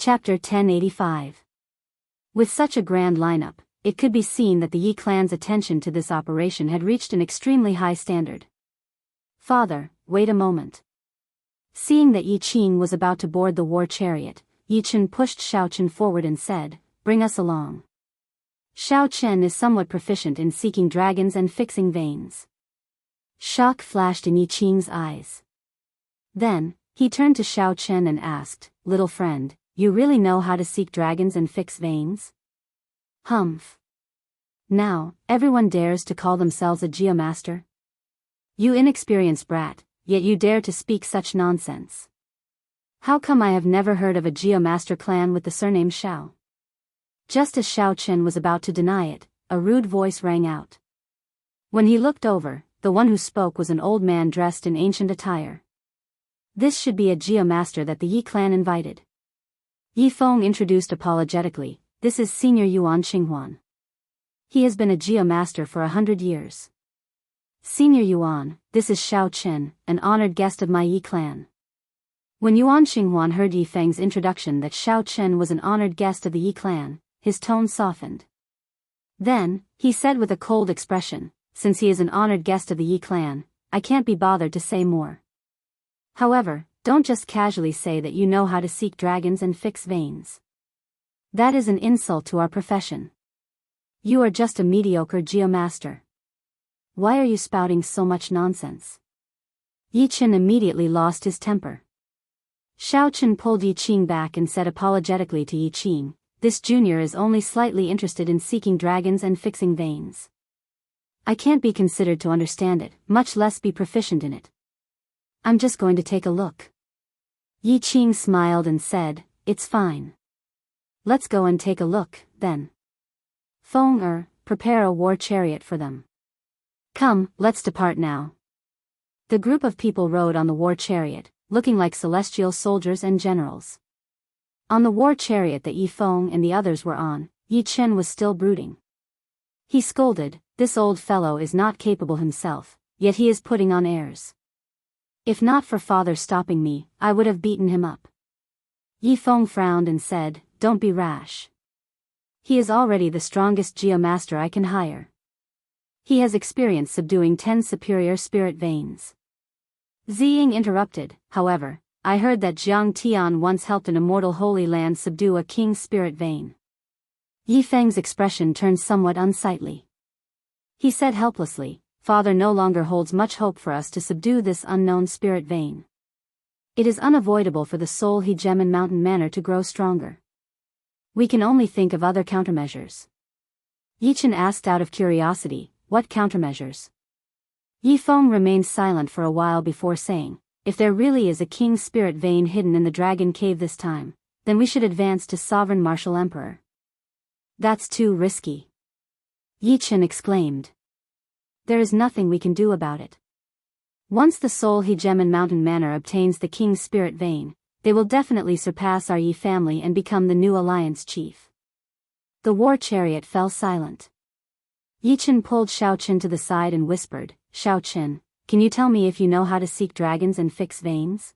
Chapter 1085. With such a grand lineup, it could be seen that the Yi clan's attention to this operation had reached an extremely high standard. Father, wait a moment. Seeing that Yi Qing was about to board the war chariot, Yi Chen pushed Xiao Chen forward and said, "Bring us along." Xiao Chen is somewhat proficient in seeking dragons and fixing veins. Shock flashed in Yi Qing's eyes. Then, he turned to Xiao Chen and asked, "Little friend, you really know how to seek dragons and fix veins?" Humph. Now, everyone dares to call themselves a geomaster? You inexperienced brat, yet you dare to speak such nonsense. How come I have never heard of a geomaster clan with the surname Xiao? Just as Xiao Chen was about to deny it, a rude voice rang out. When he looked over, the one who spoke was an old man dressed in ancient attire. This should be a geomaster that the Yi clan invited. Yi Feng introduced apologetically, "This is Senior Yuan Qinghuan. He has been a geomaster for 100 years. Senior Yuan, this is Xiao Chen, an honored guest of my Yi clan." When Yuan Qinghuan heard Yi Feng's introduction that Xiao Chen was an honored guest of the Yi clan, his tone softened. Then, he said with a cold expression, "Since he is an honored guest of the Yi clan, I can't be bothered to say more. However, don't just casually say that you know how to seek dragons and fix veins. That is an insult to our profession. You are just a mediocre geomaster. Why are you spouting so much nonsense?" Yi Chen immediately lost his temper. Xiao Chen pulled Yi Qing back and said apologetically to Yi Qing, "This junior is only slightly interested in seeking dragons and fixing veins. I can't be considered to understand it, much less be proficient in it. I'm just going to take a look." Yi Qing smiled and said, "It's fine. Let's go and take a look, then. Feng prepare a war chariot for them. Come, let's depart now." The group of people rode on the war chariot, looking like celestial soldiers and generals. On the war chariot that Yi Feng and the others were on, Yi Chen was still brooding. He scolded, "This old fellow is not capable himself, yet he is putting on airs. If not for father stopping me, I would have beaten him up." Yi Feng frowned and said, "Don't be rash. He is already the strongest geomaster I can hire. He has experience subduing 10 superior spirit veins." Ziying interrupted, "However, I heard that Jiang Tian once helped an immortal Holy Land subdue a king's spirit vein." Yi Feng's expression turned somewhat unsightly. He said helplessly, "Father no longer holds much hope for us to subdue this unknown spirit vein. It is unavoidable for the soul he gem in Mountain Manor to grow stronger. We can only think of other countermeasures." Yi Chen asked out of curiosity, "What countermeasures?" Yi Feng remained silent for a while before saying, "If there really is a king's spirit vein hidden in the dragon cave this time, then we should advance to Sovereign Martial Emperor." "That's too risky," Yi Chen exclaimed. "There is nothing we can do about it. Once the soul he gem in Mountain Manor obtains the king's spirit vein, they will definitely surpass our Yi family and become the new alliance chief." The war chariot fell silent. Yi Chen pulled Xiao Chen to the side and whispered, "Xiao Chen, can you tell me if you know how to seek dragons and fix veins?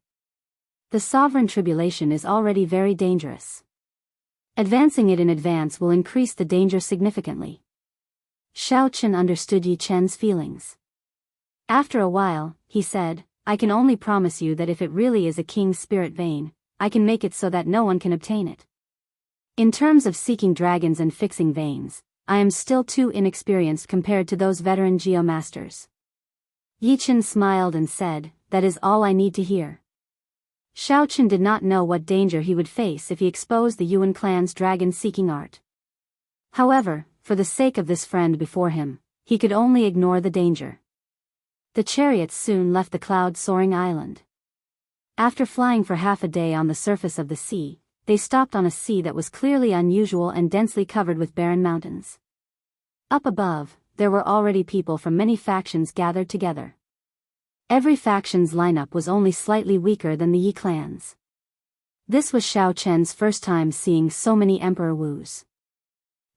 The sovereign tribulation is already very dangerous. Advancing it in advance will increase the danger significantly." Xiao Chen understood Yi Chen's feelings. After a while, he said, "I can only promise you that if it really is a king's spirit vein, I can make it so that no one can obtain it. In terms of seeking dragons and fixing veins, I am still too inexperienced compared to those veteran geomasters." Yi Chen smiled and said, "That is all I need to hear." Xiao Chen did not know what danger he would face if he exposed the Yuan clan's dragon-seeking art. However, for the sake of this friend before him, he could only ignore the danger. The chariots soon left the cloud-soaring island. After flying for half a day on the surface of the sea, they stopped on a sea that was clearly unusual and densely covered with barren mountains. Up above, there were already people from many factions gathered together. Every faction's lineup was only slightly weaker than the Yi clan's. This was Xiao Chen's first time seeing so many Emperor Wus.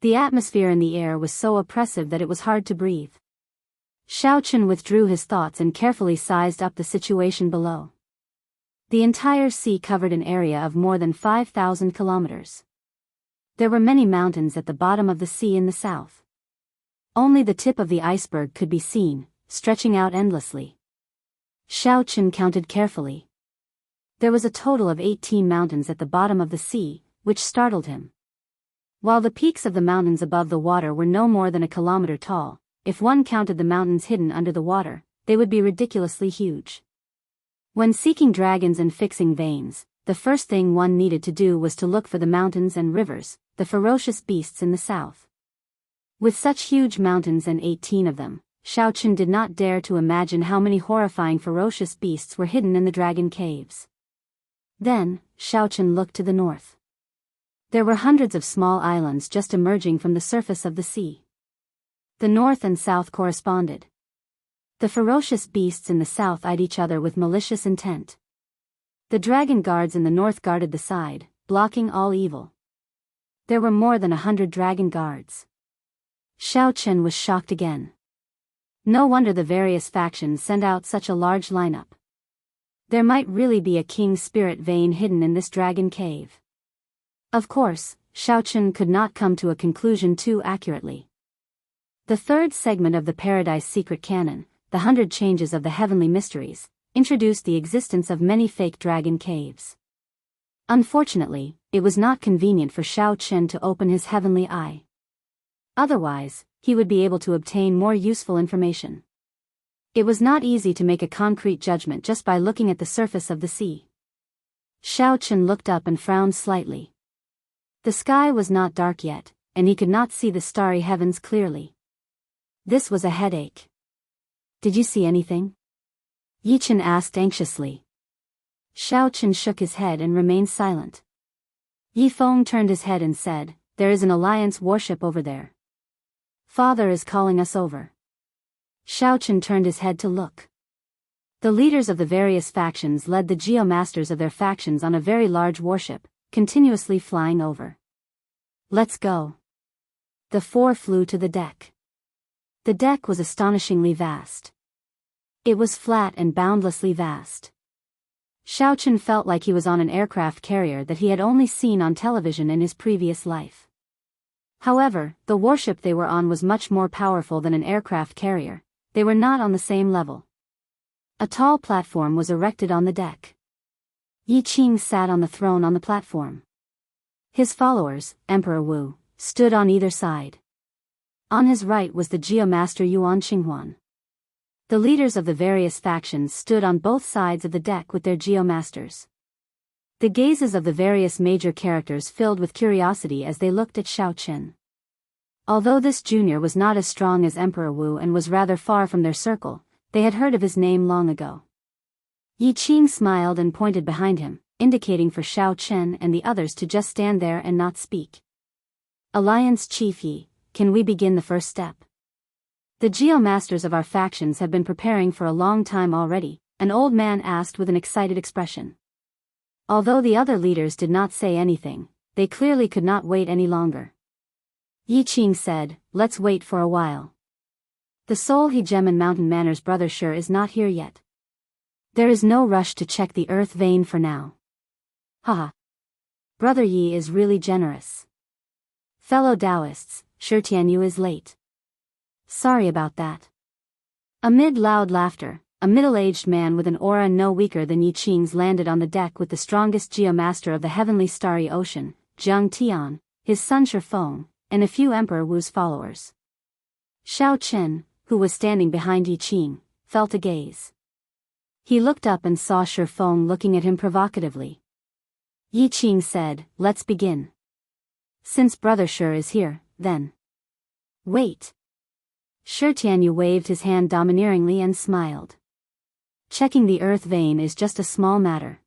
The atmosphere in the air was so oppressive that it was hard to breathe. Xiao Chen withdrew his thoughts and carefully sized up the situation below. The entire sea covered an area of more than 5,000 kilometers. There were many mountains at the bottom of the sea in the south. Only the tip of the iceberg could be seen, stretching out endlessly. Xiao Chen counted carefully. There was a total of 18 mountains at the bottom of the sea, which startled him. While the peaks of the mountains above the water were no more than a kilometer tall, if one counted the mountains hidden under the water, they would be ridiculously huge. When seeking dragons and fixing veins, the first thing one needed to do was to look for the mountains and rivers, the ferocious beasts in the south. With such huge mountains and 18 of them, Xiao Chen did not dare to imagine how many horrifying ferocious beasts were hidden in the dragon caves. Then, Xiao Chen looked to the north. There were hundreds of small islands just emerging from the surface of the sea. The north and south corresponded. The ferocious beasts in the south eyed each other with malicious intent. The dragon guards in the north guarded the side, blocking all evil. There were more than 100 dragon guards. Xiao Chen was shocked again. No wonder the various factions sent out such a large lineup. There might really be a king's spirit vein hidden in this dragon cave. Of course, Xiao Chen could not come to a conclusion too accurately. The third segment of the Paradise Secret Canon, the 100 Changes of the Heavenly Mysteries, introduced the existence of many fake dragon caves. Unfortunately, it was not convenient for Xiao Chen to open his heavenly eye. Otherwise, he would be able to obtain more useful information. It was not easy to make a concrete judgment just by looking at the surface of the sea. Xiao Chen looked up and frowned slightly. The sky was not dark yet, and he could not see the starry heavens clearly. This was a headache. Did you see anything? Yi Chen asked anxiously. Xiao Chen shook his head and remained silent. Yi Feng turned his head and said, "There is an alliance warship over there. Father is calling us over." Xiao Chen turned his head to look. The leaders of the various factions led the geomasters of their factions on a very large warship, continuously flying over. "Let's go." The four flew to the deck. The deck was astonishingly vast. It was flat and boundlessly vast. Xiao Chen felt like he was on an aircraft carrier that he had only seen on television in his previous life. However, the warship they were on was much more powerful than an aircraft carrier. They were not on the same level. A tall platform was erected on the deck. Yi Qing sat on the throne on the platform. His followers, Emperor Wu, stood on either side. On his right was the geomaster Yuan Qinghuan. The leaders of the various factions stood on both sides of the deck with their geomasters. The gazes of the various major characters filled with curiosity as they looked at Xiao Chen. Although this junior was not as strong as Emperor Wu and was rather far from their circle, they had heard of his name long ago. Yi Qing smiled and pointed behind him, indicating for Xiao Chen and the others to just stand there and not speak. "Alliance Chief Yi, can we begin the first step?" "The geomasters of our factions have been preparing for a long time already," an old man asked with an excited expression. Although the other leaders did not say anything, they clearly could not wait any longer. Yi Qing said, "Let's wait for a while. The Soul He Gem and Mountain Manor's brother sure is not here yet. There is no rush to check the earth vein for now." Haha. Brother Yi is really generous. Fellow Taoists, Shi Tianyu is late. Sorry about that. Amid loud laughter, a middle-aged man with an aura no weaker than Yi Qing's landed on the deck with the strongest geomaster of the heavenly starry ocean, Jiang Tian, his son Shi Feng, and a few Emperor Wu's followers. Xiao Chen, who was standing behind Yi Qing, felt a gaze. He looked up and saw Shi Feng looking at him provocatively. Yi Qing said, "Let's begin. Since Brother Shi is here, then." "Wait." Shi Tianyu waved his hand domineeringly and smiled. "Checking the earth vein is just a small matter.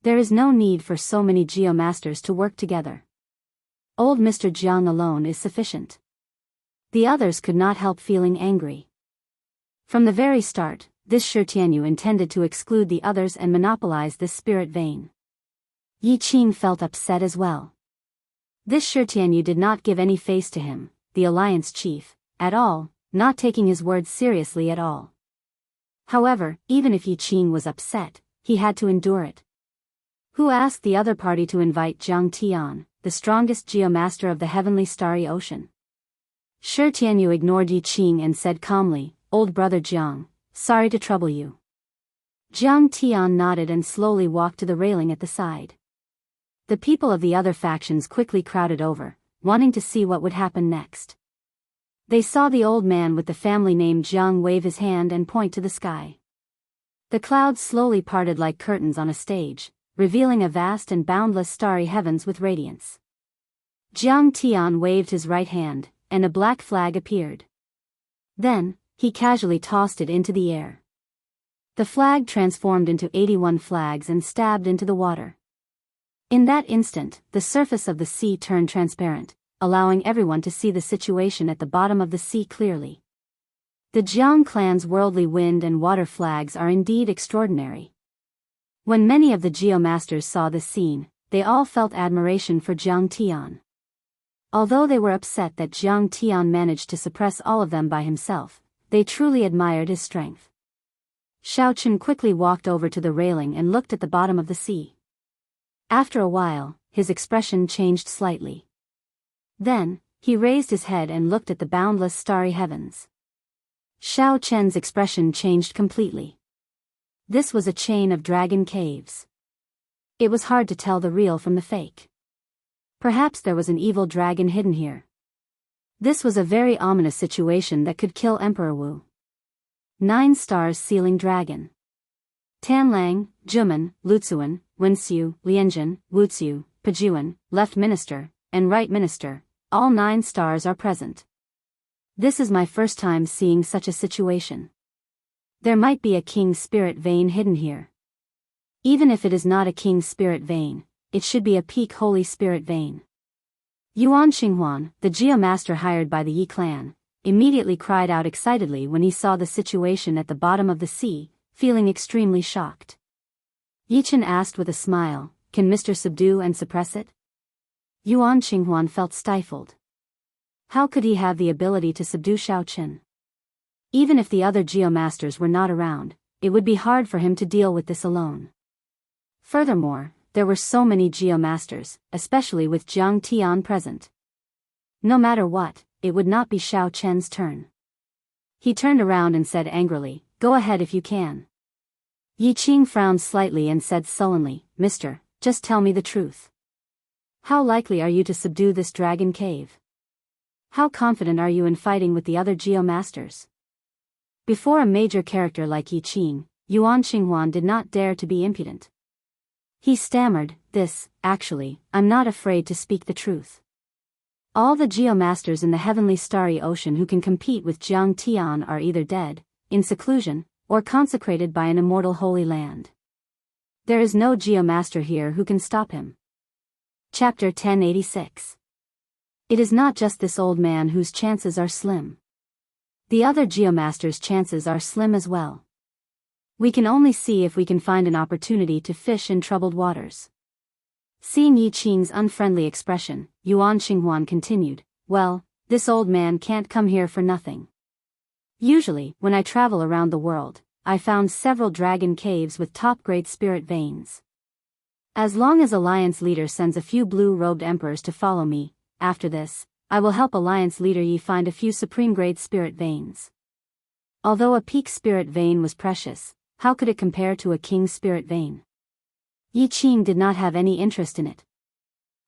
There is no need for so many geomasters to work together. Old Mr. Jiang alone is sufficient." The others could not help feeling angry. From the very start, this Shi Tianyu intended to exclude the others and monopolize this spirit vein. Yi Qing felt upset as well. This Shi Tianyu did not give any face to him, the alliance chief, at all, not taking his words seriously at all. However, even if Yi Qing was upset, he had to endure it. Who asked the other party to invite Jiang Tian, the strongest geomaster of the heavenly starry ocean? Shi Tianyu ignored Yi Qing and said calmly, "Old brother Jiang, sorry to trouble you." Jiang Tian nodded and slowly walked to the railing at the side. The people of the other factions quickly crowded over, wanting to see what would happen next. They saw the old man with the family name Jiang wave his hand and point to the sky. The clouds slowly parted like curtains on a stage, revealing a vast and boundless starry heavens with radiance. Jiang Tian waved his right hand, and a black flag appeared. Then, he casually tossed it into the air. The flag transformed into 81 flags and stabbed into the water. In that instant, the surface of the sea turned transparent, allowing everyone to see the situation at the bottom of the sea clearly. The Jiang clan's worldly wind and water flags are indeed extraordinary. When many of the geomasters saw this scene, they all felt admiration for Jiang Tian. Although they were upset that Jiang Tian managed to suppress all of them by himself, they truly admired his strength. Xiaochen quickly walked over to the railing and looked at the bottom of the sea. After a while, his expression changed slightly. Then, he raised his head and looked at the boundless starry heavens. Xiao Chen's expression changed completely. This was a chain of dragon caves. It was hard to tell the real from the fake. Perhaps there was an evil dragon hidden here. This was a very ominous situation that could kill Emperor Wu. 9 stars sealing dragon. Tanlang, Juman, Luzuan, Wenxiu, Lianjin, Wuxiu, Pajuan, left minister, and right minister, all 9 stars are present. This is my first time seeing such a situation. There might be a king's spirit vein hidden here. Even if it is not a king's spirit vein, it should be a peak holy spirit vein. Yuan Xinghuan, the geomaster hired by the Yi clan, immediately cried out excitedly when he saw the situation at the bottom of the sea, feeling extremely shocked. Yi Chen asked with a smile, "Can Mr. subdue and suppress it?" Yuan Xinghuan felt stifled. How could he have the ability to subdue Xiaochen? Even if the other geomasters were not around, it would be hard for him to deal with this alone. Furthermore, there were so many geomasters, especially with Jiang Tian present. No matter what, it would not be Xiao Chen's turn. He turned around and said angrily, "Go ahead if you can." Yi Qing frowned slightly and said sullenly, "Mister, just tell me the truth. How likely are you to subdue this dragon cave? How confident are you in fighting with the other geomasters?" Before a major character like Yi Qing, Yuan Xinghuan did not dare to be impudent. He stammered, Actually, I'm not afraid to speak the truth. All the geomasters in the heavenly starry ocean who can compete with Jiang Tian are either dead, in seclusion, or consecrated by an immortal holy land. There is no geomaster here who can stop him. Chapter 1086. It is not just this old man whose chances are slim. The other geomasters' chances are slim as well. We can only see if we can find an opportunity to fish in troubled waters. Seeing Yi Qing's unfriendly expression, Yuan Xinghuan continued, "Well, this old man can't come here for nothing. Usually, when I travel around the world, I found several dragon caves with top-grade spirit veins. As long as Alliance leader sends a few blue-robed emperors to follow me, after this, I will help Alliance leader Yi find a few supreme-grade spirit veins." Although a peak spirit vein was precious, how could it compare to a king's spirit vein? Yi Qing did not have any interest in it.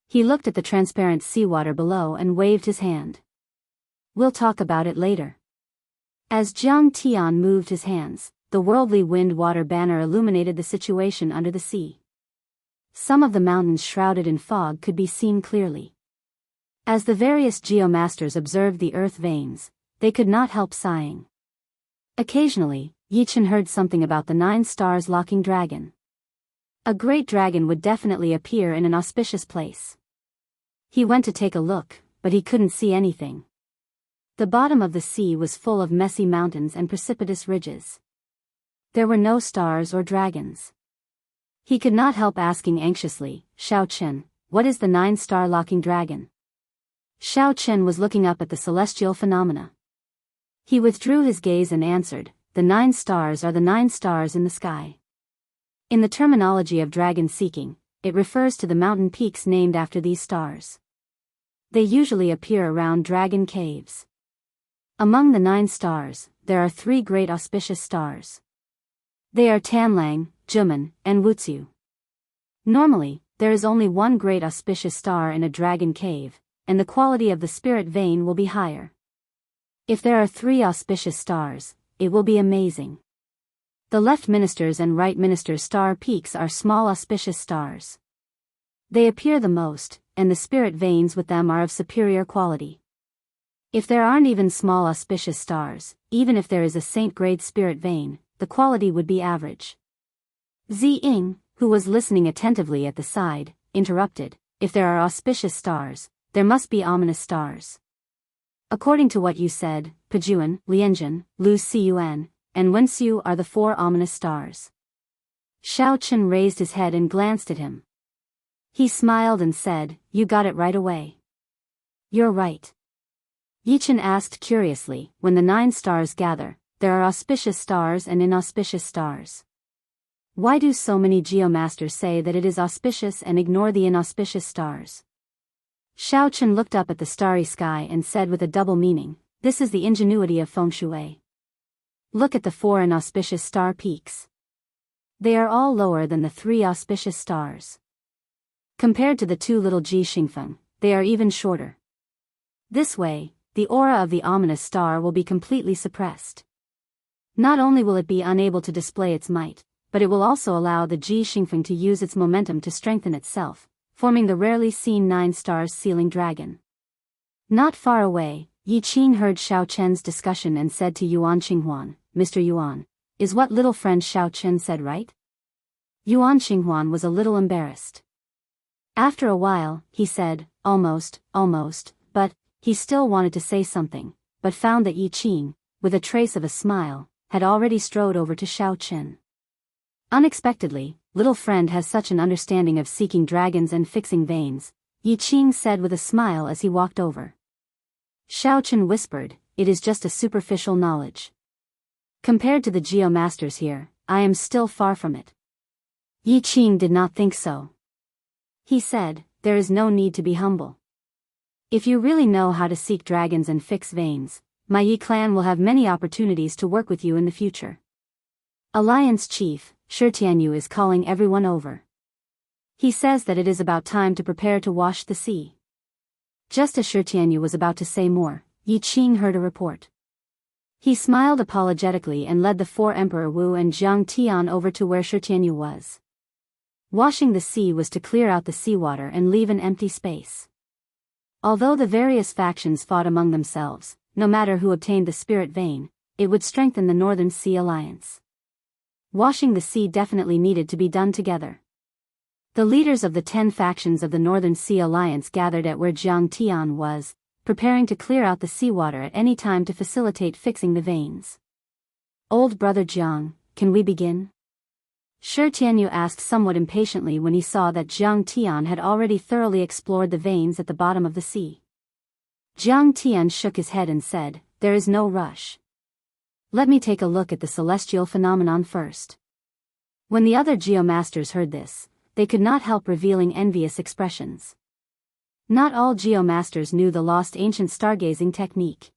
He looked at the transparent seawater below and waved his hand. "We'll talk about it later." As Jiang Tian moved his hands, the worldly wind-water banner illuminated the situation under the sea. Some of the mountains shrouded in fog could be seen clearly. As the various geomasters observed the earth veins, they could not help sighing. Occasionally, Yi Chen heard something about the 9 stars locking dragon. A great dragon would definitely appear in an auspicious place. He went to take a look, but he couldn't see anything. The bottom of the sea was full of messy mountains and precipitous ridges. There were no stars or dragons. He could not help asking anxiously, "Xiao Chen, what is the 9-star locking dragon?" Xiao Chen was looking up at the celestial phenomena. He withdrew his gaze and answered, "The 9 stars are the 9 stars in the sky. In the terminology of dragon seeking, it refers to the mountain peaks named after these stars. They usually appear around dragon caves. Among the 9 stars, there are 3 great auspicious stars. They are Tanlang, Juman, and Wutsu. Normally, there is only one great auspicious star in a dragon cave, and the quality of the spirit vein will be higher. If there are 3 auspicious stars, it will be amazing. The left minister's and right minister's star peaks are small auspicious stars. They appear the most, and the spirit veins with them are of superior quality. If there aren't even small auspicious stars, even if there is a saint-grade spirit vein, the quality would be average. Zi-Ing, who was listening attentively at the side, interrupted, "If there are auspicious stars, there must be ominous stars. According to what you said, Pajuan, Lianjun, Lu Cun, and Wenxiu are the 4 ominous stars." Shao Chen raised his head and glanced at him. He smiled and said, "You got it right away." "You're right." Yichen asked curiously, "When the 9 stars gather, there are auspicious stars and inauspicious stars. Why do so many geomasters say that it is auspicious and ignore the inauspicious stars?" Shao Chen looked up at the starry sky and said with a double meaning, "This is the ingenuity of feng shui. Look at the 4 inauspicious star peaks. They are all lower than the 3 auspicious stars. Compared to the 2 little Ji Xingfeng, they are even shorter. This way, the aura of the ominous star will be completely suppressed. Not only will it be unable to display its might, but it will also allow the Ji Xingfeng to use its momentum to strengthen itself, forming the rarely seen 9 stars sealing dragon." Not far away, Yi Qing heard Shao Chen's discussion and said to Yuan Qinghuan, "Mr. Yuan, is what little friend Shao Chen said right?" Yuan Qinghuan was a little embarrassed. After a while, he said, almost, but he still wanted to say something, but found that Yi Qing, with a trace of a smile, had already strode over to Shao Chen. Unexpectedly, little friend has such an understanding of seeking dragons and fixing veins, Yi Qing said with a smile as he walked over. Shao Chen whispered, "It is just a superficial knowledge. Compared to the geomasters here, I am still far from it." Yi Qing did not think so. He said, "There is no need to be humble. If you really know how to seek dragons and fix veins, my Yi clan will have many opportunities to work with you in the future. Alliance Chief, Shi Tianyu is calling everyone over. He says that it is about time to prepare to wash the sea." Just as Shi Tianyu was about to say more, Yi Qing heard a report. He smiled apologetically and led the 4 Emperor Wu and Jiang Tian over to where Shi Tianyu was. Washing the sea was to clear out the seawater and leave an empty space. Although the various factions fought among themselves, no matter who obtained the spirit vein, it would strengthen the Northern Sea Alliance. Washing the sea definitely needed to be done together. The leaders of the 10 factions of the Northern Sea Alliance gathered at where Jiang Tian was, preparing to clear out the seawater at any time to facilitate fixing the veins. "Old brother Jiang, can we begin?" Shi Tianyu asked somewhat impatiently when he saw that Jiang Tian had already thoroughly explored the veins at the bottom of the sea. Jiang Tian shook his head and said, "There is no rush. Let me take a look at the celestial phenomenon first." When the other geomasters heard this, they could not help revealing envious expressions. Not all geomasters knew the lost ancient stargazing technique.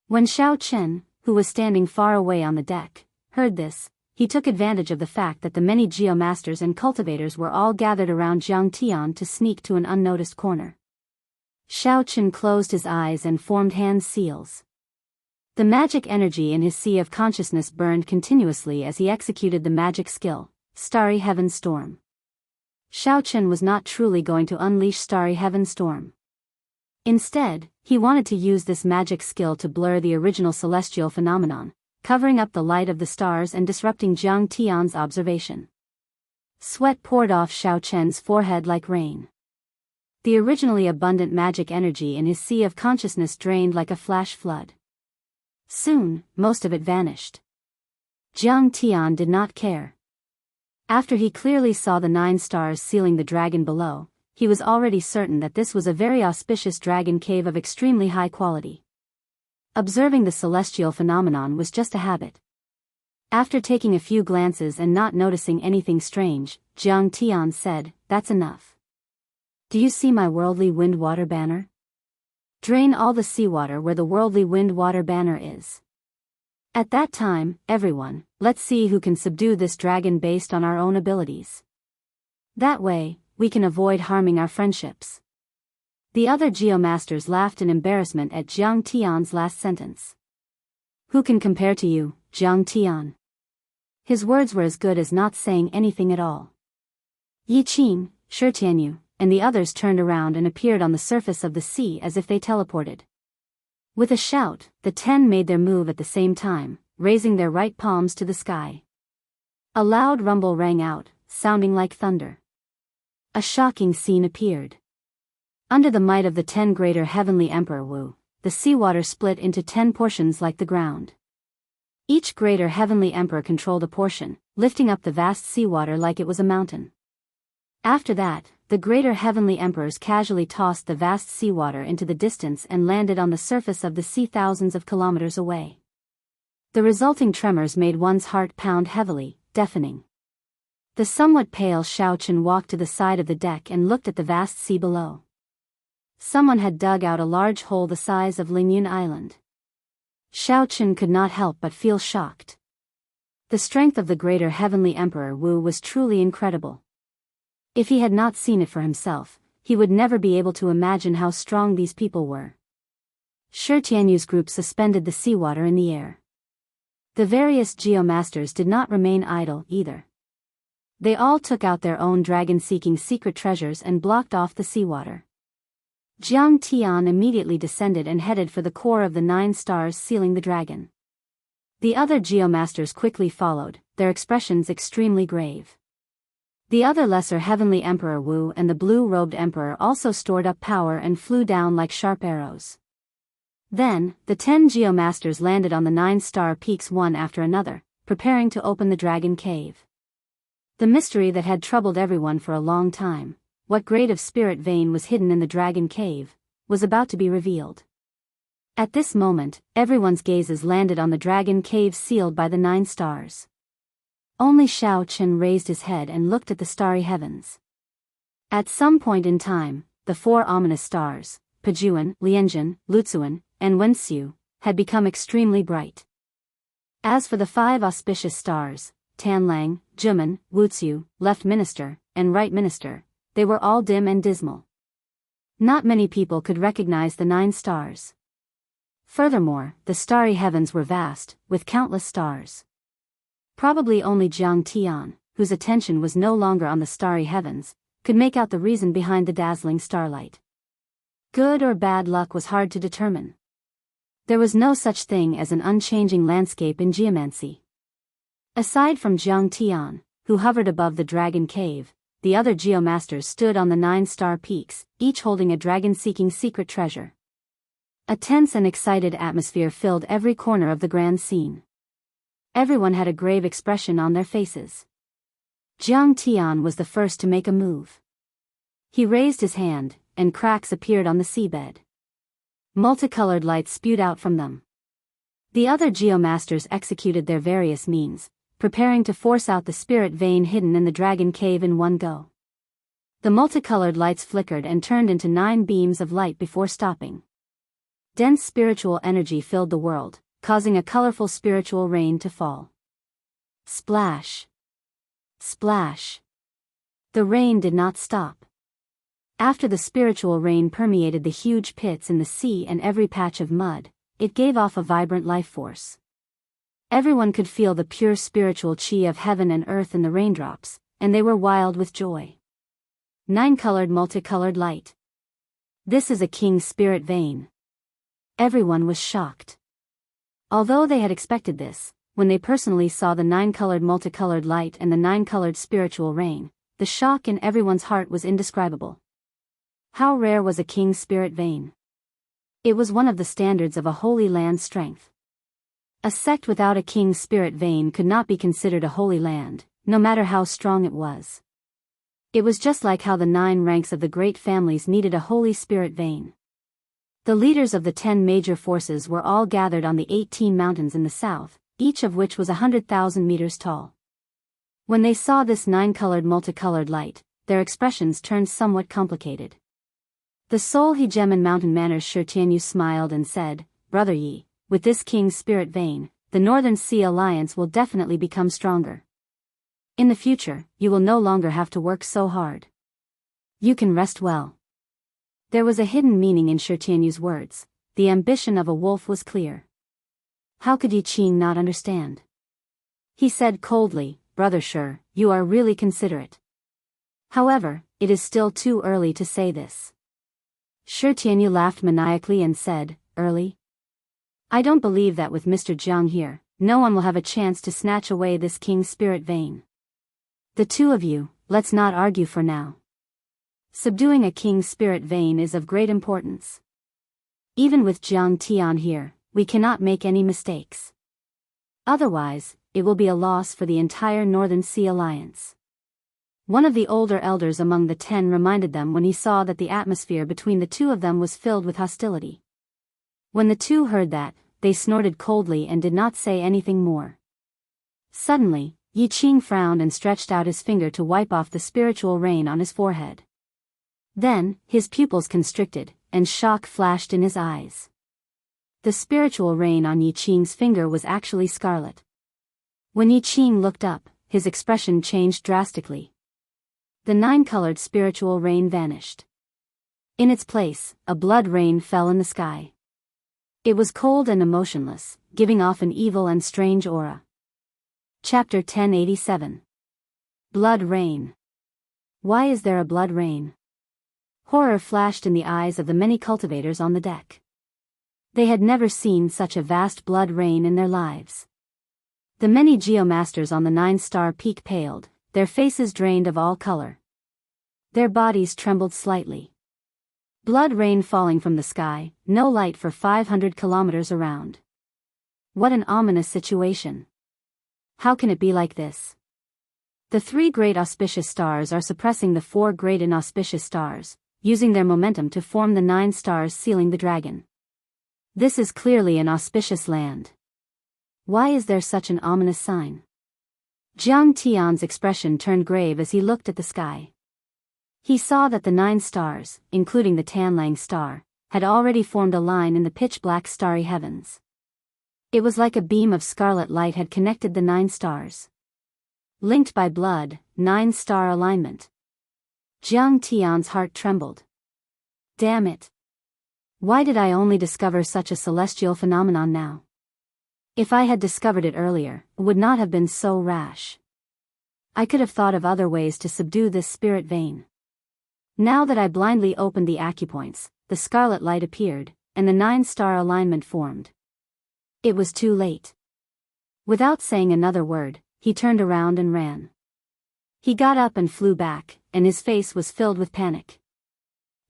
When Shao Chen, who was standing far away on the deck, heard this, he took advantage of the fact that the many geomasters and cultivators were all gathered around Jiang Tian to sneak to an unnoticed corner. Shao Chen closed his eyes and formed hand seals. The magic energy in his sea of consciousness burned continuously as he executed the magic skill, Starry Heaven Storm. Shao Chen was not truly going to unleash Starry Heaven Storm. Instead, he wanted to use this magic skill to blur the original celestial phenomenon, covering up the light of the stars and disrupting Jiang Tian's observation. Sweat poured off Shao Chen's forehead like rain. The originally abundant magic energy in his sea of consciousness drained like a flash flood. Soon, most of it vanished. Jiang Tian did not care. After he clearly saw the 9 stars sealing the dragon below, he was already certain that this was a very auspicious dragon cave of extremely high quality. Observing the celestial phenomenon was just a habit. After taking a few glances and not noticing anything strange, Jiang Tian said, "That's enough. Do you see my worldly wind water banner? Drain all the seawater where the worldly wind water banner is. At that time, everyone, let's see who can subdue this dragon based on our own abilities. That way, we can avoid harming our friendships." The other Geomasters laughed in embarrassment at Jiang Tian's last sentence. "Who can compare to you, Jiang Tian?" His words were as good as not saying anything at all. Yi Qing, Shi Tianyu, and the others turned around and appeared on the surface of the sea as if they teleported. With a shout, the 10 made their move at the same time, raising their right palms to the sky. A loud rumble rang out, sounding like thunder. A shocking scene appeared. Under the might of the 10 greater heavenly Emperor Wu, the seawater split into 10 portions like the ground. Each greater heavenly emperor controlled a portion, lifting up the vast seawater like it was a mountain. After that, the greater heavenly emperors casually tossed the vast seawater into the distance and landed on the surface of the sea thousands of kilometers away. The resulting tremors made one's heart pound heavily, deafening. The somewhat pale Xiao Chen walked to the side of the deck and looked at the vast sea below. Someone had dug out a large hole the size of Lingyun Island. Xiao Chen could not help but feel shocked. The strength of the greater heavenly emperor Wu was truly incredible. If he had not seen it for himself, he would never be able to imagine how strong these people were. Shi Tianyu's group suspended the seawater in the air. The various Geomasters did not remain idle either. They all took out their own dragon-seeking secret treasures and blocked off the seawater. Jiang Tian immediately descended and headed for the core of the 9 stars sealing the dragon. The other Geomasters quickly followed, their expressions extremely grave. The other lesser heavenly emperor Wu and the blue-robed emperor also stored up power and flew down like sharp arrows. Then, the 10 Geomasters landed on the 9-star peaks one after another, preparing to open the dragon cave. The mystery that had troubled everyone for a long time, what grade of spirit vein was hidden in the dragon cave, was about to be revealed. At this moment, everyone's gazes landed on the dragon cave sealed by the 9 stars. Only Xiao Chen raised his head and looked at the starry heavens. At some point in time, the 4 ominous stars, Pejuan, Lianjun, Luzuan, and Wenxiu, had become extremely bright. As for the 5 auspicious stars, Tanlang, Juman, Wuxiu, Left Minister, and Right Minister, they were all dim and dismal. Not many people could recognize the 9 stars. Furthermore, the starry heavens were vast, with countless stars. Probably only Jiang Tian, whose attention was no longer on the starry heavens, could make out the reason behind the dazzling starlight. Good or bad luck was hard to determine. There was no such thing as an unchanging landscape in geomancy. Aside from Jiang Tian, who hovered above the dragon cave, the other Geomasters stood on the 9-star peaks, each holding a dragon-seeking secret treasure. A tense and excited atmosphere filled every corner of the grand scene. Everyone had a grave expression on their faces. Jiang Tian was the first to make a move. He raised his hand, and cracks appeared on the seabed. Multicolored lights spewed out from them. The other Geomasters executed their various means, preparing to force out the spirit vein hidden in the dragon cave in one go. The multicolored lights flickered and turned into 9 beams of light before stopping. Dense spiritual energy filled the world, causing a colorful spiritual rain to fall. Splash! Splash! The rain did not stop. After the spiritual rain permeated the huge pits in the sea and every patch of mud, it gave off a vibrant life force. Everyone could feel the pure spiritual chi of heaven and earth in the raindrops, and they were wild with joy. 9-colored multicolored light. This is a king's spirit vein. Everyone was shocked. Although they had expected this, when they personally saw the 9-colored multicolored light and the 9-colored spiritual rain, the shock in everyone's heart was indescribable. How rare was a king's spirit vein? It was one of the standards of a holy land's strength. A sect without a king's spirit vein could not be considered a holy land, no matter how strong it was. It was just like how the 9 ranks of the great families needed a holy spirit vein. The leaders of the 10 major forces were all gathered on the 18 mountains in the south, each of which was 100,000 meters tall. When they saw this nine-colored multicolored light, their expressions turned somewhat complicated. The Soul He Gem and Mountain Manners Shi Tianyu smiled and said, "Brother Yi, with this king's spirit vein, the Northern Sea Alliance will definitely become stronger. In the future, you will no longer have to work so hard. You can rest well." There was a hidden meaning in Shi Tianyu's words. The ambition of a wolf was clear. How could Yi Qing not understand? He said coldly, "Brother Shi, you are really considerate. However, it is still too early to say this." Shi Tianyu laughed maniacally and said, "Early? I don't believe that with Mr. Jiang here, no one will have a chance to snatch away this king's spirit vein. The two of you, let's not argue for now. Subduing a king's spirit vein is of great importance. Even with Jiang Tian here, we cannot make any mistakes. Otherwise, it will be a loss for the entire Northern Sea Alliance." One of the older elders among the 10 reminded them when he saw that the atmosphere between the two of them was filled with hostility. When the two heard that, they snorted coldly and did not say anything more. Suddenly, Yi Qing frowned and stretched out his finger to wipe off the spiritual rain on his forehead. Then, his pupils constricted, and shock flashed in his eyes. The spiritual rain on Yi Qing's finger was actually scarlet. When Yi Qing looked up, his expression changed drastically. The nine-colored spiritual rain vanished. In its place, a blood rain fell in the sky. It was cold and emotionless, giving off an evil and strange aura. Chapter 1087. Blood Rain. Why is there a blood rain? Horror flashed in the eyes of the many cultivators on the deck. They had never seen such a vast blood rain in their lives. The many geomasters on the 9-star peak paled, their faces drained of all color. Their bodies trembled slightly. Blood rain falling from the sky, no light for 500 kilometers around. What an ominous situation. How can it be like this? The 3 great auspicious stars are suppressing the 4 great inauspicious stars, using their momentum to form the 9 stars sealing the dragon. This is clearly an auspicious land. Why is there such an ominous sign? Jiang Tian's expression turned grave as he looked at the sky. He saw that the 9 stars, including the Tanlang star, had already formed a line in the pitch-black starry heavens. It was like a beam of scarlet light had connected the 9 stars. Linked by blood, 9-star alignment. Jiang Tian's heart trembled. Damn it. Why did I only discover such a celestial phenomenon now? If I had discovered it earlier, it would not have been so rash. I could have thought of other ways to subdue this spirit vein. Now that I blindly opened the acupoints, the scarlet light appeared, and the 9-star alignment formed. It was too late. Without saying another word, he turned around and ran. He got up and flew back, and his face was filled with panic.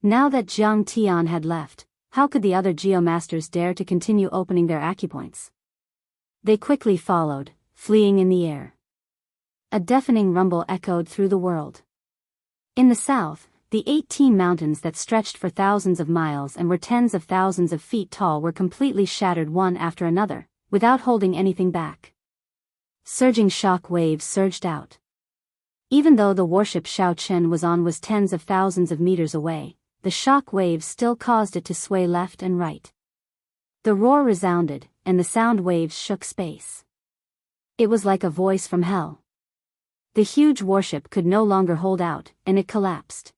Now that Jiang Tian had left, how could the other geomasters dare to continue opening their acupoints? They quickly followed, fleeing in the air. A deafening rumble echoed through the world. In the south, the 18 mountains that stretched for thousands of miles and were tens of thousands of feet tall were completely shattered one after another, without holding anything back. Surging shock waves surged out. Even though the warship Shaochen was tens of thousands of meters away, the shock waves still caused it to sway left and right. The roar resounded, and the sound waves shook space. It was like a voice from hell. The huge warship could no longer hold out, and it collapsed.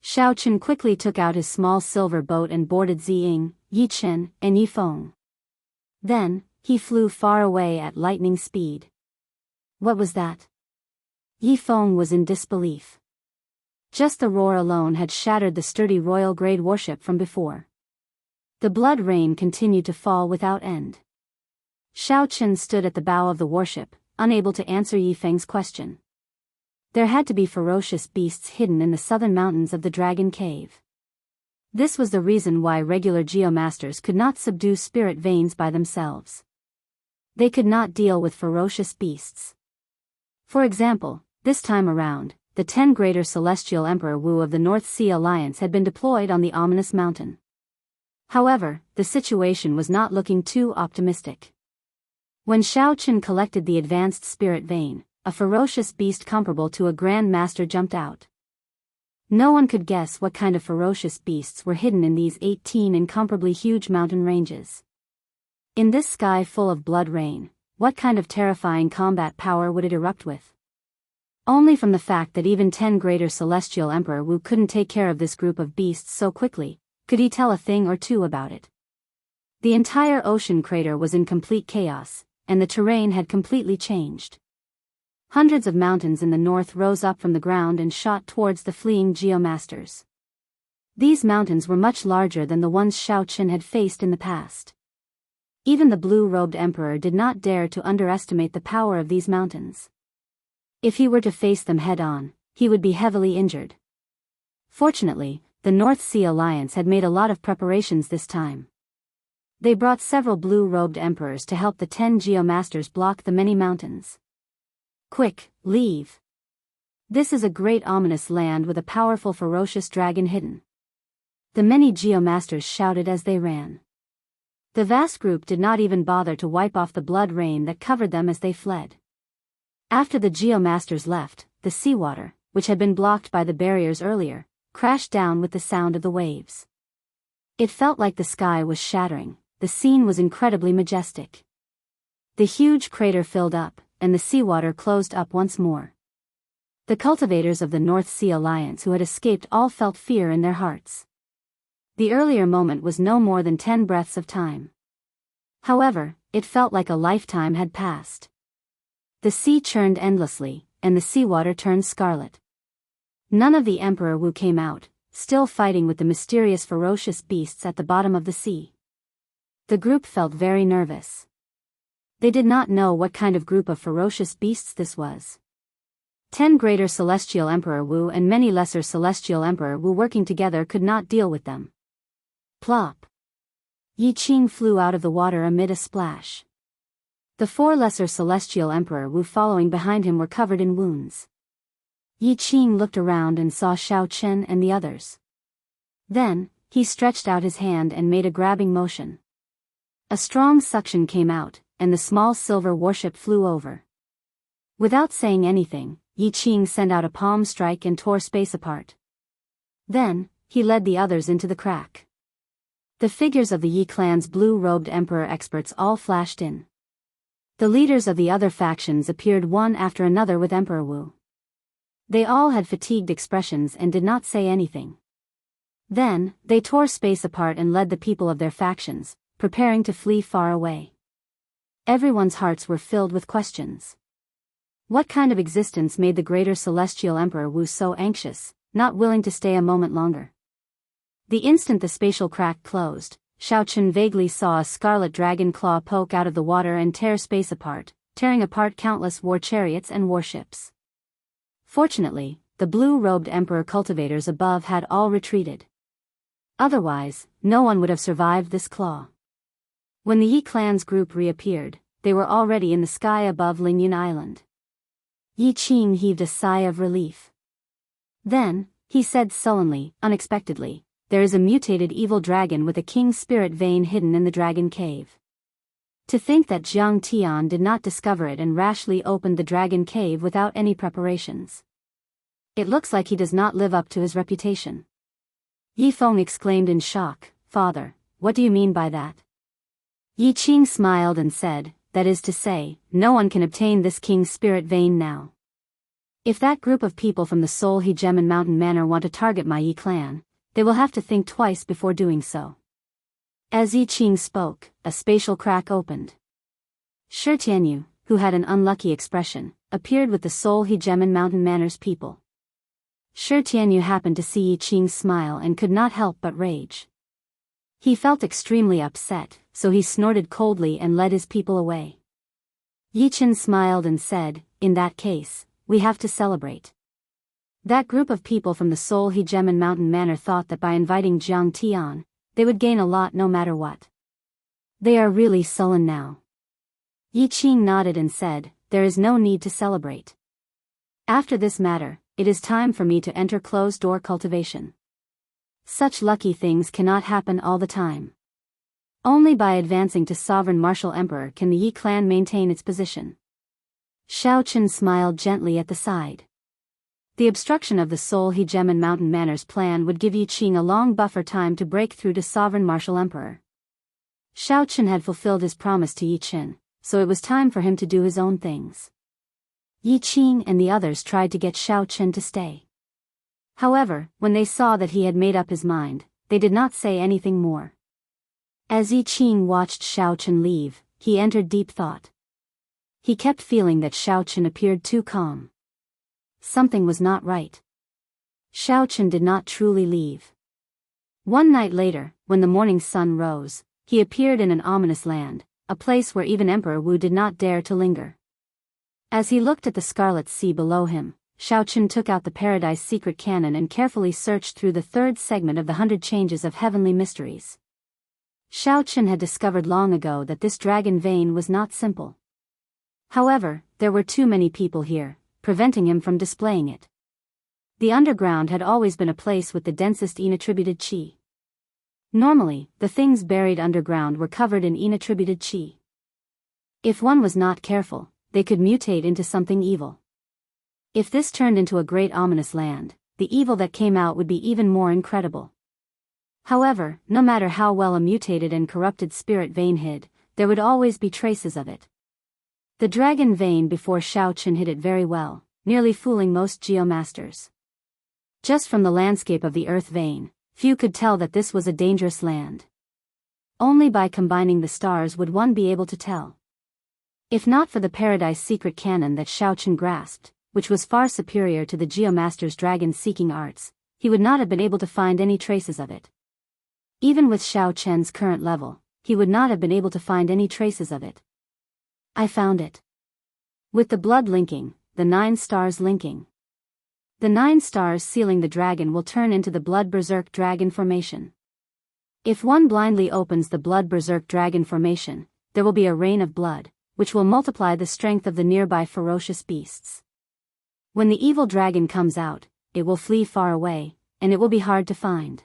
Shaochen quickly took out his small silver boat and boarded Ziying, Yi Chen, and Yi Feng. Then, he flew far away at lightning speed. What was that? Yi Feng was in disbelief. Just the roar alone had shattered the sturdy royal-grade warship from before. The blood rain continued to fall without end. Shaochen stood at the bow of the warship, unable to answer Yi Feng's question. There had to be ferocious beasts hidden in the southern mountains of the Dragon Cave. This was the reason why regular geomasters could not subdue spirit veins by themselves. They could not deal with ferocious beasts. For example, this time around, the 10 greater celestial Emperor Wu of the North Sea Alliance had been deployed on the ominous mountain. However, the situation was not looking too optimistic. When Xiao Qin collected the advanced spirit vein, a ferocious beast comparable to a grand master jumped out. No one could guess what kind of ferocious beasts were hidden in these 18 incomparably huge mountain ranges. In this sky full of blood rain, what kind of terrifying combat power would it erupt with? Only from the fact that even 10 greater celestial Emperor Wu couldn't take care of this group of beasts so quickly, could he tell a thing or two about it. The entire ocean crater was in complete chaos, and the terrain had completely changed. Hundreds of mountains in the north rose up from the ground and shot towards the fleeing geomasters. These mountains were much larger than the ones Xiao Qin had faced in the past. Even the blue-robed emperor did not dare to underestimate the power of these mountains. If he were to face them head-on, he would be heavily injured. Fortunately, the North Sea Alliance had made a lot of preparations this time. They brought several blue-robed emperors to help the 10 geomasters block the many mountains. Quick, leave. This is a great ominous land with a powerful ferocious dragon hidden. The many geomasters shouted as they ran. The vast group did not even bother to wipe off the blood rain that covered them as they fled. After the geomasters left, the seawater, which had been blocked by the barriers earlier, crashed down with the sound of the waves. It felt like the sky was shattering. The scene was incredibly majestic. The huge crater filled up, and the seawater closed up once more. The cultivators of the North Sea Alliance who had escaped all felt fear in their hearts. The earlier moment was no more than 10 breaths of time. However, it felt like a lifetime had passed. The sea churned endlessly, and the seawater turned scarlet. None of the Emperor Wu came out, still fighting with the mysterious ferocious beasts at the bottom of the sea. The group felt very nervous. They did not know what kind of group of ferocious beasts this was. 10 greater Celestial Emperor Wu and many lesser Celestial Emperor Wu working together could not deal with them. Plop! Yi Qing flew out of the water amid a splash. The 4 lesser Celestial Emperor Wu following behind him were covered in wounds. Yi Qing looked around and saw Xiao Qin and the others. Then, he stretched out his hand and made a grabbing motion. A strong suction came out, and the small silver warship flew over. Without saying anything, Yi Qing sent out a palm strike and tore space apart. Then, he led the others into the crack. The figures of the Yi clan's blue-robed emperor experts all flashed in. The leaders of the other factions appeared one after another with Emperor Wu. They all had fatigued expressions and did not say anything. Then, they tore space apart and led the people of their factions, preparing to flee far away. Everyone's hearts were filled with questions. What kind of existence made the greater Celestial Emperor Wu so anxious, not willing to stay a moment longer? The instant the spatial crack closed, Xiao Qin vaguely saw a scarlet dragon claw poke out of the water and tear space apart, tearing apart countless war chariots and warships. Fortunately, the blue-robed emperor cultivators above had all retreated. Otherwise, no one would have survived this claw. When the Yi clan's group reappeared, they were already in the sky above Lingyun Island. Yi Qing heaved a sigh of relief. Then, he said sullenly, unexpectedly, "There is a mutated evil dragon with a king's spirit vein hidden in the dragon cave." To think that Jiang Tian did not discover it and rashly opened the dragon cave without any preparations. It looks like he does not live up to his reputation. Yi Feng exclaimed in shock, "Father, what do you mean by that?" Yi Qing smiled and said, "That is to say, no one can obtain this king's spirit vein now. If that group of people from the Seoul Hegemen Mountain Manor want to target my Yi clan, they will have to think twice before doing so." As Yi Qing spoke, a spatial crack opened. Shi Tianyu, who had an unlucky expression, appeared with the Seoul Hegemen Mountain Manor's people. Shi Tianyu happened to see Yi Qing's smile and could not help but rage. He felt extremely upset, so he snorted coldly and led his people away. Yi Qin smiled and said, "In that case, we have to celebrate." That group of people from the Seoul Hegemen Mountain Manor thought that by inviting Jiang Tian, they would gain a lot no matter what. They are really sullen now. Yi Qing nodded and said, "There is no need to celebrate. After this matter, it is time for me to enter closed-door cultivation. Such lucky things cannot happen all the time." Only by advancing to sovereign martial emperor can the Yi clan maintain its position. Xiao Chen smiled gently at the side. The obstruction of the Soul He Gem and Mountain Manor's plan would give Yi Qing a long buffer time to break through to sovereign martial emperor. Xiao Chen had fulfilled his promise to Yi Qin, so it was time for him to do his own things. Yi Qing and the others tried to get Xiao Chen to stay. However, when they saw that he had made up his mind, they did not say anything more. As Yi Qing watched Xiao Chen leave, he entered deep thought. He kept feeling that Xiao Chen appeared too calm. Something was not right. Xiao Chen did not truly leave. One night later, when the morning sun rose, he appeared in an ominous land, a place where even Emperor Wu did not dare to linger. As he looked at the Scarlet Sea below him, Xiao Chen took out the Paradise Secret Canon and carefully searched through the third segment of the 100 Changes of Heavenly Mysteries. Xiao Chen had discovered long ago that this dragon vein was not simple. However, there were too many people here, preventing him from displaying it. The underground had always been a place with the densest inattributed qi. Normally, the things buried underground were covered in inattributed qi. If one was not careful, they could mutate into something evil. If this turned into a great ominous land, the evil that came out would be even more incredible. However, no matter how well a mutated and corrupted spirit vein hid, there would always be traces of it. The dragon vein before Xiao Chen hid it very well, nearly fooling most geomasters. Just from the landscape of the earth vein, few could tell that this was a dangerous land. Only by combining the stars would one be able to tell. If not for the Paradise Secret Canon that Xiao Chen grasped, which was far superior to the geomaster's dragon-seeking arts, he would not have been able to find any traces of it. Even with Xiao Chen's current level, he would not have been able to find any traces of it. I found it. With the blood linking, the 9 stars linking. The 9 stars sealing the dragon will turn into the blood berserk dragon formation. If one blindly opens the blood berserk dragon formation, there will be a rain of blood, which will multiply the strength of the nearby ferocious beasts. When the evil dragon comes out, it will flee far away, and it will be hard to find.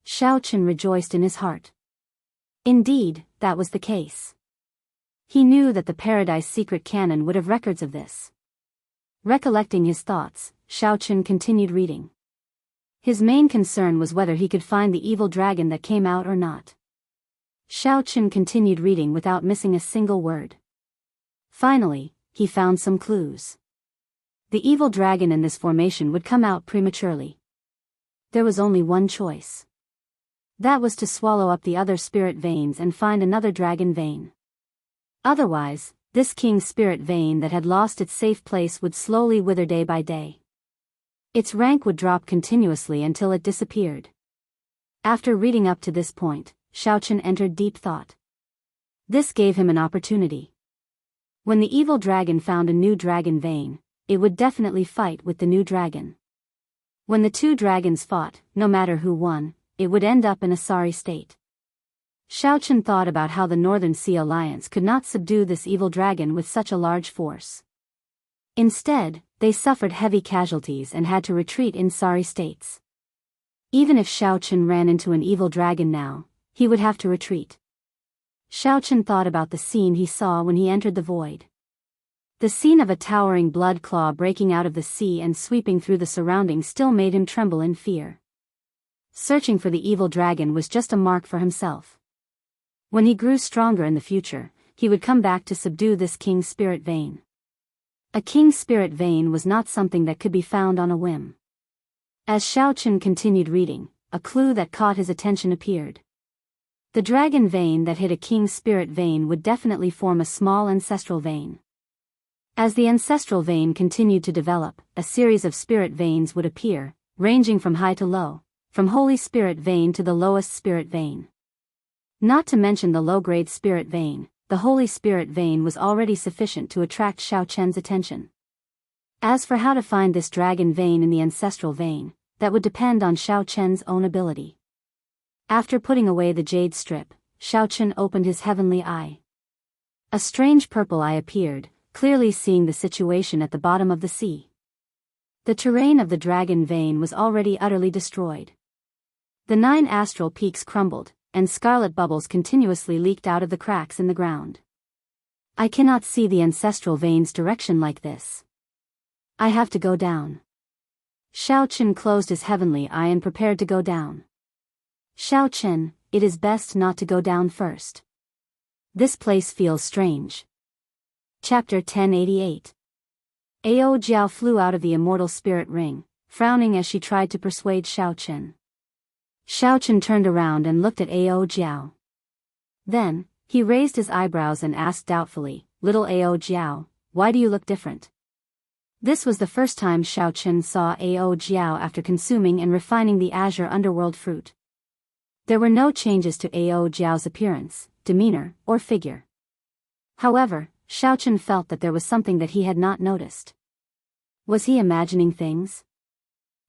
Xiao Chen rejoiced in his heart. Indeed, that was the case. He knew that the Paradise Secret Canon would have records of this. Recollecting his thoughts, Xiao Chen continued reading. His main concern was whether he could find the evil dragon that came out or not. Xiao Chen continued reading without missing a single word. Finally, he found some clues. The evil dragon in this formation would come out prematurely. There was only one choice. That was to swallow up the other spirit veins and find another dragon vein. Otherwise, this king's spirit vein that had lost its safe place would slowly wither day by day. Its rank would drop continuously until it disappeared. After reading up to this point, Xiao Chen entered deep thought. This gave him an opportunity. When the evil dragon found a new dragon vein, it would definitely fight with the new dragon. When the two dragons fought, no matter who won, it would end up in a sorry state. Xiao Chen thought about how the Northern Sea Alliance could not subdue this evil dragon with such a large force. Instead, they suffered heavy casualties and had to retreat in sorry states. Even if Xiao Chen ran into an evil dragon now, he would have to retreat. Xiao Chen thought about the scene he saw when he entered the void. The scene of a towering blood claw breaking out of the sea and sweeping through the surroundings still made him tremble in fear. Searching for the evil dragon was just a mark for himself. When he grew stronger in the future, he would come back to subdue this king's spirit vein. A king's spirit vein was not something that could be found on a whim. As Xiao Chen continued reading, a clue that caught his attention appeared. The dragon vein that hid a king's spirit vein would definitely form a small ancestral vein. As the ancestral vein continued to develop, a series of spirit veins would appear, ranging from high to low, from holy spirit vein to the lowest spirit vein. Not to mention the low-grade spirit vein, the holy spirit vein was already sufficient to attract Xiao Chen's attention. As for how to find this dragon vein in the ancestral vein, that would depend on Xiao Chen's own ability. After putting away the jade strip, Xiao Chen opened his heavenly eye. A strange purple eye appeared, clearly seeing the situation at the bottom of the sea. The terrain of the dragon vein was already utterly destroyed. The 9 astral peaks crumbled, and scarlet bubbles continuously leaked out of the cracks in the ground. I cannot see the ancestral vein's direction like this. I have to go down. Xiao Chen closed his heavenly eye and prepared to go down. Xiao Chen, it is best not to go down first. This place feels strange. Chapter 1088. Ao Jiao flew out of the immortal spirit ring, frowning as she tried to persuade Xiao Chen. Xiao Chen turned around and looked at Ao Jiao. Then, he raised his eyebrows and asked doubtfully, "Little Ao Jiao, why do you look different?" This was the first time Xiao Chen saw Ao Jiao after consuming and refining the azure underworld fruit. There were no changes to Ao Jiao's appearance, demeanor, or figure. However, Xiao Chen felt that there was something that he had not noticed. Was he imagining things?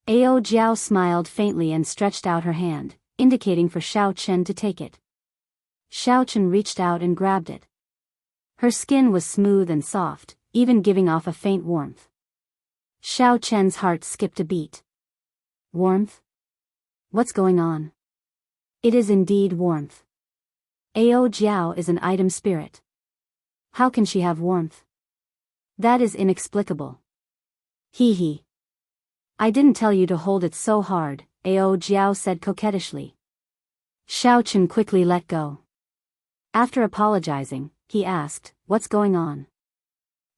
Ao Jiao smiled faintly and stretched out her hand, indicating for Xiao Chen to take it. Xiao Chen reached out and grabbed it. Her skin was smooth and soft, even giving off a faint warmth. Xiao Chen's heart skipped a beat. Warmth? What's going on? It is indeed warmth. Ao Jiao is an item spirit. How can she have warmth? That is inexplicable. Hee hee. I didn't tell you to hold it so hard, Ao Jiao said coquettishly. Xiao Chen quickly let go. After apologizing, he asked, "What's going on?"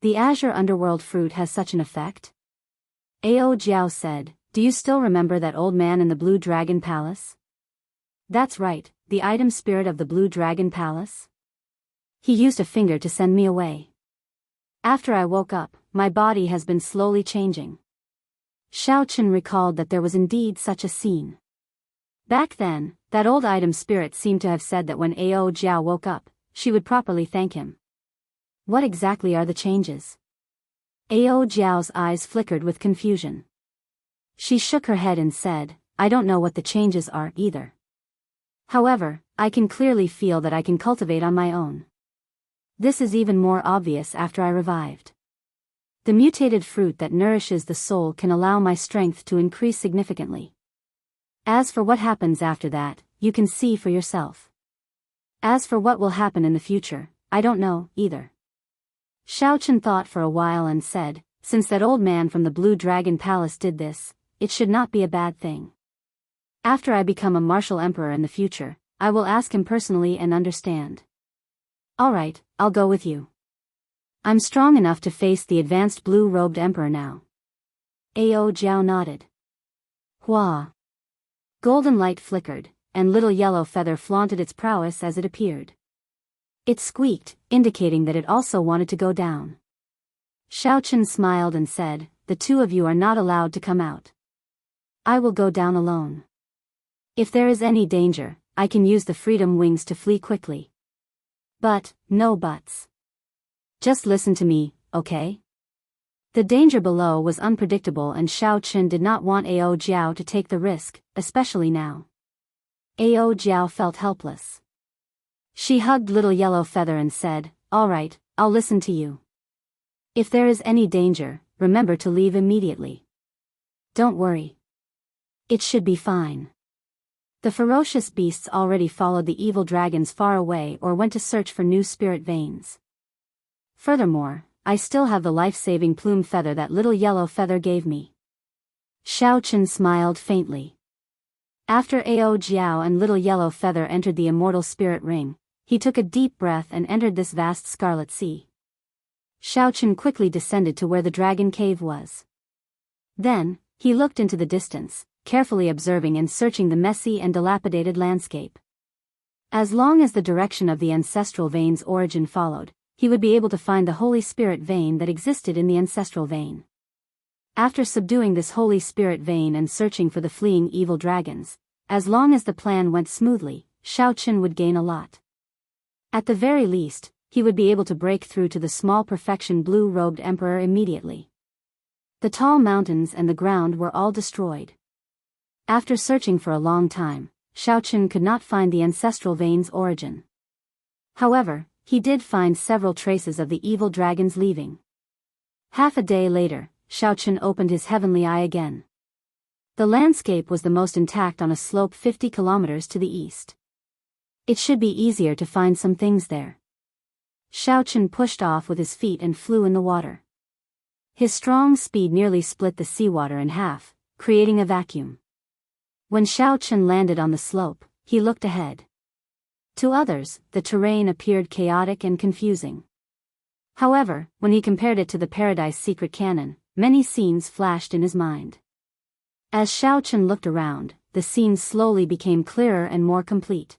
"The azure underworld fruit has such an effect?" Ao Jiao said, "Do you still remember that old man in the Blue Dragon Palace?" "That's right, the item spirit of the Blue Dragon Palace. He used a finger to send me away. After I woke up, my body has been slowly changing." Xiao Chen recalled that there was indeed such a scene. Back then, that old item spirit seemed to have said that when Ao Jiao woke up, she would properly thank him. What exactly are the changes? Ao Jiao's eyes flickered with confusion. She shook her head and said, "I don't know what the changes are either. However, I can clearly feel that I can cultivate on my own. This is even more obvious after I revived. The mutated fruit that nourishes the soul can allow my strength to increase significantly. As for what happens after that, you can see for yourself. As for what will happen in the future, I don't know, either." Xiao Chen thought for a while and said, "Since that old man from the Blue Dragon Palace did this, it should not be a bad thing. After I become a martial emperor in the future, I will ask him personally and understand." "Alright, I'll go with you. I'm strong enough to face the advanced blue-robed emperor now." Ao Jiao nodded. Hua. Golden light flickered, and little yellow feather flaunted its prowess as it appeared. It squeaked, indicating that it also wanted to go down. Xiao Chen smiled and said, "The two of you are not allowed to come out. I will go down alone. If there is any danger, I can use the freedom wings to flee quickly. But, no buts. Just listen to me, okay?" The danger below was unpredictable and Xiao Chen did not want Ao Jiao to take the risk, especially now. Ao Jiao felt helpless. She hugged little yellow feather and said, "Alright, I'll listen to you. If there is any danger, remember to leave immediately. Don't worry. It should be fine." The ferocious beasts already followed the evil dragons far away or went to search for new spirit veins. Furthermore, I still have the life-saving plume feather that little yellow feather gave me. Xiao Chen smiled faintly. After Ao Jiao and little yellow feather entered the immortal spirit ring, he took a deep breath and entered this vast scarlet sea. Xiao Chen quickly descended to where the dragon cave was. Then, he looked into the distance, carefully observing and searching the messy and dilapidated landscape. As long as the direction of the ancestral vein's origin followed, he would be able to find the Holy Spirit vein that existed in the ancestral vein. After subduing this Holy Spirit vein and searching for the fleeing evil dragons, as long as the plan went smoothly, Xiao Chen would gain a lot. At the very least, he would be able to break through to the small perfection blue-robed emperor immediately. The tall mountains and the ground were all destroyed. After searching for a long time, Xiao Chen could not find the ancestral vein's origin. However, he did find several traces of the evil dragons leaving. Half a day later, Xiao Chen opened his heavenly eye again. The landscape was the most intact on a slope 50 kilometers to the east. It should be easier to find some things there. Xiao Chen pushed off with his feet and flew in the water. His strong speed nearly split the seawater in half, creating a vacuum. When Xiao Chen landed on the slope, he looked ahead. To others, the terrain appeared chaotic and confusing. However, when he compared it to the Paradise Secret Canon, many scenes flashed in his mind. As Xiao Chen looked around, the scenes slowly became clearer and more complete.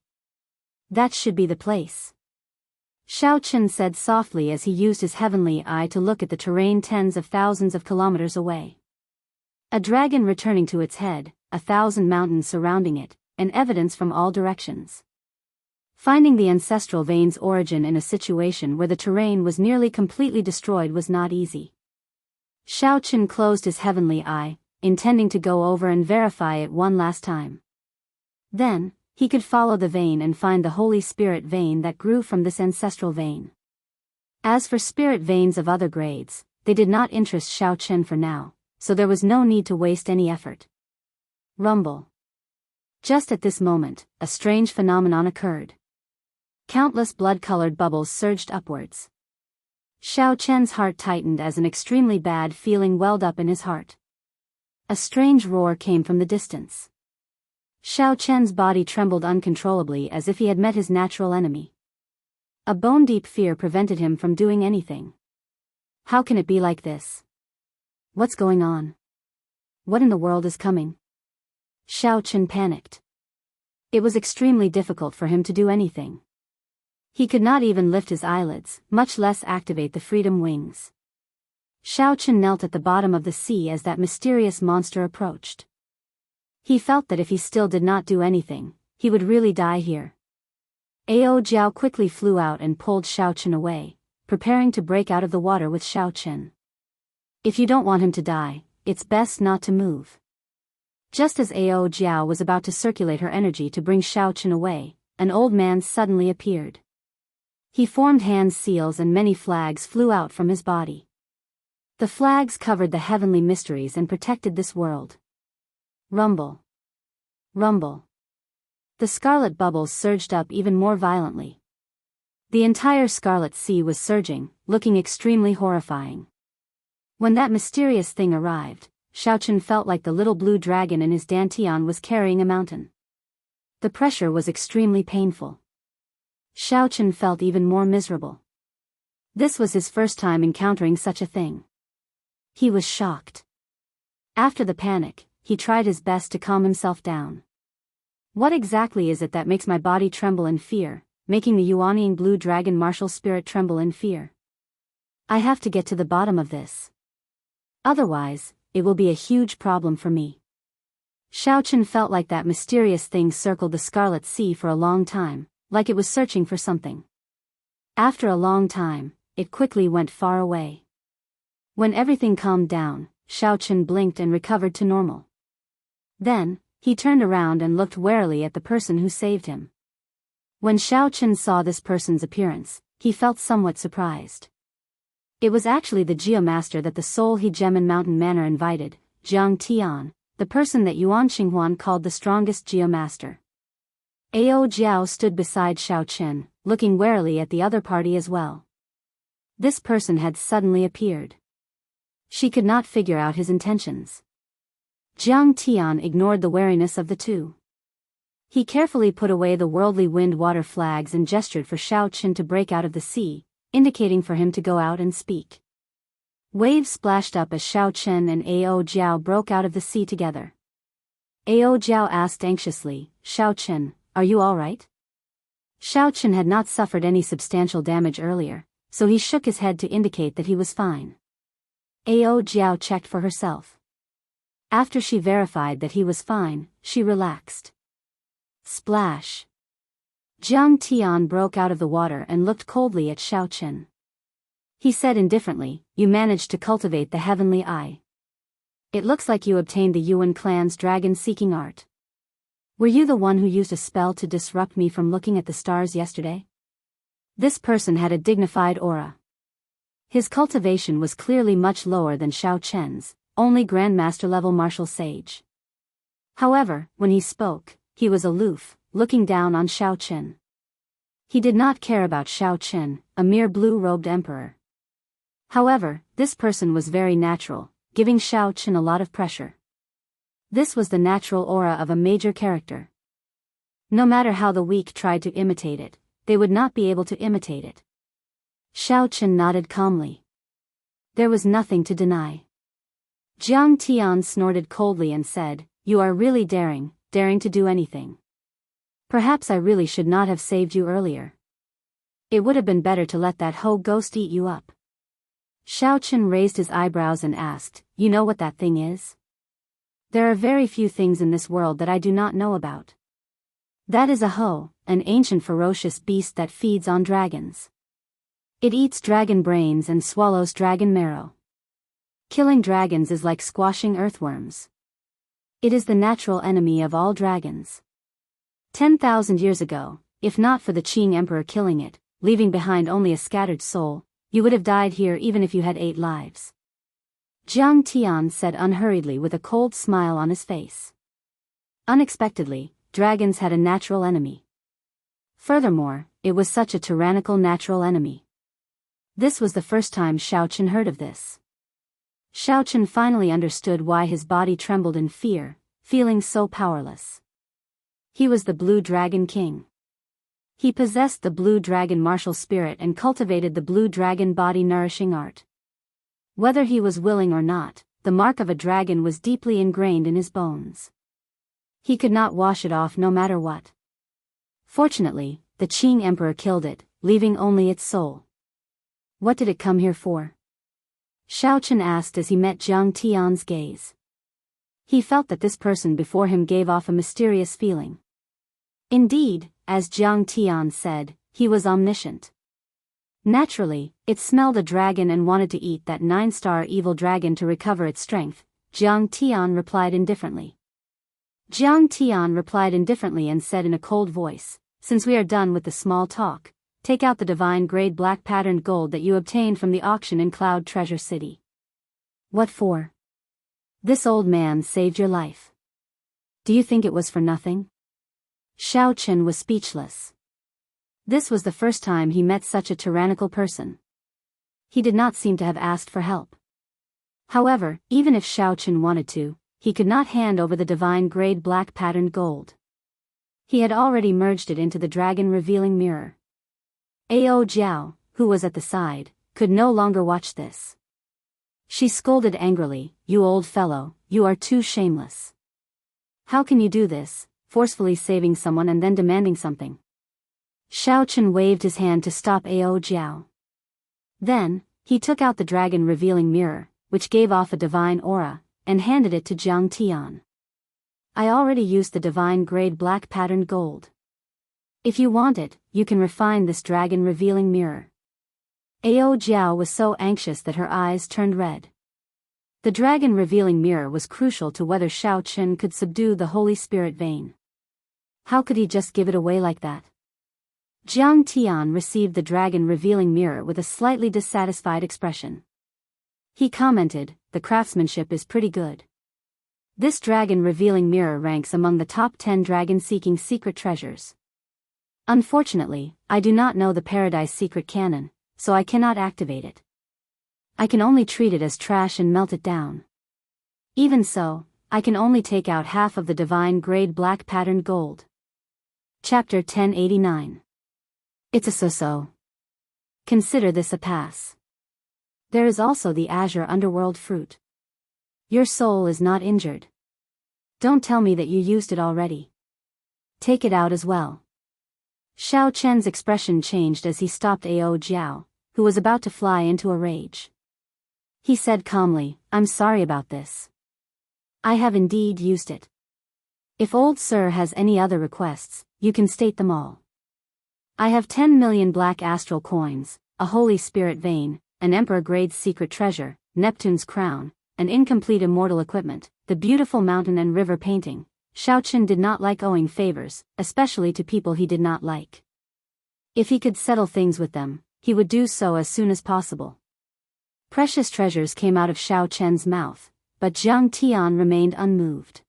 That should be the place. Xiao Chen said softly as he used his heavenly eye to look at the terrain tens of thousands of kilometers away. A dragon returning to its head, 1,000 mountains surrounding it, and evidence from all directions. Finding the ancestral vein's origin in a situation where the terrain was nearly completely destroyed was not easy. Xiao Chen closed his heavenly eye, intending to go over and verify it one last time. Then, he could follow the vein and find the Holy Spirit vein that grew from this ancestral vein. As for spirit veins of other grades, they did not interest Xiao Chen for now, so there was no need to waste any effort. Rumble. Just at this moment, a strange phenomenon occurred. Countless blood-colored bubbles surged upwards. Xiao Chen's heart tightened as an extremely bad feeling welled up in his heart. A strange roar came from the distance. Xiao Chen's body trembled uncontrollably as if he had met his natural enemy. A bone-deep fear prevented him from doing anything. How can it be like this? What's going on? What in the world is coming? Xiao Chen panicked. It was extremely difficult for him to do anything. He could not even lift his eyelids, much less activate the freedom wings. Xiao Chen knelt at the bottom of the sea as that mysterious monster approached. He felt that if he still did not do anything, he would really die here. Ao Jiao quickly flew out and pulled Xiao Chen away, preparing to break out of the water with Xiao Chen. If you don't want him to die, it's best not to move. Just as Ao Jiao was about to circulate her energy to bring Xiao Chen away, an old man suddenly appeared. He formed hand seals and many flags flew out from his body. The flags covered the heavenly mysteries and protected this world. Rumble. Rumble. The scarlet bubbles surged up even more violently. The entire Scarlet Sea was surging, looking extremely horrifying. When that mysterious thing arrived, Xiao Chen felt like the little blue dragon in his dantian was carrying a mountain. The pressure was extremely painful. Xiao Chen felt even more miserable. This was his first time encountering such a thing. He was shocked. After the panic, he tried his best to calm himself down. What exactly is it that makes my body tremble in fear, making the Yuanying blue dragon martial spirit tremble in fear? I have to get to the bottom of this. Otherwise, it will be a huge problem for me. Xiao Chen felt like that mysterious thing circled the Scarlet Sea for a long time, like it was searching for something. After a long time, it quickly went far away. When everything calmed down, Xiao Chen blinked and recovered to normal. Then, he turned around and looked warily at the person who saved him. When Xiao Chen saw this person's appearance, he felt somewhat surprised. It was actually the Geomaster that the Soul He Gemin Mountain Manor invited, Jiang Tian, the person that Yuan Xinghuan called the strongest Geomaster. Ao Jiao stood beside Xiao Chen, looking warily at the other party as well. This person had suddenly appeared. She could not figure out his intentions. Jiang Tian ignored the wariness of the two. He carefully put away the worldly wind-water flags and gestured for Xiao Chen to break out of the sea, indicating for him to go out and speak. Waves splashed up as Xiao Chen and Ao Jiao broke out of the sea together. Ao Jiao asked anxiously, "Xiao Chen, are you all right?" Xiao Chen had not suffered any substantial damage earlier, so he shook his head to indicate that he was fine. Ao Jiao checked for herself. After she verified that he was fine, she relaxed. Splash. Jiang Tian broke out of the water and looked coldly at Xiao Chen. He said indifferently, "You managed to cultivate the heavenly eye. It looks like you obtained the Yuan clan's dragon-seeking art. Were you the one who used a spell to disrupt me from looking at the stars yesterday?" This person had a dignified aura. His cultivation was clearly much lower than Xiao Chen's, only Grandmaster-level martial sage. However, when he spoke, he was aloof, looking down on Xiao Chen. He did not care about Shao Chen, a mere blue-robed emperor. However, this person was very natural, giving Shao Chen a lot of pressure. This was the natural aura of a major character. No matter how the weak tried to imitate it, they would not be able to imitate it. Shao Chen nodded calmly. There was nothing to deny. Jiang Tian snorted coldly and said, "You are really daring to do anything. Perhaps I really should not have saved you earlier. It would have been better to let that Ho ghost eat you up." Shao Chen raised his eyebrows and asked, "You know what that thing is?" "There are very few things in this world that I do not know about." "That is a Ho, an ancient ferocious beast that feeds on dragons. It eats dragon brains and swallows dragon marrow. Killing dragons is like squashing earthworms. It is the natural enemy of all dragons. 10,000 years ago, if not for the Qing Emperor killing it, leaving behind only a scattered soul, you would have died here even if you had 8 lives." Jiang Tian said unhurriedly with a cold smile on his face. Unexpectedly, dragons had a natural enemy. Furthermore, it was such a tyrannical natural enemy. This was the first time Shao Chen heard of this. Shao Chen finally understood why his body trembled in fear, feeling so powerless. He was the Blue Dragon King. He possessed the Blue Dragon martial spirit and cultivated the Blue Dragon body nourishing art. Whether he was willing or not, the mark of a dragon was deeply ingrained in his bones. He could not wash it off no matter what. Fortunately, the Qing Emperor killed it, leaving only its soul. What did it come here for? Shao Chen asked as he met Jiang Tian's gaze. He felt that this person before him gave off a mysterious feeling. Indeed, as Jiang Tian said, he was omniscient. Naturally, it smelled a dragon and wanted to eat that 9-star evil dragon to recover its strength. Jiang Tian replied indifferently. Jiang Tian replied indifferently and said in a cold voice, "Since we are done with the small talk, take out the divine grade black patterned gold that you obtained from the auction in Cloud Treasure City." "What for?" "This old man saved your life. Do you think it was for nothing?" Shao Chen was speechless. This was the first time he met such a tyrannical person. He did not seem to have asked for help. However, even if Shao Chen wanted to, he could not hand over the divine grade black patterned gold. He had already merged it into the dragon revealing mirror. Ao Jiao, who was at the side, could no longer watch this. She scolded angrily, "You old fellow, you are too shameless. How can you do this, forcefully saving someone and then demanding something?" Shao Chen waved his hand to stop Ao Jiao. Then, he took out the dragon revealing mirror, which gave off a divine aura, and handed it to Jiang Tian. "I already used the divine grade black patterned gold. If you want it, you can refine this dragon revealing mirror." Ao Jiao was so anxious that her eyes turned red. The dragon revealing mirror was crucial to whether Shao Chen could subdue the Holy Spirit vein. How could he just give it away like that? Jiang Tian received the dragon revealing mirror with a slightly dissatisfied expression. He commented, "The craftsmanship is pretty good. This dragon revealing mirror ranks among the top 10 dragon-seeking secret treasures. Unfortunately, I do not know the Paradise Secret Canon, so I cannot activate it. I can only treat it as trash and melt it down. Even so, I can only take out half of the divine grade black patterned gold." Chapter 1089. It's a so-so. Consider this a pass. There is also the azure underworld fruit. Your soul is not injured. Don't tell me that you used it already. Take it out as well. Shao Chen's expression changed as he stopped Ao Jiao, who was about to fly into a rage. He said calmly, "I'm sorry about this. I have indeed used it. If old sir has any other requests, you can state them all. I have 10 million black astral coins, a holy spirit vein, an emperor-grade secret treasure, Neptune's crown, an incomplete immortal equipment, the beautiful mountain and river painting." Shao Chen did not like owing favors, especially to people he did not like. If he could settle things with them, he would do so as soon as possible. Precious treasures came out of Shao Chen's mouth, but Jiang Tian remained unmoved.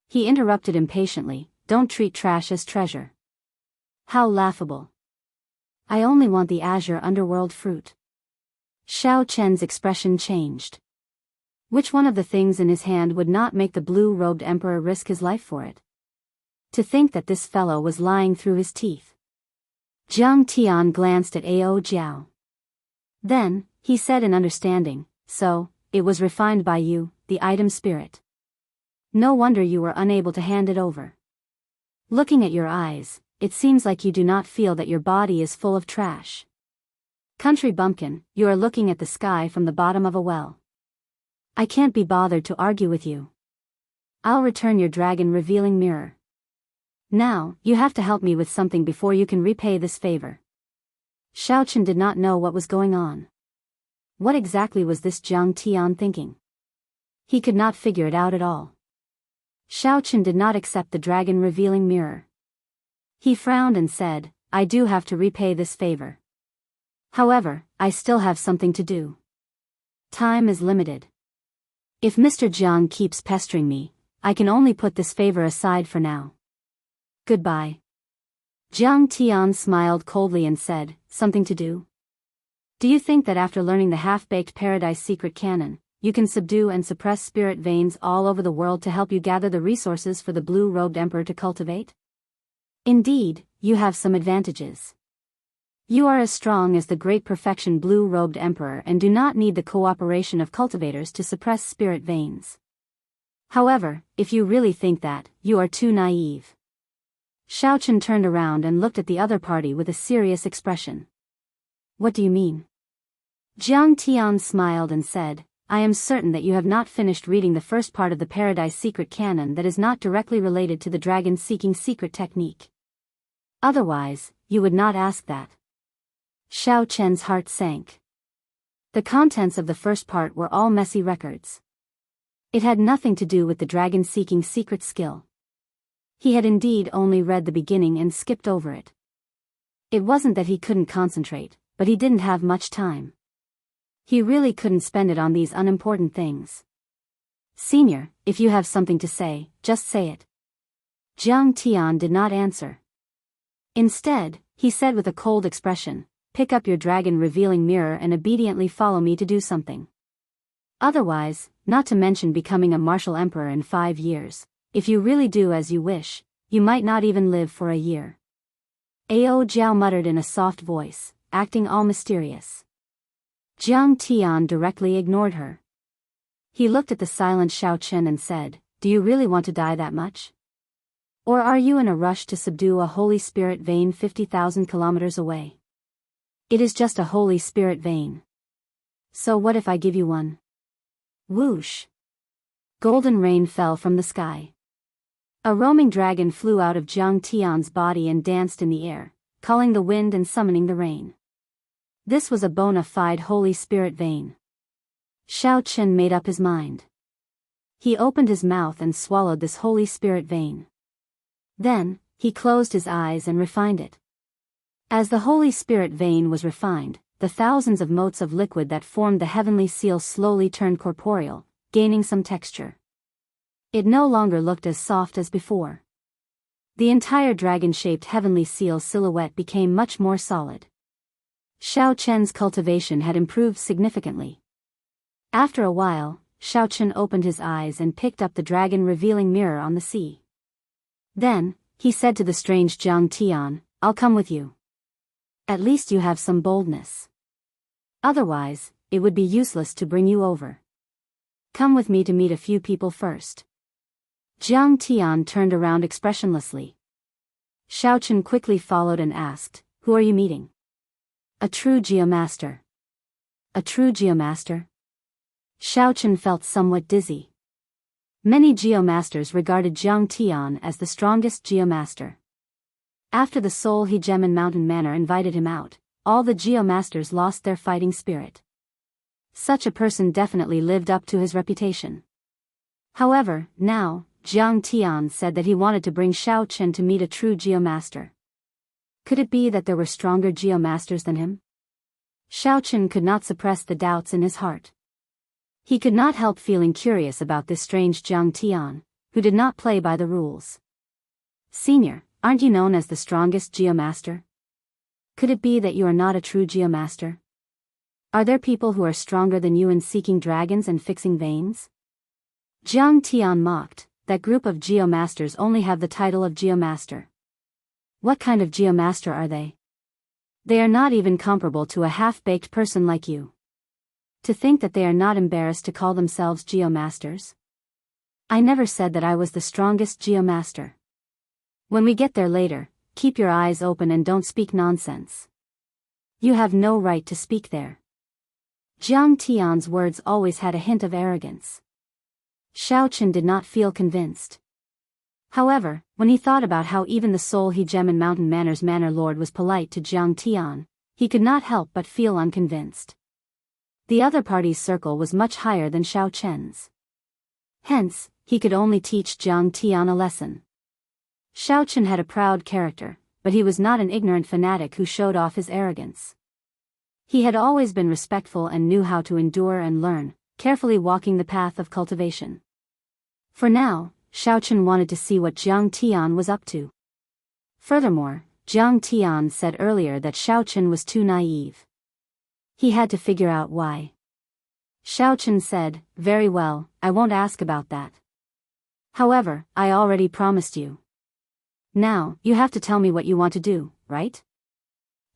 He interrupted impatiently, "Don't treat trash as treasure. How laughable. I only want the azure underworld fruit. Xiao Chen's expression changed. Which one of the things in his hand would not make the blue-robed emperor risk his life for it? To think that this fellow was lying through his teeth. Jiang Tian glanced at Ao Jiao. Then, he said in understanding, so, it was refined by you, the item spirit. No wonder you were unable to hand it over. Looking at your eyes, it seems like you do not feel that your body is full of trash. Country bumpkin, you are looking at the sky from the bottom of a well. I can't be bothered to argue with you. I'll return your dragon revealing mirror. Now, you have to help me with something before you can repay this favor. Xiao Chen did not know what was going on. What exactly was this Jiang Tian thinking? He could not figure it out at all. Xiao Chen did not accept the dragon revealing mirror. He frowned and said, I do have to repay this favor. However, I still have something to do. Time is limited. If Mr. Jiang keeps pestering me, I can only put this favor aside for now. Goodbye. Jiang Tian smiled coldly and said, something to do? Do you think that after learning the half-baked paradise secret canon, you can subdue and suppress spirit veins all over the world to help you gather the resources for the blue-robed emperor to cultivate? Indeed, you have some advantages. You are as strong as the great perfection blue-robed emperor and do not need the cooperation of cultivators to suppress spirit veins. However, if you really think that, you are too naive. Xiao Chen turned around and looked at the other party with a serious expression. What do you mean? Jiang Tian smiled and said, I am certain that you have not finished reading the first part of the Paradise Secret canon that is not directly related to the dragon-seeking secret technique. Otherwise, you would not ask that. Xiao Chen's heart sank. The contents of the first part were all messy records. It had nothing to do with the dragon-seeking secret skill. He had indeed only read the beginning and skipped over it. It wasn't that he couldn't concentrate, but he didn't have much time. He really couldn't spend it on these unimportant things. Senior, if you have something to say, just say it. Jiang Tian did not answer. Instead, he said with a cold expression, pick up your dragon revealing mirror and obediently follow me to do something. Otherwise, not to mention becoming a martial emperor in 5 years, if you really do as you wish, you might not even live for a year. Ao Jiao muttered in a soft voice, acting all mysterious. Jiang Tian directly ignored her. He looked at the silent Xiao Chen and said, do you really want to die that much? Or are you in a rush to subdue a holy spirit vein 50,000 kilometers away? It is just a holy spirit vein. So what if I give you one? Whoosh! Golden rain fell from the sky. A roaming dragon flew out of Jiang Tian's body and danced in the air, calling the wind and summoning the rain. This was a bona fide holy spirit vein. Xiao Chen made up his mind. He opened his mouth and swallowed this holy spirit vein. Then, he closed his eyes and refined it. As the holy spirit vein was refined, the thousands of motes of liquid that formed the heavenly seal slowly turned corporeal, gaining some texture. It no longer looked as soft as before. The entire dragon-shaped heavenly seal silhouette became much more solid. Xiao Chen's cultivation had improved significantly. After a while, Xiao Chen opened his eyes and picked up the dragon revealing mirror on the sea. Then, he said to the strange Jiang Tian, I'll come with you. At least you have some boldness. Otherwise, it would be useless to bring you over. Come with me to meet a few people first. Jiang Tian turned around expressionlessly. Xiao Chen quickly followed and asked, who are you meeting? A true geomaster. A true geomaster? Xiao Chen felt somewhat dizzy. Many geomasters regarded Jiang Tian as the strongest geomaster. After the Soul He Gem and Mountain Manor invited him out, all the geomasters lost their fighting spirit. Such a person definitely lived up to his reputation. However, now, Jiang Tian said that he wanted to bring Xiao Chen to meet a true geomaster. Could it be that there were stronger geomasters than him? Xiao Chen could not suppress the doubts in his heart. He could not help feeling curious about this strange Jiang Tian, who did not play by the rules. Senior, aren't you known as the strongest geomaster? Could it be that you are not a true geomaster? Are there people who are stronger than you in seeking dragons and fixing veins? Jiang Tian mocked. That group of geomasters only have the title of geomaster. What kind of geomaster are they? They are not even comparable to a half-baked person like you. To think that they are not embarrassed to call themselves geomasters? I never said that I was the strongest geomaster. When we get there later, keep your eyes open and don't speak nonsense. You have no right to speak there. Jiang Tian's words always had a hint of arrogance. Xiao Chen did not feel convinced. However, when he thought about how even the Soul He Gem and Mountain Manor's Manor Lord was polite to Jiang Tian, he could not help but feel unconvinced. The other party's circle was much higher than Xiao Chen's. Hence, he could only teach Jiang Tian a lesson. Xiao Chen had a proud character, but he was not an ignorant fanatic who showed off his arrogance. He had always been respectful and knew how to endure and learn, carefully walking the path of cultivation. For now, Xiao Chen wanted to see what Jiang Tian was up to. Furthermore, Jiang Tian said earlier that Xiao Chen was too naive. He had to figure out why. Xiao Chen said, "Very well, I won't ask about that. However, I already promised you. Now, you have to tell me what you want to do, right?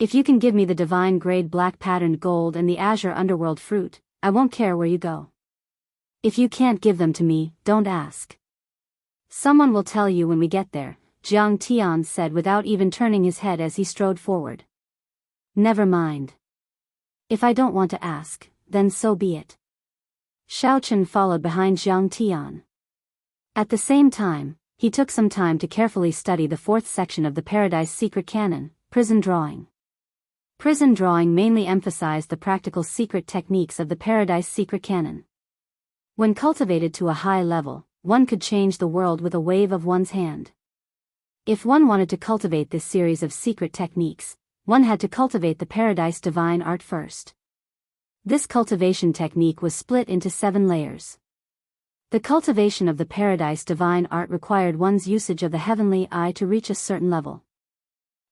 If you can give me the divine grade black patterned gold and the azure underworld fruit, I won't care where you go. If you can't give them to me, don't ask. Someone will tell you when we get there," Jiang Tian said without even turning his head as he strode forward. "Never mind. If I don't want to ask, then so be it." Xiao Chen followed behind Jiang Tian. At the same time, he took some time to carefully study the fourth section of the Paradise Secret Canon, Prison Drawing. Prison drawing mainly emphasized the practical secret techniques of the Paradise Secret Canon. When cultivated to a high level, one could change the world with a wave of one's hand. If one wanted to cultivate this series of secret techniques, one had to cultivate the Paradise Divine Art first. This cultivation technique was split into 7 layers. The cultivation of the Paradise Divine Art required one's usage of the heavenly eye to reach a certain level.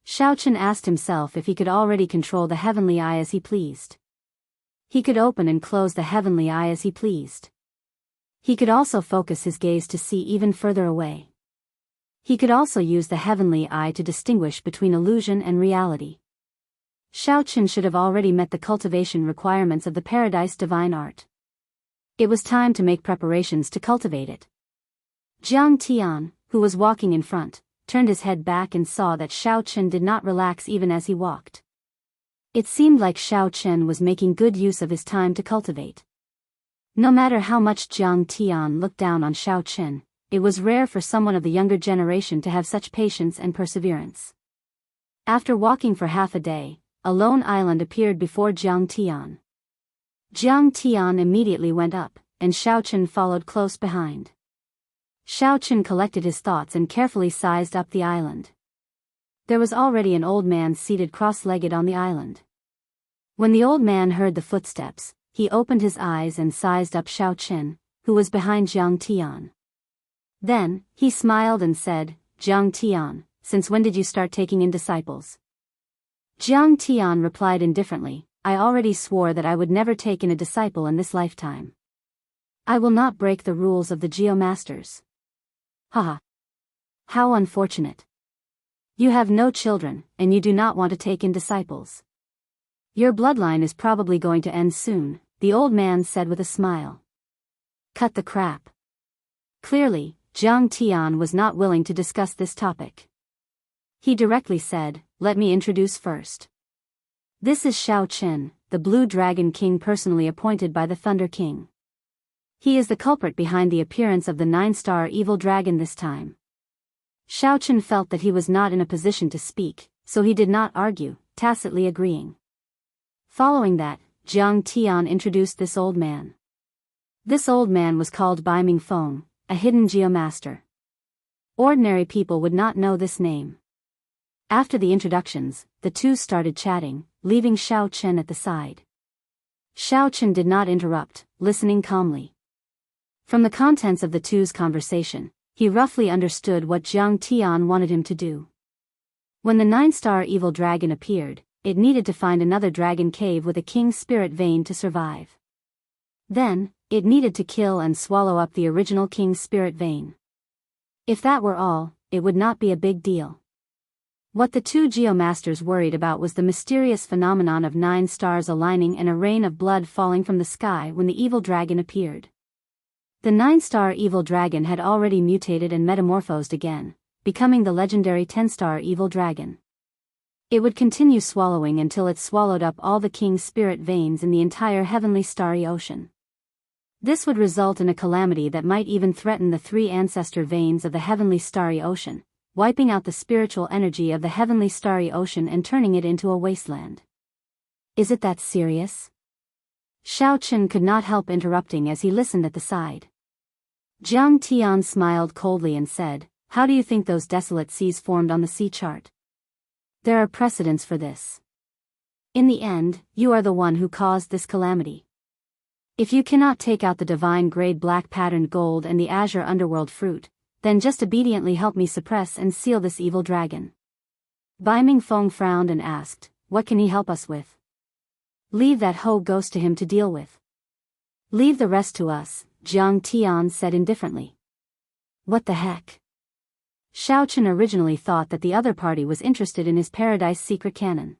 Xiao Chen asked himself if he could already control the heavenly eye as he pleased. He could open and close the heavenly eye as he pleased. He could also focus his gaze to see even further away. He could also use the heavenly eye to distinguish between illusion and reality. Xiao Chen should have already met the cultivation requirements of the Paradise Divine Art. It was time to make preparations to cultivate it. Jiang Tian, who was walking in front, turned his head back and saw that Xiao Chen did not relax even as he walked. It seemed like Xiao Chen was making good use of his time to cultivate. No matter how much Jiang Tian looked down on Xiao Chen, it was rare for someone of the younger generation to have such patience and perseverance. After walking for half a day, a lone island appeared before Jiang Tian. Jiang Tian immediately went up, and Xiao Chen followed close behind. Xiao Chen collected his thoughts and carefully sized up the island. There was already an old man seated cross-legged on the island. When the old man heard the footsteps, he opened his eyes and sized up Xiao Chen, who was behind Jiang Tian. Then, he smiled and said, "Jiang Tian, since when did you start taking in disciples?" Jiang Tian replied indifferently, "I already swore that I would never take in a disciple in this lifetime. I will not break the rules of the Geomasters." Haha. How unfortunate. You have no children, and you do not want to take in disciples. Your bloodline is probably going to end soon, the old man said with a smile. Cut the crap. Clearly, Jiang Tian was not willing to discuss this topic. He directly said, "Let me introduce first. This is Xiao Chen, the Blue Dragon King personally appointed by the Thunder King. He is the culprit behind the appearance of the 9-star evil dragon this time." Xiao Chen felt that he was not in a position to speak, so he did not argue, tacitly agreeing. Following that, Jiang Tian introduced this old man. This old man was called Bai Mingfeng, a hidden geomaster. Ordinary people would not know this name. After the introductions, the two started chatting, leaving Xiao Chen at the side. Xiao Chen did not interrupt, listening calmly. From the contents of the two's conversation, he roughly understood what Jiang Tian wanted him to do. When the 9-star evil dragon appeared, it needed to find another dragon cave with a king spirit vein to survive. Then, it needed to kill and swallow up the original king spirit vein. If that were all, it would not be a big deal. What the two geomasters worried about was the mysterious phenomenon of 9 stars aligning and a rain of blood falling from the sky when the evil dragon appeared. The 9-star evil dragon had already mutated and metamorphosed again, becoming the legendary 10-star evil dragon. It would continue swallowing until it swallowed up all the king's spirit veins in the entire heavenly starry ocean. This would result in a calamity that might even threaten the 3 ancestor veins of the heavenly starry ocean, wiping out the spiritual energy of the heavenly starry ocean and turning it into a wasteland. Is it that serious? Xiao Chen could not help interrupting as he listened at the side. Jiang Tian smiled coldly and said, "How do you think those desolate seas formed on the sea chart? There are precedents for this. In the end, you are the one who caused this calamity. If you cannot take out the divine grade black patterned gold and the azure underworld fruit, then just obediently help me suppress and seal this evil dragon." Bai Mingfeng frowned and asked, "What can he help us with?" "Leave that Ho ghost to him to deal with. Leave the rest to us," Jiang Tian said indifferently. What the heck? Xiao Chen originally thought that the other party was interested in his Paradise Secret Canon.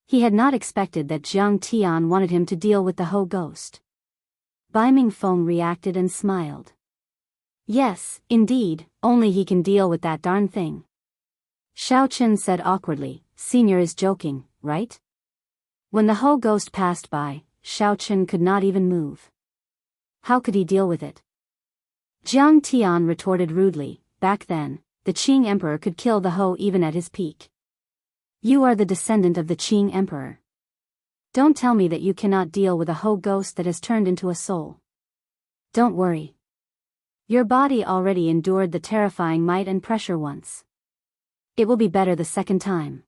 He had not expected that Jiang Tian wanted him to deal with the Ho ghost. Bai Mingfeng reacted and smiled. "Yes, indeed, only he can deal with that darn thing." Xiao Chen said awkwardly, "Senior is joking, right?" When the Ho ghost passed by, Xiao Chen could not even move. How could he deal with it? Jiang Tian retorted rudely, "Back then, the Qing Emperor could kill the Ho even at his peak. You are the descendant of the Qing Emperor. Don't tell me that you cannot deal with a Ho ghost that has turned into a soul. Don't worry. Your body already endured the terrifying might and pressure once. It will be better the second time."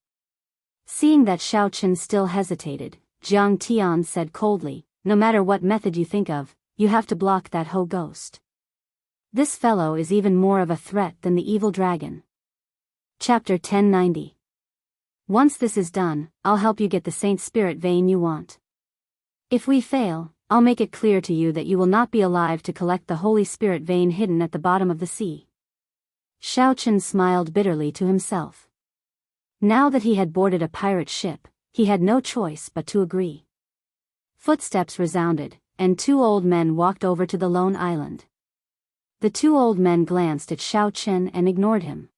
Seeing that Xiao Chen still hesitated, Jiang Tian said coldly, "No matter what method you think of, you have to block that Ho ghost. This fellow is even more of a threat than the evil dragon." Chapter 1090. Once this is done, I'll help you get the Saint Spirit vein you want. If we fail, I'll make it clear to you that you will not be alive to collect the Holy Spirit vein hidden at the bottom of the sea. Xiao Chen smiled bitterly to himself. Now that he had boarded a pirate ship, he had no choice but to agree. Footsteps resounded, and 2 old men walked over to the lone island. The 2 old men glanced at Xiao Chen and ignored him.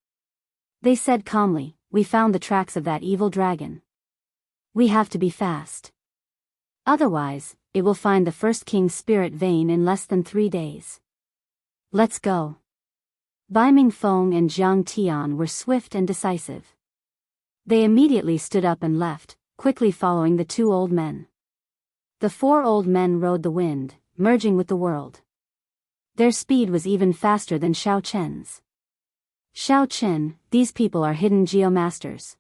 They said calmly, "We found the tracks of that evil dragon. We have to be fast. Otherwise, it will find the first king's spirit vein in less than 3 days. Let's go." Bai Mingfeng and Jiang Tian were swift and decisive. They immediately stood up and left, quickly following the 2 old men. The 4 old men rode the wind, merging with the world. Their speed was even faster than Xiao Chen's. "Xiao Chen, these people are hidden geomasters.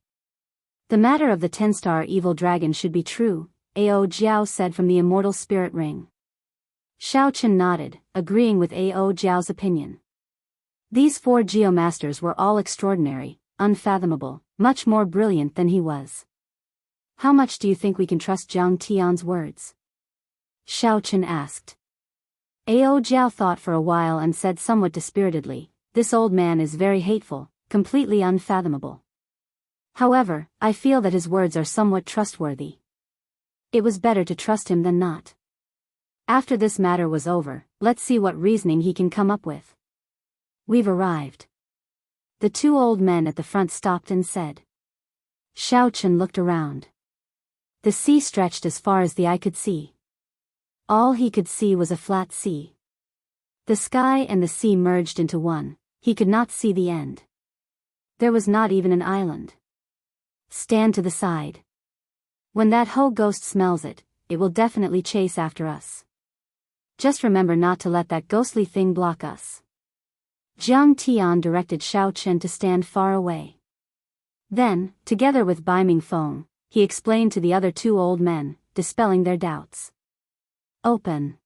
The matter of the 10-star evil dragon should be true," Ao Jiao said from the immortal spirit ring. Xiao Chen nodded, agreeing with Ao Jiao's opinion. These 4 geomasters were all extraordinary, unfathomable, much more brilliant than he was. "How much do you think we can trust Jiang Tian's words?" Xiao Chen asked. Ao Jiao thought for a while and said somewhat dispiritedly, "This old man is very hateful, completely unfathomable. However, I feel that his words are somewhat trustworthy. It was better to trust him than not. After this matter was over, let's see what reasoning he can come up with." "We've arrived." The 2 old men at the front stopped and said. Xiao Chen looked around. The sea stretched as far as the eye could see. All he could see was a flat sea. The sky and the sea merged into one, he could not see the end. There was not even an island. "Stand to the side. When that Ho ghost smells it, it will definitely chase after us. Just remember not to let that ghostly thing block us." Jiang Tian directed Xiao Chen to stand far away. Then, together with Bai Mingfeng, he explained to the other 2 old men, dispelling their doubts. "Open."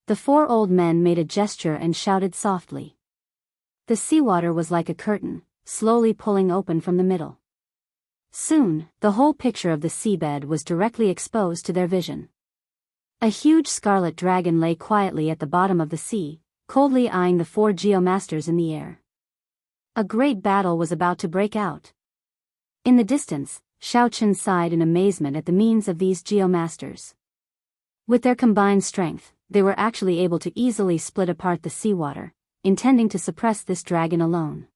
The 4 old men made a gesture and shouted softly. The seawater was like a curtain, slowly pulling open from the middle. Soon, the whole picture of the seabed was directly exposed to their vision. A huge scarlet dragon lay quietly at the bottom of the sea, coldly eyeing the four geomasters in the air. A great battle was about to break out. In the distance, Xiaochen sighed in amazement at the means of these geomasters. With their combined strength, they were actually able to easily split apart the seawater, intending to suppress this dragon alone.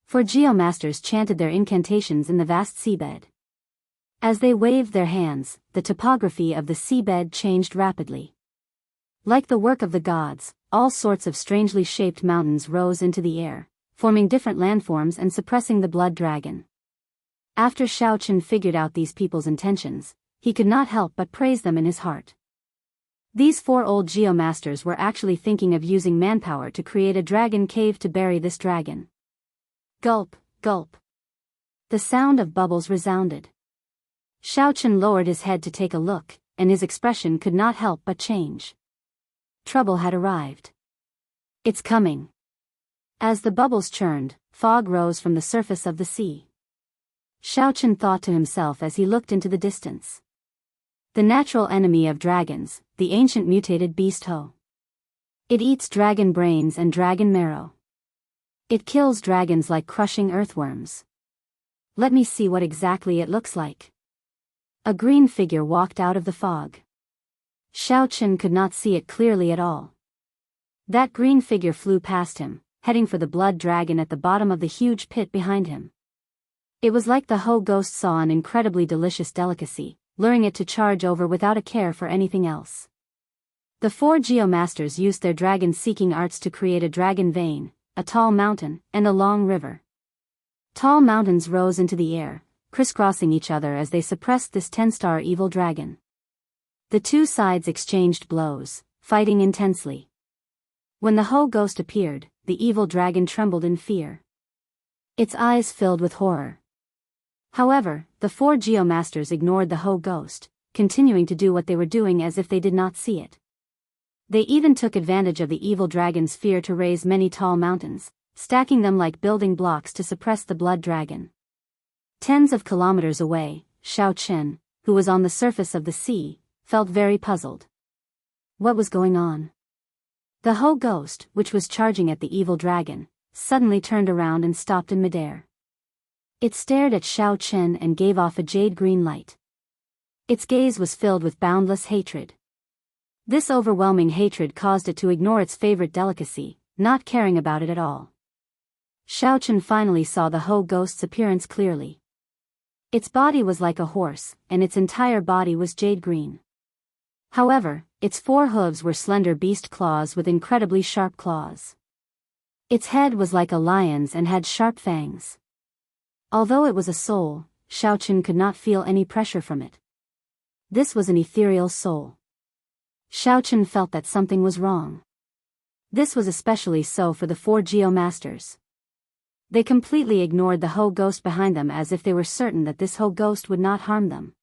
Four geomasters chanted their incantations in the vast seabed. As they waved their hands, the topography of the seabed changed rapidly. Like the work of the gods, all sorts of strangely shaped mountains rose into the air, forming different landforms and suppressing the blood dragon. After Xiaochen figured out these people's intentions, he could not help but praise them in his heart. These four old geomasters were actually thinking of using manpower to create a dragon cave to bury this dragon. Gulp, gulp. The sound of bubbles resounded. Xiaochen lowered his head to take a look, and his expression could not help but change. Trouble had arrived. It's coming. As the bubbles churned, fog rose from the surface of the sea. Xiaochen thought to himself as he looked into the distance. The natural enemy of dragons, the ancient mutated beast Ho. It eats dragon brains and dragon marrow. It kills dragons like crushing earthworms. Let me see what exactly it looks like. A green figure walked out of the fog. Xiaochen could not see it clearly at all. That green figure flew past him, heading for the blood dragon at the bottom of the huge pit behind him. It was like the Ho ghost saw an incredibly delicious delicacy, luring it to charge over without a care for anything else. The four geomasters used their dragon-seeking arts to create a dragon vein, a tall mountain, and a long river. Tall mountains rose into the air, crisscrossing each other as they suppressed this 10-star evil dragon. The two sides exchanged blows, fighting intensely. When the Ho ghost appeared, the evil dragon trembled in fear. Its eyes filled with horror. However, the four geomasters ignored the Ho ghost, continuing to do what they were doing as if they did not see it. They even took advantage of the evil dragon's fear to raise many tall mountains, stacking them like building blocks to suppress the blood dragon. Tens of kilometers away, Xiaochen, who was on the surface of the sea, felt very puzzled. What was going on? The Ho ghost, which was charging at the evil dragon, suddenly turned around and stopped in midair. It stared at Xiaochen and gave off a jade-green light. Its gaze was filled with boundless hatred. This overwhelming hatred caused it to ignore its favorite delicacy, not caring about it at all. Xiaochen finally saw the Ho ghost's appearance clearly. Its body was like a horse, and its entire body was jade-green. However, its four hooves were slender beast claws with incredibly sharp claws. Its head was like a lion's and had sharp fangs. Although it was a soul, Xiaochen could not feel any pressure from it. This was an ethereal soul. Xiaochen felt that something was wrong. This was especially so for the four geomasters. They completely ignored the Ho ghost behind them as if they were certain that this Ho ghost would not harm them.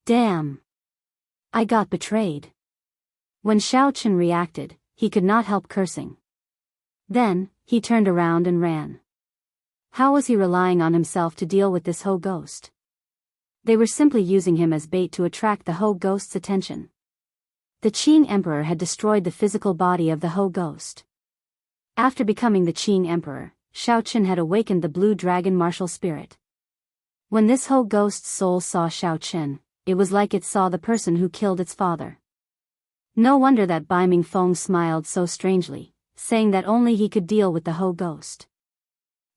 Damn! I got betrayed. When Xiaochen reacted, he could not help cursing. Then, he turned around and ran. How was he relying on himself to deal with this Ho ghost? They were simply using him as bait to attract the Ho ghost's attention. The Qing Emperor had destroyed the physical body of the Ho ghost. After becoming the Qing Emperor, Xiaochen had awakened the blue dragon martial spirit. When this Ho ghost's soul saw Xiaochen, it was like it saw the person who killed its father. No wonder that Bai Mingfeng smiled so strangely, saying that only he could deal with the Ho ghost.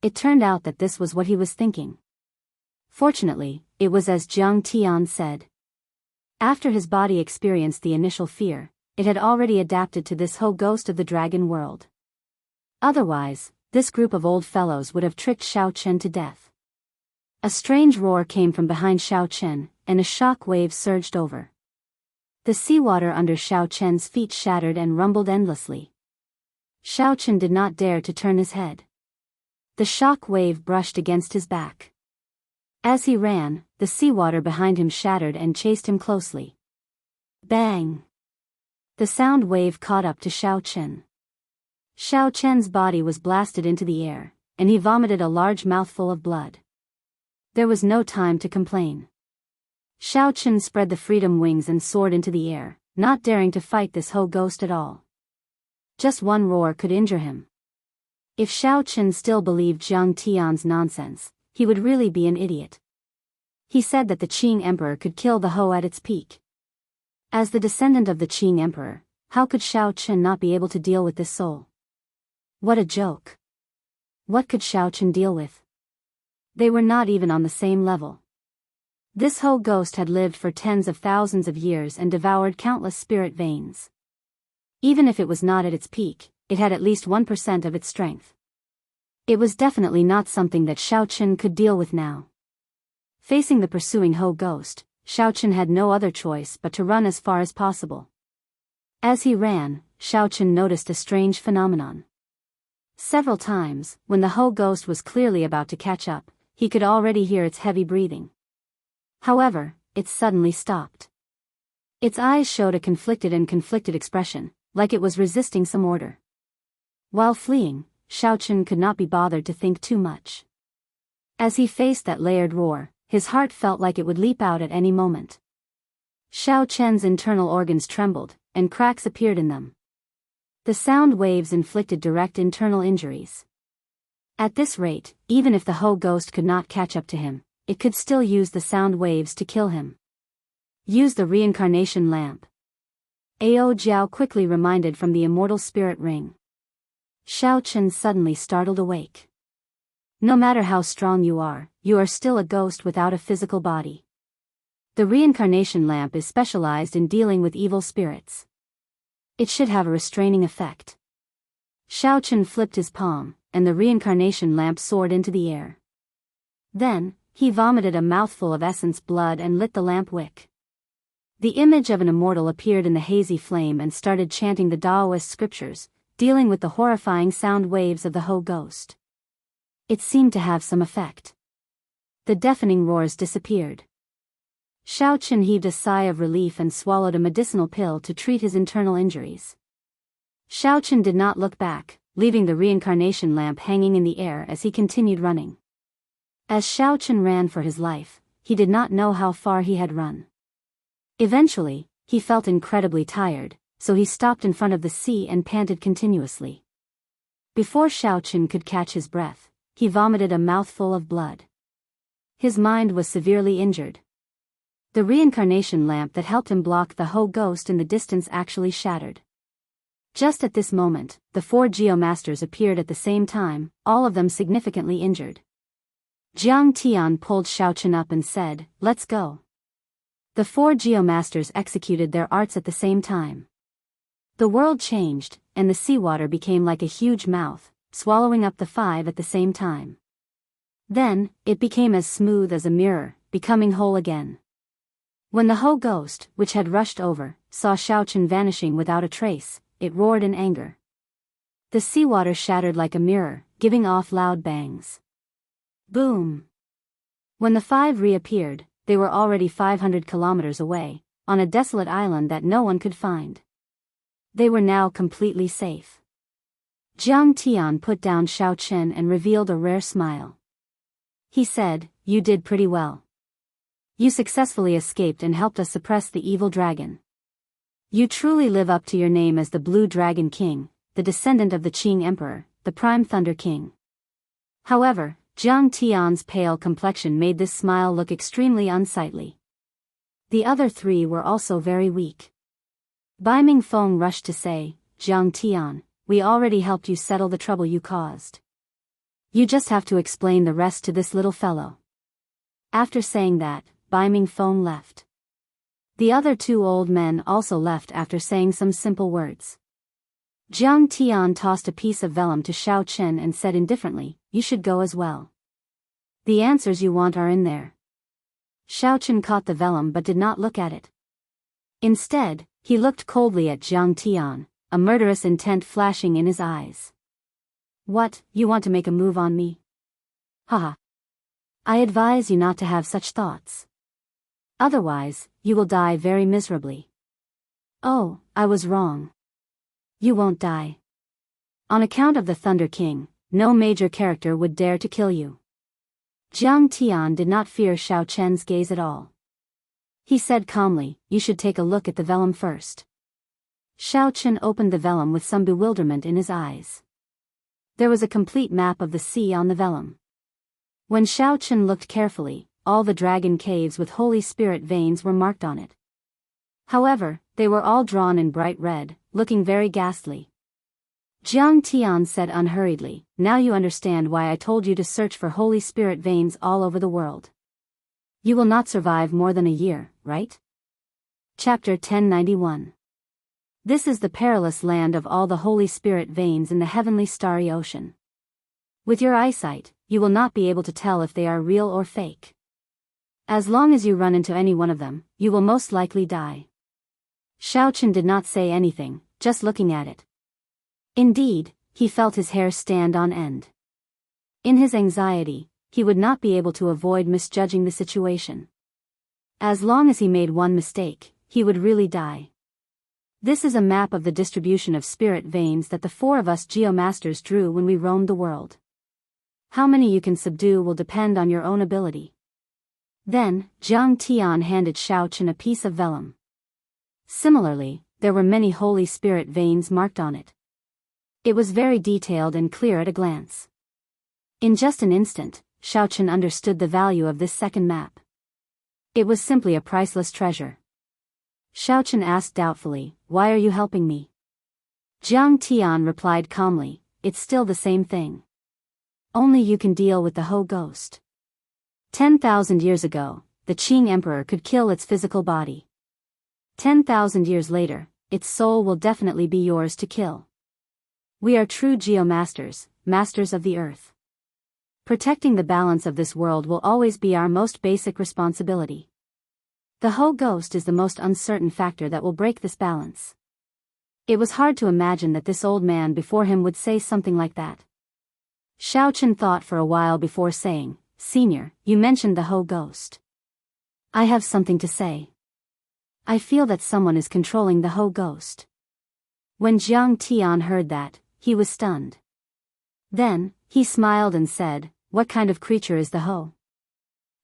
It turned out that this was what he was thinking. Fortunately, it was as Jiang Tian said. After his body experienced the initial fear, it had already adapted to this Ho ghost of the dragon world. Otherwise, this group of old fellows would have tricked Xiaochen to death. A strange roar came from behind Xiaochen, and a shock wave surged over. The seawater under Xiaochen's feet shattered and rumbled endlessly. Xiaochen did not dare to turn his head. The shock wave brushed against his back. As he ran, the seawater behind him shattered and chased him closely. Bang! The sound wave caught up to Xiaochen. Xiaochen's body was blasted into the air, and he vomited a large mouthful of blood. There was no time to complain. Xiao Chen spread the freedom wings and soared into the air, not daring to fight this Ho ghost at all. Just one roar could injure him. If Xiao Chen still believed Jiang Tian's nonsense, he would really be an idiot. He said that the Qing Emperor could kill the Ho at its peak. As the descendant of the Qing Emperor, how could Xiao Chen not be able to deal with this soul? What a joke. What could Xiao Chen deal with? They were not even on the same level. This Ho ghost had lived for tens of thousands of years and devoured countless spirit veins. Even if it was not at its peak, it had at least 1% of its strength. It was definitely not something that Xiao Chen could deal with now. Facing the pursuing Ho ghost, Xiao Chen had no other choice but to run as far as possible. As he ran, Xiao Chen noticed a strange phenomenon. Several times, when the Ho ghost was clearly about to catch up, he could already hear its heavy breathing. However, it suddenly stopped. Its eyes showed a conflicted expression, like it was resisting some order. While fleeing, Xiao Chen could not be bothered to think too much. As he faced that layered roar, his heart felt like it would leap out at any moment. Xiao Chen's internal organs trembled, and cracks appeared in them. The sound waves inflicted direct internal injuries. At this rate, even if the Ho ghost could not catch up to him, it could still use the sound waves to kill him. Use the reincarnation lamp. Ao Jiao quickly reminded from the immortal spirit ring. Xiao Chen suddenly startled awake. No matter how strong you are still a ghost without a physical body. The reincarnation lamp is specialized in dealing with evil spirits. It should have a restraining effect. Xiao Chen flipped his palm, and the reincarnation lamp soared into the air. Then, he vomited a mouthful of essence blood and lit the lamp wick. The image of an immortal appeared in the hazy flame and started chanting the Taoist scriptures, dealing with the horrifying sound waves of the Ho ghost. It seemed to have some effect. The deafening roars disappeared. Xiao Chen heaved a sigh of relief and swallowed a medicinal pill to treat his internal injuries. Xiao Chen did not look back, leaving the reincarnation lamp hanging in the air as he continued running. As Xiao Chen ran for his life, he did not know how far he had run. Eventually, he felt incredibly tired, so he stopped in front of the sea and panted continuously. Before Xiao Chen could catch his breath, he vomited a mouthful of blood. His mind was severely injured. The reincarnation lamp that helped him block the Ho ghost in the distance actually shattered. Just at this moment, the 4 geomasters appeared at the same time, all of them significantly injured. Jiang Tian pulled Xiao Chen up and said, "Let's go." The 4 geomasters executed their arts at the same time. The world changed, and the seawater became like a huge mouth, swallowing up the 5 at the same time. Then, it became as smooth as a mirror, becoming whole again. When the Ho ghost, which had rushed over, saw Xiao Chen vanishing without a trace, it roared in anger. The seawater shattered like a mirror, giving off loud bangs. Boom! When the 5 reappeared, they were already 500 kilometers away, on a desolate island that no one could find. They were now completely safe. Jiang Tian put down Xiao Chen and revealed a rare smile. He said, "You did pretty well. You successfully escaped and helped us suppress the evil dragon. You truly live up to your name as the Blue Dragon King, the descendant of the Qing Emperor, the Prime Thunder King." However, Jiang Tian's pale complexion made this smile look extremely unsightly. The other 3 were also very weak. Bai Mingfeng rushed to say, "Jiang Tian, we already helped you settle the trouble you caused. You just have to explain the rest to this little fellow." After saying that, Bai Mingfeng left. The other 2 old men also left after saying some simple words. Jiang Tian tossed a piece of vellum to Xiao Chen and said indifferently, "You should go as well. The answers you want are in there." Xiao Chen caught the vellum but did not look at it. Instead, he looked coldly at Jiang Tian, a murderous intent flashing in his eyes. "What, you want to make a move on me? Haha. I advise you not to have such thoughts. Otherwise, you will die very miserably." "Oh, I was wrong. You won't die. On account of the Thunder King, no major character would dare to kill you. Jiang Tian did not fear Xiao Chen's gaze at all. He said calmly, "You should take a look at the vellum first." Xiao Chen opened the vellum with some bewilderment in his eyes. There was a complete map of the sea on the vellum. When Xiao Chen looked carefully, all the dragon caves with Holy Spirit veins were marked on it. However, they were all drawn in bright red, looking very ghastly. Jiang Tian said unhurriedly, "Now you understand why I told you to search for Holy Spirit veins all over the world. You will not survive more than a year, right?" Chapter 1091. This is the perilous land of all the Holy Spirit veins in the heavenly starry ocean. With your eyesight, you will not be able to tell if they are real or fake. As long as you run into any one of them, you will most likely die. Xiao Chen did not say anything, just looking at it. Indeed, he felt his hair stand on end. In his anxiety, he would not be able to avoid misjudging the situation. As long as he made one mistake, he would really die. This is a map of the distribution of spirit veins that the four of us Geomasters drew when we roamed the world. How many you can subdue will depend on your own ability. Then, Jiang Tian handed Xiao Chen a piece of vellum. Similarly, there were many Holy Spirit veins marked on it. It was very detailed and clear at a glance. In just an instant, Xiao Chen understood the value of this second map. It was simply a priceless treasure. Xiao Chen asked doubtfully, "Why are you helping me?" Jiang Tian replied calmly, "It's still the same thing. Only you can deal with the Ho ghost. 10,000 years ago, the Qing Emperor could kill its physical body. 10,000 years later, its soul will definitely be yours to kill. We are true Geomasters, masters of the earth. Protecting the balance of this world will always be our most basic responsibility. The Ho ghost is the most uncertain factor that will break this balance." It was hard to imagine that this old man before him would say something like that. Xiao Chen thought for a while before saying, "Senior, you mentioned the Ho ghost. I have something to say. I feel that someone is controlling the Ho ghost." When Jiang Tian heard that, he was stunned. Then, he smiled and said, "What kind of creature is the Ho?"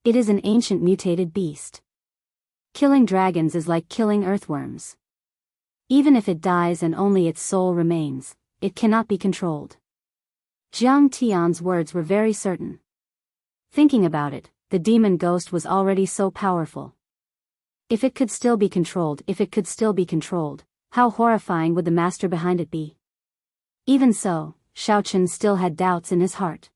"It is an ancient mutated beast. Killing dragons is like killing earthworms. Even if it dies and only its soul remains, it cannot be controlled." Jiang Tian's words were very certain. Thinking about it, the demon ghost was already so powerful. If it could still be controlled, how horrifying would the master behind it be? Even so, Xiao Chen still had doubts in his heart.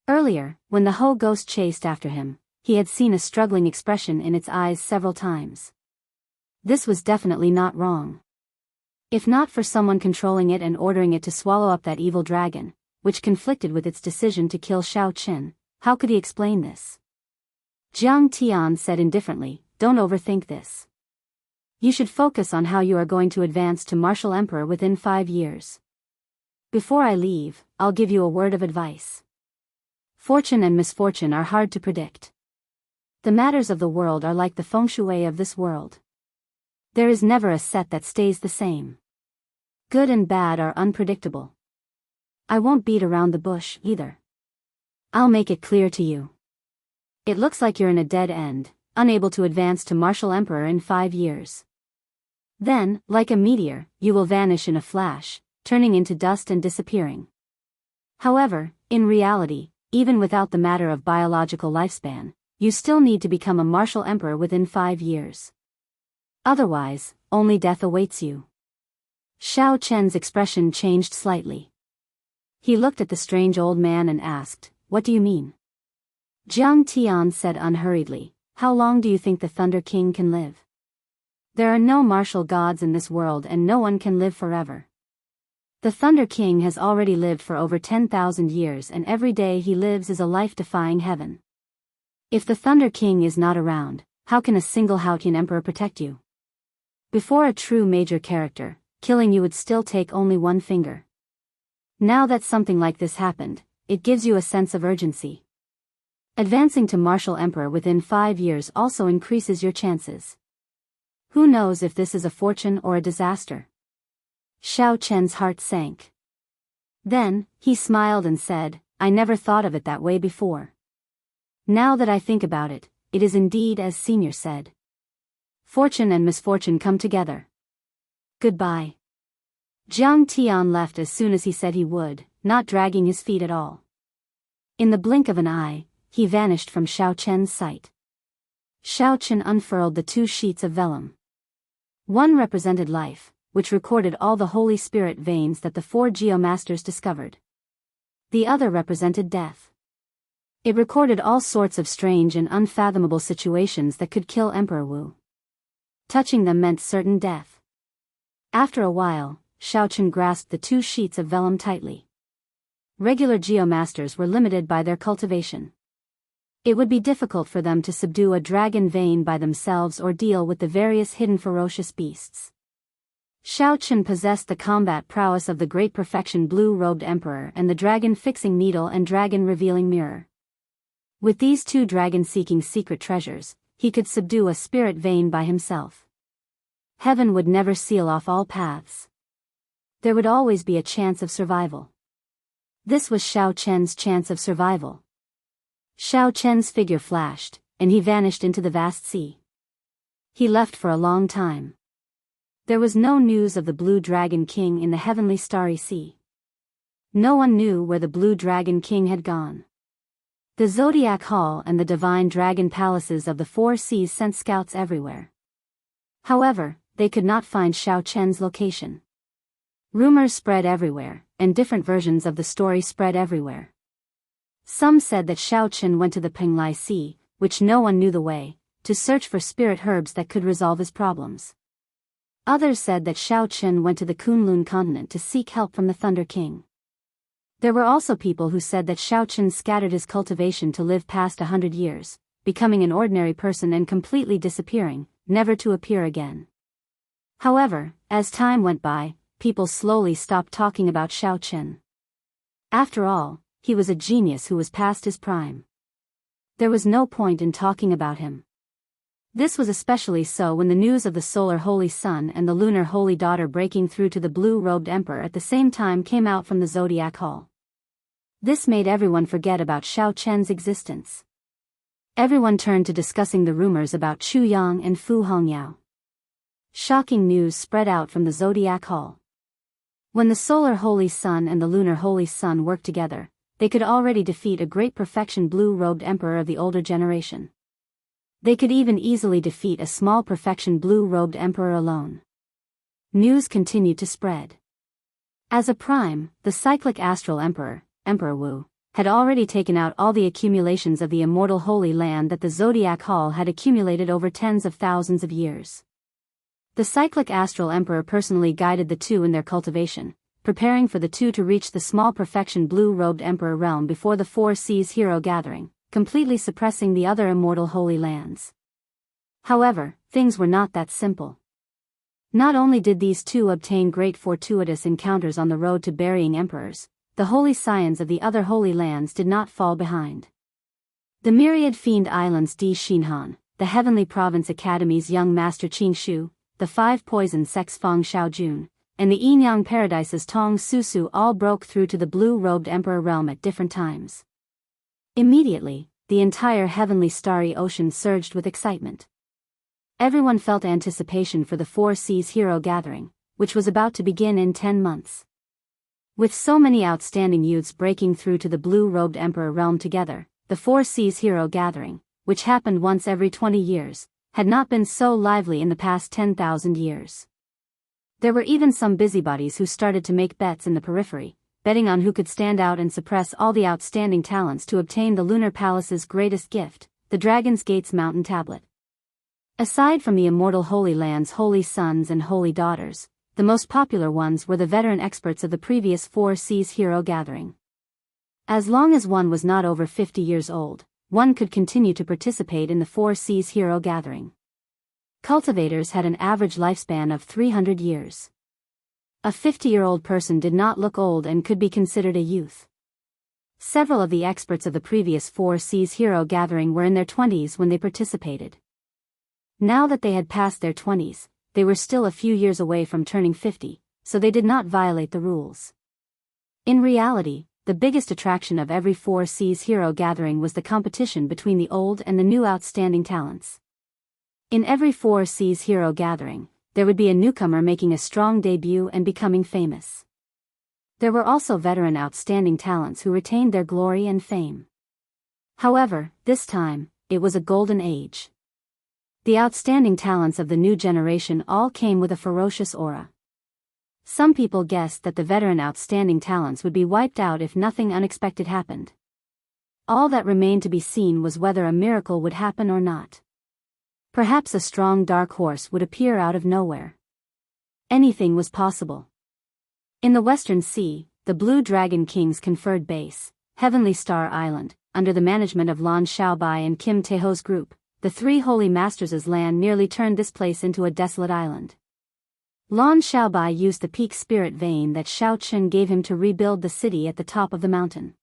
Earlier, when the Ho ghost chased after him, he had seen a struggling expression in its eyes several times. This was definitely not wrong. If not for someone controlling it and ordering it to swallow up that evil dragon, which conflicted with its decision to kill Xiao Chen, how could he explain this? Jiang Tian said indifferently, "Don't overthink this. You should focus on how you are going to advance to Martial Emperor within 5 years. Before I leave, I'll give you a word of advice. Fortune and misfortune are hard to predict. The matters of the world are like the feng shui of this world. There is never a set that stays the same. Good and bad are unpredictable. I won't beat around the bush, either. I'll make it clear to you. It looks like you're in a dead end, unable to advance to Martial Emperor in 5 years. Then, like a meteor, you will vanish in a flash, turning into dust and disappearing. However, in reality, even without the matter of biological lifespan, you still need to become a Martial Emperor within 5 years. Otherwise, only death awaits you." Xiao Chen's expression changed slightly. He looked at the strange old man and asked, "What do you mean?" Jiang Tian said unhurriedly, "How long do you think the Thunder King can live? There are no martial gods in this world and no one can live forever. The Thunder King has already lived for over 10,000 years and every day he lives is a life-defying heaven. If the Thunder King is not around, how can a single Haotian emperor protect you? Before a true major character, killing you would still take only one finger. Now that something like this happened, it gives you a sense of urgency. Advancing to Martial Emperor within 5 years also increases your chances. Who knows if this is a fortune or a disaster?" Xiao Chen's heart sank. Then, he smiled and said, "I never thought of it that way before. Now that I think about it, it is indeed as Senior said. Fortune and misfortune come together. Goodbye. Jiang Tian left as soon as he said he would, not dragging his feet at all. In the blink of an eye, he vanished from Xiao Chen's sight. Xiao Chen unfurled the 2 sheets of vellum. One represented life, which recorded all the Holy Spirit veins that the 4 geomasters discovered. The other represented death. It recorded all sorts of strange and unfathomable situations that could kill Emperor Wu. Touching them meant certain death. After a while, Xiao Chen grasped the 2 sheets of vellum tightly. Regular geomasters were limited by their cultivation. It would be difficult for them to subdue a dragon vein by themselves or deal with the various hidden ferocious beasts. Xiao Chen possessed the combat prowess of the great perfection blue-robed emperor and the dragon-fixing needle and dragon-revealing mirror. With these 2 dragon-seeking secret treasures, he could subdue a spirit vein by himself. Heaven would never seal off all paths. There would always be a chance of survival. This was Xiao Chen's chance of survival. Xiao Chen's figure flashed, and he vanished into the vast sea. He left for a long time. There was no news of the Blue Dragon King in the heavenly starry sea. No one knew where the Blue Dragon King had gone. The Zodiac Hall and the Divine Dragon Palaces of the 4 seas sent scouts everywhere. However, they could not find Xiao Chen's location. Rumors spread everywhere, and different versions of the story spread everywhere. Some said that Xiao Chen went to the Penglai Sea, which no one knew the way, to search for spirit herbs that could resolve his problems. Others said that Xiao Chen went to the Kunlun continent to seek help from the Thunder King. There were also people who said that Xiao Chen scattered his cultivation to live past 100 years, becoming an ordinary person and completely disappearing, never to appear again. However, as time went by, people slowly stopped talking about Xiao Chen. After all, he was a genius who was past his prime. There was no point in talking about him. This was especially so when the news of the solar holy son and the lunar holy daughter breaking through to the blue-robed emperor at the same time came out from the Zodiac Hall. This made everyone forget about Xiao Chen's existence. Everyone turned to discussing the rumors about Chu Yang and Fu Hongyao. Shocking news spread out from the Zodiac Hall. When the solar holy sun and the lunar holy sun worked together, they could already defeat a great perfection blue-robed emperor of the older generation. They could even easily defeat a small perfection blue-robed emperor alone. News continued to spread. As a prime, the cyclic astral emperor, Emperor Wu, had already taken out all the accumulations of the immortal Holy Land that the Zodiac Hall had accumulated over tens of thousands of years. The cyclic astral emperor personally guided the 2 in their cultivation, preparing for the 2 to reach the small perfection blue-robed emperor realm before the 4 seas hero gathering, completely suppressing the other immortal holy lands. However, things were not that simple. Not only did these 2 obtain great fortuitous encounters on the road to burying emperors, the holy scions of the other holy lands did not fall behind. The myriad fiend islands Di Xinhan, the heavenly province academies young master Qing Shu, the 5 poison sects Fang Xiaojun, and the Yinyang paradises Tong Susu all broke through to the blue-robed emperor realm at different times. Immediately, the entire heavenly starry ocean surged with excitement. Everyone felt anticipation for the 4 seas hero gathering, which was about to begin in 10 months. With so many outstanding youths breaking through to the blue-robed emperor realm together, the 4 seas hero gathering, which happened once every 20 years, had not been so lively in the past 10,000 years. There were even some busybodies who started to make bets in the periphery, betting on who could stand out and suppress all the outstanding talents to obtain the Lunar Palace's greatest gift, the Dragon's Gate's mountain tablet. Aside from the immortal Holy Land's holy sons and holy daughters, the most popular ones were the veteran experts of the previous 4 seas hero gathering. As long as one was not over 50 years old, one could continue to participate in the 4 seas hero gathering. Cultivators had an average lifespan of 300 years. A 50-year-old person did not look old and could be considered a youth. Several of the experts of the previous 4 seas hero gathering were in their 20s when they participated. Now that they had passed their 20s, they were still a few years away from turning 50, so they did not violate the rules. In reality, the biggest attraction of every Four Seas hero gathering was the competition between the old and the new outstanding talents. In every Four Seas hero gathering, there would be a newcomer making a strong debut and becoming famous. There were also veteran outstanding talents who retained their glory and fame. However, this time, it was a golden age. The outstanding talents of the new generation all came with a ferocious aura. Some people guessed that the veteran outstanding talents would be wiped out if nothing unexpected happened. All that remained to be seen was whether a miracle would happen or not. Perhaps a strong dark horse would appear out of nowhere. Anything was possible. In the Western Sea, the Blue Dragon King's conferred base, Heavenly Star Island, under the management of Lan Xiaobai and Kim Taeho's group, the three holy masters' land nearly turned this place into a desolate island. Lan Xiaobai used the peak spirit vein that Shao Chun gave him to rebuild the city at the top of the mountain.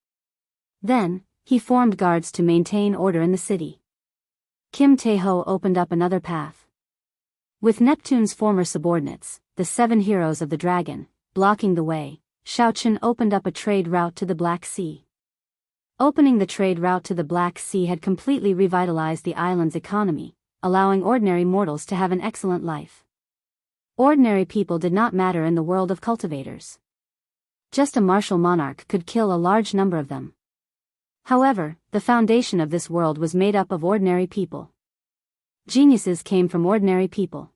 Then, he formed guards to maintain order in the city. Kim Taeho opened up another path. With Neptune's former subordinates, the 7 heroes of the dragon, blocking the way, Shao Chun opened up a trade route to the Black Sea. Opening the trade route to the Black Sea had completely revitalized the island's economy, allowing ordinary mortals to have an excellent life. Ordinary people did not matter in the world of cultivators. Just a martial monarch could kill a large number of them. However, the foundation of this world was made up of ordinary people. Geniuses came from ordinary people.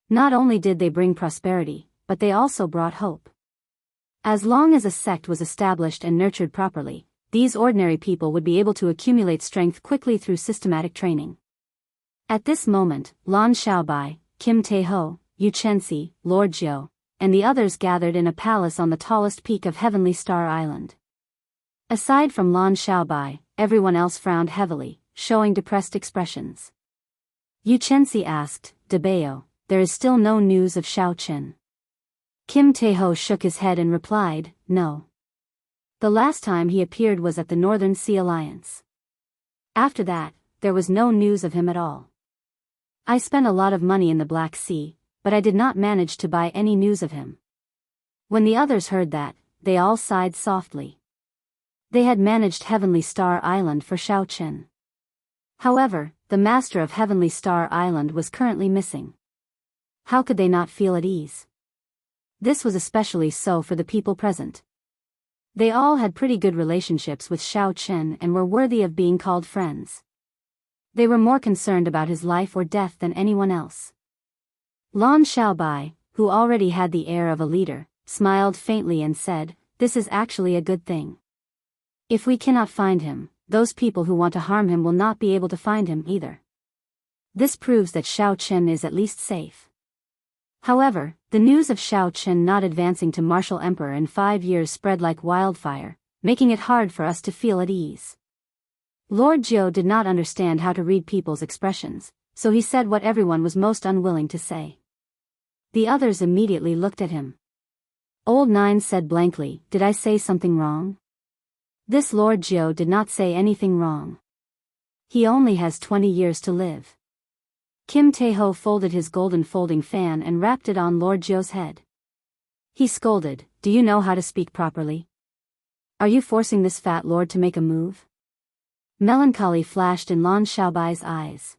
Not only did they bring prosperity, but they also brought hope. As long as a sect was established and nurtured properly, these ordinary people would be able to accumulate strength quickly through systematic training. At this moment, Lan Xiaobai, Kim Taeho, Yu Chenxi, Lord Jiu, and the others gathered in a palace on the tallest peak of Heavenly Star Island. Aside from Lan Xiaobai, everyone else frowned heavily, showing depressed expressions. Yu Chenxi asked, "Debao, there is still no news of Shao Chun?" Kim Taeho shook his head and replied, "No. The last time he appeared was at the Northern Sea Alliance. After that, there was no news of him at all. I spent a lot of money in the Black Sea, but I did not manage to buy any news of him." When the others heard that, they all sighed softly. They had managed Heavenly Star Island for Shao Chun. However, the master of Heavenly Star Island was currently missing. How could they not feel at ease? This was especially so for the people present. They all had pretty good relationships with Shao Chun and were worthy of being called friends. They were more concerned about his life or death than anyone else. Lan Xiaobai, who already had the air of a leader, smiled faintly and said, "This is actually a good thing. If we cannot find him, those people who want to harm him will not be able to find him either. This proves that Shao Chun is at least safe." However, the news of Shao Chun not advancing to martial emperor in 5 years spread like wildfire, making it hard for us to feel at ease. Lord Jiu did not understand how to read people's expressions, so he said what everyone was most unwilling to say. The others immediately looked at him. Old Nine said blankly, "Did I say something wrong?" This Lord Jiu did not say anything wrong. He only has 20 years to live. Kim Taeho folded his golden folding fan and wrapped it on Lord Jiu's head. He scolded, "Do you know how to speak properly? Are you forcing this fat lord to make a move?" Melancholy flashed in Lan Xiaobai's eyes.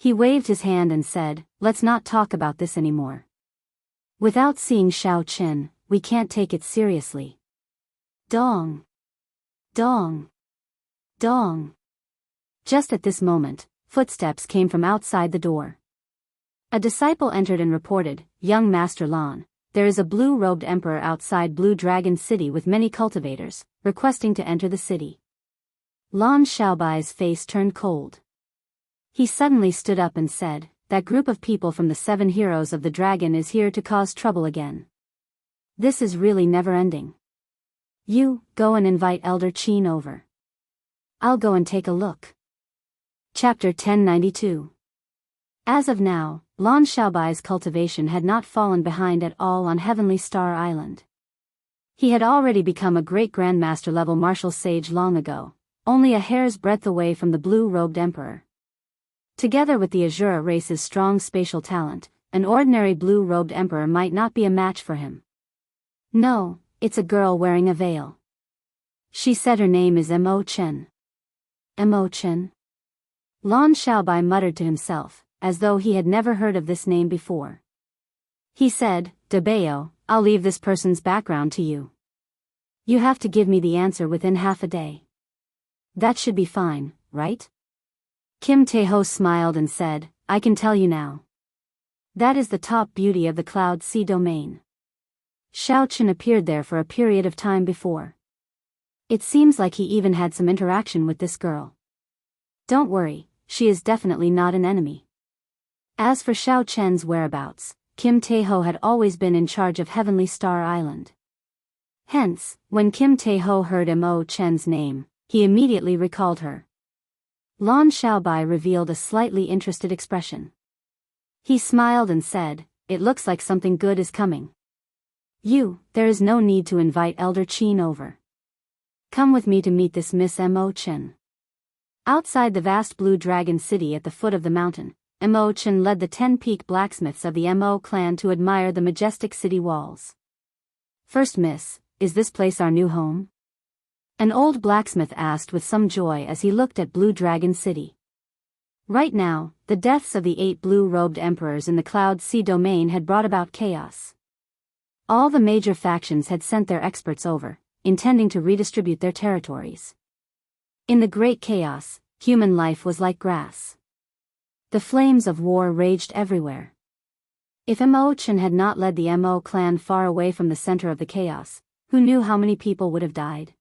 He waved his hand and said, "Let's not talk about this anymore. Without seeing Shao Chun, we can't take it seriously." Dong! Dong! Dong! Just at this moment, footsteps came from outside the door. A disciple entered and reported, "Young Master Lan, there is a blue-robed emperor outside Blue Dragon City with many cultivators, requesting to enter the city." Lan Xiaobai's face turned cold. He suddenly stood up and said, "That group of people from the 7 heroes of the dragon is here to cause trouble again. This is really never-ending. You, go and invite Elder Qin over. I'll go and take a look." Chapter 1092. As of now, Lan Xiaobai's cultivation had not fallen behind at all on Heavenly Star Island. He had already become a great grandmaster level martial sage long ago, only a hair's breadth away from the blue-robed emperor. Together with the Azura race's strong spatial talent, an ordinary blue-robed emperor might not be a match for him. No, it's a girl wearing a veil. She said her name is Mo Chen. Mo Chen? Lan Xiaobai muttered to himself, as though he had never heard of this name before. He said, Debeo, I'll leave this person's background to you. You have to give me the answer within half a day. That should be fine, right? Kim Tae-ho smiled and said, I can tell you now. That is the top beauty of the Cloud Sea domain. Xiao Chen appeared there for a period of time before. It seems like he even had some interaction with this girl. Don't worry, she is definitely not an enemy. As for Xiao Chen's whereabouts, Kim Tae-ho had always been in charge of Heavenly Star Island. Hence, when Kim Tae-ho heard Mo Chen's name, he immediately recalled her. Lan Xiaobai revealed a slightly interested expression. He smiled and said, It looks like something good is coming. There is no need to invite Elder Qin over. Come with me to meet this Miss Mo Chen. Outside the vast blue dragon city at the foot of the mountain, Mo Chen led the 10-peak blacksmiths of the Mo clan to admire the majestic city walls. First, miss, is this place our new home? An old blacksmith asked with some joy as he looked at Blue Dragon City. Right now, the deaths of the 8 blue-robed emperors in the Cloud Sea domain had brought about chaos. All the major factions had sent their experts over, intending to redistribute their territories. In the great chaos, human life was like grass. The flames of war raged everywhere. If Mo Chen had not led the Mo clan far away from the center of the chaos, who knew how many people would have died?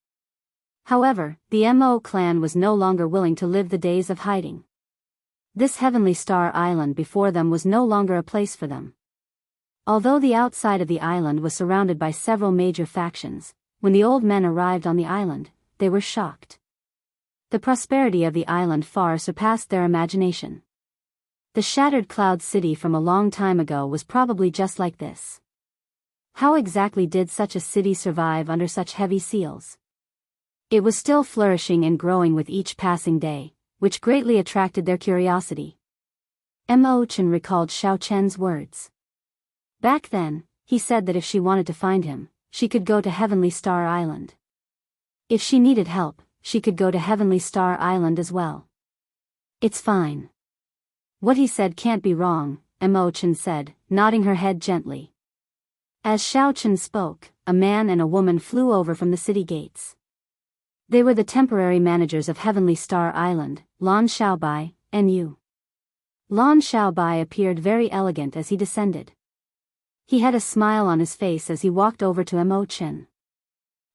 However, the Mo clan was no longer willing to live the days of hiding. This Heavenly Star Island before them was no longer a place for them. Although the outside of the island was surrounded by several major factions, when the old men arrived on the island, they were shocked. The prosperity of the island far surpassed their imagination. The shattered Cloud City from a long time ago was probably just like this. How exactly did such a city survive under such heavy seals? It was still flourishing and growing with each passing day, which greatly attracted their curiosity. Mo Chen recalled Xiao Chen's words. Back then, he said that if she wanted to find him, she could go to Heavenly Star Island. If she needed help, she could go to Heavenly Star Island as well. It's fine. What he said can't be wrong, Mo Chen said, nodding her head gently. As Xiao Chen spoke, a man and a woman flew over from the city gates. They were the temporary managers of Heavenly Star Island, Lan Xiaobai, and Yu. Lan Xiaobai appeared very elegant as he descended. He had a smile on his face as he walked over to Mo Chen.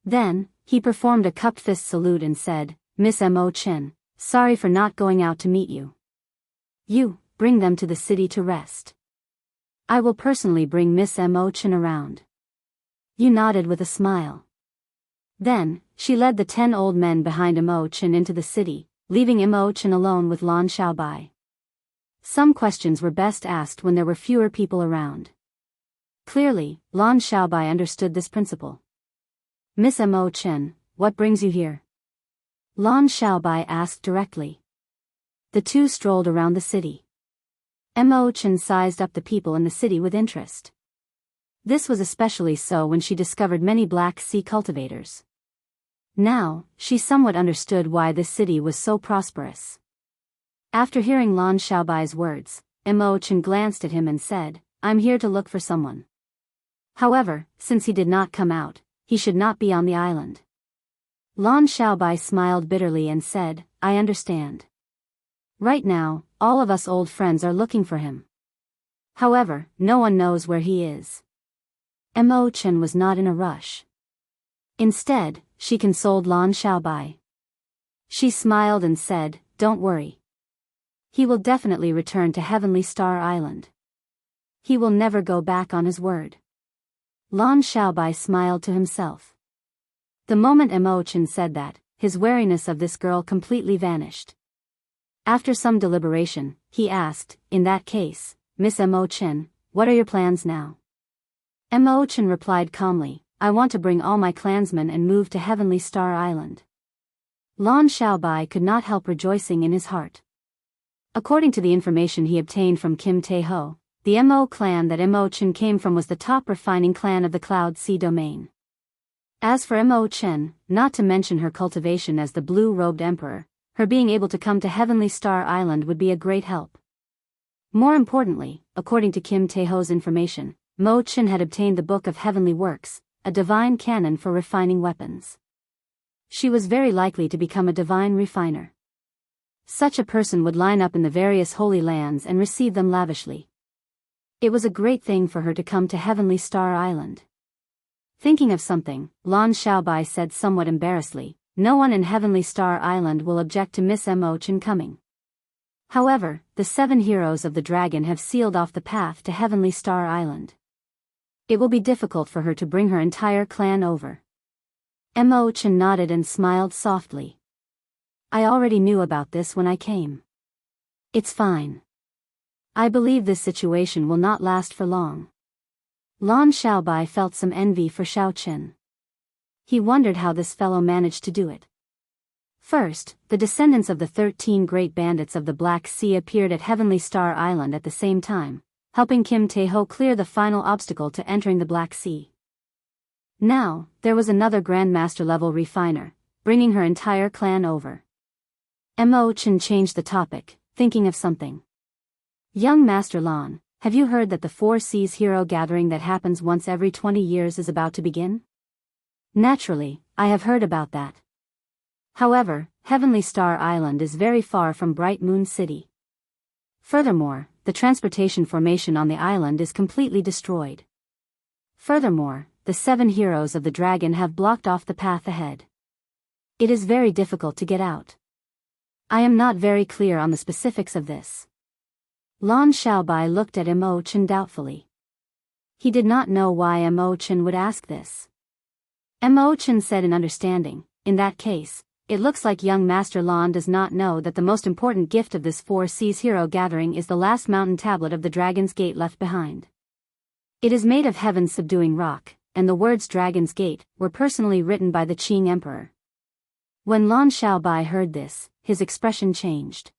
Then, he performed a cupped fist salute and said, Miss Mo Chen, sorry for not going out to meet you. Bring them to the city to rest. I will personally bring Miss Mo Chen around. Yu nodded with a smile. Then, she led the 10 old men behind Mo Chen into the city, leaving Mo Chen alone with Lan Xiaobai. Some questions were best asked when there were fewer people around. Clearly, Lan Xiaobai understood this principle. Miss Mo Chen, what brings you here? Lan Xiaobai asked directly. The two strolled around the city. Mo Chen sized up the people in the city with interest. This was especially so when she discovered many Black Sea cultivators. Now, she somewhat understood why this city was so prosperous. After hearing Lan Xiaobai's words, Mo Chen glanced at him and said, I'm here to look for someone. However, since he did not come out, he should not be on the island. Lan Xiaobai smiled bitterly and said, I understand. Right now, all of us old friends are looking for him. However, no one knows where he is. Mo Chen was not in a rush. Instead, she consoled Lan Xiaobai. She smiled and said, Don't worry. He will definitely return to Heavenly Star Island. He will never go back on his word. Lan Xiaobai smiled to himself. The moment Mo Chen said that, his wariness of this girl completely vanished. After some deliberation, he asked, In that case, Miss Mo Chen, what are your plans now? Mo Chen replied calmly, I want to bring all my clansmen and move to Heavenly Star Island. Lan Xiaobai could not help rejoicing in his heart. According to the information he obtained from Kim Tae-ho, the Mo clan that Mo Chen came from was the top refining clan of the Cloud Sea domain. As for Mo Chen, not to mention her cultivation as the blue-robed emperor, her being able to come to Heavenly Star Island would be a great help. More importantly, according to Kim Taeho's information, Mo Chen had obtained the Book of Heavenly Works, a divine canon for refining weapons. She was very likely to become a divine refiner. Such a person would line up in the various holy lands and receive them lavishly. It was a great thing for her to come to Heavenly Star Island. Thinking of something, Lan Xiaobai said somewhat embarrassedly, "No one in Heavenly Star Island will object to Miss Mo Chen coming." However, the 7 heroes of the dragon have sealed off the path to Heavenly Star Island. It will be difficult for her to bring her entire clan over. Mo Chen nodded and smiled softly. "I already knew about this when I came. It's fine. I believe this situation will not last for long." Lan Xiaobai felt some envy for Xiao Chen. He wondered how this fellow managed to do it. First, the descendants of the 13 great bandits of the Black Sea appeared at Heavenly Star Island at the same time, helping Kim Taeho clear the final obstacle to entering the Black Sea. Now, there was another Grandmaster-level refiner, bringing her entire clan over. Mo Chen changed the topic, thinking of something. "Young Master Lan, have you heard that the Four Seas Hero Gathering that happens once every 20 years is about to begin?" "Naturally, I have heard about that. However, Heavenly Star Island is very far from Bright Moon City. Furthermore, the transportation formation on the island is completely destroyed. Furthermore, the 7 heroes of the dragon have blocked off the path ahead. It is very difficult to get out. I am not very clear on the specifics of this." Lan Xiaobai looked at Mo Chen doubtfully. He did not know why Mo Chen would ask this. Mo Chen said in understanding, "In that case, it looks like young Master Lan does not know that the most important gift of this Four Seas Hero Gathering is the last mountain tablet of the Dragon's Gate left behind. It is made of heaven's subduing rock, and the words Dragon's Gate were personally written by the Qing Emperor." When Lan Xiaobai heard this, his expression changed.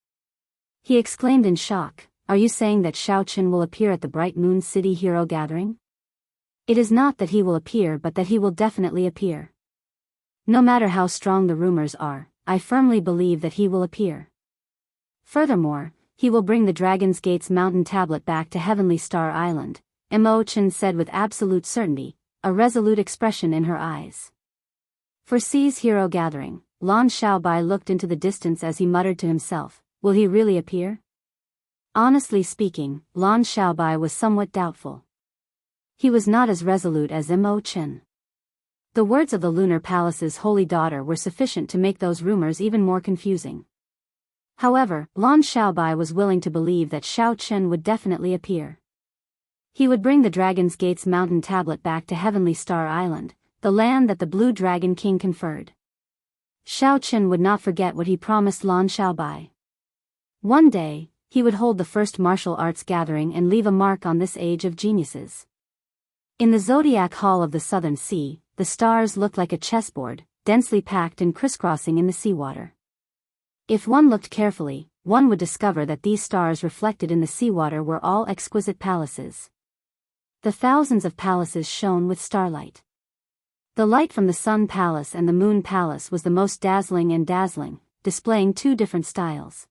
He exclaimed in shock, "Are you saying that Xiao Chen will appear at the Bright Moon City Hero Gathering?" "It is not that he will appear but that he will definitely appear. No matter how strong the rumors are, I firmly believe that he will appear. Furthermore, he will bring the Dragon's Gate's mountain tablet back to Heavenly Star Island," Mo Chen said with absolute certainty, a resolute expression in her eyes. For Seas Hero Gathering, Lan Xiaobai looked into the distance as he muttered to himself, "Will he really appear?" Honestly speaking, Lan Xiaobai was somewhat doubtful. He was not as resolute as Mo Chen. The words of the Lunar Palace's holy daughter were sufficient to make those rumors even more confusing. However, Lan Xiaobai was willing to believe that Xiao Chen would definitely appear. He would bring the Dragon's Gate's mountain tablet back to Heavenly Star Island, the land that the Blue Dragon King conferred. Xiao Chen would not forget what he promised Lan Xiaobai. One day, he would hold the first martial arts gathering and leave a mark on this age of geniuses. In the Zodiac Hall of the Southern Sea, the stars looked like a chessboard, densely packed and crisscrossing in the seawater. If one looked carefully, one would discover that these stars reflected in the seawater were all exquisite palaces. The thousands of palaces shone with starlight. The light from the Sun Palace and the Moon Palace was the most dazzling, displaying 2 different styles.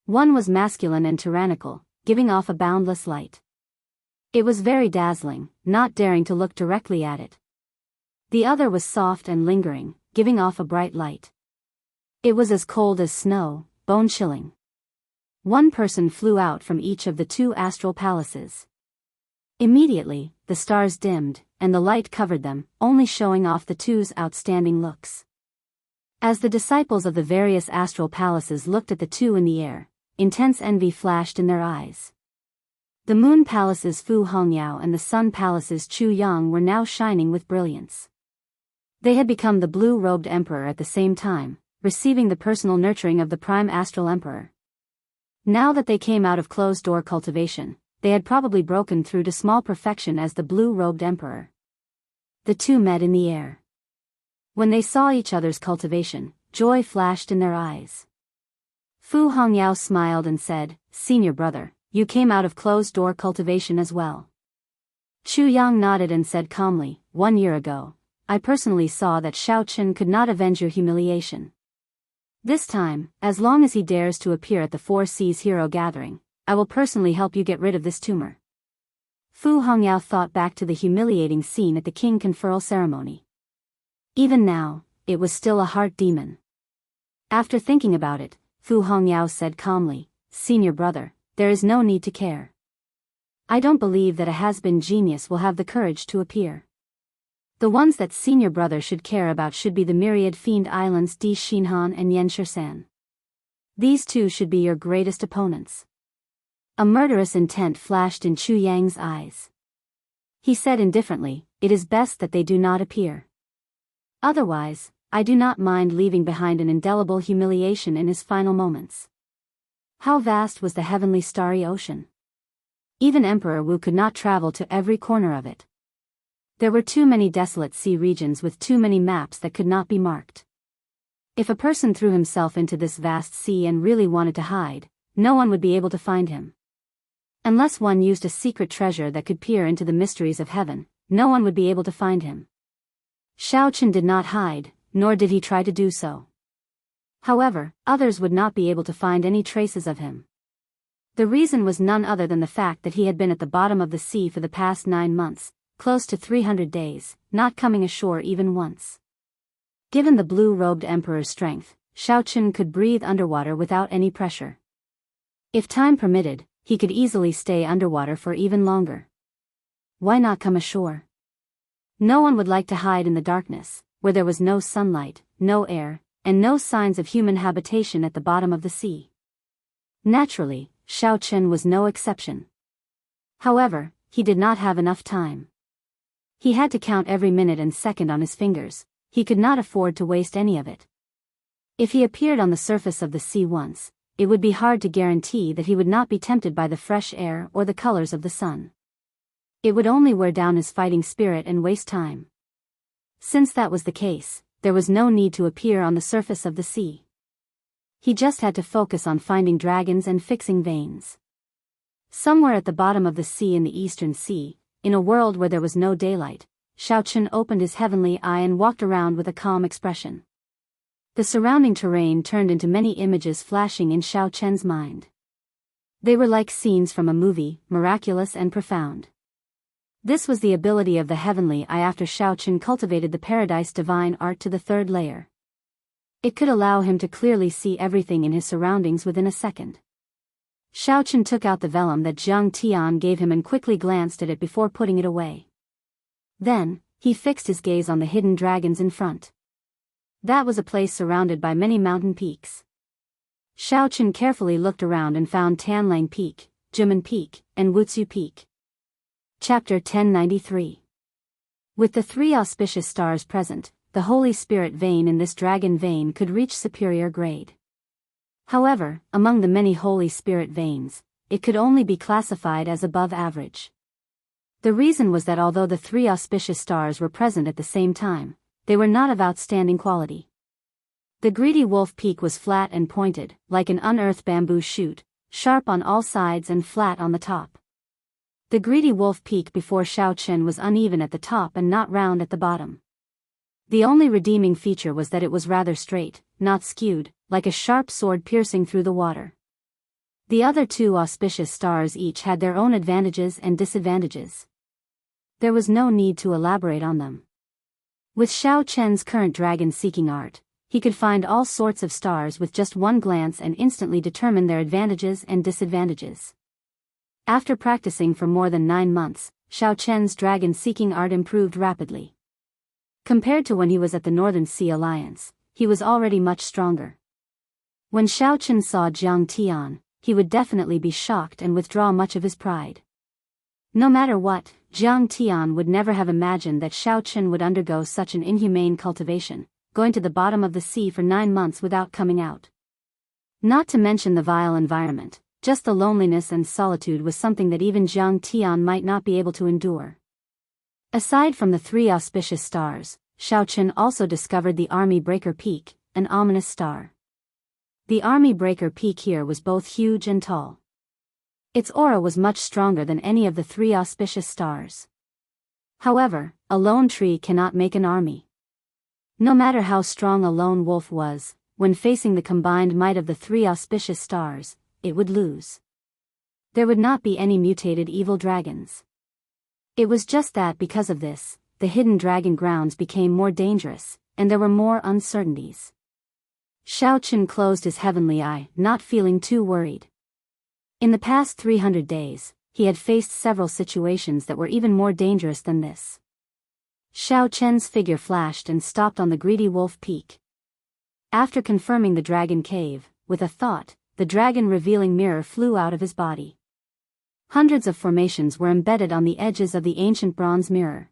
One was masculine and tyrannical, giving off a boundless light. It was very dazzling, not daring to look directly at it. The other was soft and lingering, giving off a bright light. It was as cold as snow, bone-chilling. One person flew out from each of the 2 astral palaces. Immediately, the stars dimmed, and the light covered them, only showing off the 2's outstanding looks. As the disciples of the various astral palaces looked at the 2 in the air, intense envy flashed in their eyes. The Moon Palace's Fu Hongyao and the Sun Palace's Chu Yang were now shining with brilliance. They had become the blue-robed emperor at the same time, receiving the personal nurturing of the prime astral emperor. Now that they came out of closed-door cultivation, they had probably broken through to small perfection as the blue-robed emperor. The 2 met in the air. When they saw each other's cultivation, joy flashed in their eyes. Fu Hongyao smiled and said, "Senior brother, you came out of closed-door cultivation as well." Chu Yang nodded and said calmly, "1 year ago, I personally saw that Xiao Chen could not avenge your humiliation. This time, as long as he dares to appear at the Four Seas Hero Gathering, I will personally help you get rid of this tumor. Fu Hongyao thought back to the humiliating scene at the king conferral ceremony. Even now, it was still a heart demon. After thinking about it, Fu Hongyao said calmly, "Senior brother, there is no need to care. I don't believe that a has-been genius will have the courage to appear. The ones that senior brother should care about should be the myriad fiend islands Di Xinhan and Yan Shisan. These two should be your greatest opponents." A murderous intent flashed in Chu Yang's eyes. He said indifferently, "It is best that they do not appear. Otherwise, I do not mind leaving behind an indelible humiliation in his final moments." How vast was the heavenly starry ocean! Even Emperor Wu could not travel to every corner of it. There were too many desolate sea regions with too many maps that could not be marked. If a person threw himself into this vast sea and really wanted to hide, no one would be able to find him. Unless one used a secret treasure that could peer into the mysteries of heaven, no one would be able to find him. Xiao Chen did not hide, nor did he try to do so. However, others would not be able to find any traces of him. The reason was none other than the fact that he had been at the bottom of the sea for the past 9 months, close to 300 days, not coming ashore even once. Given the blue-robed emperor's strength, Xiao Chen could breathe underwater without any pressure. If time permitted, he could easily stay underwater for even longer. Why not come ashore? No one would like to hide in the darkness, where there was no sunlight, no air, and no signs of human habitation at the bottom of the sea. Naturally, Xiao Chen was no exception. However, he did not have enough time. He had to count every minute and second on his fingers. He could not afford to waste any of it. If he appeared on the surface of the sea once, it would be hard to guarantee that he would not be tempted by the fresh air or the colors of the sun. It would only wear down his fighting spirit and waste time. Since that was the case, there was no need to appear on the surface of the sea. He just had to focus on finding dragons and fixing veins. Somewhere at the bottom of the sea in the Eastern Sea, in a world where there was no daylight, Xiao Chen opened his heavenly eye and walked around with a calm expression. The surrounding terrain turned into many images flashing in Xiao Chen's mind. They were like scenes from a movie, miraculous and profound. This was the ability of the heavenly eye after Xiao Chen cultivated the paradise divine art to the 3rd layer. It could allow him to clearly see everything in his surroundings within a second. Xiao Chen took out the vellum that Zhang Tian gave him and quickly glanced at it before putting it away. Then, he fixed his gaze on the hidden dragons in front. That was a place surrounded by many mountain peaks. Xiao Chen carefully looked around and found Tanlang Peak, Jimen Peak, and Wutsu Peak. Chapter 1093. With the 3 auspicious stars present, the Holy Spirit vein in this dragon vein could reach superior grade. However, among the many Holy Spirit veins, it could only be classified as above average. The reason was that although the 3 auspicious stars were present at the same time, they were not of outstanding quality. The greedy wolf peak was flat and pointed, like an unearthed bamboo shoot, sharp on all sides and flat on the top. The greedy wolf peak before Xiao Chen was uneven at the top and not round at the bottom. The only redeeming feature was that it was rather straight, not skewed, like a sharp sword piercing through the water. The other 2 auspicious stars each had their own advantages and disadvantages. There was no need to elaborate on them. With Xiao Chen's current dragon-seeking art, he could find all sorts of stars with just one glance and instantly determine their advantages and disadvantages. After practicing for more than 9 months, Xiao Chen's dragon-seeking art improved rapidly. Compared to when he was at the Northern Sea Alliance, he was already much stronger. When Xiao Chen saw Zhang Tian, he would definitely be shocked and withdraw much of his pride. No matter what, Zhang Tian would never have imagined that Xiao Chen would undergo such an inhumane cultivation, going to the bottom of the sea for 9 months without coming out. Not to mention the vile environment, just the loneliness and solitude was something that even Zhang Tian might not be able to endure. Aside from the 3 auspicious stars, Xiao Chen also discovered the Army Breaker Peak, an ominous star. The Army Breaker Peak here was both huge and tall. Its aura was much stronger than any of the 3 auspicious stars. However, a lone tree cannot make an army. No matter how strong a lone wolf was, when facing the combined might of the three auspicious stars, it would lose. There would not be any mutated evil dragons. It was just that because of this, the hidden dragon grounds became more dangerous, and there were more uncertainties. Shao Chen closed his heavenly eye, not feeling too worried. In the past 300 days, he had faced several situations that were even more dangerous than this. Shao Chen's figure flashed and stopped on the greedy wolf peak. After confirming the dragon cave, with a thought, the dragon-revealing mirror flew out of his body. Hundreds of formations were embedded on the edges of the ancient bronze mirror.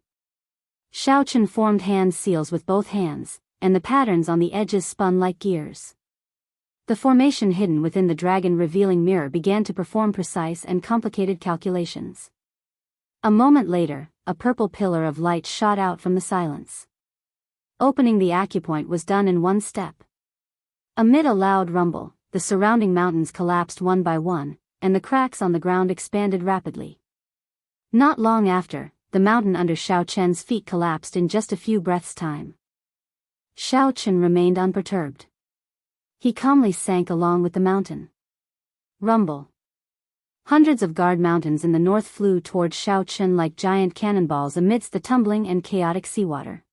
Shao Chen formed hand seals with both hands, and the patterns on the edges spun like gears. The formation hidden within the dragon-revealing mirror began to perform precise and complicated calculations. A moment later, a purple pillar of light shot out from the silence. Opening the acupoint was done in one step. Amid a loud rumble, the surrounding mountains collapsed one by one, and the cracks on the ground expanded rapidly. Not long after, the mountain under Shao Chen's feet collapsed in just a few breaths' time. Shao Chen remained unperturbed. He calmly sank along with the mountain. Rumble. Hundreds of guard mountains in the north flew toward Shao Chen like giant cannonballs amidst the tumbling and chaotic seawater.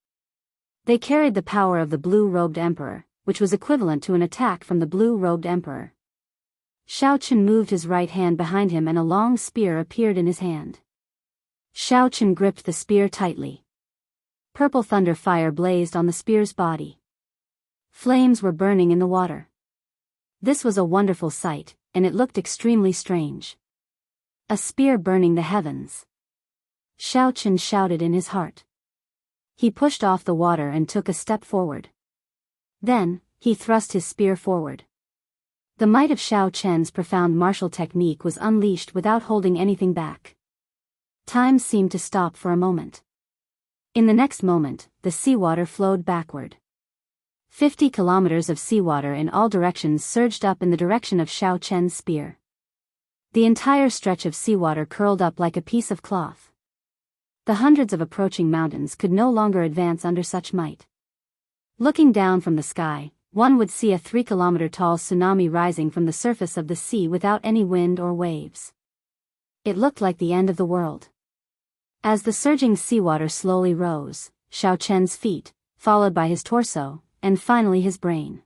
They carried the power of the blue-robed emperor, which was equivalent to an attack from the blue-robed emperor. Shao Chen moved his right hand behind him and a long spear appeared in his hand. Shao Chen gripped the spear tightly. Purple thunder fire blazed on the spear's body. Flames were burning in the water. This was a wonderful sight, and it looked extremely strange. A spear burning the heavens. Shao Chen shouted in his heart. He pushed off the water and took a step forward. Then, he thrust his spear forward. The might of Shao Chen's profound martial technique was unleashed without holding anything back. Time seemed to stop for a moment. In the next moment, the seawater flowed backward. 50 kilometers of seawater in all directions surged up in the direction of Shao Chen's spear. The entire stretch of seawater curled up like a piece of cloth. The hundreds of approaching mountains could no longer advance under such might. Looking down from the sky, one would see a 3-kilometer-tall tsunami rising from the surface of the sea without any wind or waves. It looked like the end of the world. As the surging seawater slowly rose, Shao Chen's feet, followed by his torso, and finally his brain.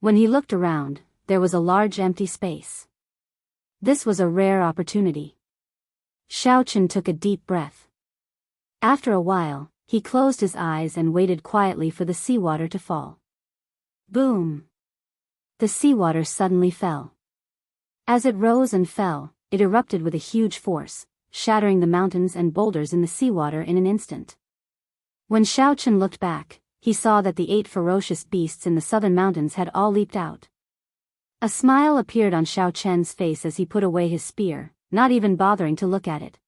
When he looked around, there was a large empty space. This was a rare opportunity. Shao Chen took a deep breath. After a while, he closed his eyes and waited quietly for the seawater to fall. Boom! The seawater suddenly fell. As it rose and fell, it erupted with a huge force, shattering the mountains and boulders in the seawater in an instant. When Shao Chen looked back, he saw that the 8 ferocious beasts in the southern mountains had all leaped out. A smile appeared on Shao Chen's face as he put away his spear, not even bothering to look at it.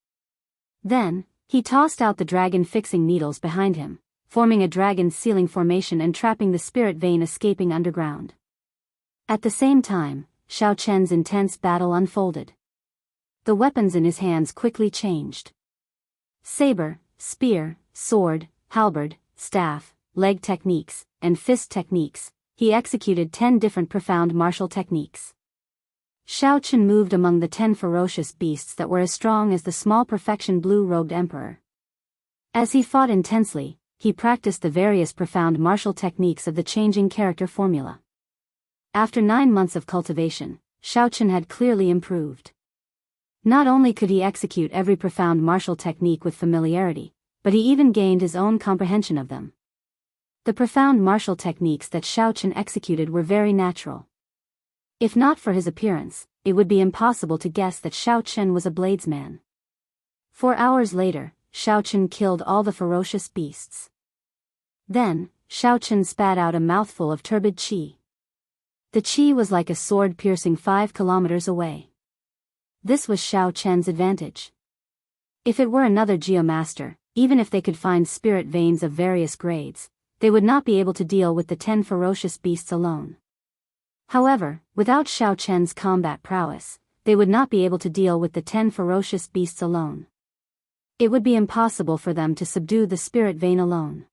Then, he tossed out the dragon-fixing needles behind him, forming a dragon-sealing formation and trapping the spirit vein escaping underground. At the same time, Shao Chen's intense battle unfolded. The weapons in his hands quickly changed. Saber, spear, sword, halberd, staff, leg techniques, and fist techniques, he executed 10 different profound martial techniques. Shao Chen moved among the 10 ferocious beasts that were as strong as the small perfection blue-robed emperor. As he fought intensely, he practiced the various profound martial techniques of the changing character formula. After 9 months of cultivation, Shao Chen had clearly improved. Not only could he execute every profound martial technique with familiarity, but he even gained his own comprehension of them. The profound martial techniques that Shao Chen executed were very natural. If not for his appearance, it would be impossible to guess that Shao Chen was a bladesman. 4 hours later, Shao Chen killed all the ferocious beasts. Then, Shao Chen spat out a mouthful of turbid qi. The qi was like a sword piercing 5 kilometers away. This was Shao Chen's advantage. If it were another geomaster, even if they could find spirit veins of various grades, they would not be able to deal with the 10 ferocious beasts alone. However, without Shao Chen's combat prowess, they would not be able to deal with the 10 ferocious beasts alone. It would be impossible for them to subdue the spirit vein alone.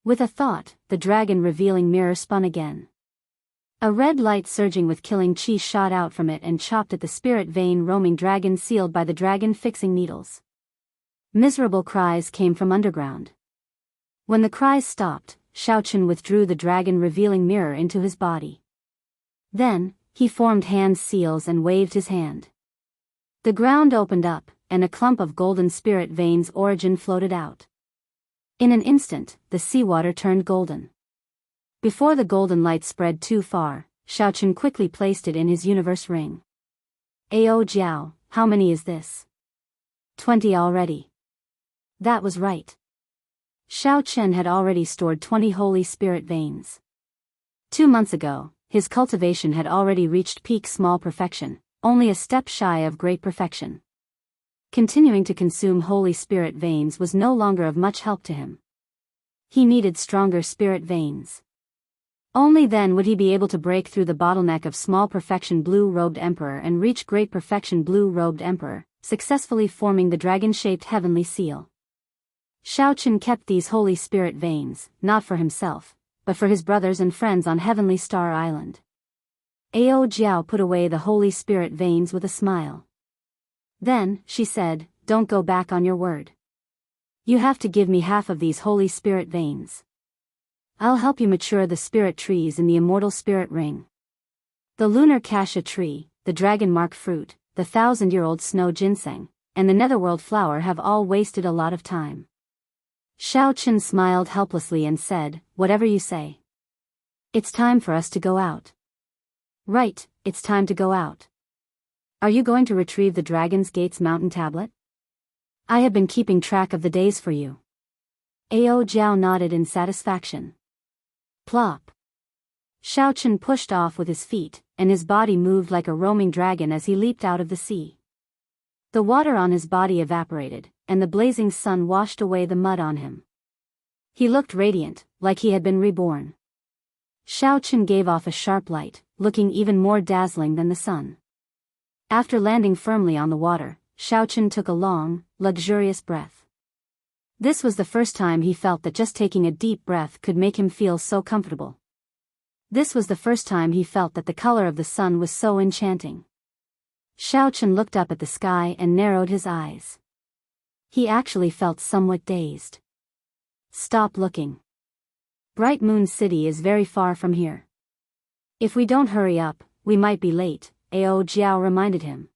With a thought, the dragon revealing mirror spun again. A red light surging with killing chi shot out from it and chopped at the spirit vein roaming dragon sealed by the dragon fixing needles. Miserable cries came from underground. When the cries stopped, Shaochen withdrew the dragon revealing mirror into his body. Then, he formed hand seals and waved his hand. The ground opened up, and a clump of golden spirit veins origin floated out. In an instant, the seawater turned golden. Before the golden light spread too far, Shaochen quickly placed it in his universe ring. Ao Jiao, how many is this? 20 already. That was right. Shaochen had already stored 20 holy spirit veins. 2 months ago, his cultivation had already reached peak small perfection, only a step shy of great perfection. Continuing to consume holy spirit veins was no longer of much help to him. He needed stronger spirit veins. Only then would he be able to break through the bottleneck of small perfection blue-robed emperor and reach great perfection blue-robed emperor, successfully forming the dragon-shaped heavenly seal. Shaochen kept these holy spirit veins, not for himself, but for his brothers and friends on Heavenly Star Island. Ao Jiao put away the holy spirit veins with a smile. Then, she said, don't go back on your word. You have to give me half of these holy spirit veins. I'll help you mature the spirit trees in the immortal spirit ring. The lunar cassia tree, the dragon mark fruit, the 1,000-year-old snow ginseng, and the netherworld flower have all wasted a lot of time. Shaochen smiled helplessly and said, whatever you say. It's time for us to go out. Right, it's time to go out. Are you going to retrieve the Dragon's Gate's mountain tablet? I have been keeping track of the days for you. Ao Jiao nodded in satisfaction. Plop. Shaochen pushed off with his feet, and his body moved like a roaming dragon as he leaped out of the sea. The water on his body evaporated, and the blazing sun washed away the mud on him. He looked radiant, like he had been reborn. Shaochen gave off a sharp light, looking even more dazzling than the sun. After landing firmly on the water, Shaochen took a long, luxurious breath. This was the first time he felt that just taking a deep breath could make him feel so comfortable. This was the first time he felt that the color of the sun was so enchanting. Shaochen looked up at the sky and narrowed his eyes. He actually felt somewhat dazed. Stop looking. Bright Moon City is very far from here. If we don't hurry up, we might be late, Ao Jiao reminded him.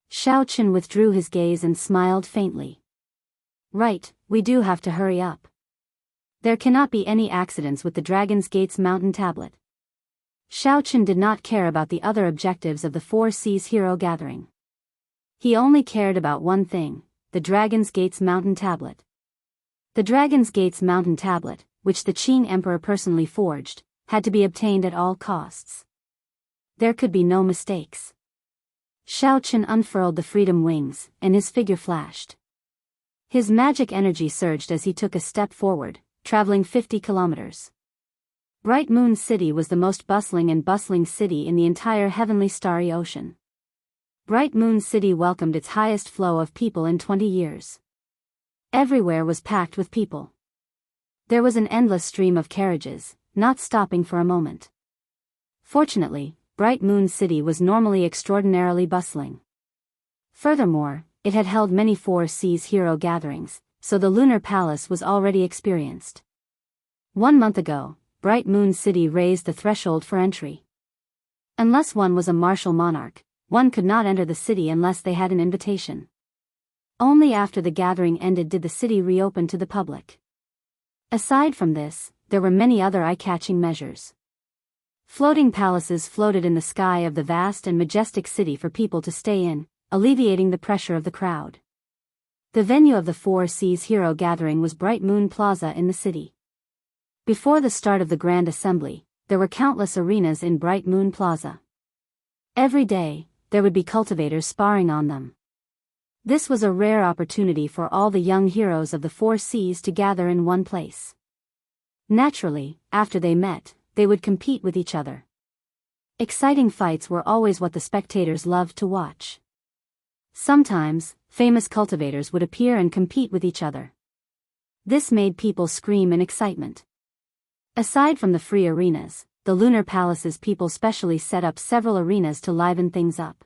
Shaochen withdrew his gaze and smiled faintly. Right, we do have to hurry up. There cannot be any accidents with the Dragon's Gate's mountain tablet. Shaochen did not care about the other objectives of the Four Seas Hero Gathering. He only cared about one thing, the Dragon's Gate's mountain tablet. The Dragon's Gate's mountain tablet, which the Qing Emperor personally forged, had to be obtained at all costs. There could be no mistakes. Shaochen unfurled the freedom wings, and his figure flashed. His magic energy surged as he took a step forward, traveling 50 kilometers. Bright Moon City was the most bustling city in the entire heavenly starry ocean. Bright Moon City welcomed its highest flow of people in 20 years. Everywhere was packed with people. There was an endless stream of carriages, not stopping for a moment. Fortunately, Bright Moon City was normally extraordinarily bustling. Furthermore, it had held many Four Seas Hero gatherings, so the Lunar Palace was already experienced. 1 month ago, Bright Moon City raised the threshold for entry. Unless one was a martial monarch, one could not enter the city unless they had an invitation. Only after the gathering ended did the city reopen to the public. Aside from this, there were many other eye-catching measures. Floating palaces floated in the sky of the vast and majestic city for people to stay in, alleviating the pressure of the crowd. The venue of the Four Seas Hero Gathering was Bright Moon Plaza in the city. Before the start of the Grand Assembly, there were countless arenas in Bright Moon Plaza. Every day, there would be cultivators sparring on them. This was a rare opportunity for all the young heroes of the Four Seas to gather in one place. Naturally, after they met, they would compete with each other. Exciting fights were always what the spectators loved to watch. Sometimes, famous cultivators would appear and compete with each other. This made people scream in excitement. Aside from the free arenas, the lunar palace's people specially set up several arenas to liven things up.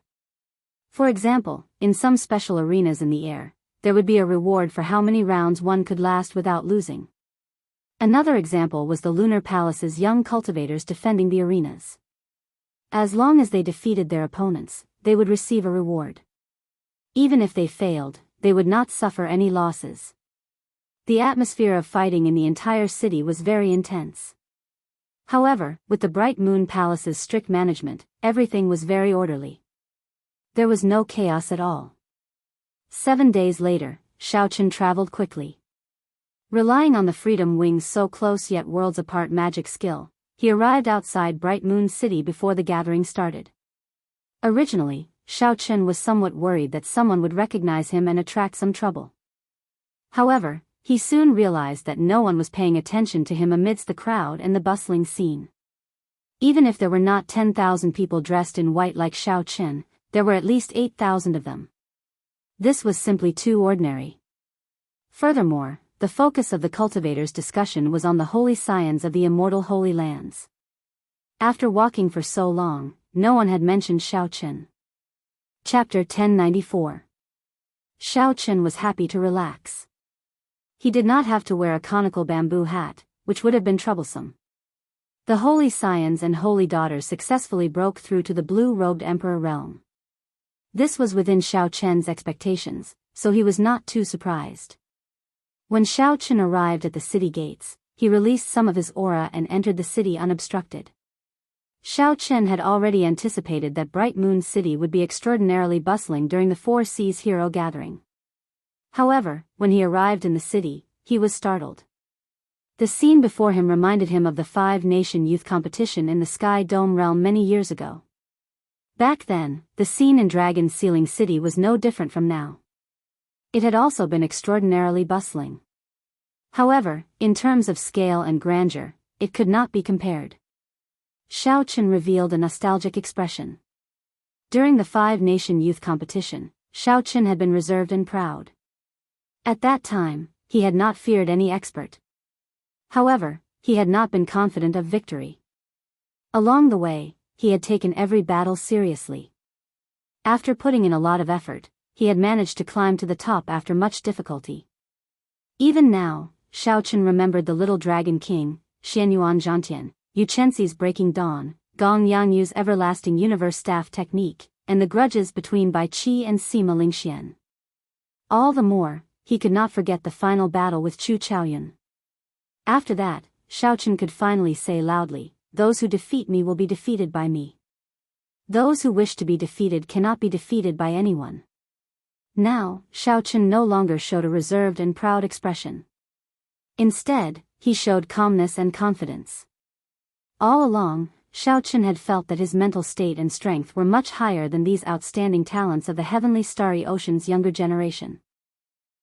For example, in some special arenas in the air, there would be a reward for how many rounds one could last without losing. Another example was the lunar palace's young cultivators defending the arenas. As long as they defeated their opponents, they would receive a reward. Even if they failed, they would not suffer any losses. The atmosphere of fighting in the entire city was very intense. However, with the Bright Moon Palace's strict management, everything was very orderly. There was no chaos at all. 7 days later, Xiaochen traveled quickly. Relying on the freedom wing's so close yet worlds apart magic skill, he arrived outside Bright Moon City before the gathering started. Originally, Xiaochen was somewhat worried that someone would recognize him and attract some trouble. However, he soon realized that no one was paying attention to him amidst the crowd and the bustling scene. Even if there were not 10,000 people dressed in white like Xiaochen, there were at least 8,000 of them. This was simply too ordinary. Furthermore, the focus of the cultivators' discussion was on the holy scions of the immortal Holy Lands. After walking for so long, no one had mentioned Xiaochen. Chapter 1094. Xiaochen was happy to relax. He did not have to wear a conical bamboo hat, which would have been troublesome. The holy scions and holy daughters successfully broke through to the blue-robed emperor realm. This was within Xiaochen's expectations, so he was not too surprised. When Xiaochen arrived at the city gates, he released some of his aura and entered the city unobstructed. Xiaochen had already anticipated that Bright Moon City would be extraordinarily bustling during the Four Seas Hero Gathering. However, when he arrived in the city, he was startled. The scene before him reminded him of the five-nation youth competition in the Sky Dome realm many years ago. Back then, the scene in Dragon Sealing City was no different from now. It had also been extraordinarily bustling. However, in terms of scale and grandeur, it could not be compared. Xiaochen revealed a nostalgic expression. During the five-nation youth competition, Xiaochen had been reserved and proud. At that time, he had not feared any expert. However, he had not been confident of victory. Along the way, he had taken every battle seriously. After putting in a lot of effort, he had managed to climb to the top after much difficulty. Even now, Xiaochen remembered the little dragon king, Xianyuan Zhantian, Yu Chenxi's Breaking Dawn, Gong Yangyu's Everlasting Universe Staff Technique, and the grudges between Bai Qi and Sima Lingxian. All the more, he could not forget the final battle with Chu Chaoyun. After that, Xiaochen could finally say loudly, "Those who defeat me will be defeated by me. Those who wish to be defeated cannot be defeated by anyone." Now, Xiaochen no longer showed a reserved and proud expression. Instead, he showed calmness and confidence. All along, Xiaochen had felt that his mental state and strength were much higher than these outstanding talents of the heavenly starry ocean's younger generation.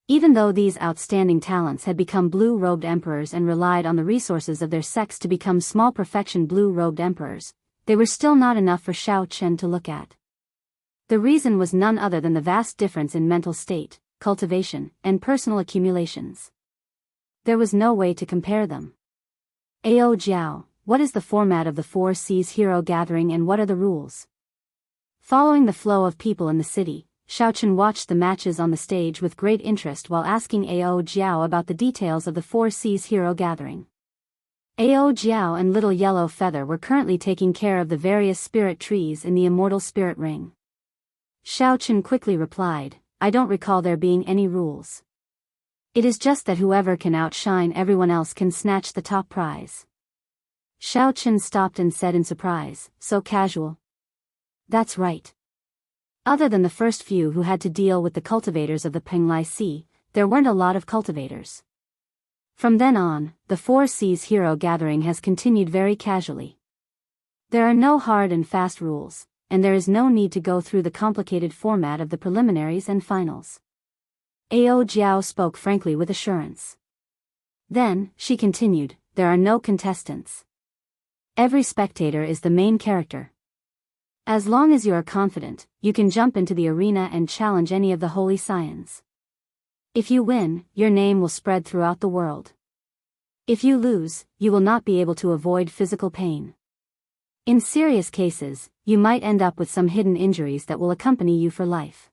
Even though these outstanding talents had become blue-robed emperors and relied on the resources of their sex to become small perfection blue-robed emperors, they were still not enough for Xiaochen to look at. The reason was none other than the vast difference in mental state, cultivation, and personal accumulations. There was no way to compare them. Ao Jiao, what is the format of the Four Seas Hero Gathering and what are the rules? Following the flow of people in the city, Xiaochen watched the matches on the stage with great interest while asking Ao Jiao about the details of the Four Seas Hero Gathering. Ao Jiao and Little Yellow Feather were currently taking care of the various spirit trees in the Immortal Spirit Ring. Xiaochen quickly replied, "I don't recall there being any rules. It is just that whoever can outshine everyone else can snatch the top prize." Xiaochen stopped and said in surprise, "So casual." "That's right. Other than the first few who had to deal with the cultivators of the Penglai Sea, there weren't a lot of cultivators. From then on, the Four Seas Hero Gathering has continued very casually. There are no hard and fast rules, and there is no need to go through the complicated format of the preliminaries and finals." Ao Jiao spoke frankly with assurance. Then, she continued, "There are no contestants. Every spectator is the main character. As long as you are confident, you can jump into the arena and challenge any of the holy scions. If you win, your name will spread throughout the world. If you lose, you will not be able to avoid physical pain. In serious cases, you might end up with some hidden injuries that will accompany you for life.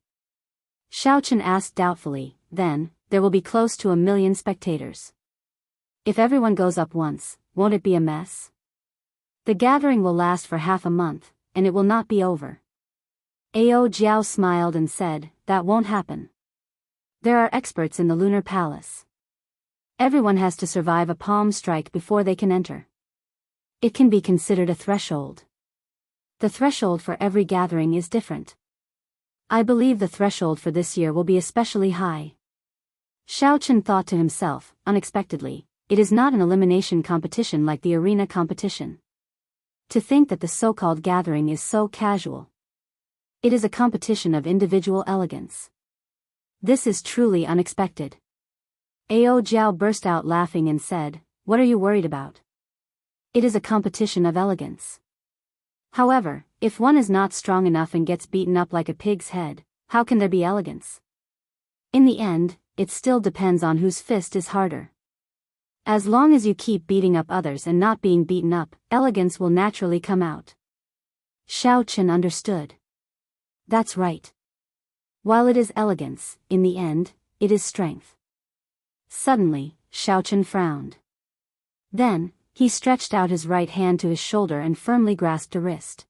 Xiao Chen asked doubtfully, then, there will be close to 1 million spectators. If everyone goes up once, won't it be a mess? The gathering will last for half a month, and it will not be over. Ao Jiao smiled and said, that won't happen. There are experts in the Lunar Palace. Everyone has to survive a palm strike before they can enter. It can be considered a threshold. The threshold for every gathering is different. I believe the threshold for this year will be especially high. Xiao Chen thought to himself, unexpectedly, it is not an elimination competition like the arena competition. To think that the so-called gathering is so casual. It is a competition of individual elegance. This is truly unexpected. Ao Jiao burst out laughing and said, what are you worried about? It is a competition of elegance. However, if one is not strong enough and gets beaten up like a pig's head, how can there be elegance? In the end, it still depends on whose fist is harder. As long as you keep beating up others and not being beaten up, elegance will naturally come out. Xiao Chen understood. That's right. While it is elegance, in the end, it is strength. Suddenly, Xiao Chen frowned. Then, he stretched out his right hand to his shoulder and firmly grasped a wrist.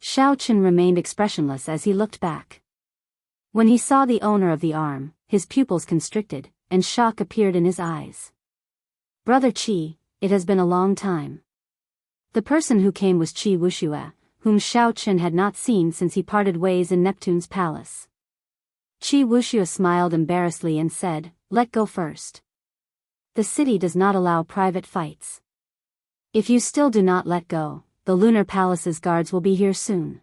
Xiao Chen remained expressionless as he looked back. When he saw the owner of the arm, his pupils constricted, and shock appeared in his eyes. Brother Qi, it has been a long time. The person who came was Qi Wuxue, whom Xiao Chen had not seen since he parted ways in Neptune's palace. Qi Wuxue smiled embarrassedly and said, let go first. The city does not allow private fights. If you still do not let go, the Lunar Palace's guards will be here soon.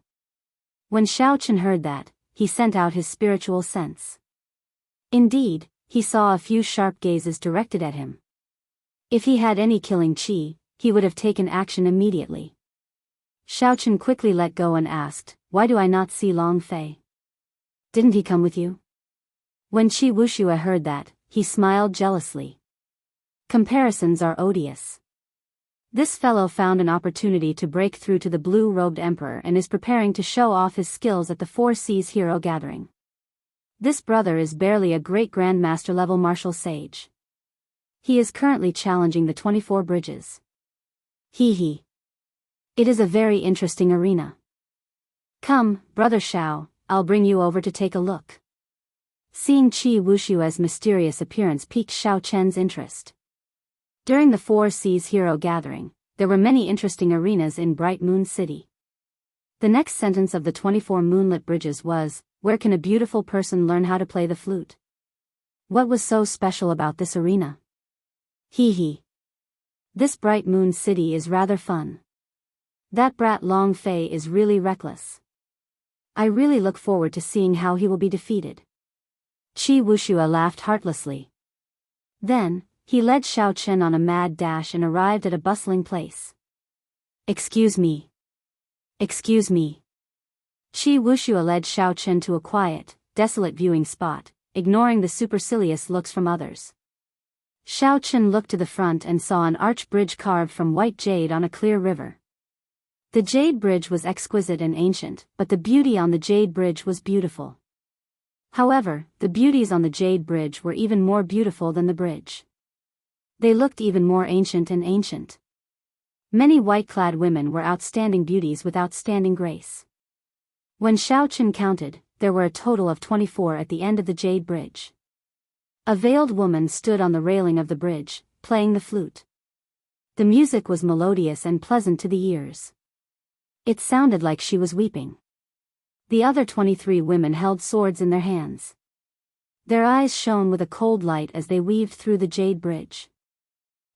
When Xiao Chen heard that, he sent out his spiritual sense. Indeed, he saw a few sharp gazes directed at him. If he had any killing qi, he would have taken action immediately. Xiao Chen quickly let go and asked, why do I not see Long Fei? Didn't he come with you? When Qi Wuxue heard that, he smiled jealously. Comparisons are odious. This fellow found an opportunity to break through to the blue-robed emperor and is preparing to show off his skills at the Four Seas Hero Gathering. This brother is barely a great grandmaster level martial sage. He is currently challenging the 24 bridges. Hee. It is a very interesting arena. Come, Brother Xiao, I'll bring you over to take a look. Seeing Qi Wushue's mysterious appearance piqued Xiao Chen's interest. During the Four Seas Hero Gathering, there were many interesting arenas in Bright Moon City. The next sentence of the 24 moonlit bridges was, where can a beautiful person learn how to play the flute? What was so special about this arena? Hee. This Bright Moon City is rather fun. That brat Long Fei is really reckless. I really look forward to seeing how he will be defeated. Qi Wuxue laughed heartlessly. Then, he led Xiao Chen on a mad dash and arrived at a bustling place. Excuse me. Qi Wuxue led Xiao Chen to a quiet, desolate viewing spot, ignoring the supercilious looks from others. Xiao Chen looked to the front and saw an arch bridge carved from white jade on a clear river. The jade bridge was exquisite and ancient, but the beauty on the jade bridge was beautiful. However, the beauties on the jade bridge were even more beautiful than the bridge. They looked even more ancient and ancient. Many white-clad women were outstanding beauties with outstanding grace. When Xiao Chen counted, there were a total of 24 at the end of the jade bridge. A veiled woman stood on the railing of the bridge, playing the flute. The music was melodious and pleasant to the ears. It sounded like she was weeping. The other 23 women held swords in their hands. Their eyes shone with a cold light as they weaved through the jade bridge.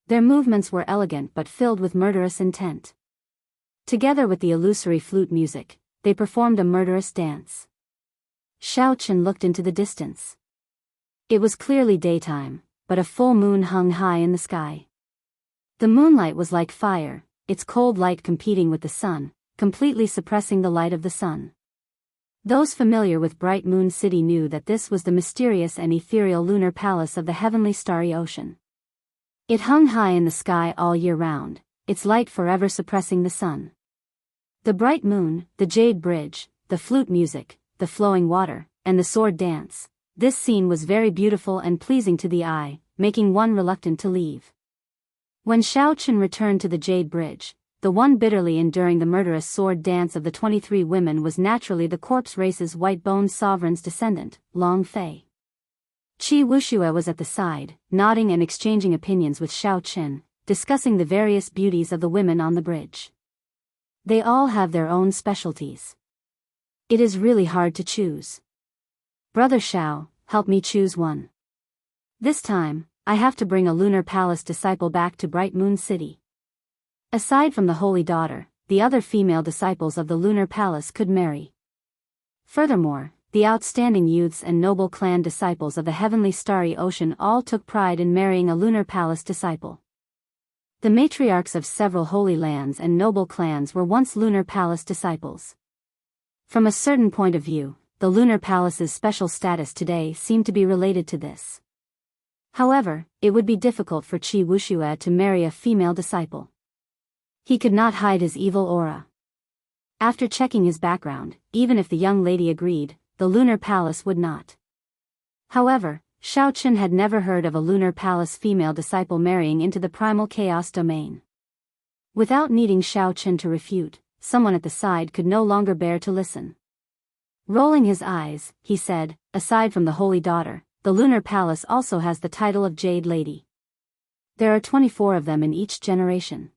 Their movements were elegant but filled with murderous intent. Together with the illusory flute music, they performed a murderous dance. Xiao Chen looked into the distance. It was clearly daytime, but a full moon hung high in the sky. The moonlight was like fire, its cold light competing with the sun, completely suppressing the light of the sun. Those familiar with Bright Moon City knew that this was the mysterious and ethereal lunar palace of the heavenly starry ocean. It hung high in the sky all year round, its light forever suppressing the sun. The bright moon, the jade bridge, the flute music, the flowing water, and the sword dance, this scene was very beautiful and pleasing to the eye, making one reluctant to leave. When Xiao Chen returned to the jade bridge, the one bitterly enduring the murderous sword dance of the 23 women was naturally the corpse race's white-boned sovereign's descendant, Long Fei. Qi Wuxue was at the side, nodding and exchanging opinions with Xiao Chen, discussing the various beauties of the women on the bridge. They all have their own specialties. It is really hard to choose. Brother Xiao, help me choose one. This time, I have to bring a lunar palace disciple back to Bright Moon City. Aside from the Holy Daughter, the other female disciples of the lunar palace could marry. Furthermore, the outstanding youths and noble clan disciples of the heavenly starry ocean all took pride in marrying a lunar palace disciple. The matriarchs of several holy lands and noble clans were once lunar palace disciples. From a certain point of view, the lunar palace's special status today seemed to be related to this. However, it would be difficult for Qi Wuxue to marry a female disciple. He could not hide his evil aura. After checking his background, even if the young lady agreed, the lunar palace would not. However, Xiao Chen had never heard of a lunar palace female disciple marrying into the primal chaos domain. Without needing Xiao Chen to refute, someone at the side could no longer bear to listen. Rolling his eyes, he said, aside from the Holy Daughter, the lunar palace also has the title of Jade Lady. There are 24 of them in each generation.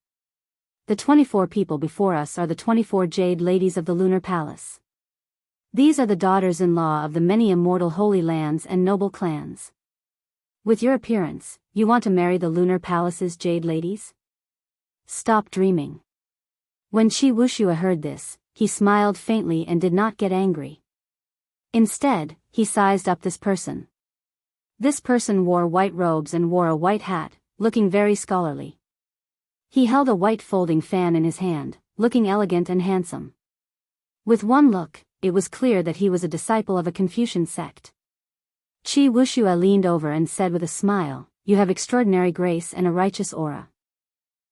The 24 people before us are the 24 Jade Ladies of the lunar palace. These are the daughters-in-law of the many immortal holy lands and noble clans. With your appearance, you want to marry the lunar palace's Jade Ladies? Stop dreaming. When Qi Wuxue heard this, he smiled faintly and did not get angry. Instead, he sized up this person. This person wore white robes and wore a white hat, looking very scholarly. He held a white folding fan in his hand, looking elegant and handsome. With one look, it was clear that he was a disciple of a Confucian sect. Qi Wuxue leaned over and said with a smile, "You have extraordinary grace and a righteous aura.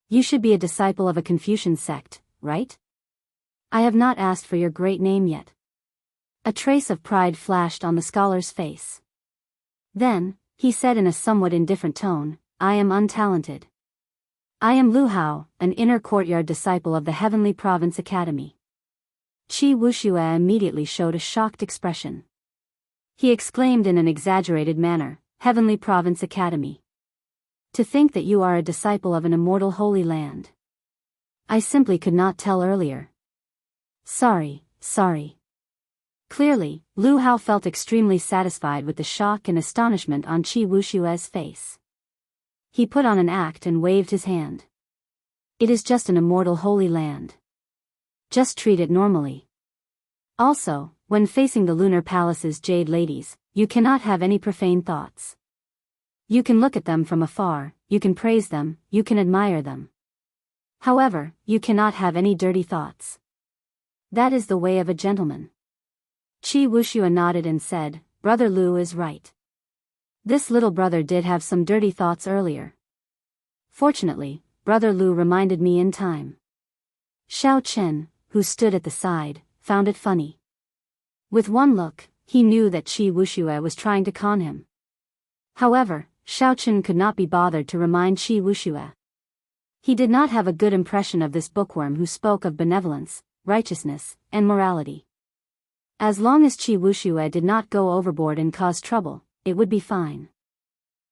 You should be a disciple of a Confucian sect, right? I have not asked for your great name yet." A trace of pride flashed on the scholar's face. Then, he said in a somewhat indifferent tone, "I am untalented. I am Lu Hao, an inner courtyard disciple of the Heavenly Province Academy." Qi Wuxue immediately showed a shocked expression. He exclaimed in an exaggerated manner, "Heavenly Province Academy. To think that you are a disciple of an immortal holy land. I simply could not tell earlier. Sorry. Clearly, Lu Hao felt extremely satisfied with the shock and astonishment on Qi Wuxue's face. He put on an act and waved his hand. "It is just an immortal holy land. Just treat it normally. Also, when facing the lunar palace's Jade Ladies, you cannot have any profane thoughts. You can look at them from afar, you can praise them, you can admire them. However, you cannot have any dirty thoughts. That is the way of a gentleman." Qi Wuxue nodded and said, "Brother Lu is right. This little brother did have some dirty thoughts earlier. Fortunately, Brother Lu reminded me in time." Xiao Chen, who stood at the side, found it funny. With one look, he knew that Qi Wuxue was trying to con him. However, Xiao Chen could not be bothered to remind Qi Wuxue. He did not have a good impression of this bookworm who spoke of benevolence, righteousness, and morality. As long as Qi Wuxue did not go overboard and cause trouble, it would be fine.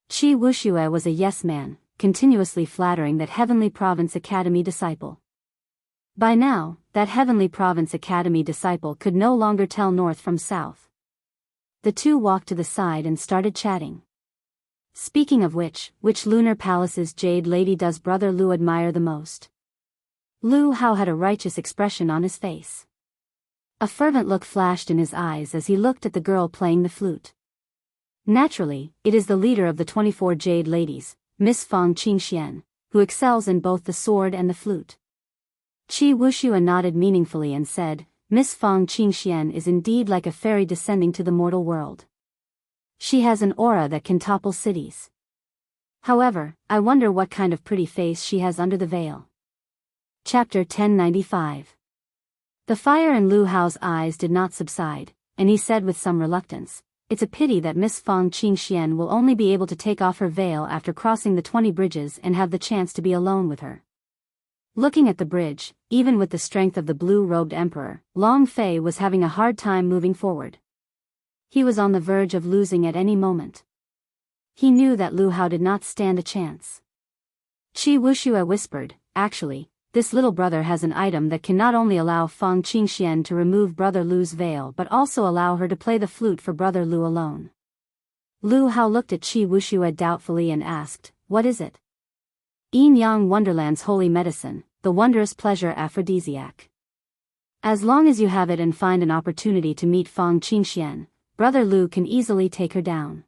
Qi Wuxue was a yes man, continuously flattering that Heavenly Province Academy disciple. By now, that Heavenly Province Academy disciple could no longer tell north from south. The two walked to the side and started chatting. "Speaking of which lunar palace's Jade Lady does Brother Lu admire the most?" Lu Hao had a righteous expression on his face. A fervent look flashed in his eyes as he looked at the girl playing the flute. Naturally, it is the leader of the 24 Jade Ladies, Miss Fang Qingxian, who excels in both the sword and the flute. Qi Wuxue nodded meaningfully and said, Miss Fang Qingxian is indeed like a fairy descending to the mortal world. She has an aura that can topple cities. However, I wonder what kind of pretty face she has under the veil. Chapter 1095. The fire in Lu Hao's eyes did not subside, and he said with some reluctance, It's a pity that Miss Fang Qingxian will only be able to take off her veil after crossing the 20 bridges and have the chance to be alone with her. Looking at the bridge, even with the strength of the blue-robed emperor, Long Fei was having a hard time moving forward. He was on the verge of losing at any moment. He knew that Lu Hao did not stand a chance. Qi Wuxue whispered, Actually, this little brother has an item that can not only allow Fang Qingxian to remove Brother Lu's veil but also allow her to play the flute for Brother Lu alone. Lu Hao looked at Qi Wuxue doubtfully and asked, What is it? Yin Yang Wonderland's holy medicine, the wondrous pleasure aphrodisiac. As long as you have it and find an opportunity to meet Fang Qingxian, Brother Lu can easily take her down.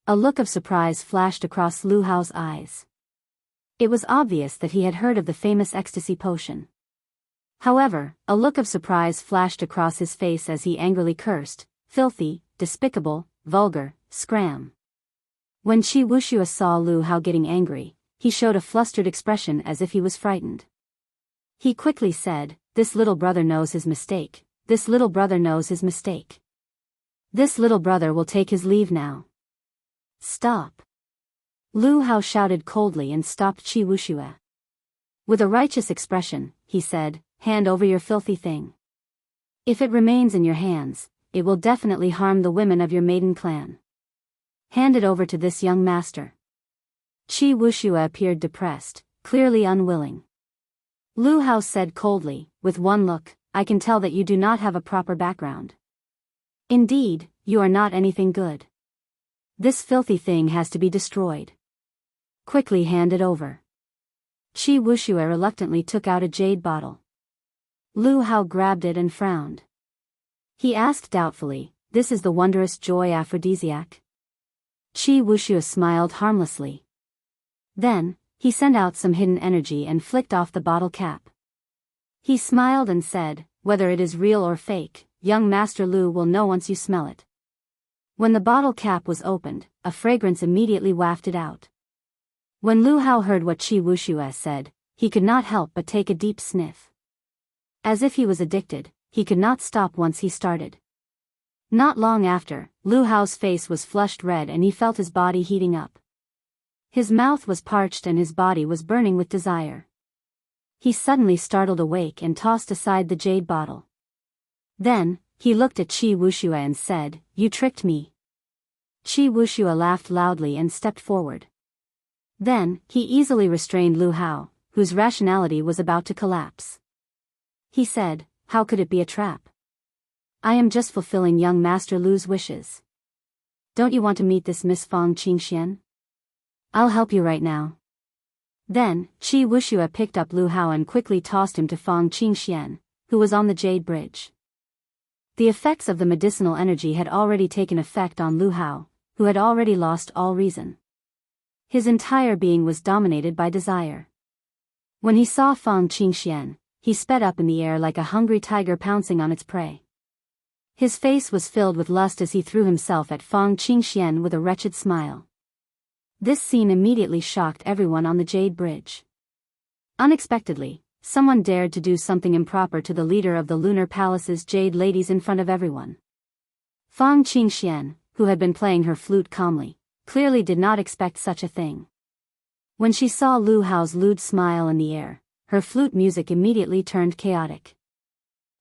A look of surprise flashed across Lu Hao's eyes. It was obvious that he had heard of the famous ecstasy potion. However, a look of surprise flashed across his face as he angrily cursed, Filthy, despicable, vulgar, scram. When Qi Wuxue saw Lu Hao getting angry, he showed a flustered expression as if he was frightened. He quickly said, This little brother knows his mistake. This little brother knows his mistake. This little brother will take his leave now. Stop. Lu Hao shouted coldly and stopped Qi Wuxue. With a righteous expression, he said, Hand over your filthy thing. If it remains in your hands, it will definitely harm the women of your maiden clan. Hand it over to this young master. Qi Wuxue appeared depressed, clearly unwilling. Lu Hao said coldly, with one look, I can tell that you do not have a proper background. Indeed, you are not anything good. This filthy thing has to be destroyed. Quickly hand it over. Qi Wuxue reluctantly took out a jade bottle. Lu Hao grabbed it and frowned. He asked doubtfully, This is the wondrous joy aphrodisiac? Qi Wuxue smiled harmlessly. Then, he sent out some hidden energy and flicked off the bottle cap. He smiled and said, Whether it is real or fake, young Master Lu will know once you smell it. When the bottle cap was opened, a fragrance immediately wafted out. When Lu Hao heard what Qi Wuxue said, he could not help but take a deep sniff. As if he was addicted, he could not stop once he started. Not long after, Lu Hao's face was flushed red and he felt his body heating up. His mouth was parched and his body was burning with desire. He suddenly startled awake and tossed aside the jade bottle. Then, he looked at Qi Wuxue and said, You tricked me. Qi Wuxue laughed loudly and stepped forward. Then, he easily restrained Lu Hao, whose rationality was about to collapse. He said, How could it be a trap? I am just fulfilling young Master Lu's wishes. Don't you want to meet this Miss Fang Qingxian? I'll help you right now. Then, Qi Wuxue picked up Lu Hao and quickly tossed him to Fang Qingxian, who was on the jade bridge. The effects of the medicinal energy had already taken effect on Lu Hao, who had already lost all reason. His entire being was dominated by desire. When he saw Fang Qingxian, he sped up in the air like a hungry tiger pouncing on its prey. His face was filled with lust as he threw himself at Fang Qingxian with a wretched smile. This scene immediately shocked everyone on the Jade Bridge. Unexpectedly, someone dared to do something improper to the leader of the Lunar Palace's Jade Ladies in front of everyone. Fang Qingxian, who had been playing her flute calmly, clearly did not expect such a thing. When she saw Lu Hao's lewd smile in the air, her flute music immediately turned chaotic.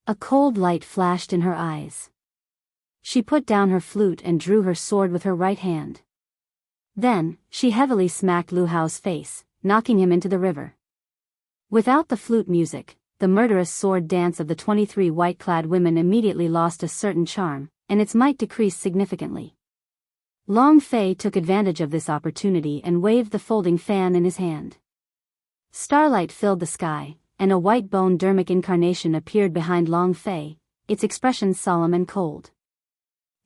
A cold light flashed in her eyes. She put down her flute and drew her sword with her right hand. Then, she heavily smacked Lu Hao's face, knocking him into the river. Without the flute music, the murderous sword dance of the 23 white-clad women immediately lost a certain charm, and its might decreased significantly. Long Fei took advantage of this opportunity and waved the folding fan in his hand. Starlight filled the sky, and a white bone dermic incarnation appeared behind Long Fei, its expression solemn and cold.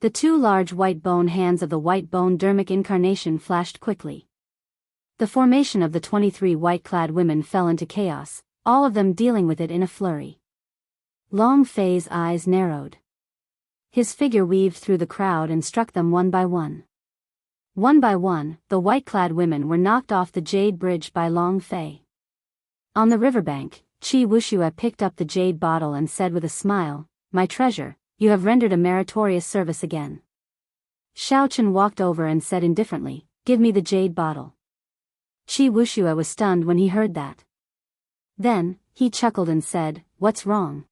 The two large white bone hands of the white bone dermic incarnation flashed quickly. The formation of the 23 white-clad women fell into chaos, all of them dealing with it in a flurry. Long Fei's eyes narrowed. His figure weaved through the crowd and struck them one by one. One by one, the white-clad women were knocked off the jade bridge by Long Fei. On the riverbank, Qi Wuxue picked up the jade bottle and said with a smile, "My treasure, you have rendered a meritorious service again." Xiao Chen walked over and said indifferently, "Give me the jade bottle." Qi Wuxue was stunned when he heard that. Then, he chuckled and said, "What's wrong?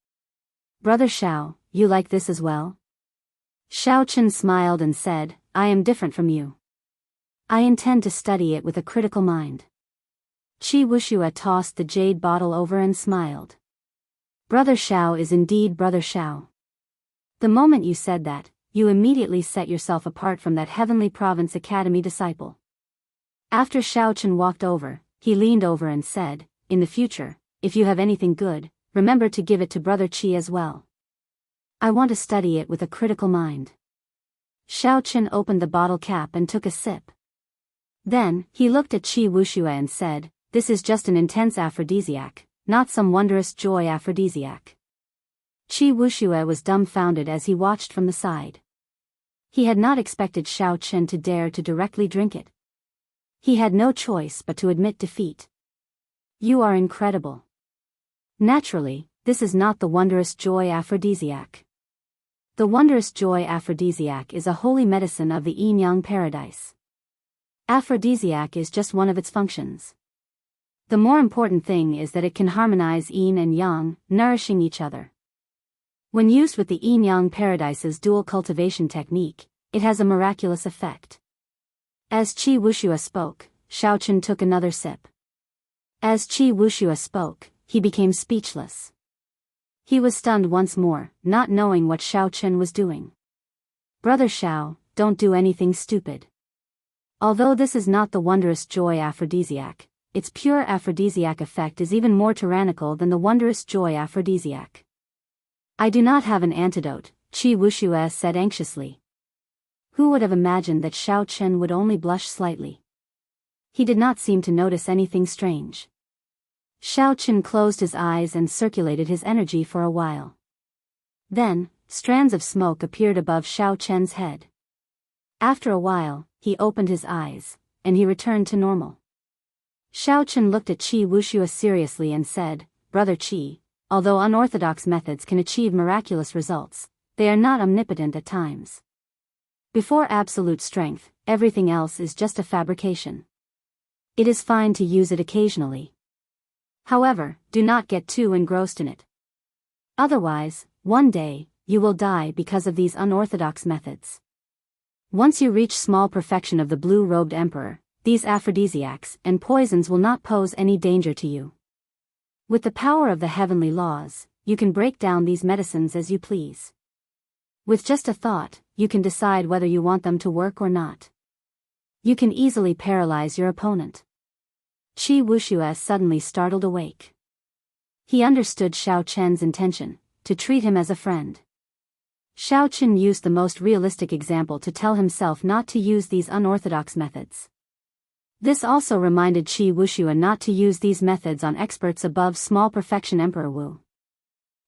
Brother Xiao, you like this as well?" Xiao Chen smiled and said, "I am different from you. I intend to study it with a critical mind." Qi Wuxue tossed the jade bottle over and smiled. "Brother Xiao is indeed Brother Xiao. The moment you said that, you immediately set yourself apart from that Heavenly Province Academy disciple." After Xiao Chen walked over, he leaned over and said, "In the future, if you have anything good, remember to give it to Brother Qi as well. I want to study it with a critical mind." Xiao Chen opened the bottle cap and took a sip. Then, he looked at Qi Wuxue and said, "This is just an intense aphrodisiac, not some wondrous joy aphrodisiac." Qi Wuxue was dumbfounded as he watched from the side. He had not expected Xiao Chen to dare to directly drink it. He had no choice but to admit defeat. "You are incredible. Naturally, this is not the wondrous joy aphrodisiac. The wondrous joy aphrodisiac is a holy medicine of the yin-yang paradise. Aphrodisiac is just one of its functions. The more important thing is that it can harmonize yin and yang, nourishing each other. When used with the yin-yang paradise's dual cultivation technique, it has a miraculous effect." As Qi Wuxue spoke, Xiao Chen took another sip. As Qi Wuxue spoke, he became speechless. He was stunned once more, not knowing what Xiao Chen was doing. "Brother Xiao, don't do anything stupid. Although this is not the wondrous joy aphrodisiac, its pure aphrodisiac effect is even more tyrannical than the wondrous joy aphrodisiac." "I do not have an antidote," Qi Wuxue said anxiously. Who would have imagined that Xiao Chen would only blush slightly? He did not seem to notice anything strange. Xiao Chen closed his eyes and circulated his energy for a while. Then, strands of smoke appeared above Xiao Chen's head. After a while, he opened his eyes, and he returned to normal. Xiao Chen looked at Qi Wuxue seriously and said, "Brother Qi, although unorthodox methods can achieve miraculous results, they are not omnipotent at times. Before absolute strength, everything else is just a fabrication. It is fine to use it occasionally. However, do not get too engrossed in it. Otherwise, one day, you will die because of these unorthodox methods. Once you reach small perfection of the blue-robed emperor, these aphrodisiacs and poisons will not pose any danger to you. With the power of the heavenly laws, you can break down these medicines as you please. With just a thought, you can decide whether you want them to work or not. You can easily paralyze your opponent." Qi Wuxue suddenly startled awake. He understood Xiao Chen's intention, to treat him as a friend. Xiao Chen used the most realistic example to tell himself not to use these unorthodox methods. This also reminded Qi Wuxue not to use these methods on experts above small perfection Emperor Wu.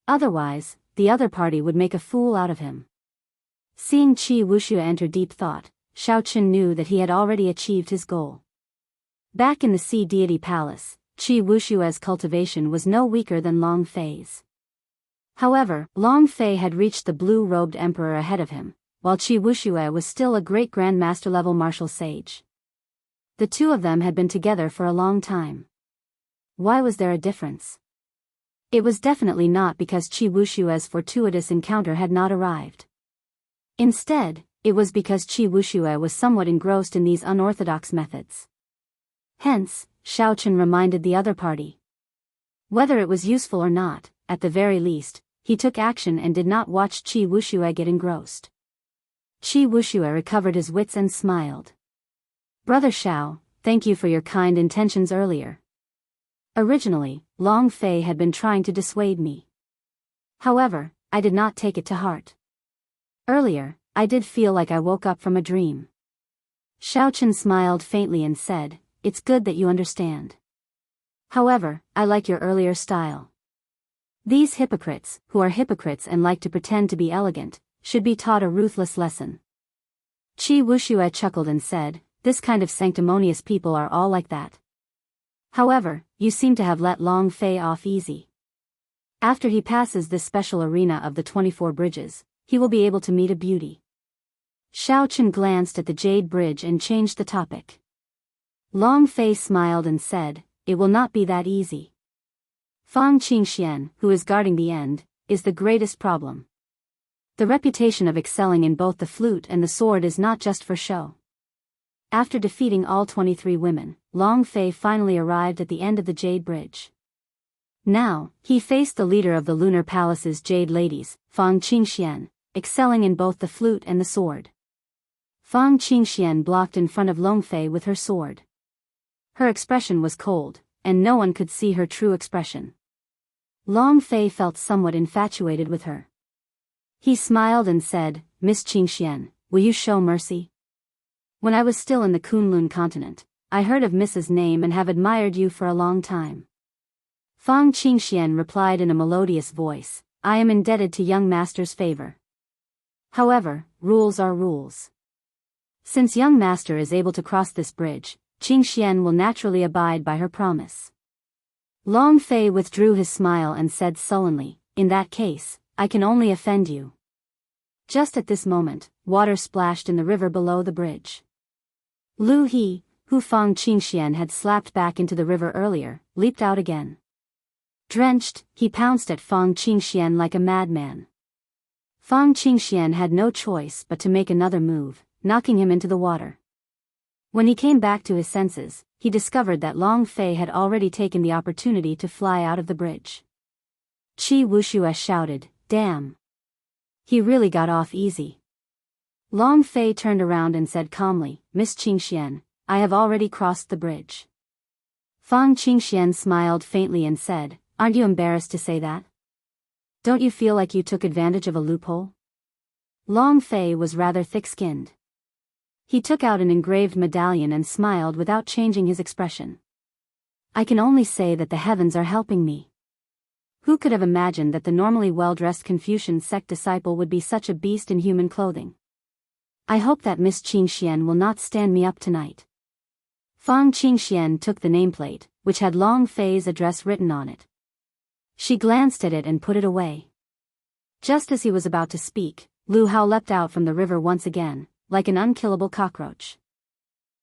Otherwise, the other party would make a fool out of him. Seeing Qi Wuxue enter deep thought, Xiao Chen knew that he had already achieved his goal. Back in the Sea Deity Palace, Qi Wuxue's cultivation was no weaker than Long Fei's. However, Long Fei had reached the blue-robed emperor ahead of him, while Qi Wuxue was still a great grandmaster-level martial sage. The two of them had been together for a long time. Why was there a difference? It was definitely not because Qi Wuxue's fortuitous encounter had not arrived. Instead, it was because Qi Wuxue was somewhat engrossed in these unorthodox methods. Hence, Xiao Chen reminded the other party. Whether it was useful or not, at the very least, he took action and did not watch Qi Wuxue get engrossed. Qi Wuxue recovered his wits and smiled. "Brother Xiao, thank you for your kind intentions earlier. Originally, Long Fei had been trying to dissuade me. However, I did not take it to heart. Earlier, I did feel like I woke up from a dream." Xiao Chen smiled faintly and said, "It's good that you understand. However, I like your earlier style. These hypocrites, who are hypocrites and like to pretend to be elegant, should be taught a ruthless lesson. Qi Wuxue chuckled and said, this kind of sanctimonious people are all like that. However, you seem to have let Long Fei off easy. After he passes this special arena of the 24 bridges, he will be able to meet a beauty. Xiao Chen glanced at the Jade Bridge and changed the topic. Long Fei smiled and said, it will not be that easy. Fang Qingxian, who is guarding the end, is the greatest problem. The reputation of excelling in both the flute and the sword is not just for show. After defeating all 23 women, Long Fei finally arrived at the end of the Jade Bridge. Now, he faced the leader of the Lunar Palace's Jade Ladies, Fang Qingxian, excelling in both the flute and the sword. Fang Qingxian blocked in front of Long Fei with her sword. Her expression was cold, and no one could see her true expression. Long Fei felt somewhat infatuated with her. He smiled and said, Miss Qingxian, will you show mercy? When I was still in the Kunlun continent, I heard of Mrs. name and have admired you for a long time. Fang Qingxian replied in a melodious voice, I am indebted to young master's favor. However, rules are rules. Since young master is able to cross this bridge, Qingxian will naturally abide by her promise. Long Fei withdrew his smile and said sullenly, in that case, I can only offend you. Just at this moment, water splashed in the river below the bridge. Lu He, who Fang Qingxian had slapped back into the river earlier, leaped out again. Drenched, he pounced at Fang Qingxian like a madman. Fang Qingxian had no choice but to make another move, knocking him into the water. When he came back to his senses, he discovered that Long Fei had already taken the opportunity to fly out of the bridge. Qi Wuxue shouted, damn! He really got off easy. Long Fei turned around and said calmly, Miss Qingxian, I have already crossed the bridge. Fang Qingxian smiled faintly and said, aren't you embarrassed to say that? Don't you feel like you took advantage of a loophole? Long Fei was rather thick-skinned. He took out an engraved medallion and smiled without changing his expression. I can only say that the heavens are helping me. Who could have imagined that the normally well-dressed Confucian sect disciple would be such a beast in human clothing? I hope that Miss Qingxian will not stand me up tonight. Fang Qingxian took the nameplate, which had Long Fei's address written on it. She glanced at it and put it away. Just as he was about to speak, Lu Hao leapt out from the river once again, like an unkillable cockroach.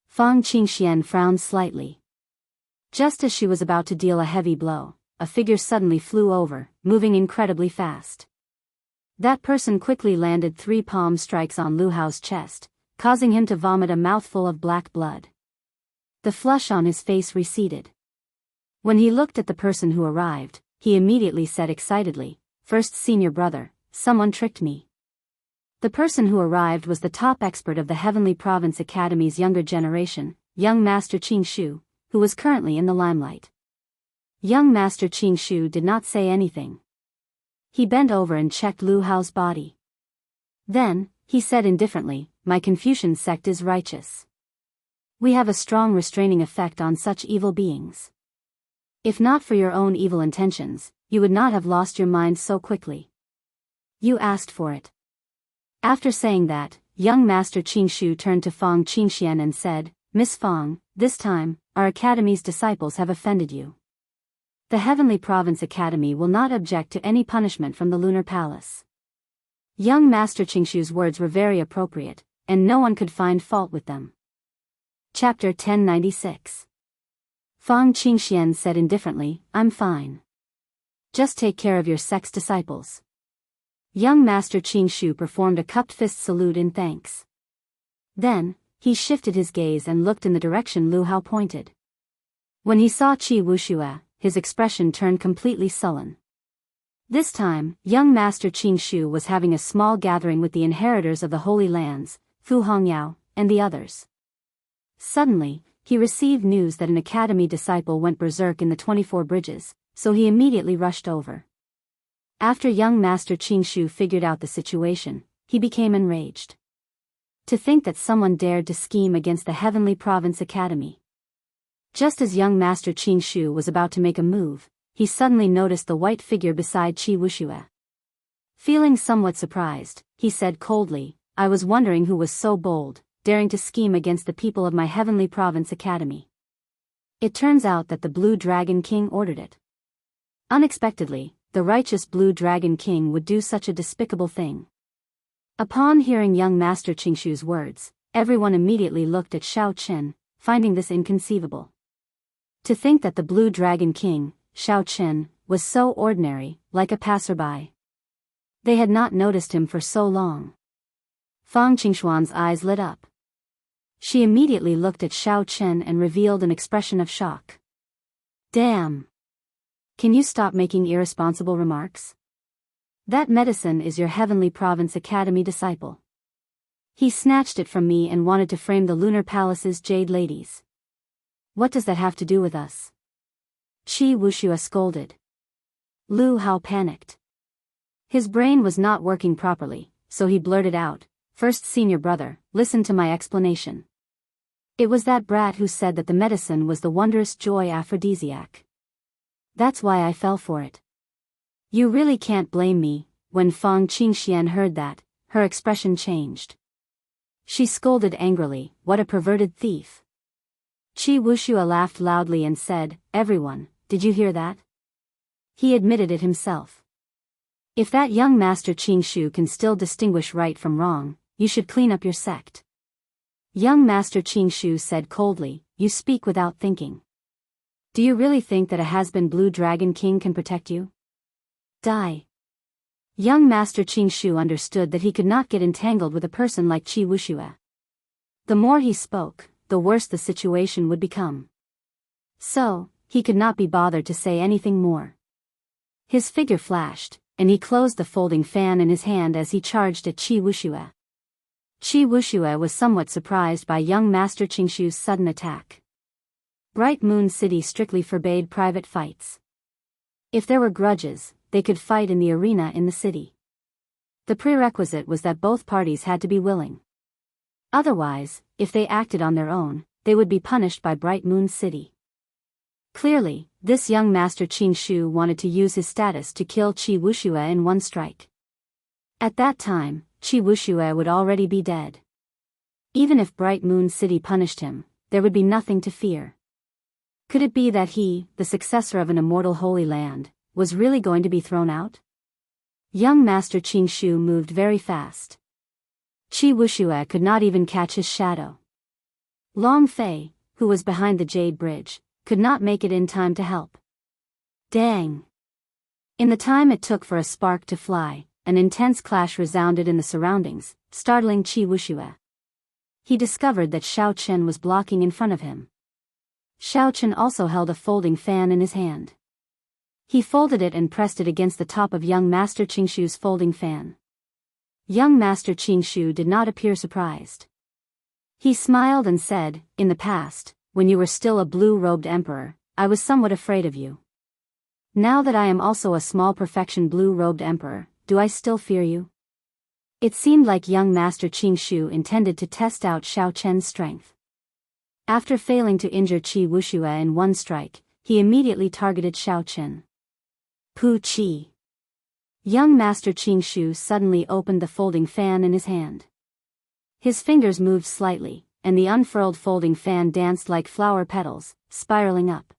Fang Qingxian frowned slightly. Just as she was about to deal a heavy blow, a figure suddenly flew over, moving incredibly fast. That person quickly landed 3 palm strikes on Lu Hao's chest, causing him to vomit a mouthful of black blood. The flush on his face receded. When he looked at the person who arrived, he immediately said excitedly, First Senior Brother, someone tricked me. The person who arrived was the top expert of the Heavenly Province Academy's younger generation, young Master Qing Shu, who was currently in the limelight. Young Master Qing Shu did not say anything. He bent over and checked Lu Hao's body. Then, he said indifferently, My Confucian sect is righteous. We have a strong restraining effect on such evil beings. If not for your own evil intentions, you would not have lost your mind so quickly. You asked for it. After saying that, young Master Qing Shu turned to Fang Qingxian and said, Miss Fang, this time, our academy's disciples have offended you. The Heavenly Province Academy will not object to any punishment from the Lunar Palace. Young Master Qingshu's words were very appropriate, and no one could find fault with them. Chapter 1096. Fang Qingxian said indifferently, I'm fine. Just take care of your sect's disciples. Young Master Qing Shu performed a cupped fist salute in thanks. Then, he shifted his gaze and looked in the direction Lu Hao pointed. When he saw Qi Wuxue, his expression turned completely sullen. This time, young Master Qing Shu was having a small gathering with the inheritors of the Holy Lands, Fu Hongyao, and the others. Suddenly, he received news that an academy disciple went berserk in the 24 bridges, so he immediately rushed over. After young Master Qing Shu figured out the situation, he became enraged. To think that someone dared to scheme against the Heavenly Province Academy. Just as young Master Qing Shu was about to make a move, he suddenly noticed the white figure beside Qi Wuxue. Feeling somewhat surprised, he said coldly, "I was wondering who was so bold, daring to scheme against the people of my heavenly province academy. It turns out that the Blue Dragon King ordered it." Unexpectedly, the righteous Blue Dragon King would do such a despicable thing. Upon hearing young Master Qingshu's words, everyone immediately looked at Shao Chen, finding this inconceivable. To think that the Blue Dragon King, Shao Chen, was so ordinary, like a passerby. They had not noticed him for so long. Fang Qingshuan's eyes lit up. She immediately looked at Shao Chen and revealed an expression of shock. "Damn! Can you stop making irresponsible remarks? That medicine is your Heavenly Province Academy disciple. He snatched it from me and wanted to frame the Lunar Palace's jade ladies. What does that have to do with us?" Qi Wuxue scolded. Lu Hao panicked. His brain was not working properly, so he blurted out, "First senior brother, listen to my explanation. It was that brat who said that the medicine was the wondrous joy aphrodisiac. That's why I fell for it. You really can't blame me." When Fang Qingxian heard that, her expression changed. She scolded angrily, "What a perverted thief." Qi Wuxue laughed loudly and said, "Everyone, did you hear that?" He admitted it himself. "If that young Master Qingshu can still distinguish right from wrong, you should clean up your sect." Young Master Qingshu said coldly, "You speak without thinking. Do you really think that a has-been Blue Dragon King can protect you? Die." Young Master Qingshu understood that he could not get entangled with a person like Qi Wuxue. The more he spoke, the worse the situation would become. So, he could not be bothered to say anything more. His figure flashed, and he closed the folding fan in his hand as he charged at Qi Wuxue. Qi Wuxue was somewhat surprised by young Master Qingshu's sudden attack. Bright Moon City strictly forbade private fights. If there were grudges, they could fight in the arena in the city. The prerequisite was that both parties had to be willing. Otherwise, if they acted on their own, they would be punished by Bright Moon City. Clearly, this young Master Qingshu wanted to use his status to kill Qi Wuxue in one strike. At that time, Qi Wuxue would already be dead. Even if Bright Moon City punished him, there would be nothing to fear. Could it be that he, the successor of an immortal Holy Land, was really going to be thrown out? Young Master Qingshu moved very fast. Qi Wuxue could not even catch his shadow. Long Fei, who was behind the Jade Bridge, could not make it in time to help. Dang! In the time it took for a spark to fly, an intense clash resounded in the surroundings, startling Qi Wuxue. He discovered that Shao Chen was blocking in front of him. Shao Chen also held a folding fan in his hand. He folded it and pressed it against the top of young Master Qingshu's folding fan. Young Master Qingshu did not appear surprised. He smiled and said, "In the past, when you were still a blue-robed emperor, I was somewhat afraid of you. Now that I am also a small perfection blue-robed emperor, do I still fear you?" It seemed like young Master Qingshu intended to test out Shao Chen's strength. After failing to injure Qi Wuxue in one strike, he immediately targeted Shao Chen. Pu Qi. Young Master Qingshu suddenly opened the folding fan in his hand. His fingers moved slightly, and the unfurled folding fan danced like flower petals, spiraling up.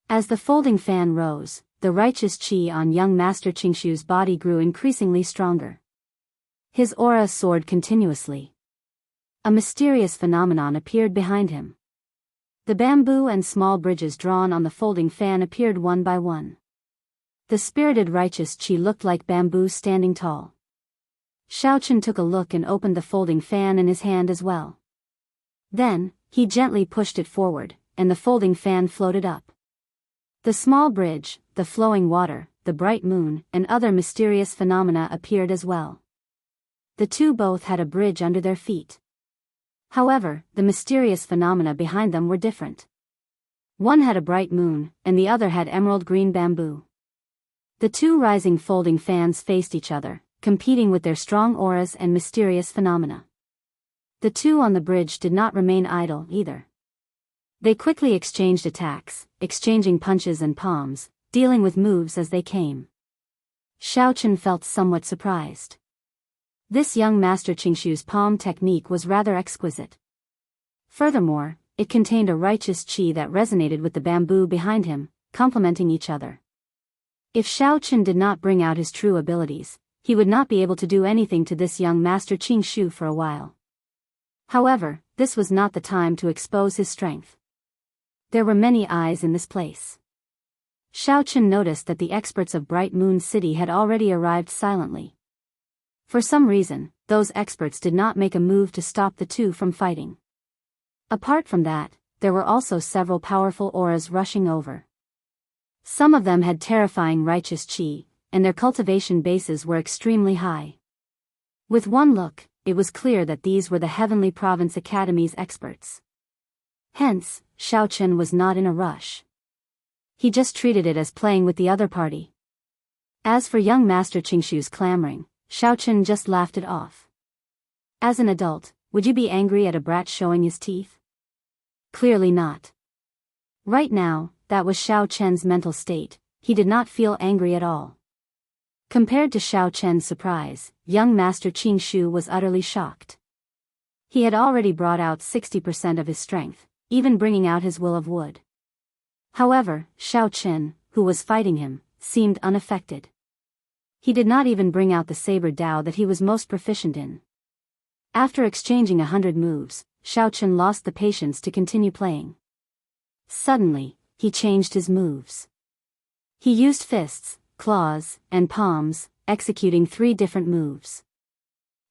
As the folding fan rose, the righteous qi on young Master Qingshu's body grew increasingly stronger. His aura soared continuously. A mysterious phenomenon appeared behind him. The bamboo and small bridges drawn on the folding fan appeared one by one. The spirited righteous qi looked like bamboo standing tall. Shao Chen took a look and opened the folding fan in his hand as well. Then, he gently pushed it forward, and the folding fan floated up. The small bridge, the flowing water, the bright moon, and other mysterious phenomena appeared as well. The two both had a bridge under their feet. However, the mysterious phenomena behind them were different. One had a bright moon, and the other had emerald green bamboo. The two rising folding fans faced each other, competing with their strong auras and mysterious phenomena. The two on the bridge did not remain idle either. They quickly exchanged attacks, exchanging punches and palms, dealing with moves as they came. Xiao Chen felt somewhat surprised. This young master Qingshu's palm technique was rather exquisite. Furthermore, it contained a righteous qi that resonated with the bamboo behind him, complementing each other. If Xiao Chen did not bring out his true abilities, he would not be able to do anything to this young master Qingshu for a while. However, this was not the time to expose his strength. There were many eyes in this place. Xiao Chen noticed that the experts of Bright Moon City had already arrived silently. For some reason, those experts did not make a move to stop the two from fighting. Apart from that, there were also several powerful auras rushing over. Some of them had terrifying righteous qi, and their cultivation bases were extremely high. With one look, it was clear that these were the Heavenly Province Academy's experts. Hence, Xiao Chen was not in a rush. He just treated it as playing with the other party. As for young Master Qingshu's clamoring, Xiao Chen just laughed it off. As an adult, would you be angry at a brat showing his teeth? Clearly not. Right now, that was Xiao Chen's mental state. He did not feel angry at all. Compared to Xiao Chen's surprise, young Master Qingshu was utterly shocked. He had already brought out 60% of his strength, even bringing out his will of wood. However, Xiao Chen, who was fighting him, seemed unaffected. He did not even bring out the saber Dao that he was most proficient in. After exchanging 100 moves, Xiao Chen lost the patience to continue playing. Suddenly, he changed his moves. He used fists, claws, and palms, executing 3 different moves.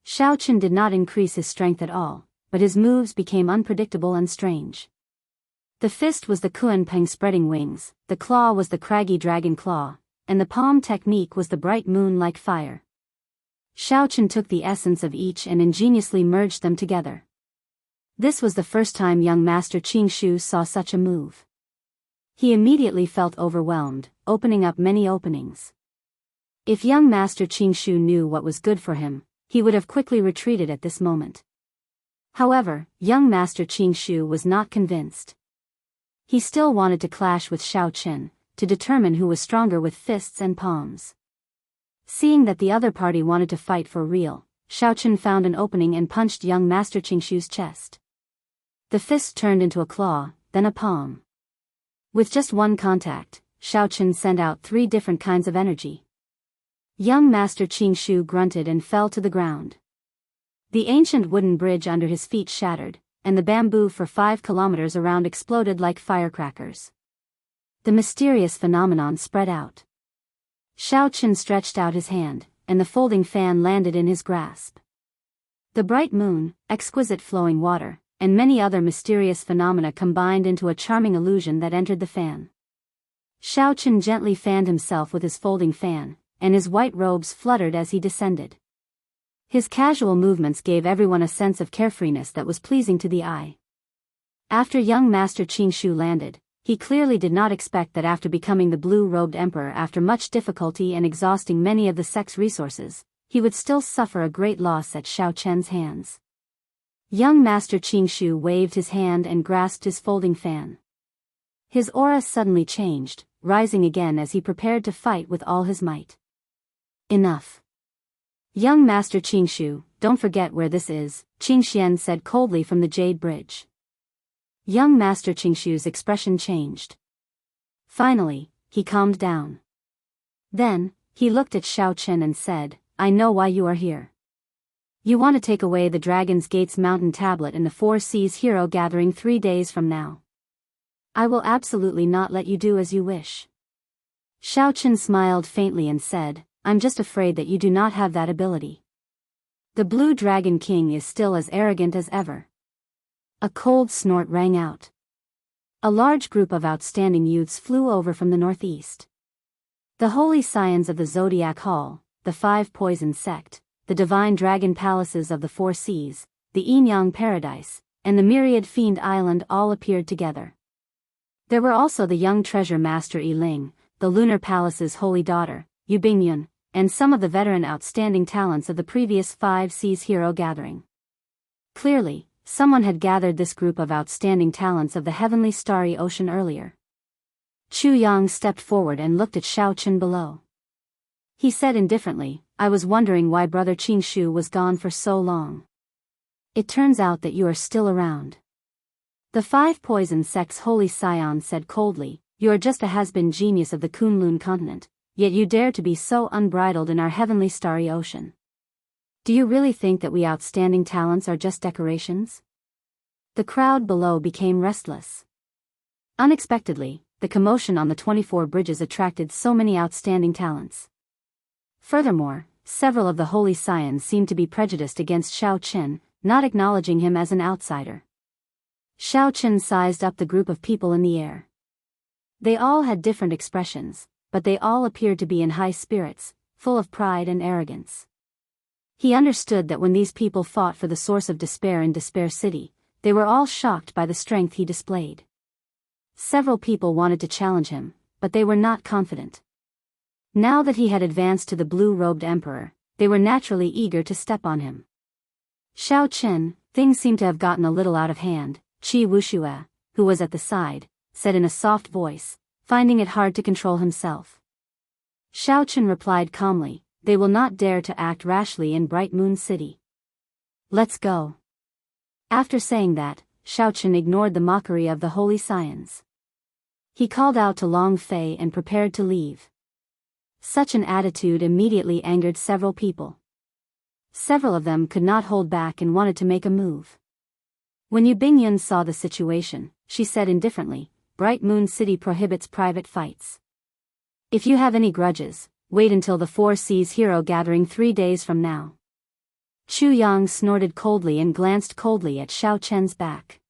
Xiao Chen did not increase his strength at all, but his moves became unpredictable and strange. The fist was the Kuan Peng spreading wings, the claw was the craggy dragon claw, and the palm technique was the bright moon-like fire. Xiao Chen took the essence of each and ingeniously merged them together. This was the first time young Master Qingshu saw such a move. He immediately felt overwhelmed, opening up many openings. If young Master Qingshu knew what was good for him, he would have quickly retreated at this moment. However, young Master Qingshu was not convinced. He still wanted to clash with Xiao Chen, to determine who was stronger with fists and palms. Seeing that the other party wanted to fight for real, Xiao Chen found an opening and punched young Master Qingshu's chest. The fist turned into a claw, then a palm. With just one contact, Xiao Chen sent out 3 different kinds of energy. Young Master Qingshu grunted and fell to the ground. The ancient wooden bridge under his feet shattered, and the bamboo for 5 kilometers around exploded like firecrackers. The mysterious phenomenon spread out. Xiao Chen stretched out his hand, and the folding fan landed in his grasp. The bright moon, exquisite flowing water, and many other mysterious phenomena combined into a charming illusion that entered the fan. Xiao Chen gently fanned himself with his folding fan, and his white robes fluttered as he descended. His casual movements gave everyone a sense of carefreeness that was pleasing to the eye. After young Master Qingshu landed, he clearly did not expect that after becoming the blue-robed emperor after much difficulty and exhausting many of the sect's resources, he would still suffer a great loss at Xiao Chen's hands. Young Master Qingshu waved his hand and grasped his folding fan. His aura suddenly changed, rising again as he prepared to fight with all his might. Enough. Young Master Qingshu, don't forget where this is, Qingxian said coldly from the Jade Bridge. Young Master Qingshu's expression changed. Finally, he calmed down. Then, he looked at Xiao Chen and said, I know why you are here. You want to take away the Dragon's Gate's mountain tablet in the 4 Seas hero gathering 3 days from now. I will absolutely not let you do as you wish. Xiao Chen smiled faintly and said, I'm just afraid that you do not have that ability. The Blue Dragon King is still as arrogant as ever. A cold snort rang out. A large group of outstanding youths flew over from the northeast. The holy scions of the Zodiac Hall, the 5 Poison Sect, the divine dragon palaces of the 4 Seas, the Yin-Yang Paradise, and the myriad Fiend Island all appeared together. There were also the young treasure master Yi Ling, the Lunar Palace's holy daughter, Yu Bingyun, and some of the veteran outstanding talents of the previous 5 Seas hero gathering. Clearly, Someone had gathered this group of outstanding talents of the heavenly starry ocean earlier. Chu Yang stepped forward and looked at Xiao Chen below. He said indifferently, "I was wondering why Brother Qing Shu was gone for so long. It turns out that you are still around." The Five Poison Sect's Holy Scion said coldly, "You are just a has-been genius of the Kunlun continent, yet you dare to be so unbridled in our heavenly starry ocean. Do you really think that we outstanding talents are just decorations?" The crowd below became restless. Unexpectedly, the commotion on the 24 bridges attracted so many outstanding talents. Furthermore, several of the Holy Scions seemed to be prejudiced against Xiao Chen, not acknowledging him as an outsider. Xiao Chen sized up the group of people in the air. They all had different expressions, but they all appeared to be in high spirits, full of pride and arrogance. He understood that when these people fought for the source of despair in Despair City, they were all shocked by the strength he displayed. Several people wanted to challenge him, but they were not confident. Now that he had advanced to the blue-robed emperor, they were naturally eager to step on him. Xiao Chen, things seem to have gotten a little out of hand, Qi Wuxue, who was at the side, said in a soft voice, finding it hard to control himself. Xiao Chen replied calmly, "They will not dare to act rashly in Bright Moon City. Let's go." After saying that, Xiao Chen ignored the mockery of the Holy Scions. He called out to Long Fei and prepared to leave. Such an attitude immediately angered several people. Several of them could not hold back and wanted to make a move. When Yu Bingyun saw the situation, she said indifferently, "Bright Moon City prohibits private fights. If you have any grudges, wait until the Four Seas Hero Gathering 3 days from now." Chu Yang snorted coldly and glanced coldly at Xiao Chen's back.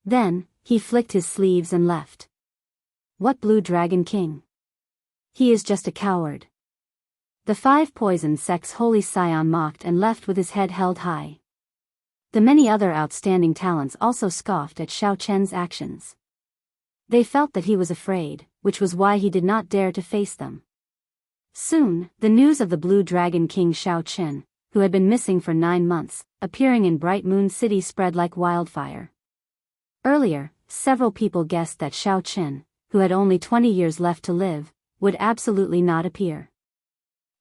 Then, he flicked his sleeves and left. "What Blue Dragon King? He is just a coward." The Five Poison Sect's Holy Scion mocked and left with his head held high. The many other outstanding talents also scoffed at Xiao Chen's actions. They felt that he was afraid, which was why he did not dare to face them. Soon, the news of the Blue Dragon King Xiao Chen, who had been missing for 9 months, appearing in Bright Moon City spread like wildfire. Earlier, several people guessed that Xiao Chen, who had only 20 years left to live, would absolutely not appear.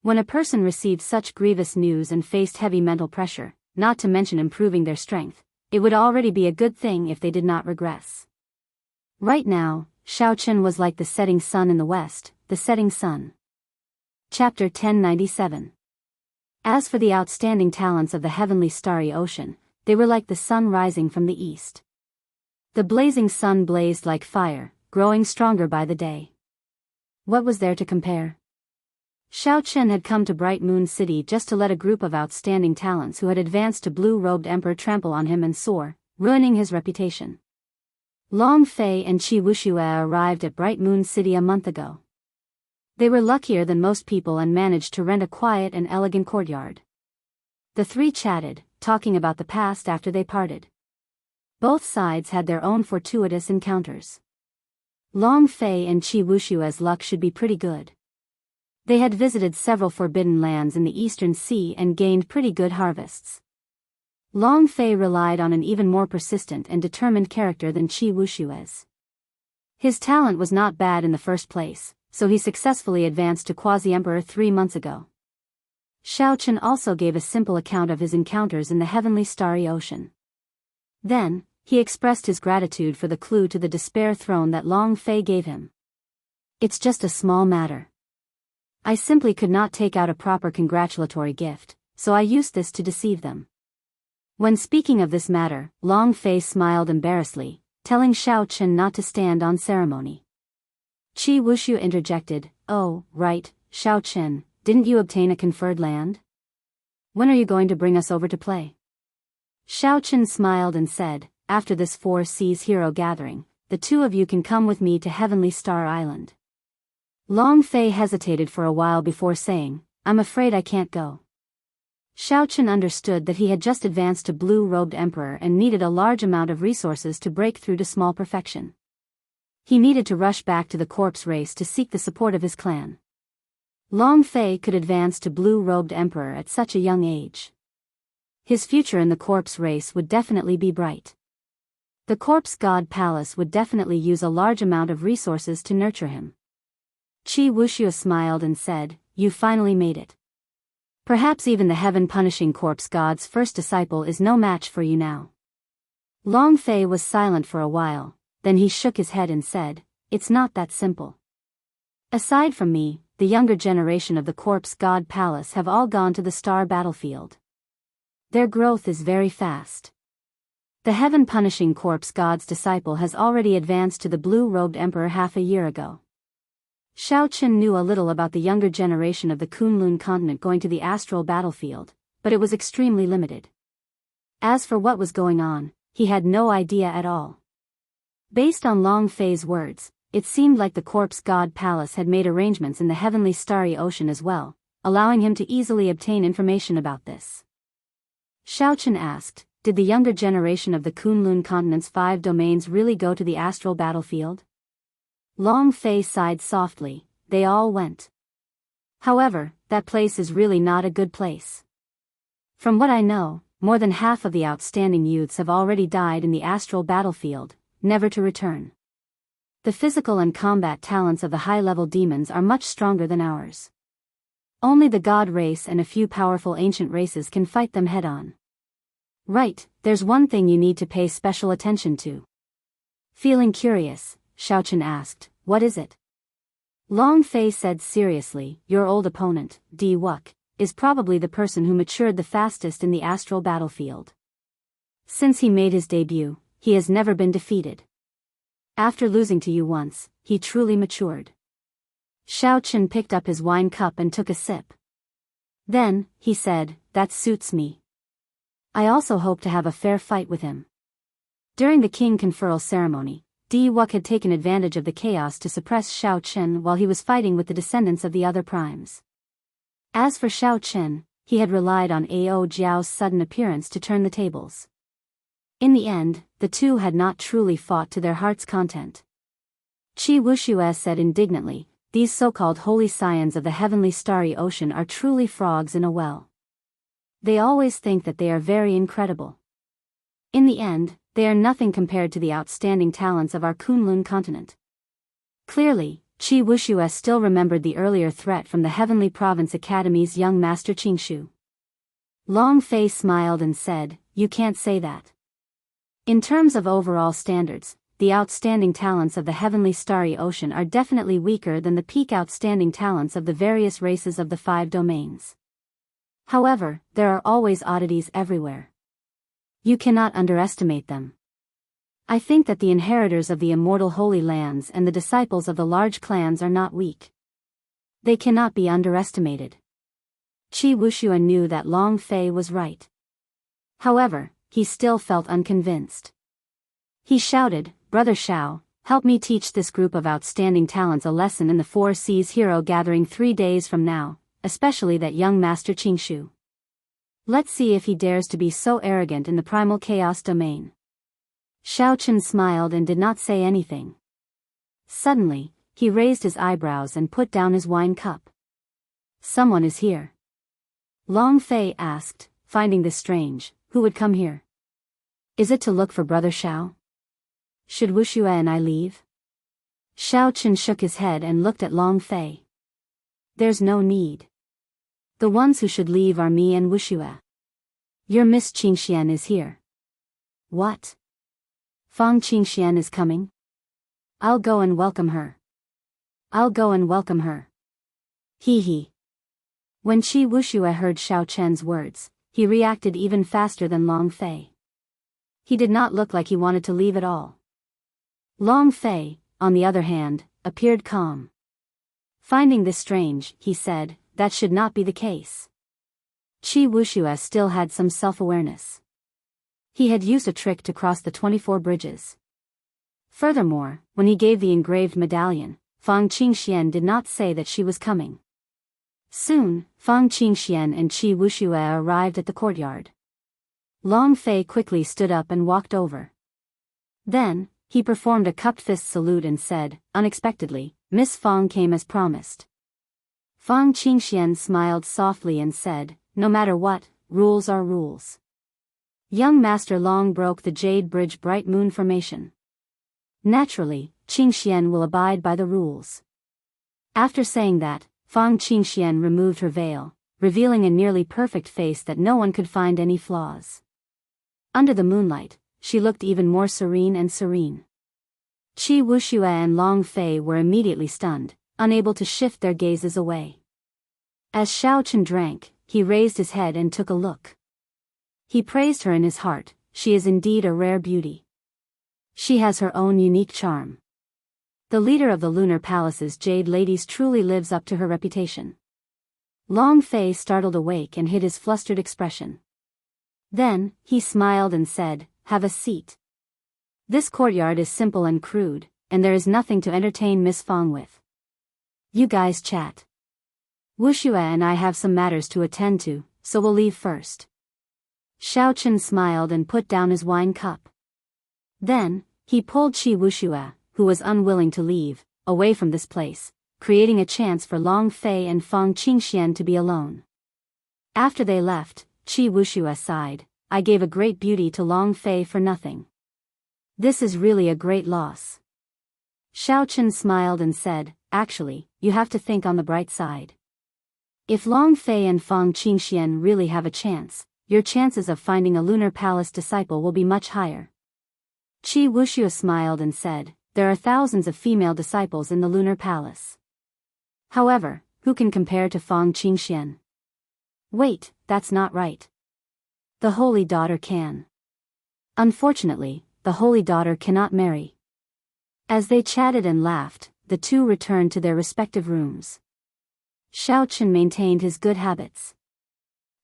When a person received such grievous news and faced heavy mental pressure, not to mention improving their strength, it would already be a good thing if they did not regress. Right now, Xiao Chen was like the setting sun in the west, the setting sun. Chapter 1097. As for the outstanding talents of the heavenly starry ocean, they were like the sun rising from the east. The blazing sun blazed like fire, growing stronger by the day. What was there to compare? Xiao Chen had come to Bright Moon City just to let a group of outstanding talents who had advanced to blue-robed emperor trample on him and soar, ruining his reputation. Long Fei and Qi Wuxue arrived at Bright Moon City a month ago. They were luckier than most people and managed to rent a quiet and elegant courtyard. The three chatted, talking about the past after they parted. Both sides had their own fortuitous encounters. Long Fei and Qi Wuxue's luck should be pretty good. They had visited several forbidden lands in the Eastern Sea and gained pretty good harvests. Long Fei relied on an even more persistent and determined character than Qi Wuxue's. His talent was not bad in the first place, so he successfully advanced to Quasi-Emperor 3 months ago. Xiao Chen also gave a simple account of his encounters in the heavenly starry ocean. Then, he expressed his gratitude for the clue to the despair throne that Long Fei gave him. "It's just a small matter. I simply could not take out a proper congratulatory gift, so I used this to deceive them." When speaking of this matter, Long Fei smiled embarrassedly, telling Xiao Chen not to stand on ceremony. Qi Wuxue interjected, "Oh, right, Xiao Chen, didn't you obtain a conferred land? When are you going to bring us over to play?" Xiao Chen smiled and said, "After this Four Seas Hero Gathering, the 2 of you can come with me to Heavenly Star Island." Long Fei hesitated for a while before saying, "I'm afraid I can't go." Xiao Chen understood that he had just advanced to blue-robed emperor and needed a large amount of resources to break through to small perfection. He needed to rush back to the corpse race to seek the support of his clan. Long Fei could advance to blue-robed emperor at such a young age. His future in the corpse race would definitely be bright. The corpse god palace would definitely use a large amount of resources to nurture him. Qi Wuxue smiled and said, "You finally made it. Perhaps even the heaven-punishing corpse god's first disciple is no match for you now." Long Fei was silent for a while, then he shook his head and said, "It's not that simple. Aside from me, the younger generation of the corpse god palace have all gone to the star battlefield. Their growth is very fast. The heaven-punishing corpse god's disciple has already advanced to the blue-robed emperor half a year ago." Xiao Qin knew a little about the younger generation of the Kunlun continent going to the astral battlefield, but it was extremely limited. As for what was going on, he had no idea at all. Based on Long Fei's words, it seemed like the corpse god palace had made arrangements in the heavenly starry ocean as well, allowing him to easily obtain information about this. Xiao Qin asked, "Did the younger generation of the Kunlun continent's 5 domains really go to the astral battlefield?" Long Fei sighed softly, "They all went. However, that place is really not a good place. From what I know, more than half of the outstanding youths have already died in the astral battlefield, never to return. The physical and combat talents of the high-level demons are much stronger than ours. Only the god race and a few powerful ancient races can fight them head-on. Right, there's one thing you need to pay special attention to." Feeling curious, Xiao Qin asked, "What is it?" Long Fei said seriously, "Your old opponent, Di Wuk, is probably the person who matured the fastest in the astral battlefield. Since he made his debut, he has never been defeated. After losing to you once, he truly matured." Xiao Qin picked up his wine cup and took a sip. Then, he said, "That suits me. I also hope to have a fair fight with him." During the king conferral ceremony, Di Wuk had taken advantage of the chaos to suppress Xiao Qin while he was fighting with the descendants of the other primes. As for Xiao Qin, he had relied on Ao Jiao's sudden appearance to turn the tables. In the end, the two had not truly fought to their heart's content. Qi Wuxue said indignantly, "These so-called holy scions of the heavenly starry ocean are truly frogs in a well. They always think that they are very incredible. In the end, they are nothing compared to the outstanding talents of our Kunlun continent." Clearly, Qi Wuxue still remembered the earlier threat from the Heavenly Province Academy's young master Qingshu. Long Fei smiled and said, "You can't say that. In terms of overall standards, the outstanding talents of the heavenly starry ocean are definitely weaker than the peak outstanding talents of the various races of the 5 domains. However, there are always oddities everywhere. You cannot underestimate them. I think that the inheritors of the immortal holy lands and the disciples of the large clans are not weak. They cannot be underestimated." Qi Wuxue knew that Long Fei was right. However, he still felt unconvinced. He shouted, "Brother Xiao, help me teach this group of outstanding talents a lesson in the 4 Seas hero gathering 3 days from now, especially that young master Qingshu. Let's see if he dares to be so arrogant in the primal chaos domain." Xiao Qin smiled and did not say anything. Suddenly, he raised his eyebrows and put down his wine cup. "Someone is here." Long Fei asked, finding this strange, "Who would come here? Is it to look for Brother Xiao? Should Wuxue and I leave?" Xiao Qin shook his head and looked at Long Fei. "There's no need. The ones who should leave are me and Wuxue. Your Miss Qingxian is here." "What? Fang Qingxian is coming? I'll go and welcome her. I'll go and welcome her. Hee hee." When Qi Wuxue heard Xiao Chen's words, he reacted even faster than Long Fei. He did not look like he wanted to leave at all. Long Fei, on the other hand, appeared calm. Finding this strange, he said, "That should not be the case." Qi Wuxue still had some self-awareness. He had used a trick to cross the 24 bridges. Furthermore, when he gave the engraved medallion, Fang Qingxian did not say that she was coming. Soon, Fang Qingxian and Qi Wuxue arrived at the courtyard. Long Fei quickly stood up and walked over. Then, he performed a cupped fist salute and said, unexpectedly, "Miss Fang came as promised." Fang Qingxian smiled softly and said, "No matter what, rules are rules. Young Master Long broke the Jade Bridge Bright Moon formation. Naturally, Qingxian will abide by the rules. After saying that, Fang Qingxian removed her veil, revealing a nearly perfect face that no one could find any flaws. Under the moonlight, she looked even more serene and serene. Qi Wuxue and Long Fei were immediately stunned, unable to shift their gazes away. As Xiao Chen drank, he raised his head and took a look. He praised her in his heart. She is indeed a rare beauty. She has her own unique charm. The leader of the Lunar Palace's Jade Ladies truly lives up to her reputation. Long Fei startled awake and hid his flustered expression. Then, he smiled and said, "Have a seat. This courtyard is simple and crude, and there is nothing to entertain Miss Fang with. You guys chat. Wuxue and I have some matters to attend to, so we'll leave first." Xiao Chen smiled and put down his wine cup. Then, he pulled Qi Wuxue, who was unwilling to leave, away from this place, creating a chance for Long Fei and Fang Qingxian to be alone. After they left, Qi Wuxue sighed, "I gave a great beauty to Long Fei for nothing. This is really a great loss." Xiao Chen smiled and said, "Actually, you have to think on the bright side. If Long Fei and Fang Qingxian really have a chance, your chances of finding a Lunar Palace disciple will be much higher." Qi Wuxue smiled and said, "There are thousands of female disciples in the Lunar Palace. However, who can compare to Fang Qingxian?" "Wait, that's not right. The Holy Daughter can." Unfortunately, the Holy Daughter cannot marry. As they chatted and laughed, the two returned to their respective rooms. Xiao Chen maintained his good habits.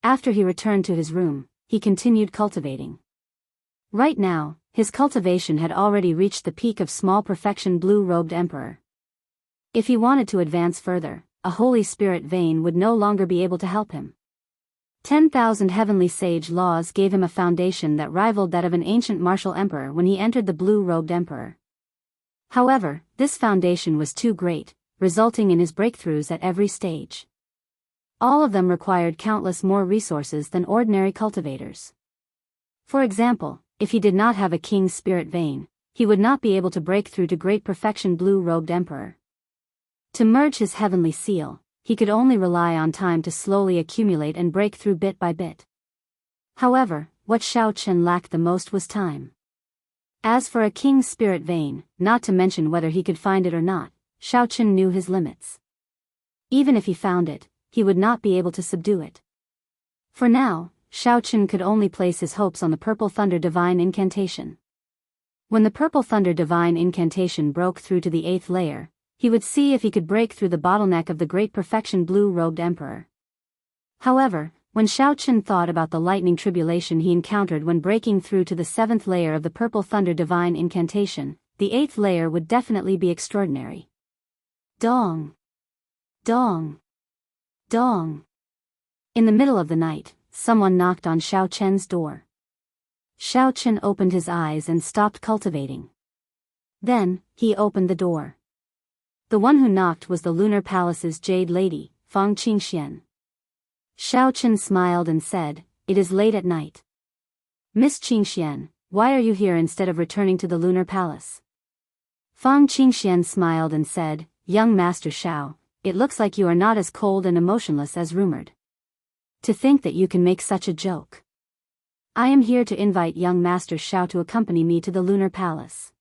After he returned to his room, he continued cultivating. Right now, his cultivation had already reached the peak of small perfection blue-robed emperor. If he wanted to advance further, a Holy Spirit vein would no longer be able to help him. 10,000 heavenly sage laws gave him a foundation that rivaled that of an ancient martial emperor when he entered the blue-robed emperor. However, this foundation was too great, resulting in his breakthroughs at every stage. All of them required countless more resources than ordinary cultivators. For example, if he did not have a king's spirit vein, he would not be able to break through to great perfection blue-robed emperor. To merge his heavenly seal, he could only rely on time to slowly accumulate and break through bit by bit. However, what Xiao Chen lacked the most was time. As for a king's spirit vein, not to mention whether he could find it or not, Xiao Chen knew his limits. Even if he found it, he would not be able to subdue it. For now, Xiao Chen could only place his hopes on the Purple Thunder Divine Incantation. When the Purple Thunder Divine Incantation broke through to the 8th layer, he would see if he could break through the bottleneck of the Great Perfection Blue-Robed Emperor. However, when Xiao Chen thought about the lightning tribulation he encountered when breaking through to the 7th layer of the Purple Thunder Divine Incantation, the 8th layer would definitely be extraordinary. Dong! Dong! Dong! In the middle of the night, someone knocked on Xiao Chen's door. Xiao Chen opened his eyes and stopped cultivating. Then, he opened the door. The one who knocked was the Lunar Palace's Jade Lady, Fang Qingxian. Xiao Chen smiled and said, "It is late at night. Miss Qingxian, why are you here instead of returning to the Lunar Palace?" Fang Qingxian smiled and said, "Young Master Xiao, it looks like you are not as cold and emotionless as rumored. To think that you can make such a joke. I am here to invite young Master Xiao to accompany me to the Lunar Palace."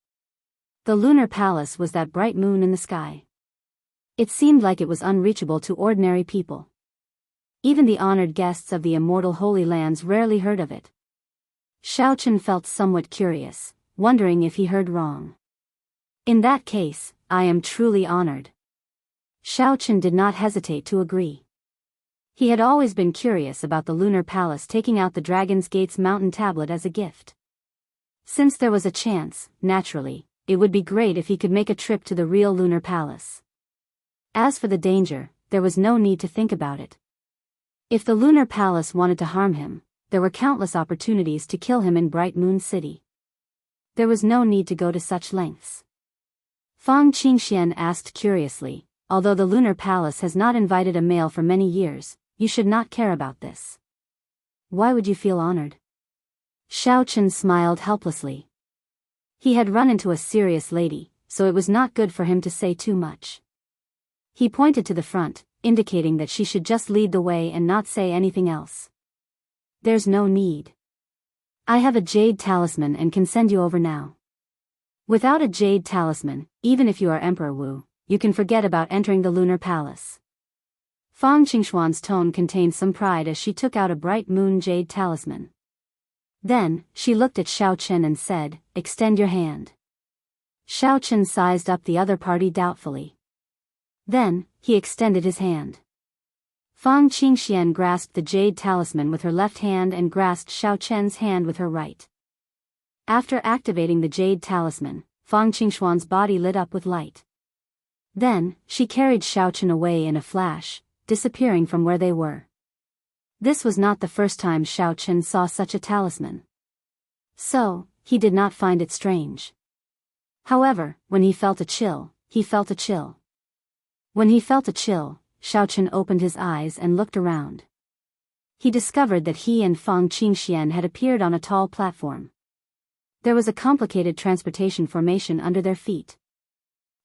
The Lunar Palace was that bright moon in the sky. It seemed like it was unreachable to ordinary people. Even the honored guests of the immortal Holy Lands rarely heard of it. Xiao Chen felt somewhat curious, wondering if he heard wrong. "In that case, I am truly honored." Xiao Chen did not hesitate to agree. He had always been curious about the Lunar Palace taking out the Dragon's Gate's mountain tablet as a gift. Since there was a chance, naturally, it would be great if he could make a trip to the real Lunar Palace. As for the danger, there was no need to think about it. If the Lunar Palace wanted to harm him, there were countless opportunities to kill him in Bright Moon City. There was no need to go to such lengths. Fang Qingxian asked curiously, "Although the Lunar Palace has not invited a male for many years, you should not care about this. Why would you feel honored?" Xiao Chen smiled helplessly. He had run into a serious lady, so it was not good for him to say too much. He pointed to the front, indicating that she should just lead the way and not say anything else. There's no need. I have a jade talisman and can send you over now. Without a jade talisman, even if you are Emperor Wu, you can forget about entering the lunar palace. Fang Qingxuan's tone contained some pride as she took out a bright moon jade talisman. Then, she looked at Xiao Chen and said, "Extend your hand." Xiao Chen sized up the other party doubtfully. Then, he extended his hand. Fang Qingxian grasped the jade talisman with her left hand and grasped Xiao Chen's hand with her right. After activating the jade talisman, Fang Qingxuan's body lit up with light. Then, she carried Xiao Chen away in a flash, disappearing from where they were. This was not the first time Xiao Chen saw such a talisman. So, he did not find it strange. However, when he felt a chill, he felt a chill. When he felt a chill, Xiao Chen opened his eyes and looked around. He discovered that he and Fang Qingxian had appeared on a tall platform. There was a complicated transportation formation under their feet.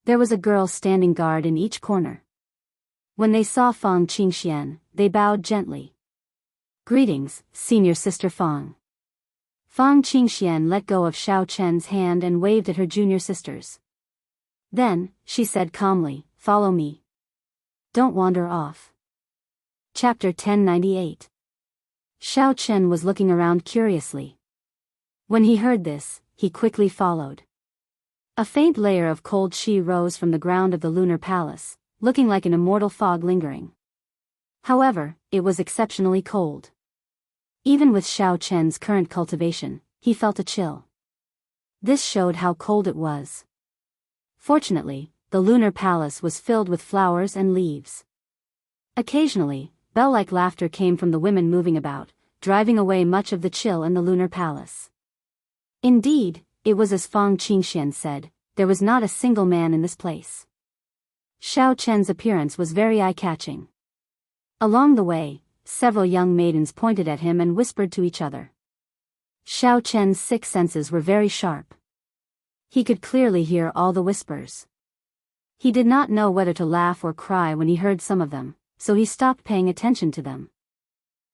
There was a girl standing guard in each corner. When they saw Fang Qingxian, they bowed gently. "Greetings, Senior Sister Fang." Fang Qingxian let go of Xiao Chen's hand and waved at her junior sisters. Then, she said calmly, "Follow me. Don't wander off." Chapter 1098. Xiao Chen was looking around curiously. When he heard this, he quickly followed. A faint layer of cold qi rose from the ground of the lunar palace, looking like an immortal fog lingering. However, it was exceptionally cold. Even with Xiao Chen's current cultivation, he felt a chill. This showed how cold it was. Fortunately, the lunar palace was filled with flowers and leaves. Occasionally, bell-like laughter came from the women moving about, driving away much of the chill in the lunar palace. Indeed, it was as Fang Qingxian said, there was not a single man in this place. Xiao Chen's appearance was very eye-catching. Along the way, several young maidens pointed at him and whispered to each other. Xiao Chen's six senses were very sharp. He could clearly hear all the whispers. He did not know whether to laugh or cry when he heard some of them, so he stopped paying attention to them.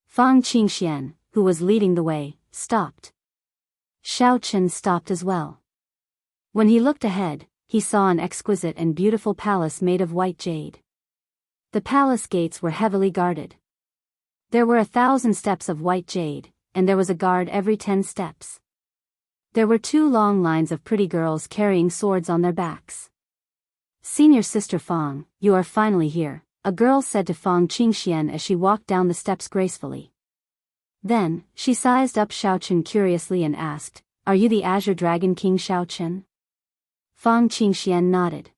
Fang Qingxian, who was leading the way, stopped. Xiao Chen stopped as well. When he looked ahead, he saw an exquisite and beautiful palace made of white jade. The palace gates were heavily guarded. There were 1,000 steps of white jade, and there was a guard every 10 steps. There were 2 long lines of pretty girls carrying swords on their backs. "Senior Sister Fang, you are finally here," a girl said to Fang Qingxian as she walked down the steps gracefully. Then, she sized up Xiao Chen curiously and asked, "Are you the Azure Dragon King Xiao Chen?" Fang Qingxian nodded.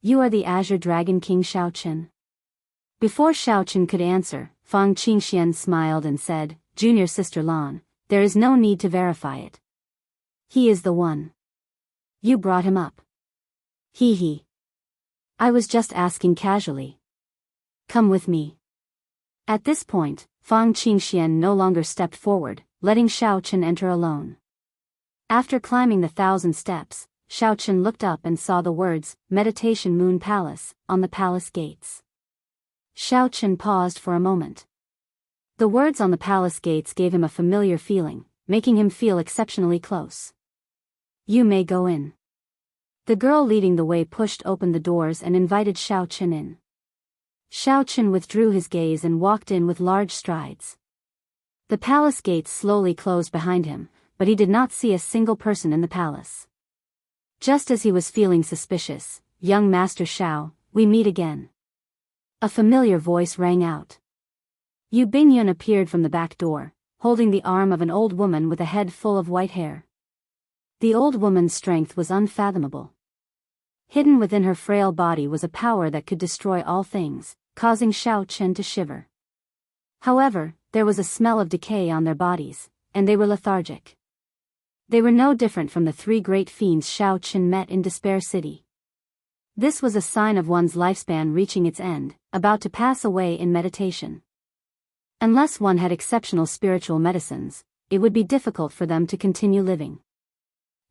"You are the Azure Dragon King Xiao Chen?" Before Xiao Chen could answer, Fang Qingxian smiled and said, "Junior Sister Lan, there is no need to verify it. He is the one. You brought him up." Hee hee. "I was just asking casually. Come with me." At this point, Fang Qingxian no longer stepped forward, letting Xiao Chen enter alone. After climbing the 1,000 steps, Xiao Chen looked up and saw the words, "Meditation Moon Palace," on the palace gates. Xiao Chen paused for a moment. The words on the palace gates gave him a familiar feeling, making him feel exceptionally close. "You may go in." The girl leading the way pushed open the doors and invited Xiao Chen in. Xiao Chen withdrew his gaze and walked in with large strides. The palace gates slowly closed behind him, but he did not see a single person in the palace. Just as he was feeling suspicious, "Young Master Xiao, we meet again." A familiar voice rang out. Yu Bingyun appeared from the back door, holding the arm of an old woman with a head full of white hair. The old woman's strength was unfathomable. Hidden within her frail body was a power that could destroy all things, causing Xiao Chen to shiver. However, there was a smell of decay on their bodies, and they were lethargic. They were no different from the 3 great fiends Xiao Chen met in Despair City. This was a sign of one's lifespan reaching its end, about to pass away in meditation. Unless one had exceptional spiritual medicines, it would be difficult for them to continue living.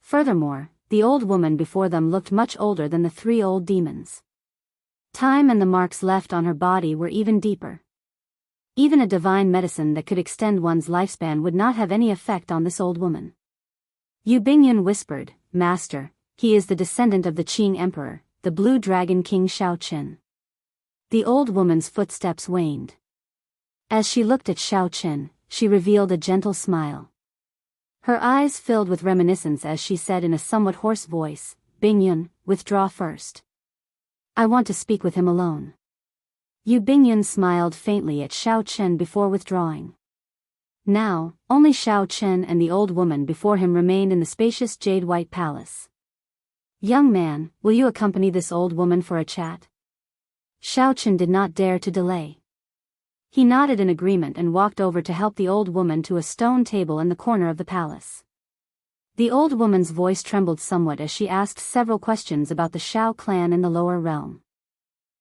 Furthermore, the old woman before them looked much older than the three old demons. Time and the marks left on her body were even deeper. Even a divine medicine that could extend one's lifespan would not have any effect on this old woman. Yu Bingyun whispered, "Master, he is the descendant of the Qing Emperor, the Blue Dragon King Shao Qin." The old woman's footsteps waned. As she looked at Shao Qin, she revealed a gentle smile. Her eyes filled with reminiscence as she said in a somewhat hoarse voice, "Bingyun, withdraw first. I want to speak with him alone." Yu Bingyun smiled faintly at Shao Qin before withdrawing. Now, only Shao Qin and the old woman before him remained in the spacious jade-white palace. "Young man, will you accompany this old woman for a chat?" Shao Qin did not dare to delay. He nodded in agreement and walked over to help the old woman to a stone table in the corner of the palace. The old woman's voice trembled somewhat as she asked several questions about the Shao clan in the lower realm.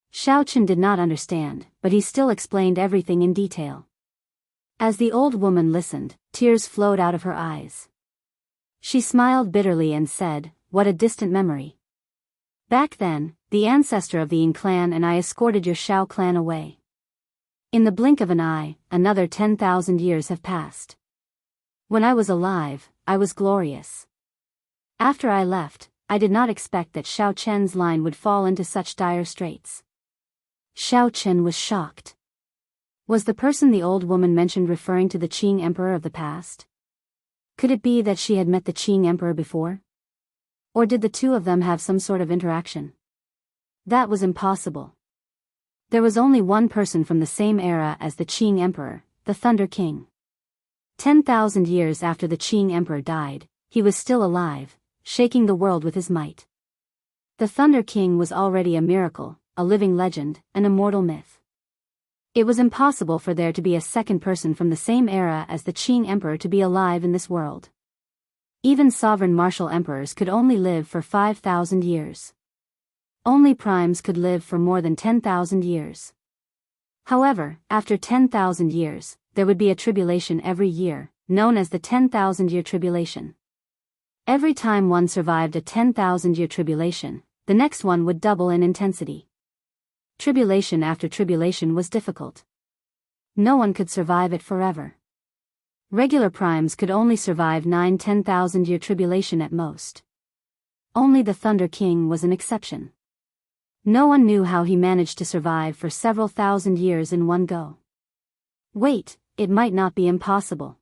Shao Qin did not understand, but he still explained everything in detail. As the old woman listened, tears flowed out of her eyes. She smiled bitterly and said, "What a distant memory. Back then, the ancestor of the Yin clan and I escorted your Shao clan away. In the blink of an eye, another 10,000 years have passed. When I was alive, I was glorious. After I left, I did not expect that Shao Chen's line would fall into such dire straits." Shao Chen was shocked. Was the person the old woman mentioned referring to the Qing Emperor of the past? Could it be that she had met the Qing Emperor before? Or did the two of them have some sort of interaction? That was impossible. There was only one person from the same era as the Qing Emperor, the Thunder King. 10,000 years after the Qing Emperor died, he was still alive, shaking the world with his might. The Thunder King was already a miracle, a living legend, an immortal myth. It was impossible for there to be a second person from the same era as the Qing Emperor to be alive in this world. Even sovereign martial emperors could only live for 5,000 years. Only primes could live for more than 10,000 years. However, after 10,000 years, there would be a tribulation every year, known as the 10,000-year tribulation. Every time one survived a 10,000-year tribulation, the next one would double in intensity. Tribulation after tribulation was difficult. No one could survive it forever. Regular primes could only survive 9-10,000-year tribulation at most. Only the Thunder King was an exception. No one knew how he managed to survive for several thousand years in one go. Wait, it might not be impossible.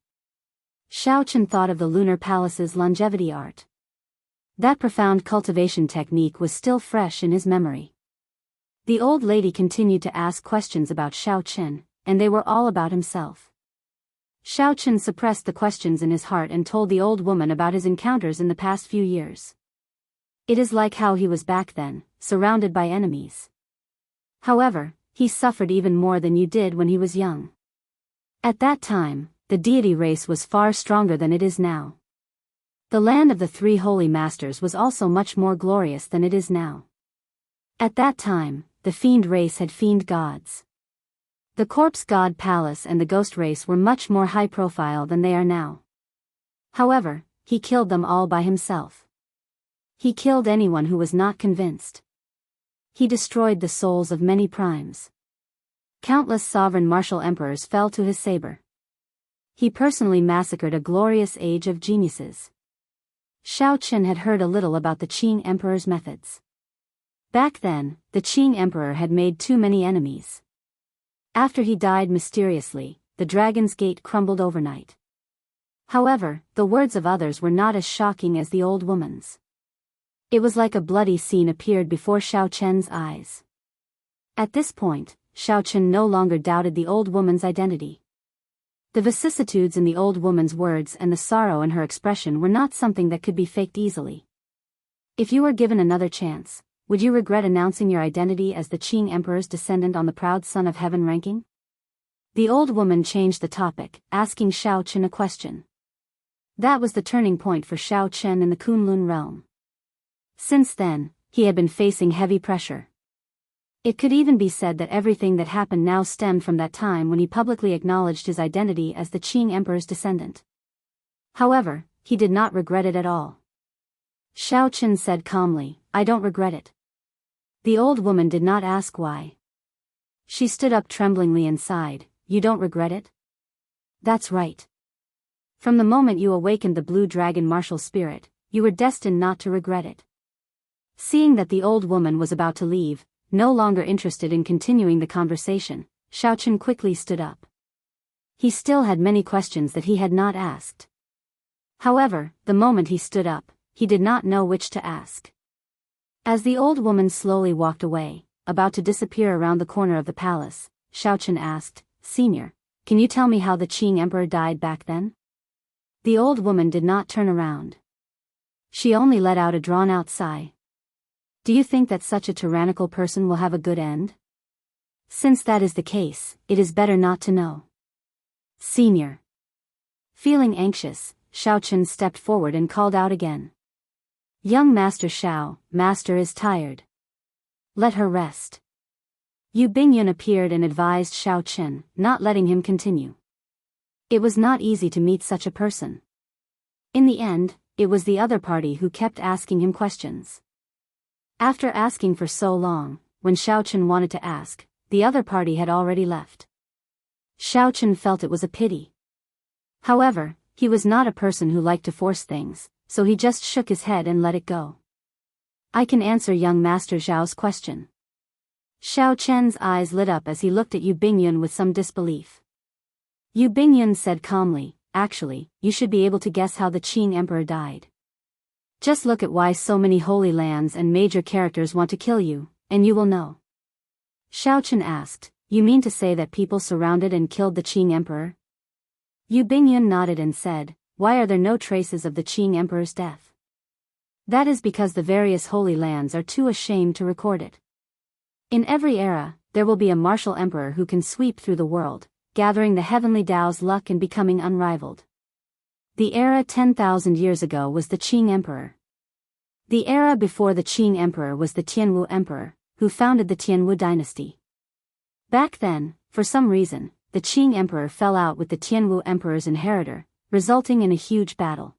Shao Chen thought of the lunar palace's longevity art. That profound cultivation technique was still fresh in his memory. The old lady continued to ask questions about Shao Chen, and they were all about himself. Shao Chen suppressed the questions in his heart and told the old woman about his encounters in the past few years. It is like how he was back then, surrounded by enemies. However, he suffered even more than you did when he was young. At that time, the deity race was far stronger than it is now. The land of the three holy masters was also much more glorious than it is now. At that time, the fiend race had fiend gods. The corpse god palace and the ghost race were much more high profile than they are now. However, he killed them all by himself. He killed anyone who was not convinced. He destroyed the souls of many primes. Countless sovereign martial emperors fell to his saber. He personally massacred a glorious age of geniuses. Shao Chen had heard a little about the Qing Emperor's methods. Back then, the Qing Emperor had made too many enemies. After he died mysteriously, the Dragon's Gate crumbled overnight. However, the words of others were not as shocking as the old woman's. It was like a bloody scene appeared before Shao Chen's eyes. At this point, Shao Chen no longer doubted the old woman's identity. The vicissitudes in the old woman's words and the sorrow in her expression were not something that could be faked easily. If you were given another chance, would you regret announcing your identity as the Qing Emperor's descendant on the proud son of heaven ranking? The old woman changed the topic, asking Shao Chen a question. That was the turning point for Shao Chen in the Kunlun realm. Since then, he had been facing heavy pressure. It could even be said that everything that happened now stemmed from that time when he publicly acknowledged his identity as the Qing Emperor's descendant. However, he did not regret it at all. Xiao Chen said calmly, "I don't regret it." The old woman did not ask why. She stood up tremblingly and sighed, "You don't regret it?" "That's right. From the moment you awakened the blue dragon martial spirit, you were destined not to regret it." Seeing that the old woman was about to leave, no longer interested in continuing the conversation, Xiao Chen quickly stood up. He still had many questions that he had not asked. However, the moment he stood up, he did not know which to ask. As the old woman slowly walked away, about to disappear around the corner of the palace, Xiao Chen asked, "Senior, can you tell me how the Qing emperor died back then?" The old woman did not turn around. She only let out a drawn-out sigh. "Do you think that such a tyrannical person will have a good end? Since that is the case, it is better not to know." "Senior." Feeling anxious, Xiao Chen stepped forward and called out again. "Young Master Xiao, Master is tired. Let her rest." Yu Bingyun appeared and advised Xiao Chen, not letting him continue. It was not easy to meet such a person. In the end, it was the other party who kept asking him questions. After asking for so long, when Xiao Chen wanted to ask, the other party had already left. Xiao Chen felt it was a pity. However, he was not a person who liked to force things, so he just shook his head and let it go. "I can answer young Master Zhao's question." Xiao Chen's eyes lit up as he looked at Yu Bingyun with some disbelief. Yu Bingyun said calmly, "Actually, you should be able to guess how the Qing emperor died. Just look at why so many holy lands and major characters want to kill you, and you will know." Xiao Chen asked, "You mean to say that people surrounded and killed the Qing emperor?" Yu Bingyun nodded and said, "Why are there no traces of the Qing emperor's death?" "That is because the various holy lands are too ashamed to record it. In every era, there will be a martial emperor who can sweep through the world, gathering the heavenly Tao's luck and becoming unrivaled. The era 10,000 years ago was the Qing emperor. The era before the Qing emperor was the Tianwu emperor, who founded the Tianwu dynasty. Back then, for some reason, the Qing emperor fell out with the Tianwu emperor's inheritor, resulting in a huge battle.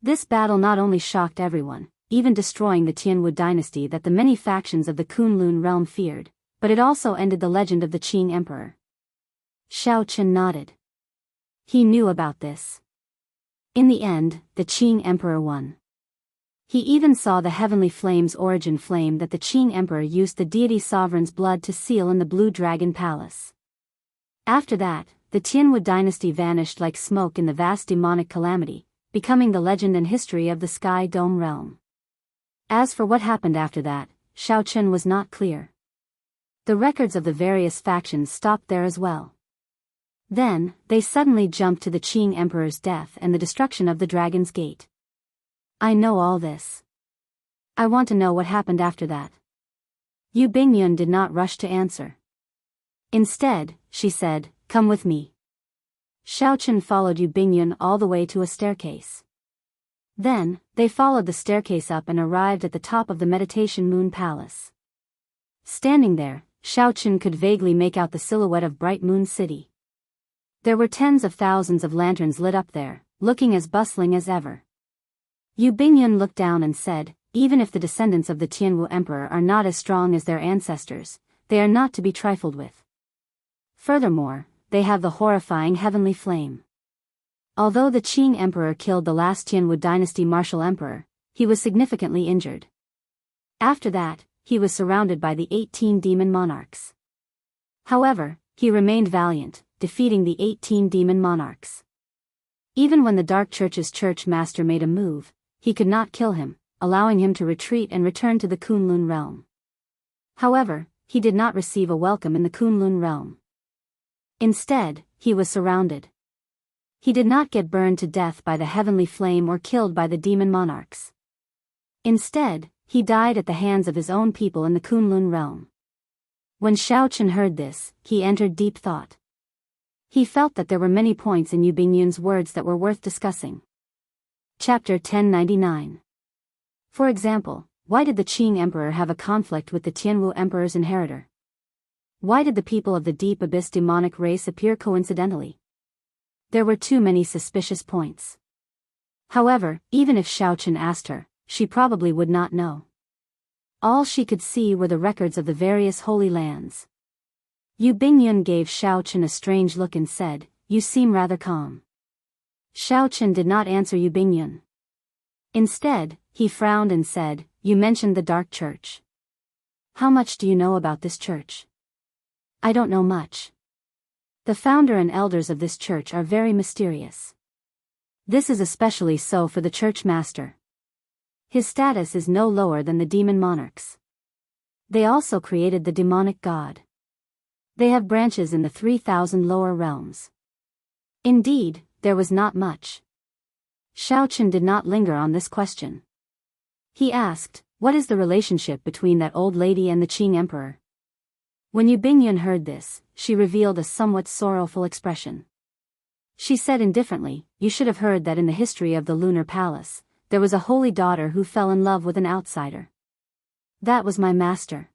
This battle not only shocked everyone, even destroying the Tianwu dynasty that the many factions of the Kunlun realm feared, but it also ended the legend of the Qing emperor." Xiao Chen nodded. He knew about this. In the end, the Qing emperor won. He even saw the heavenly flame's origin flame that the Qing emperor used the deity sovereign's blood to seal in the Blue Dragon Palace. After that, the Tianwu dynasty vanished like smoke in the vast demonic calamity, becoming the legend and history of the Sky Dome realm. As for what happened after that, Xiao Chen was not clear. The records of the various factions stopped there as well. Then, they suddenly jumped to the Qing emperor's death and the destruction of the Dragon's Gate. "I know all this. I want to know what happened after that." Yu Bingyun did not rush to answer. Instead, she said, "Come with me." Xiao Chen followed Yu Bingyun all the way to a staircase. Then, they followed the staircase up and arrived at the top of the Meditation Moon Palace. Standing there, Xiao Chen could vaguely make out the silhouette of Bright Moon City. There were tens of thousands of lanterns lit up there, looking as bustling as ever. Yu Bingyun looked down and said, "Even if the descendants of the Tianwu emperor are not as strong as their ancestors, they are not to be trifled with. Furthermore, they have the horrifying heavenly flame." Although the Qing emperor killed the last Tianwu dynasty martial emperor, he was significantly injured. After that, he was surrounded by the 18 demon monarchs. However, he remained valiant, defeating the 18 demon monarchs. Even when the Dark Church's church master made a move, he could not kill him, allowing him to retreat and return to the Kunlun realm. However, he did not receive a welcome in the Kunlun realm. Instead, he was surrounded. He did not get burned to death by the heavenly flame or killed by the demon monarchs. Instead, he died at the hands of his own people in the Kunlun realm. When Xiao Chen heard this, he entered deep thought. He felt that there were many points in Yu Bingyun's words that were worth discussing. Chapter 1099. For example, why did the Qing emperor have a conflict with the Tianwu emperor's inheritor? Why did the people of the Deep Abyss demonic race appear coincidentally? There were too many suspicious points. However, even if Xiaochen asked her, she probably would not know. All she could see were the records of the various holy lands. Yu Bingyun gave Xiaochen a strange look and said, "You seem rather calm." Xiaochen did not answer Yu Bingyun. Instead, he frowned and said, "You mentioned the Dark Church. How much do you know about this church?" "I don't know much. The founder and elders of this church are very mysterious. This is especially so for the church master. His status is no lower than the demon monarchs. They also created the demonic god. They have branches in the 3,000 lower realms." Indeed, there was not much. Xiaochen did not linger on this question. He asked, "What is the relationship between that old lady and the Qing emperor?" When Yu Bingyun heard this, she revealed a somewhat sorrowful expression. She said indifferently, "You should have heard that in the history of the Lunar Palace, there was a holy daughter who fell in love with an outsider. That was my master."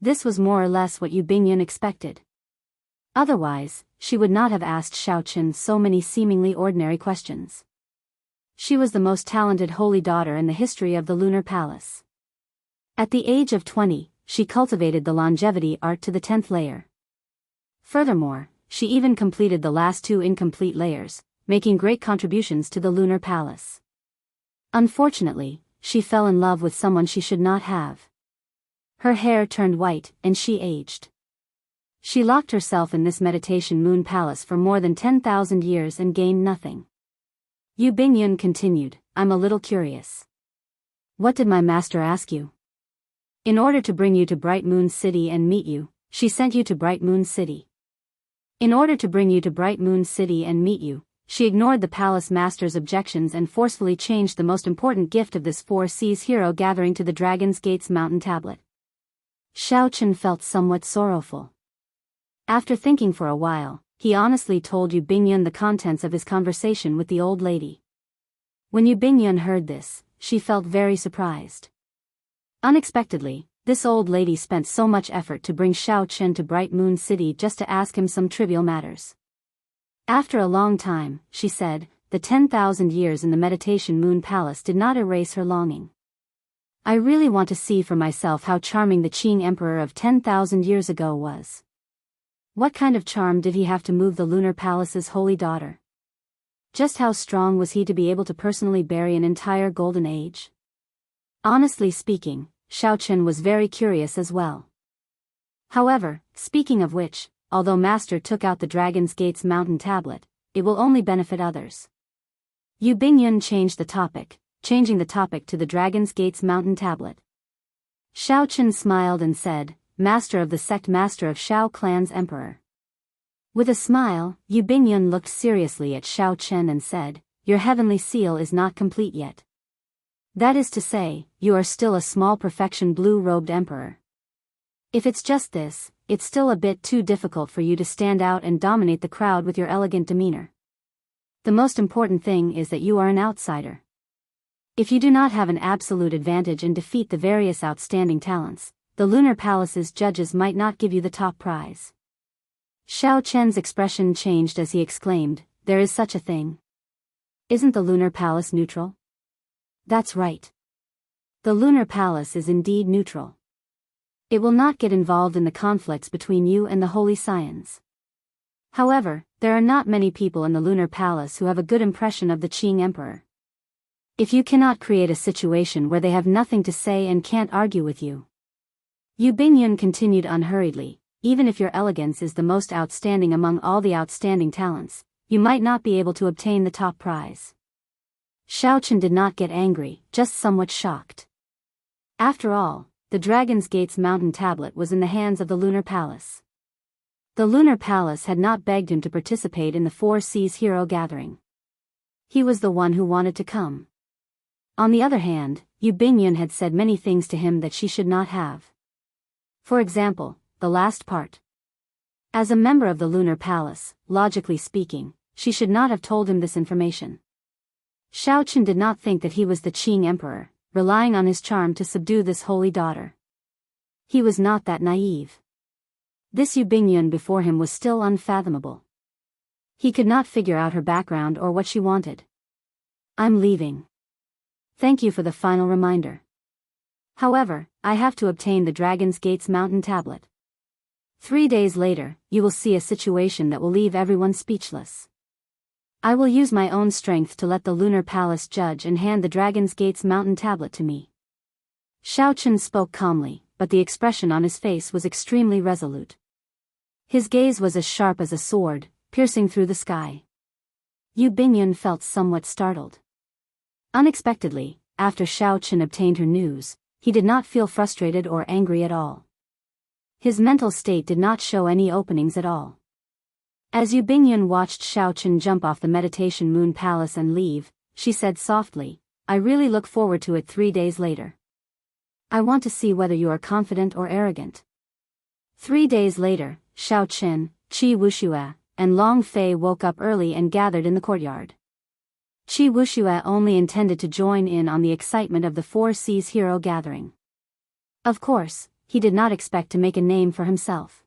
This was more or less what Yu Bingyun expected. Otherwise, she would not have asked Xiaochen so many seemingly ordinary questions. She was the most talented holy daughter in the history of the Lunar Palace. At the age of 20, she cultivated the longevity art to the 10th layer. Furthermore, she even completed the last 2 incomplete layers, making great contributions to the Lunar Palace. Unfortunately, she fell in love with someone she should not have. Her hair turned white, and she aged. She locked herself in this meditation moon palace for more than 10,000 years and gained nothing. Yu Bingyun continued, "I'm a little curious. What did my master ask you?" "In order to bring you to Bright Moon City and meet you, she sent you to Bright Moon City. In order to bring you to Bright Moon City and meet you, she ignored the palace master's objections and forcefully changed the most important gift of this 4 seas hero gathering to the Dragon's Gate's mountain tablet." Xiaochen felt somewhat sorrowful. After thinking for a while, he honestly told Yu Bingyun the contents of his conversation with the old lady. When Yu Bingyun heard this, she felt very surprised. Unexpectedly, this old lady spent so much effort to bring Xiaochen to Bright Moon City just to ask him some trivial matters. After a long time, she said, the 10,000 years in the Meditation Moon Palace did not erase her longing. "I really want to see for myself how charming the Qing Emperor of 10,000 years ago was. What kind of charm did he have to move the Lunar Palace's holy daughter? Just how strong was he to be able to personally bury an entire golden age?" Honestly speaking, Xiaochen was very curious as well. However, speaking of which, although Master took out the Dragon's Gate's mountain tablet, it will only benefit others. Yu Bingyun changed the topic, changing the topic to the Dragon's Gate's mountain tablet. Xiaochen smiled and said, "Master of the sect, master of Xiao clan's emperor." With a smile, Yu Bingyun looked seriously at Xiaochen and said, "Your heavenly seal is not complete yet. That is to say, you are still a small perfection blue-robed emperor. If it's just this, it's still a bit too difficult for you to stand out and dominate the crowd with your elegant demeanor. The most important thing is that you are an outsider. If you do not have an absolute advantage and defeat the various outstanding talents, the Lunar Palace's judges might not give you the top prize." Xiaochen's expression changed as he exclaimed, "There is such a thing. Isn't the Lunar Palace neutral?" "That's right. The Lunar Palace is indeed neutral. It will not get involved in the conflicts between you and the Holy Scions. However, there are not many people in the Lunar Palace who have a good impression of the Qing Emperor. If you cannot create a situation where they have nothing to say and can't argue with you." Yu Bingyun continued unhurriedly, "Even if your elegance is the most outstanding among all the outstanding talents, you might not be able to obtain the top prize." Xiaochen did not get angry, just somewhat shocked. After all, the Dragon's Gate's mountain tablet was in the hands of the Lunar Palace. The Lunar Palace had not begged him to participate in the 4 seas hero gathering. He was the one who wanted to come. On the other hand, Yu Bingyun had said many things to him that she should not have. For example, the last part. As a member of the Lunar Palace, logically speaking, she should not have told him this information. Xiaochen did not think that he was the Qing Emperor, relying on his charm to subdue this holy daughter. He was not that naive. This Yu Bingyun before him was still unfathomable. He could not figure out her background or what she wanted. I'm leaving. Thank you for the final reminder. However, I have to obtain the Dragon's Gate's mountain tablet. 3 days later, you will see a situation that will leave everyone speechless. I will use my own strength to let the Lunar Palace judge and hand the Dragon's Gate's mountain tablet to me. Xiao Chen spoke calmly, but the expression on his face was extremely resolute. His gaze was as sharp as a sword, piercing through the sky. Yu Bingyun felt somewhat startled. Unexpectedly, after Xiao Chen obtained her news, he did not feel frustrated or angry at all. His mental state did not show any openings at all. As Yu Bingyun watched Xiao Chen jump off the Meditation Moon Palace and leave, she said softly, I really look forward to it 3 days later. I want to see whether you are confident or arrogant. 3 days later, Xiao Chen, Qi Wuxue, and Long Fei woke up early and gathered in the courtyard. Qi Wuxue only intended to join in on the excitement of the Four Seas hero gathering. Of course, he did not expect to make a name for himself.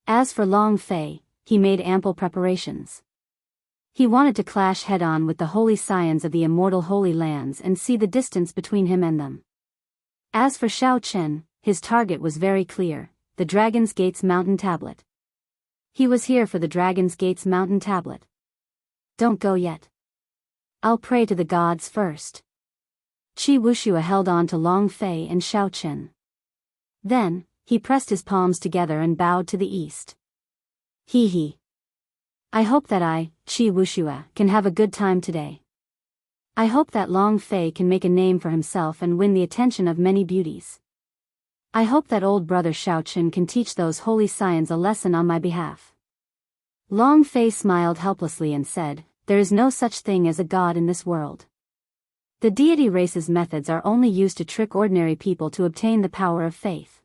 As for Long Fei, he made ample preparations. He wanted to clash head-on with the holy scions of the immortal Holy Lands and see the distance between him and them. As for Xiao Chen, his target was very clear, the Dragon's Gate's mountain tablet. He was here for the Dragon's Gate's mountain tablet. Don't go yet. I'll pray to the gods first. Qi Wuxue held on to Long Fei and Xiao Chen. Then, he pressed his palms together and bowed to the east. He. I hope that I, Qi Wuxue, can have a good time today. I hope that Long Fei can make a name for himself and win the attention of many beauties. I hope that old brother Xiao Chen can teach those holy scions a lesson on my behalf. Long Fei smiled helplessly and said, there is no such thing as a god in this world. The deity race's methods are only used to trick ordinary people to obtain the power of faith.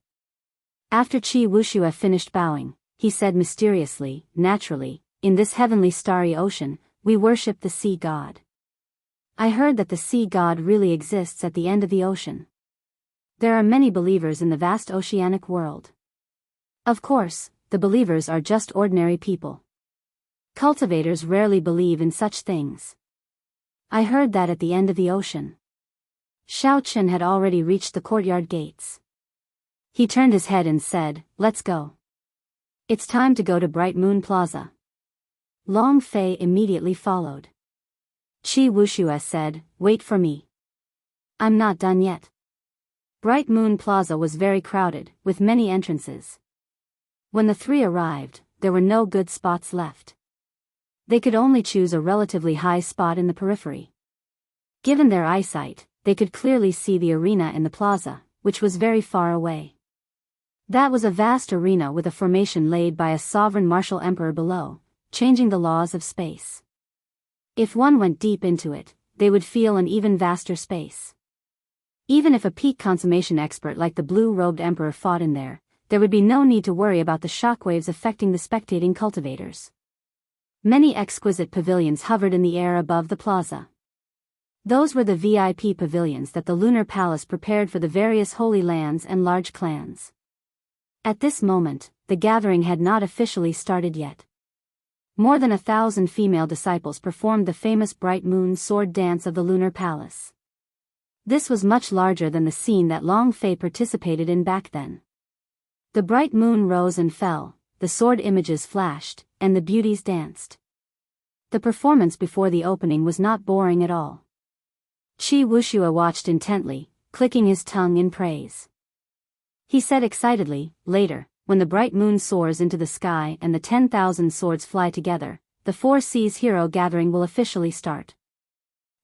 After Qi Wuxue finished bowing, he said mysteriously, naturally, in this heavenly starry ocean, we worship the sea god. I heard that the sea god really exists at the end of the ocean. There are many believers in the vast oceanic world. Of course, the believers are just ordinary people. Cultivators rarely believe in such things. I heard that at the end of the ocean. Xiao Chen had already reached the courtyard gates. He turned his head and said, let's go. It's time to go to Bright Moon Plaza. Long Fei immediately followed. Qi Wuxue said, wait for me. I'm not done yet. Bright Moon Plaza was very crowded, with many entrances. When the three arrived, there were no good spots left. They could only choose a relatively high spot in the periphery. Given their eyesight, they could clearly see the arena in the plaza, which was very far away. That was a vast arena with a formation laid by a sovereign martial emperor below, changing the laws of space. If one went deep into it, they would feel an even vaster space. Even if a peak consummation expert like the blue-robed emperor fought in there would be no need to worry about the shockwaves affecting the spectating cultivators. Many exquisite pavilions hovered in the air above the plaza. Those were the VIP pavilions that the Lunar Palace prepared for the various holy lands and large clans. At this moment, the gathering had not officially started yet. More than 1,000 female disciples performed the famous Bright Moon sword dance of the Lunar Palace. This was much larger than the scene that Long Fei participated in back then. The bright moon rose and fell, the sword images flashed, and the beauties danced. The performance before the opening was not boring at all. Qi Wuxue watched intently, clicking his tongue in praise. He said excitedly, later, when the bright moon soars into the sky and the 10,000 swords fly together, the Four Seas hero gathering will officially start.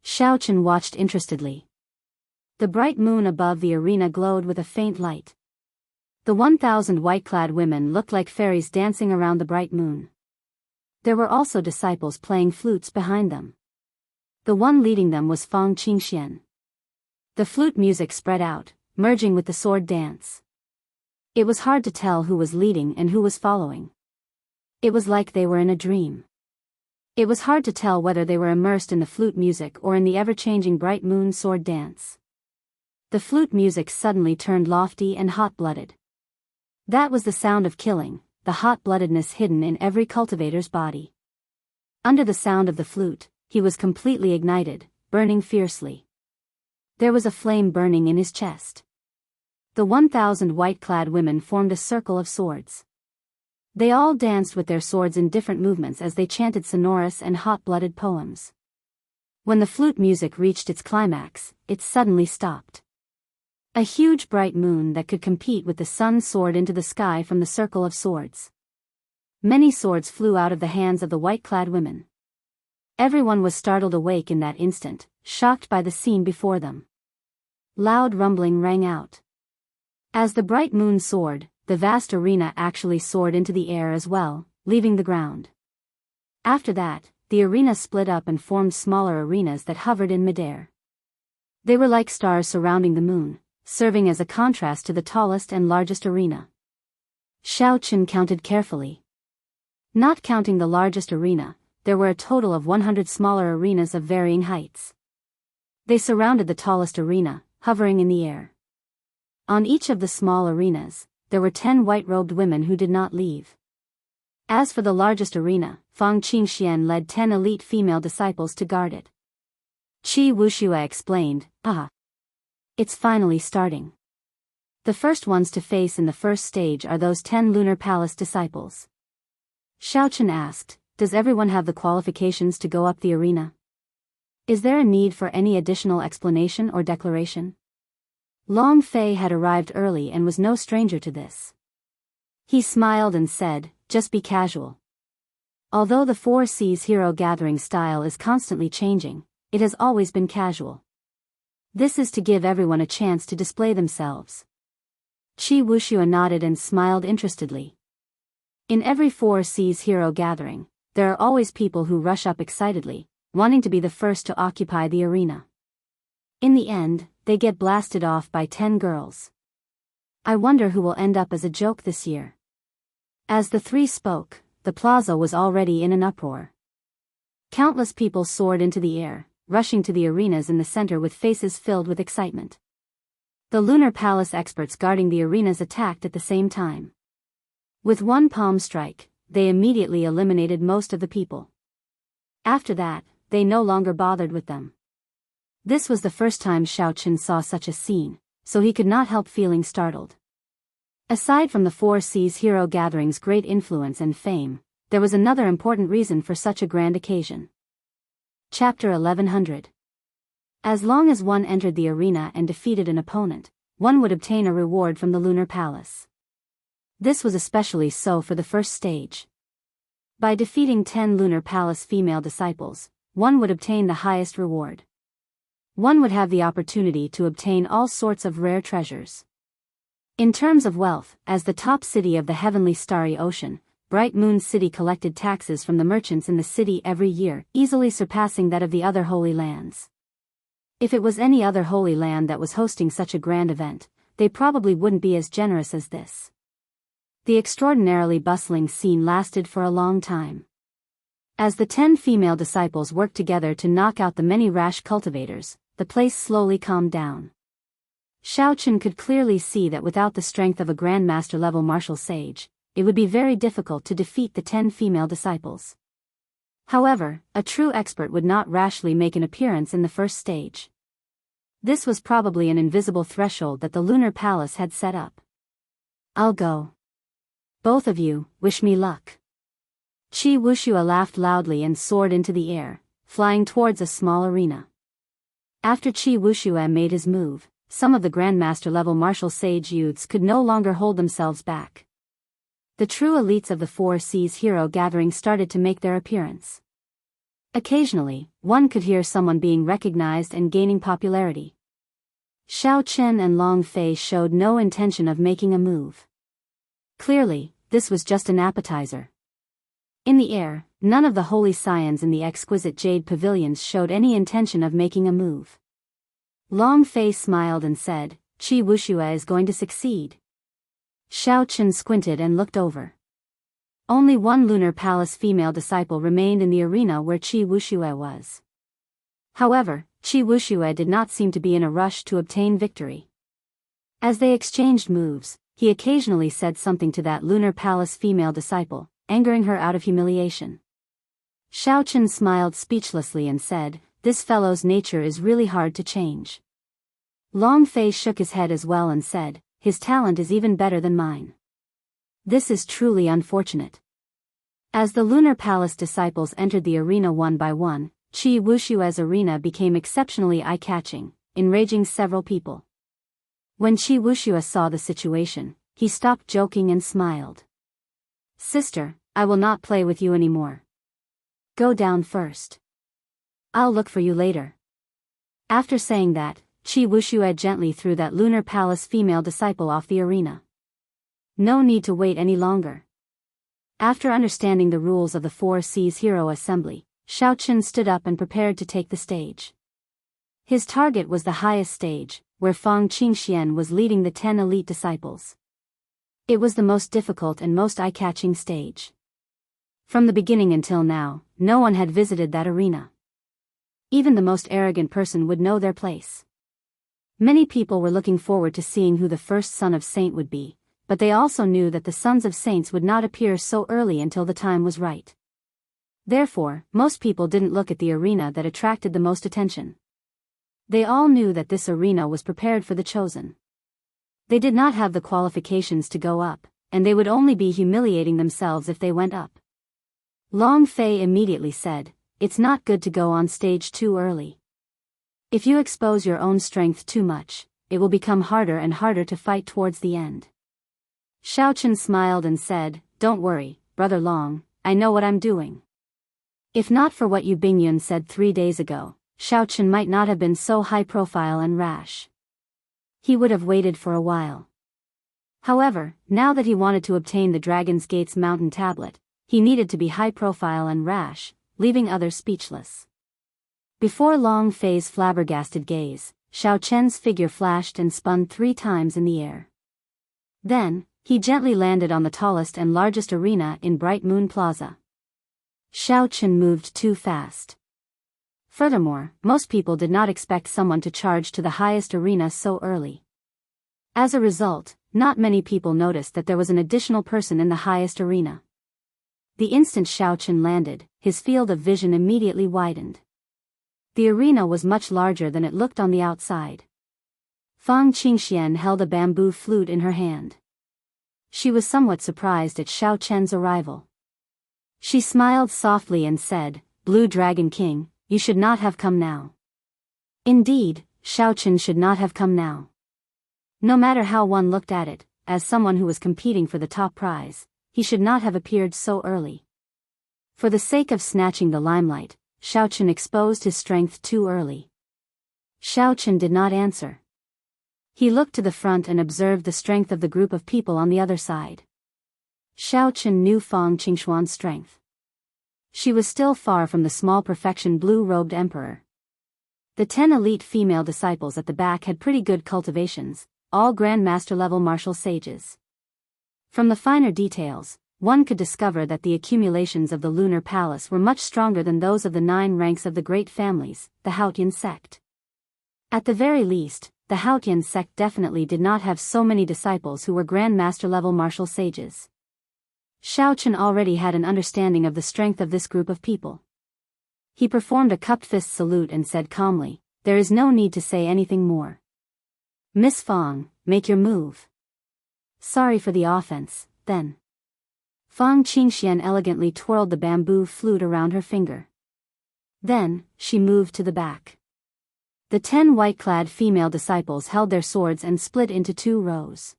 Xiao Chen watched interestedly. The bright moon above the arena glowed with a faint light. The 1,000 white-clad women looked like fairies dancing around the bright moon. There were also disciples playing flutes behind them. The one leading them was Fang Qingxian. The flute music spread out, merging with the sword dance. It was hard to tell who was leading and who was following. It was like they were in a dream. It was hard to tell whether they were immersed in the flute music or in the ever-changing bright moon sword dance. The flute music suddenly turned lofty and hot-blooded. That was the sound of killing, the hot-bloodedness hidden in every cultivator's body. Under the sound of the flute, he was completely ignited, burning fiercely. There was a flame burning in his chest. The 1,000 white-clad women formed a circle of swords. They all danced with their swords in different movements as they chanted sonorous and hot-blooded poems. When the flute music reached its climax, it suddenly stopped. A huge bright moon that could compete with the sun soared into the sky from the circle of swords. Many swords flew out of the hands of the white-clad women. Everyone was startled awake in that instant, shocked by the scene before them. Loud rumbling rang out. As the bright moon soared, the vast arena actually soared into the air as well, leaving the ground. After that, the arena split up and formed smaller arenas that hovered in midair. They were like stars surrounding the moon, serving as a contrast to the tallest and largest arena. Xiao Chen counted carefully. Not counting the largest arena, there were a total of 100 smaller arenas of varying heights. They surrounded the tallest arena, hovering in the air. On each of the small arenas, there were 10 white-robed women who did not leave. As for the largest arena, Fang Qingxian led 10 elite female disciples to guard it. Qi Wuxue explained, it's finally starting. The first ones to face in the first stage are those 10 Lunar Palace disciples. Xiao Chen asked, does everyone have the qualifications to go up the arena? Is there a need for any additional explanation or declaration? Long Fei had arrived early and was no stranger to this. He smiled and said, just be casual. Although the Four Seas hero gathering style is constantly changing, it has always been casual. This is to give everyone a chance to display themselves. Qi Wuxue nodded and smiled interestedly. In every Four Seas hero gathering, there are always people who rush up excitedly, wanting to be the first to occupy the arena. In the end, they get blasted off by 10 girls. I wonder who will end up as a joke this year. As the three spoke, the plaza was already in an uproar. Countless people soared into the air, rushing to the arenas in the center with faces filled with excitement. The Lunar Palace experts guarding the arenas attacked at the same time. With one palm strike, they immediately eliminated most of the people. After that, they no longer bothered with them. This was the first time Xiao Chen saw such a scene, so he could not help feeling startled. Aside from the Four Seas hero gathering's great influence and fame, there was another important reason for such a grand occasion. Chapter 1100. As long as one entered the arena and defeated an opponent, one would obtain a reward from the Lunar Palace. This was especially so for the first stage. By defeating 10 Lunar Palace female disciples, one would obtain the highest reward. One would have the opportunity to obtain all sorts of rare treasures. In terms of wealth, as the top city of the heavenly starry ocean, Bright Moon City collected taxes from the merchants in the city every year, easily surpassing that of the other holy lands. If it was any other holy land that was hosting such a grand event, they probably wouldn't be as generous as this. The extraordinarily bustling scene lasted for a long time. As the 10 female disciples worked together to knock out the many rash cultivators, the place slowly calmed down. Xiao Chen could clearly see that without the strength of a Grandmaster-level martial sage, it would be very difficult to defeat the 10 female disciples. However, a true expert would not rashly make an appearance in the first stage. This was probably an invisible threshold that the Lunar Palace had set up. I'll go. Both of you, wish me luck. Qi Wuxue laughed loudly and soared into the air, flying towards a small arena. After Qi Wuxue made his move, some of the Grandmaster-level martial sage youths could no longer hold themselves back. The true elites of the Four Seas hero gathering started to make their appearance. Occasionally, one could hear someone being recognized and gaining popularity. Xiao Chen and Long Fei showed no intention of making a move. Clearly, this was just an appetizer. In the air, none of the holy scions in the exquisite jade pavilions showed any intention of making a move. Long Fei smiled and said, Qi Wuxue is going to succeed. Xiao Chen squinted and looked over. Only one Lunar Palace female disciple remained in the arena where Qi Wuxue was. However, Qi Wuxue did not seem to be in a rush to obtain victory. As they exchanged moves, he occasionally said something to that Lunar Palace female disciple, angering her out of humiliation. Xiao Chen smiled speechlessly and said, this fellow's nature is really hard to change. Long Fei shook his head as well and said, his talent is even better than mine. This is truly unfortunate. As the Lunar Palace disciples entered the arena one by one, Qi Wushue's arena became exceptionally eye-catching, enraging several people. When Qi Wushue saw the situation, he stopped joking and smiled. Sister, I will not play with you anymore. Go down first. I'll look for you later. After saying that, Qi Wushue gently threw that Lunar Palace female disciple off the arena. No need to wait any longer. After understanding the rules of the Four Seas Hero Assembly, Xiaoqun stood up and prepared to take the stage. His target was the highest stage, where Fang Qingxian was leading the 10 elite disciples. It was the most difficult and most eye-catching stage. From the beginning until now, no one had visited that arena. Even the most arrogant person would know their place. Many people were looking forward to seeing who the first son of saint would be, but they also knew that the sons of saints would not appear so early until the time was right. Therefore, most people didn't look at the arena that attracted the most attention. They all knew that this arena was prepared for the chosen. They did not have the qualifications to go up, and they would only be humiliating themselves if they went up. Long Fei immediately said, "It's not good to go on stage too early. If you expose your own strength too much, it will become harder and harder to fight towards the end." Xiaoqun smiled and said, "Don't worry, Brother Long, I know what I'm doing." If not for what Yu Bingyun said 3 days ago, Xiaoqun might not have been so high-profile and rash. He would have waited for a while. However, now that he wanted to obtain the Dragon's Gate's mountain tablet, he needed to be high-profile and rash, leaving others speechless. Before Long Fei's flabbergasted gaze, Xiaoqun's figure flashed and spun 3 times in the air. Then, he gently landed on the tallest and largest arena in Bright Moon Plaza. Xiaoqun moved too fast. Furthermore, most people did not expect someone to charge to the highest arena so early. As a result, not many people noticed that there was an additional person in the highest arena. The instant Xiaoqun landed, his field of vision immediately widened. The arena was much larger than it looked on the outside. Fang Qingxian held a bamboo flute in her hand. She was somewhat surprised at Xiaoqun's arrival. She smiled softly and said, "Blue Dragon King, you should not have come now." Indeed, Xiaoqun should not have come now. No matter how one looked at it, as someone who was competing for the top prize, he should not have appeared so early. For the sake of snatching the limelight, Xiaoqun exposed his strength too early. Xiaoqun did not answer. He looked to the front and observed the strength of the group of people on the other side. Xiaoqun knew Fang Qingxuan's strength. She was still far from the small perfection blue-robed emperor. The 10 elite female disciples at the back had pretty good cultivations, all Grand Master-level martial sages. From the finer details, one could discover that the accumulations of the Lunar Palace were much stronger than those of the 9 ranks of the great families, the Haotian sect. At the very least, the Haotian sect definitely did not have so many disciples who were Grand Master-level martial sages. Xiaoqun already had an understanding of the strength of this group of people. He performed a cupped fist salute and said calmly, "There is no need to say anything more. Miss Fang, make your move." "Sorry for the offense, then." Fang Qingxian elegantly twirled the bamboo flute around her finger. Then, she moved to the back. The 10 white-clad female disciples held their swords and split into 2 rows.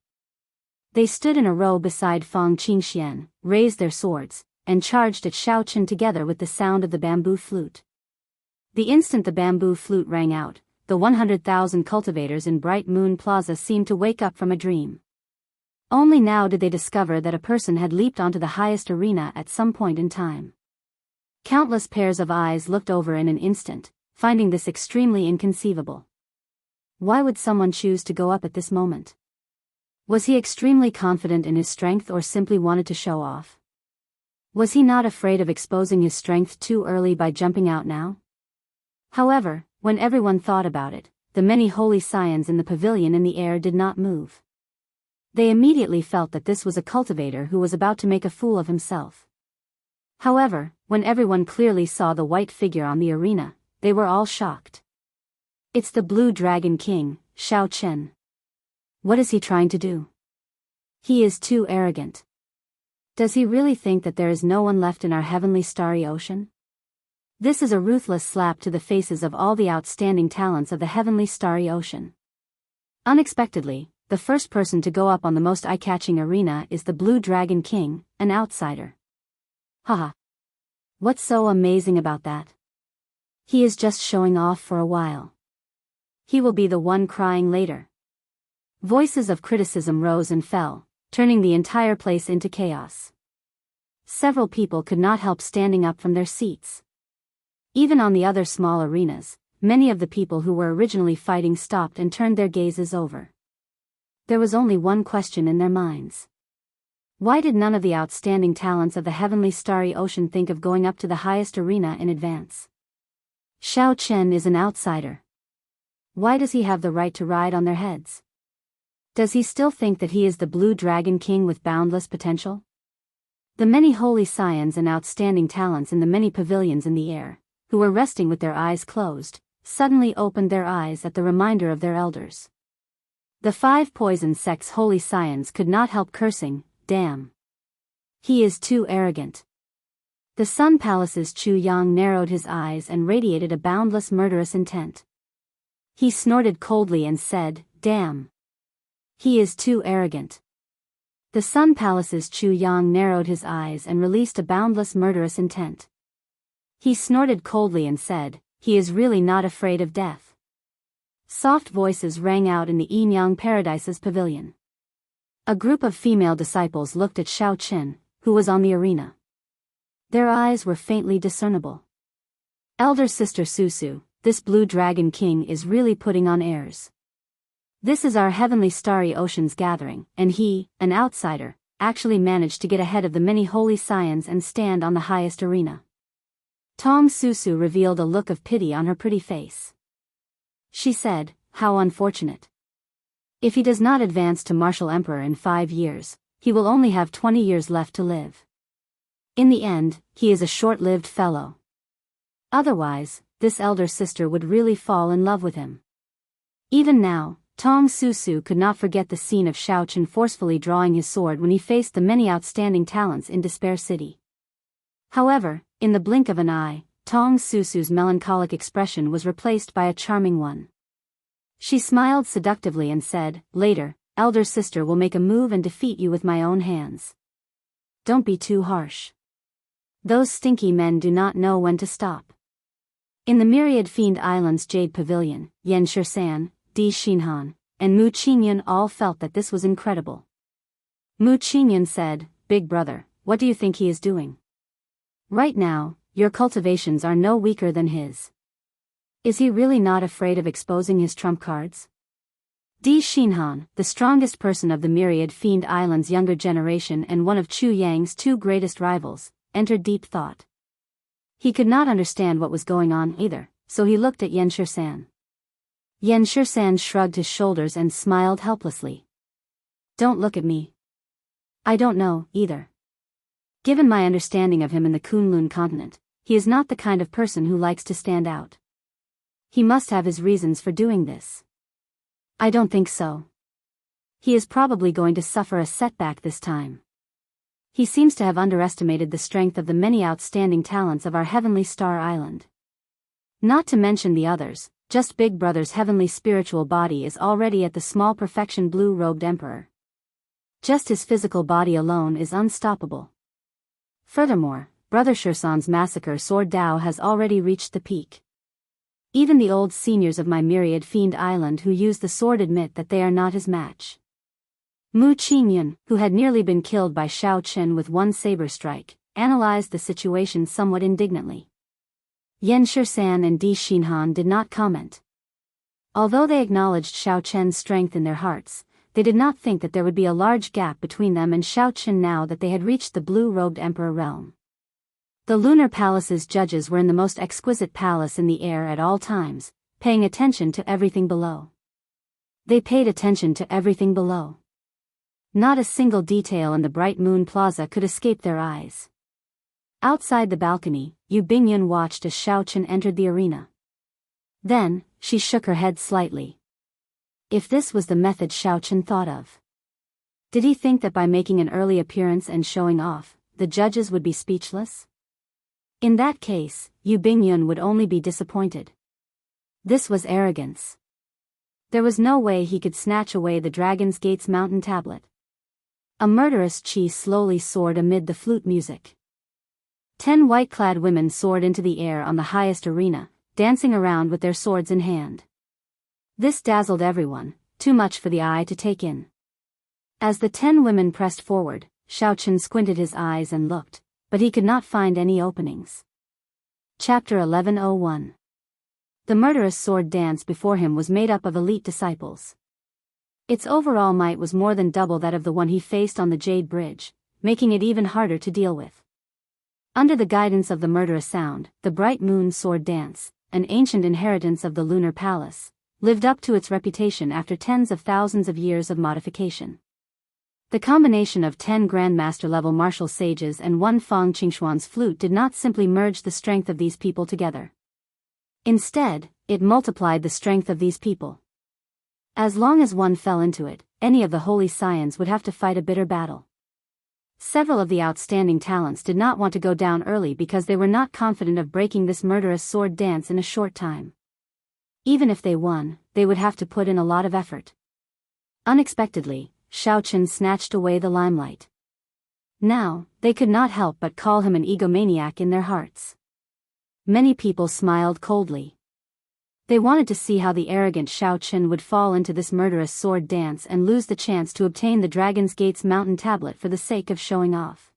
They stood in a row beside Fang Qingxian, raised their swords, and charged at Xiaoqun together with the sound of the bamboo flute. The instant the bamboo flute rang out, the 100,000 cultivators in Bright Moon Plaza seemed to wake up from a dream. Only now did they discover that a person had leaped onto the highest arena at some point in time. Countless pairs of eyes looked over in an instant, finding this extremely inconceivable. Why would someone choose to go up at this moment? Was he extremely confident in his strength or simply wanted to show off? Was he not afraid of exposing his strength too early by jumping out now? However, when everyone thought about it, the many holy scions in the pavilion in the air did not move. They immediately felt that this was a cultivator who was about to make a fool of himself. However, when everyone clearly saw the white figure on the arena, they were all shocked. It's the Blue Dragon King, Xiao Chen. What is he trying to do? He is too arrogant. Does he really think that there is no one left in our heavenly starry ocean? This is a ruthless slap to the faces of all the outstanding talents of the heavenly starry ocean. Unexpectedly, the first person to go up on the most eye-catching arena is the Blue Dragon King, an outsider. Haha. What's so amazing about that? He is just showing off for a while. He will be the one crying later. Voices of criticism rose and fell, turning the entire place into chaos. Several people could not help standing up from their seats. Even on the other small arenas, many of the people who were originally fighting stopped and turned their gazes over. There was only one question in their minds. Why did none of the outstanding talents of the heavenly starry ocean think of going up to the highest arena in advance? Xiao Chen is an outsider. Why does he have the right to ride on their heads? Does he still think that he is the Blue Dragon King with boundless potential? The many holy scions and outstanding talents in the many pavilions in the air, who were resting with their eyes closed, suddenly opened their eyes at the reminder of their elders. The 5 poison sect's holy scions could not help cursing, "Damn! He is too arrogant." The Sun Palace's Chu Yang narrowed his eyes and radiated a boundless murderous intent. He snorted coldly and said, "Damn! He is too arrogant." The Sun Palace's Chu Yang narrowed his eyes and released a boundless murderous intent. He snorted coldly and said, "He is really not afraid of death." Soft voices rang out in the Yin Yang Paradise's pavilion. A group of female disciples looked at Xiao Chen, who was on the arena. Their eyes were faintly discernible. Elder Sister Susu, this Blue Dragon King is really putting on airs. This is our heavenly starry ocean's gathering, and he, an outsider, actually managed to get ahead of the many holy scions and stand on the highest arena. Tong Susu revealed a look of pity on her pretty face. She said, "How unfortunate. If he does not advance to Martial Emperor in 5 years, he will only have 20 years left to live. In the end, he is a short-lived fellow. Otherwise, this elder sister would really fall in love with him." Even now, Tong Susu could not forget the scene of Xiao Chen forcefully drawing his sword when he faced the many outstanding talents in Despair City. However, in the blink of an eye, Tong Susu's melancholic expression was replaced by a charming one. She smiled seductively and said, "Later, elder sister will make a move and defeat you with my own hands. Don't be too harsh. Those stinky men do not know when to stop." In the Myriad Fiend Island's Jade Pavilion, Yan Shisan, Di Xinhan, and Mu Qingyun all felt that this was incredible. Mu Qingyun said, "Big brother, what do you think he is doing? Right now, your cultivations are no weaker than his. Is he really not afraid of exposing his trump cards?" Di Xinhan, the strongest person of the Myriad Fiend Island's younger generation and one of Chu Yang's 2 greatest rivals, entered deep thought. He could not understand what was going on either, so he looked at Yan Shisan. Yan Shisan shrugged his shoulders and smiled helplessly. "Don't look at me. I don't know, either. Given my understanding of him in the Kunlun continent, he is not the kind of person who likes to stand out. He must have his reasons for doing this. I don't think so. He is probably going to suffer a setback this time. He seems to have underestimated the strength of the many outstanding talents of our heavenly star island. Not to mention the others, just Big Brother's heavenly spiritual body is already at the small perfection blue-robed emperor. Just his physical body alone is unstoppable. Furthermore, Brother Shursan's massacre sword Dao has already reached the peak. Even the old seniors of my Myriad Fiend Island who use the sword admit that they are not his match." Mu Qingyun, who had nearly been killed by Xiao Chen with one saber strike, analyzed the situation somewhat indignantly. Yan Shisan and Di Xinhan did not comment. Although they acknowledged Xiao Chen's strength in their hearts, they did not think that there would be a large gap between them and Xiao Chen now that they had reached the blue-robed emperor realm. The Lunar Palace's judges were in the most exquisite palace in the air at all times, paying attention to everything below. They paid attention to everything below. Not a single detail in the bright moon plaza could escape their eyes. Outside the balcony, Yu Bingyun watched as Xiao Chen entered the arena. Then, she shook her head slightly. If this was the method Xiaochen thought of. Did he think that by making an early appearance and showing off, the judges would be speechless? In that case, Yu Bingyun would only be disappointed. This was arrogance. There was no way he could snatch away the Dragon's Gate's mountain tablet. A murderous chi slowly soared amid the flute music. 10 white-clad women soared into the air on the highest arena, dancing around with their swords in hand. This dazzled everyone, too much for the eye to take in. As the 10 women pressed forward, Xiaochen squinted his eyes and looked, but he could not find any openings. Chapter 1101. The murderous sword dance before him was made up of elite disciples. Its overall might was more than double that of the one he faced on the Jade Bridge, making it even harder to deal with. Under the guidance of the murderous sound, the bright moon sword dance, an ancient inheritance of the lunar palace, lived up to its reputation after tens of thousands of years of modification. The combination of 10 Grandmaster-level martial sages and 1 Fang Qingxuan's flute did not simply merge the strength of these people together. Instead, it multiplied the strength of these people. As long as one fell into it, any of the holy scions would have to fight a bitter battle. Several of the outstanding talents did not want to go down early because they were not confident of breaking this murderous sword dance in a short time. Even if they won, they would have to put in a lot of effort. Unexpectedly, Xiaochen snatched away the limelight. Now, they could not help but call him an egomaniac in their hearts. Many people smiled coldly. They wanted to see how the arrogant Xiaochen would fall into this murderous sword dance and lose the chance to obtain the Dragon's Gate's mountain tablet for the sake of showing off.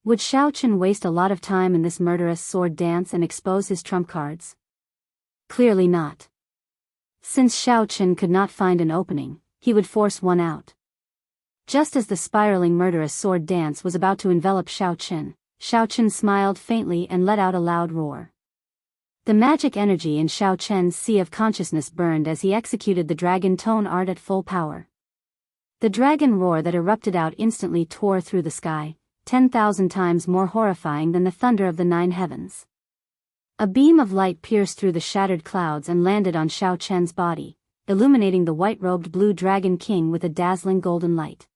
Would Xiaochen waste a lot of time in this murderous sword dance and expose his trump cards? Clearly not. Since Xiaochen could not find an opening, he would force one out. Just as the spiraling murderous sword dance was about to envelop Xiaochen smiled faintly and let out a loud roar. The magic energy in Xiaochen's sea of consciousness burned as he executed the dragon tone art at full power. The dragon roar that erupted out instantly tore through the sky, 10,000 times more horrifying than the thunder of the 9 heavens. A beam of light pierced through the shattered clouds and landed on Xiaochen's body, illuminating the white-robed blue dragon king with a dazzling golden light.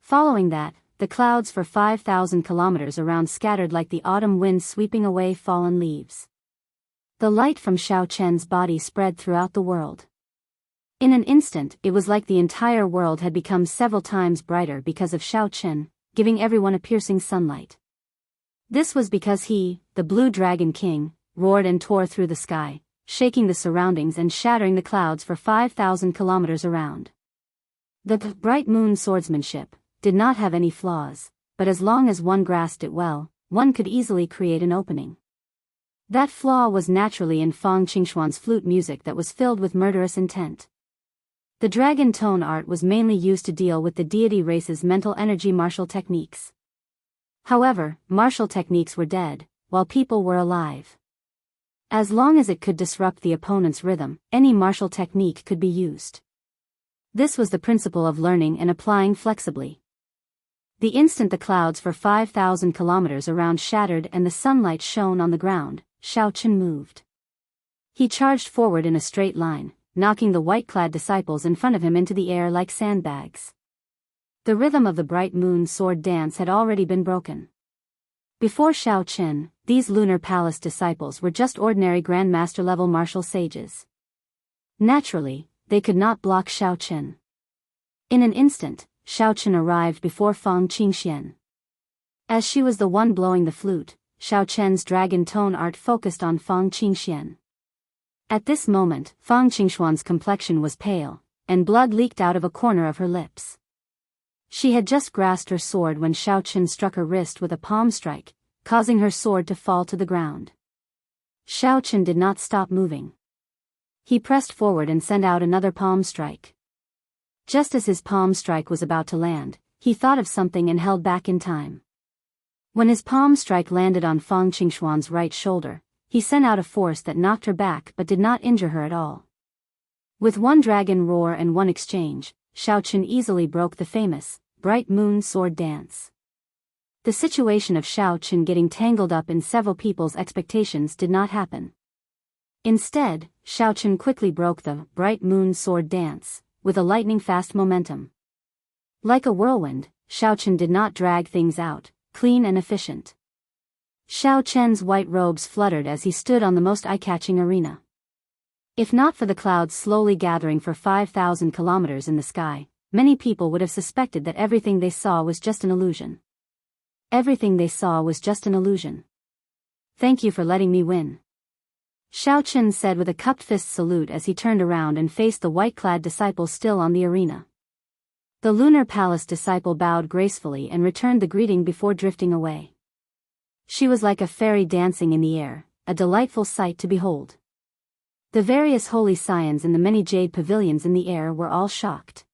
Following that, the clouds for 5,000 kilometers around scattered like the autumn wind sweeping away fallen leaves. The light from Xiaochen's body spread throughout the world. In an instant, it was like the entire world had become several times brighter because of Xiaochen, giving everyone a piercing sunlight. This was because he, the Blue Dragon King, roared and tore through the sky, shaking the surroundings and shattering the clouds for 5,000 kilometers around. The bright moon swordsmanship did not have any flaws, but as long as one grasped it well, one could easily create an opening. That flaw was naturally in Fang Qingxuan's flute music that was filled with murderous intent. The dragon tone art was mainly used to deal with the deity race's mental energy martial techniques. However, martial techniques were dead, while people were alive. As long as it could disrupt the opponent's rhythm, any martial technique could be used. This was the principle of learning and applying flexibly. The instant the clouds for 5,000 kilometers around shattered and the sunlight shone on the ground, Xiaochen moved. He charged forward in a straight line, knocking the white-clad disciples in front of him into the air like sandbags. The rhythm of the bright moon sword dance had already been broken. Before Xiaochen, these lunar palace disciples were just ordinary grandmaster-level martial sages. Naturally, they could not block Xiaochen. In an instant, Xiaochen arrived before Fang Qingxian. As she was the one blowing the flute, Xiaochen's dragon tone art focused on Fang Qingxian. At this moment, Fang Qingxuan's complexion was pale, and blood leaked out of a corner of her lips. She had just grasped her sword when Xiaochen struck her wrist with a palm strike, causing her sword to fall to the ground. Xiaochen did not stop moving. He pressed forward and sent out another palm strike. Just as his palm strike was about to land, he thought of something and held back in time. When his palm strike landed on Fang Qingxuan's right shoulder, he sent out a force that knocked her back but did not injure her at all. With one dragon roar and one exchange, Xiaochen easily broke the famous, bright moon sword dance. The situation of Xiaochen getting tangled up in several people's expectations did not happen. Instead, Xiaochen quickly broke the bright moon sword dance, with a lightning-fast momentum. Like a whirlwind, Xiaochen did not drag things out, clean and efficient. Xiaochen's white robes fluttered as he stood on the most eye-catching arena. If not for the clouds slowly gathering for 5,000 kilometers in the sky, many people would have suspected that everything they saw was just an illusion. Everything they saw was just an illusion. Thank you for letting me win. Xiaochen said with a cupped fist salute as he turned around and faced the white-clad disciple still on the arena. The Lunar Palace disciple bowed gracefully and returned the greeting before drifting away. She was like a fairy dancing in the air, a delightful sight to behold. The various holy scions in the many jade pavilions in the air were all shocked.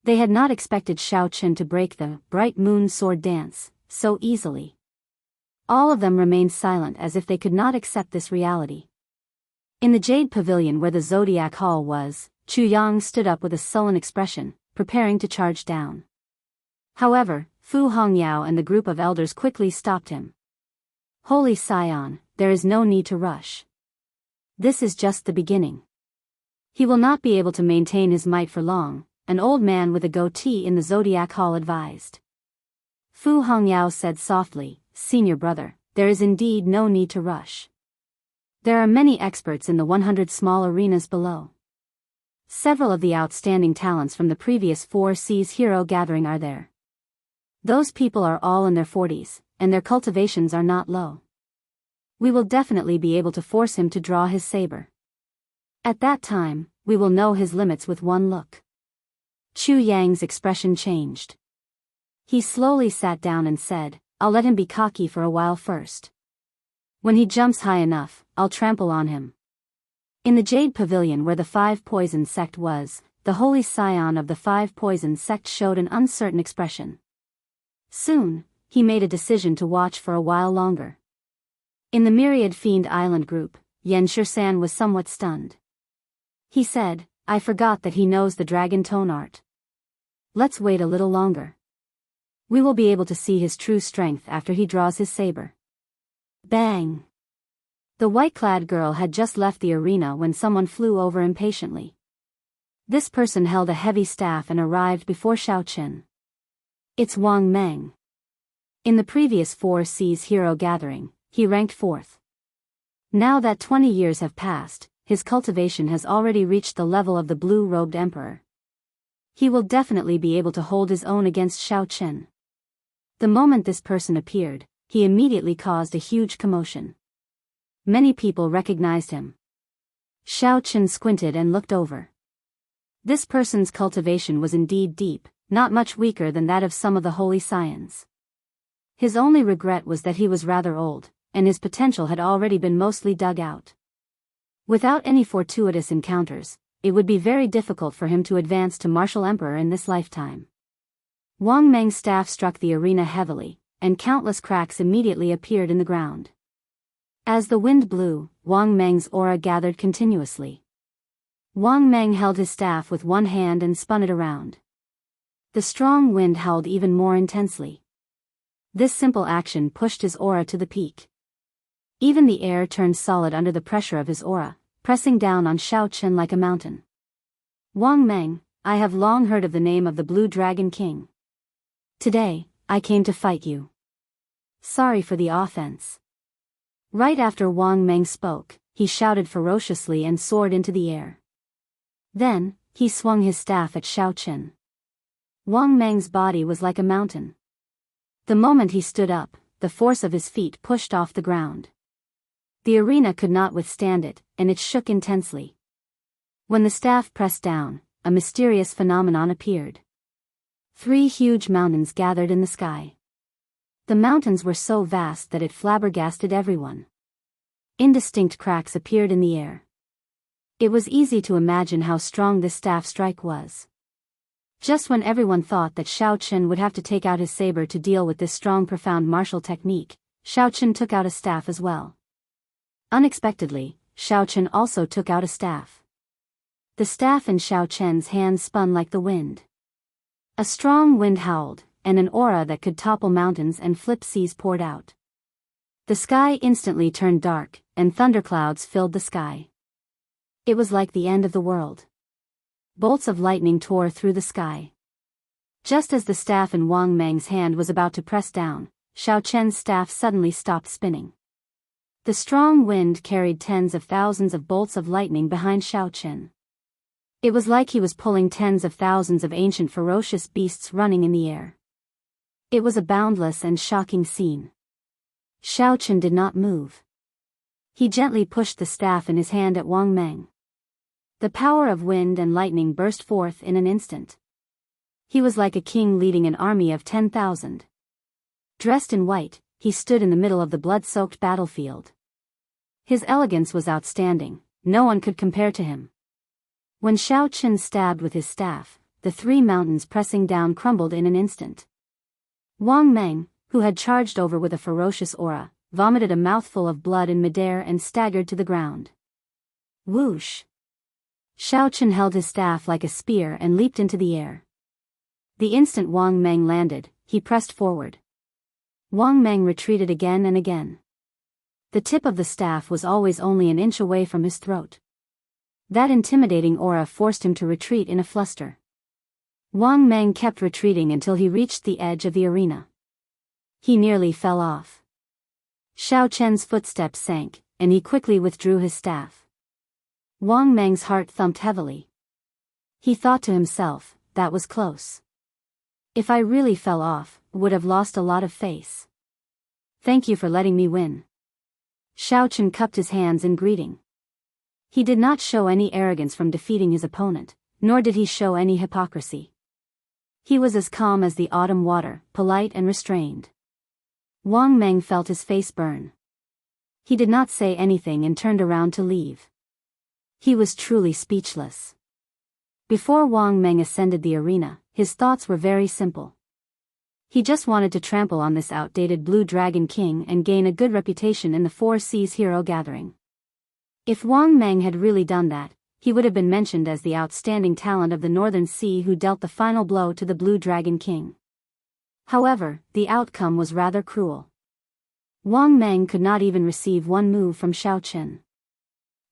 They had not expected Xiaochen to break the bright moon sword dance so easily. All of them remained silent as if they could not accept this reality. In the jade pavilion where the zodiac hall was, Chu Yang stood up with a sullen expression, preparing to charge down. However, Fu Hongyao and the group of elders quickly stopped him. Holy Scion, there is no need to rush. This is just the beginning. He will not be able to maintain his might for long, an old man with a goatee in the zodiac hall advised. Fu Hongyao said softly, Senior brother, there is indeed no need to rush. There are many experts in the 100 small arenas below. Several of the outstanding talents from the previous 4 Seas hero gathering are there. Those people are all in their 40s, and their cultivations are not low. We will definitely be able to force him to draw his saber. At that time, we will know his limits with one look. Chu Yang's expression changed. He slowly sat down and said, I'll let him be cocky for a while first. When he jumps high enough, I'll trample on him. In the Jade Pavilion where the 5 Poison sect was, the holy scion of the 5 Poison sect showed an uncertain expression. Soon, he made a decision to watch for a while longer. In the Myriad Fiend Island group, Yan Shisan was somewhat stunned. He said, I forgot that he knows the dragon tone art. Let's wait a little longer. We will be able to see his true strength after he draws his saber. Bang! The white-clad girl had just left the arena when someone flew over impatiently. This person held a heavy staff and arrived before Xiaochen. It's Wang Meng. In the previous 4 Seas hero gathering, he ranked 4th. Now that 20 years have passed, his cultivation has already reached the level of the blue-robed emperor. He will definitely be able to hold his own against Xiaochen. The moment this person appeared, he immediately caused a huge commotion. Many people recognized him. Xiaochen squinted and looked over. This person's cultivation was indeed deep, not much weaker than that of some of the holy scions. His only regret was that he was rather old, and his potential had already been mostly dug out. Without any fortuitous encounters, it would be very difficult for him to advance to martial emperor in this lifetime. Wang Meng's staff struck the arena heavily, and countless cracks immediately appeared in the ground. As the wind blew, Wang Meng's aura gathered continuously. Wang Meng held his staff with one hand and spun it around. The strong wind howled even more intensely. This simple action pushed his aura to the peak. Even the air turned solid under the pressure of his aura, pressing down on Xiaochen like a mountain. Wang Meng, I have long heard of the name of the Blue Dragon King. Today, I came to fight you. Sorry for the offense. Right after Wang Meng spoke, he shouted ferociously and soared into the air. Then, he swung his staff at Xiaochen. Wang Meng's body was like a mountain. The moment he stood up, the force of his feet pushed off the ground. The arena could not withstand it, and it shook intensely. When the staff pressed down, a mysterious phenomenon appeared. 3 huge mountains gathered in the sky. The mountains were so vast that it flabbergasted everyone. Indistinct cracks appeared in the air. It was easy to imagine how strong this staff strike was. Just when everyone thought that Xiaochen would have to take out his saber to deal with this strong profound martial technique, Xiaochen took out a staff as well. Unexpectedly, Xiaochen also took out a staff. The staff in Xiaochen's hand spun like the wind. A strong wind howled, and an aura that could topple mountains and flip seas poured out. The sky instantly turned dark, and thunderclouds filled the sky. It was like the end of the world. Bolts of lightning tore through the sky. Just as the staff in Wang Meng's hand was about to press down, Xiao Chen's staff suddenly stopped spinning. The strong wind carried tens of thousands of bolts of lightning behind Xiao Chen. It was like he was pulling tens of thousands of ancient ferocious beasts running in the air. It was a boundless and shocking scene. Xiao Chen did not move. He gently pushed the staff in his hand at Wang Meng. The power of wind and lightning burst forth in an instant. He was like a king leading an army of 10,000. Dressed in white, he stood in the middle of the blood-soaked battlefield. His elegance was outstanding, no one could compare to him. When Xiao Chen stabbed with his staff, the 3 mountains pressing down crumbled in an instant. Wang Meng, who had charged over with a ferocious aura, vomited a mouthful of blood in midair and staggered to the ground. Whoosh! Xiao Chen held his staff like a spear and leaped into the air. The instant Wang Meng landed, he pressed forward. Wang Meng retreated again and again. The tip of the staff was always only an inch away from his throat. That intimidating aura forced him to retreat in a fluster. Wang Meng kept retreating until he reached the edge of the arena. He nearly fell off. Xiao Chen's footsteps sank, and he quickly withdrew his staff. Wang Meng's heart thumped heavily. He thought to himself, that was close. If I really fell off, would have lost a lot of face. Thank you for letting me win. Xiao Chen cupped his hands in greeting. He did not show any arrogance from defeating his opponent, nor did he show any hypocrisy. He was as calm as the autumn water, polite and restrained. Wang Meng felt his face burn. He did not say anything and turned around to leave. He was truly speechless. Before Wang Meng ascended the arena, his thoughts were very simple. He just wanted to trample on this outdated Blue Dragon King and gain a good reputation in the Four Seas hero gathering. If Wang Meng had really done that, he would have been mentioned as the outstanding talent of the Northern Sea who dealt the final blow to the Blue Dragon King. However, the outcome was rather cruel. Wang Meng could not even receive one move from Xiao Chen.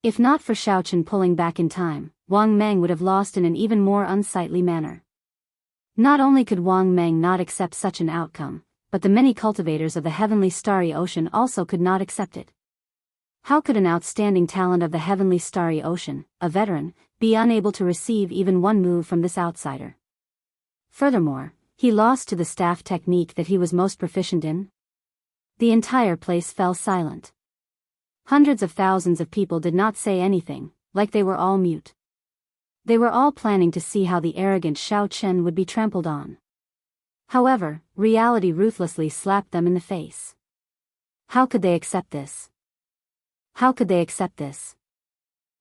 If not for Xiao Chen pulling back in time, Wang Meng would have lost in an even more unsightly manner. Not only could Wang Meng not accept such an outcome, but the many cultivators of the heavenly starry ocean also could not accept it. How could an outstanding talent of the heavenly starry ocean, a veteran, be unable to receive even one move from this outsider? Furthermore, he lost to the staff technique that he was most proficient in. The entire place fell silent. Hundreds of thousands of people did not say anything, like they were all mute. They were all planning to see how the arrogant Xiao Chen would be trampled on. However, reality ruthlessly slapped them in the face. How could they accept this? How could they accept this?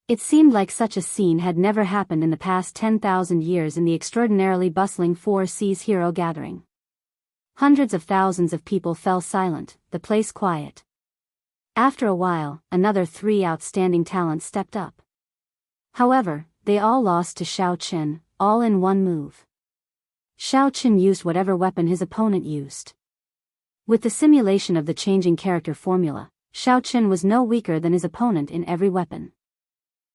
It seemed like such a scene had never happened in the past 10,000 years in the extraordinarily bustling Four Seas hero gathering. Hundreds of thousands of people fell silent, the place quiet. After a while, another 3 outstanding talents stepped up. However, they all lost to Xiao Chen, all in one move. Xiao Chen used whatever weapon his opponent used. With the simulation of the changing character formula, Xiao Chen was no weaker than his opponent in every weapon.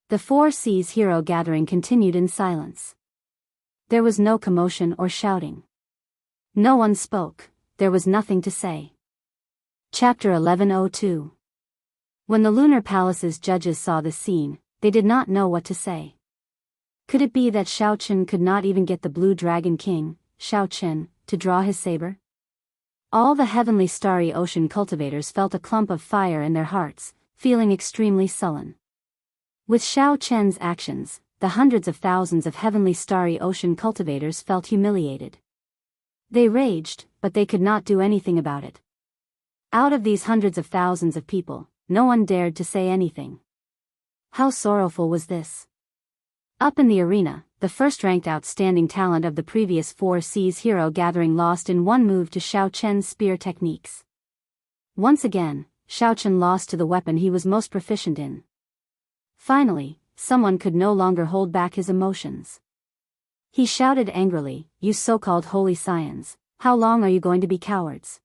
The Four Seas hero gathering continued in silence. There was no commotion or shouting. No one spoke, there was nothing to say. Chapter 1102. When the Lunar Palace's judges saw this scene, they did not know what to say. Could it be that Xiao Chen could not even get the Blue Dragon King, Xiao Chen, to draw his saber? All the heavenly starry ocean cultivators felt a clump of fire in their hearts, feeling extremely sullen. With Xiao Chen's actions, the hundreds of thousands of heavenly starry ocean cultivators felt humiliated. They raged, but they could not do anything about it. Out of these hundreds of thousands of people, no one dared to say anything. How sorrowful was this? Up in the arena, the first-ranked outstanding talent of the previous Four Seas hero gathering lost in one move to Xiao Chen's spear techniques. Once again, Xiao Chen lost to the weapon he was most proficient in. Finally, someone could no longer hold back his emotions. He shouted angrily, "You so-called holy scions, how long are you going to be cowards?"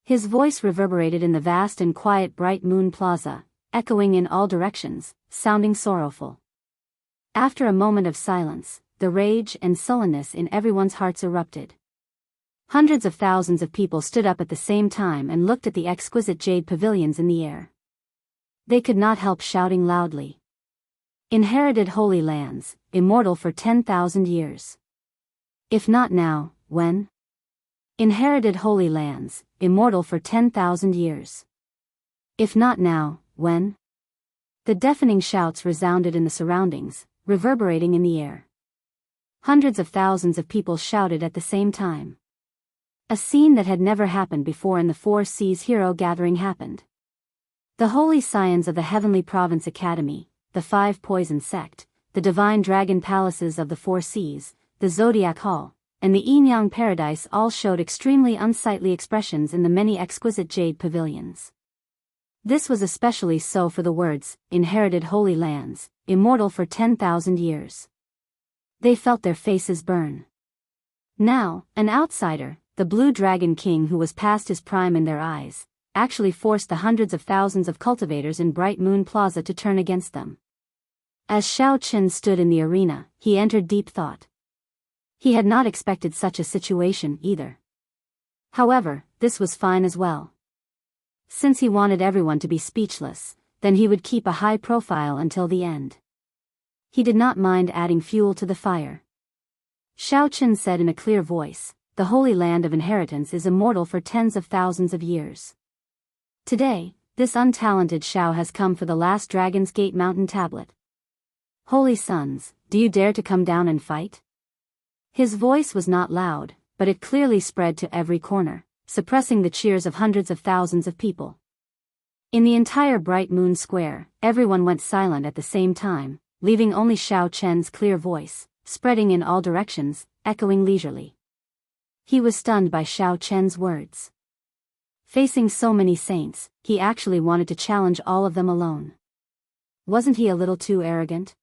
His voice reverberated in the vast and quiet Bright Moon Plaza, echoing in all directions, sounding sorrowful. After a moment of silence, the rage and sullenness in everyone's hearts erupted. Hundreds of thousands of people stood up at the same time and looked at the exquisite jade pavilions in the air. They could not help shouting loudly. Inherited holy lands, immortal for 10,000 years. If not now, when? Inherited holy lands, immortal for 10,000 years. If not now, when? The deafening shouts resounded in the surroundings, reverberating in the air. Hundreds of thousands of people shouted at the same time. A scene that had never happened before in the Four Seas hero gathering happened. The holy scions of the Heavenly Province Academy, the Five Poison Sect, the Divine Dragon Palaces of the Four Seas, the Zodiac Hall, and the Yin-Yang Paradise all showed extremely unsightly expressions in the many exquisite jade pavilions. This was especially so for the words, inherited holy lands, immortal for 10,000 years. They felt their faces burn. Now, an outsider, the Blue Dragon King who was past his prime in their eyes, actually forced the hundreds of thousands of cultivators in Bright Moon Plaza to turn against them. As Xiao Chen stood in the arena, he entered deep thought. He had not expected such a situation either. However, this was fine as well. Since he wanted everyone to be speechless, then he would keep a high profile until the end. He did not mind adding fuel to the fire. Xiao Chen said in a clear voice, "The Holy Land of Inheritance is immortal for tens of thousands of years. Today, this untalented Xiao has come for the last Dragon's Gate Mountain Tablet. Holy sons, do you dare to come down and fight?" His voice was not loud, but it clearly spread to every corner, suppressing the cheers of hundreds of thousands of people. In the entire Bright Moon Square, everyone went silent at the same time, leaving only Xiao Chen's clear voice, spreading in all directions, echoing leisurely. He was stunned by Xiao Chen's words. Facing so many saints, he actually wanted to challenge all of them alone. Wasn't he a little too arrogant?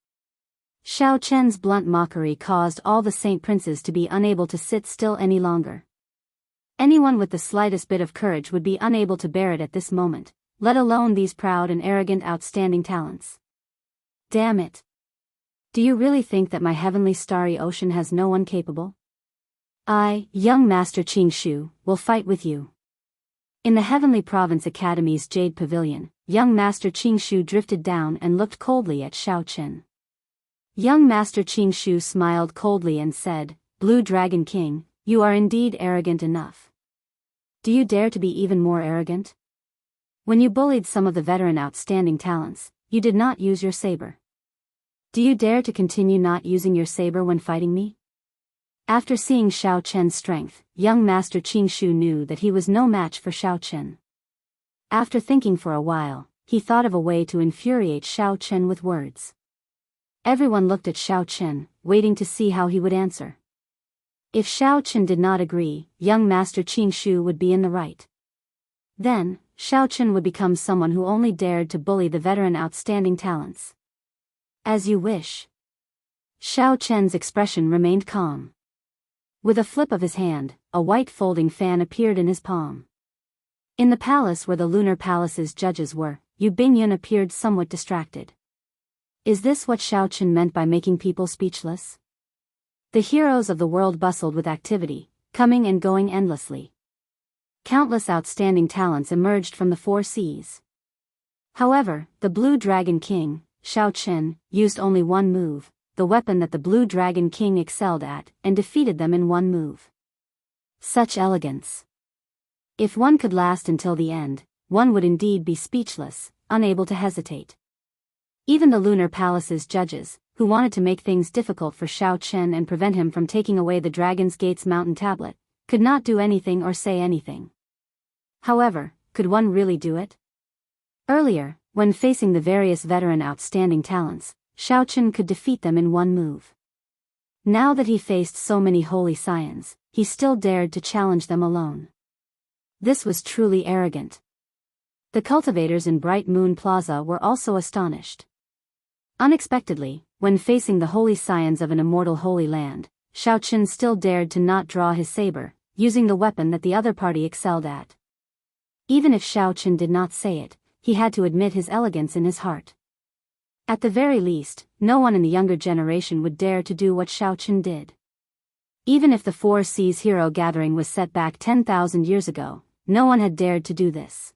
Xiao Chen's blunt mockery caused all the saint princes to be unable to sit still any longer. Anyone with the slightest bit of courage would be unable to bear it at this moment, let alone these proud and arrogant outstanding talents. Damn it! Do you really think that my heavenly starry ocean has no one capable? I, young Master Qing Shu, will fight with you. In the Heavenly Province Academy's Jade Pavilion, young Master Qing Shu drifted down and looked coldly at Xiao Chen. Young Master Qing Shu smiled coldly and said, "Blue Dragon King, you are indeed arrogant enough. Do you dare to be even more arrogant? When you bullied some of the veteran outstanding talents, you did not use your saber. Do you dare to continue not using your saber when fighting me?" After seeing Xiao Chen's strength, young Master Qing Shu knew that he was no match for Xiao Chen. After thinking for a while, he thought of a way to infuriate Xiao Chen with words. Everyone looked at Xiao Chen, waiting to see how he would answer. If Xiao Chen did not agree, young Master Qing Shu would be in the right. Then, Xiao Chen would become someone who only dared to bully the veteran outstanding talents. As you wish. Xiao Chen's expression remained calm. With a flip of his hand, a white folding fan appeared in his palm. In the palace where the Lunar Palace's judges were, Yu Bingyun appeared somewhat distracted. Is this what Xiao Chen meant by making people speechless? The heroes of the world bustled with activity, coming and going endlessly. Countless outstanding talents emerged from the Four Seas. However, the Blue Dragon King, Xiao Chen, used only one move, the weapon that the Blue Dragon King excelled at, and defeated them in one move. Such elegance! If one could last until the end, one would indeed be speechless, unable to hesitate. Even the Lunar Palace's judges, who wanted to make things difficult for Xiao Chen and prevent him from taking away the Dragon's Gate's mountain tablet, could not do anything or say anything. However, could one really do it? Earlier, when facing the various veteran outstanding talents, Xiao Chen could defeat them in one move. Now that he faced so many holy scions, he still dared to challenge them alone. This was truly arrogant. The cultivators in Bright Moon Plaza were also astonished. Unexpectedly, when facing the holy scions of an immortal holy land, Xiao Chen still dared to not draw his saber, using the weapon that the other party excelled at. Even if Xiao Chen did not say it, he had to admit his elegance in his heart. At the very least, no one in the younger generation would dare to do what Xiao Chen did. Even if the Four Seas hero gathering was set back 10,000 years ago, no one had dared to do this.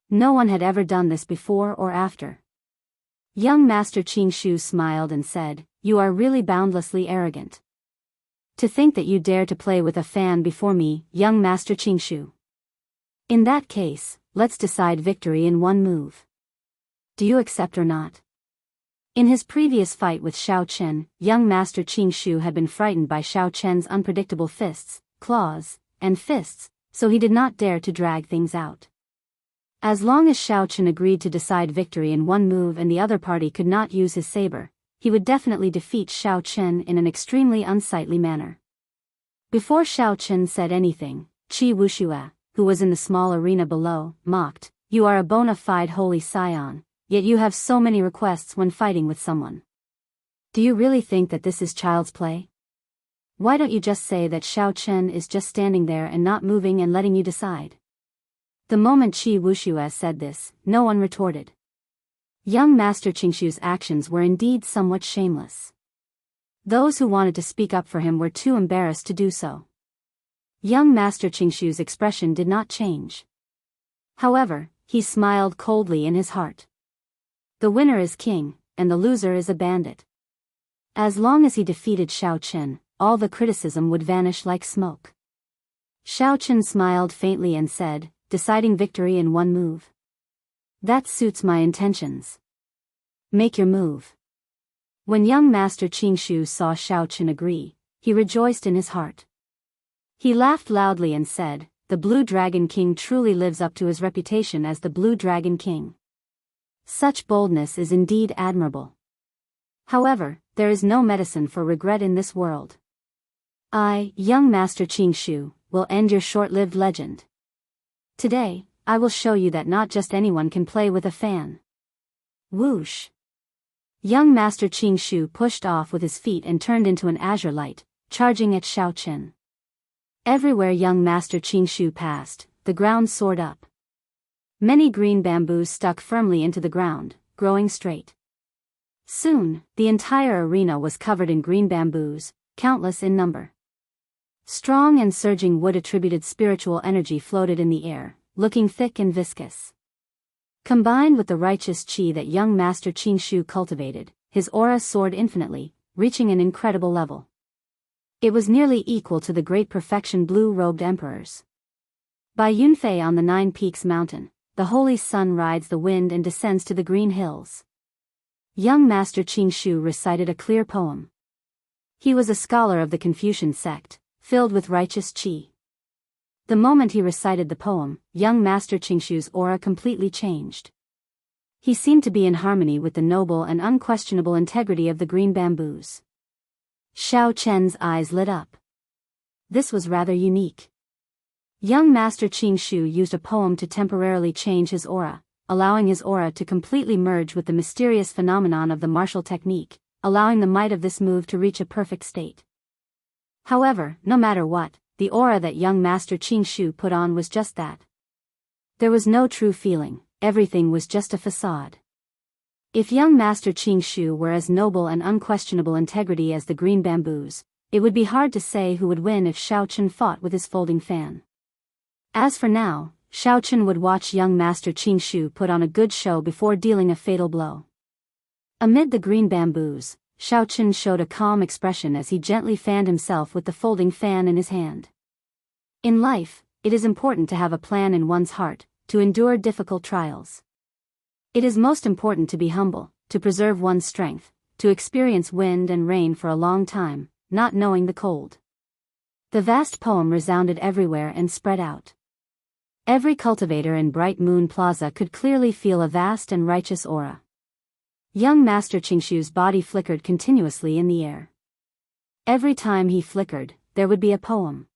No one had ever done this before or after. Young Master Qingshu smiled and said, "You are really boundlessly arrogant. To think that you dare to play with a fan before me, young Master Qingshu. In that case, let's decide victory in one move. Do you accept or not?" In his previous fight with Xiao Chen, young Master Qingshu had been frightened by Xiao Chen's unpredictable fists, claws, and fists, so he did not dare to drag things out. As long as Xiao Chen agreed to decide victory in one move and the other party could not use his saber, he would definitely defeat Xiao Chen in an extremely unsightly manner. Before Xiao Chen said anything, Qi Wuxue, who was in the small arena below, mocked, "You are a bona fide holy scion, yet you have so many requests when fighting with someone. Do you really think that this is child's play? Why don't you just say that Xiao Chen is just standing there and not moving and letting you decide?" The moment Qi Wuxue said this, no one retorted. Young Master Qingshu's actions were indeed somewhat shameless. Those who wanted to speak up for him were too embarrassed to do so. Young Master Qingshu's expression did not change. However, he smiled coldly in his heart. The winner is king, and the loser is a bandit. As long as he defeated Xiao Chen, all the criticism would vanish like smoke. Xiao Chen smiled faintly and said, "Deciding victory in one move. That suits my intentions. Make your move." When young Master Qingshu saw Xiao Chen agree, he rejoiced in his heart. He laughed loudly and said, "The Blue Dragon King truly lives up to his reputation as the Blue Dragon King. Such boldness is indeed admirable. However, there is no medicine for regret in this world. I, young Master Qingshu, will end your short-lived legend. Today, I will show you that not just anyone can play with a fan." Whoosh! Young Master Qingshu pushed off with his feet and turned into an azure light, charging at Xiao Chen. Everywhere young Master Qingshu passed, the ground soared up. Many green bamboos stuck firmly into the ground, growing straight. Soon, the entire arena was covered in green bamboos, countless in number. Strong and surging wood-attributed spiritual energy floated in the air, looking thick and viscous. Combined with the righteous qi that young Master Qingshu cultivated, his aura soared infinitely, reaching an incredible level. It was nearly equal to the great perfection blue-robed emperors. By Yunfei on the Nine Peaks Mountain, the holy sun rides the wind and descends to the green hills. Young Master Qingshu recited a clear poem. He was a scholar of the Confucian sect, filled with righteous qi. The moment he recited the poem, young Master Qingshu's aura completely changed. He seemed to be in harmony with the noble and unquestionable integrity of the green bamboos. Xiao Chen's eyes lit up. This was rather unique. Young Master Qingshu used a poem to temporarily change his aura, allowing his aura to completely merge with the mysterious phenomenon of the martial technique, allowing the might of this move to reach a perfect state. However, no matter what, the aura that young Master Qingshu put on was just that. There was no true feeling, everything was just a facade. If young Master Qingshu were as noble and unquestionable integrity as the green bamboos, it would be hard to say who would win if Xiao Chen fought with his folding fan. As for now, Xiao Chen would watch young Master Qingshu put on a good show before dealing a fatal blow. Amid the green bamboos, Xiao Chen showed a calm expression as he gently fanned himself with the folding fan in his hand. In life, it is important to have a plan in one's heart, to endure difficult trials. It is most important to be humble, to preserve one's strength, to experience wind and rain for a long time, not knowing the cold. The vast poem resounded everywhere and spread out. Every cultivator in Bright Moon Plaza could clearly feel a vast and righteous aura. Young Master Qingshu's body flickered continuously in the air. Every time he flickered, there would be a poem.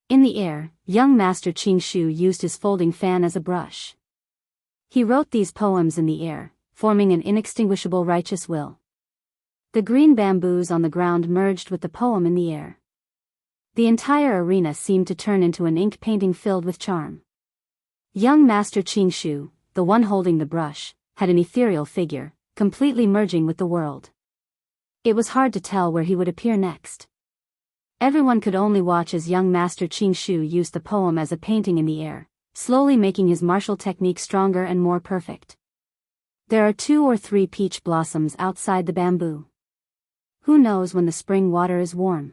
In the air, young Master Qingshu used his folding fan as a brush. He wrote these poems in the air, forming an inextinguishable righteous will. The green bamboos on the ground merged with the poem in the air. The entire arena seemed to turn into an ink painting filled with charm. Young Master Qingshu, the one holding the brush, had an ethereal figure, completely merging with the world. It was hard to tell where he would appear next. Everyone could only watch as young Master Qing Shu used the poem as a painting in the air, slowly making his martial technique stronger and more perfect. There are 2 or 3 peach blossoms outside the bamboo. Who knows when the spring water is warm?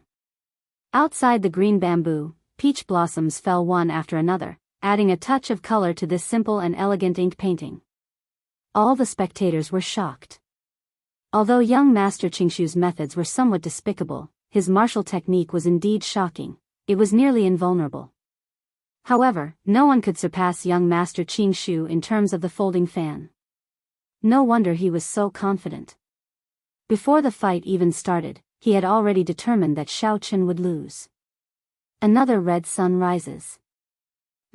Outside the green bamboo, peach blossoms fell one after another, adding a touch of color to this simple and elegant ink painting. All the spectators were shocked. Although young Master Qingshu's methods were somewhat despicable, his martial technique was indeed shocking. It was nearly invulnerable. However, no one could surpass young Master Qingshu in terms of the folding fan. No wonder he was so confident. Before the fight even started, he had already determined that Xiao Qin would lose. Another red sun rises.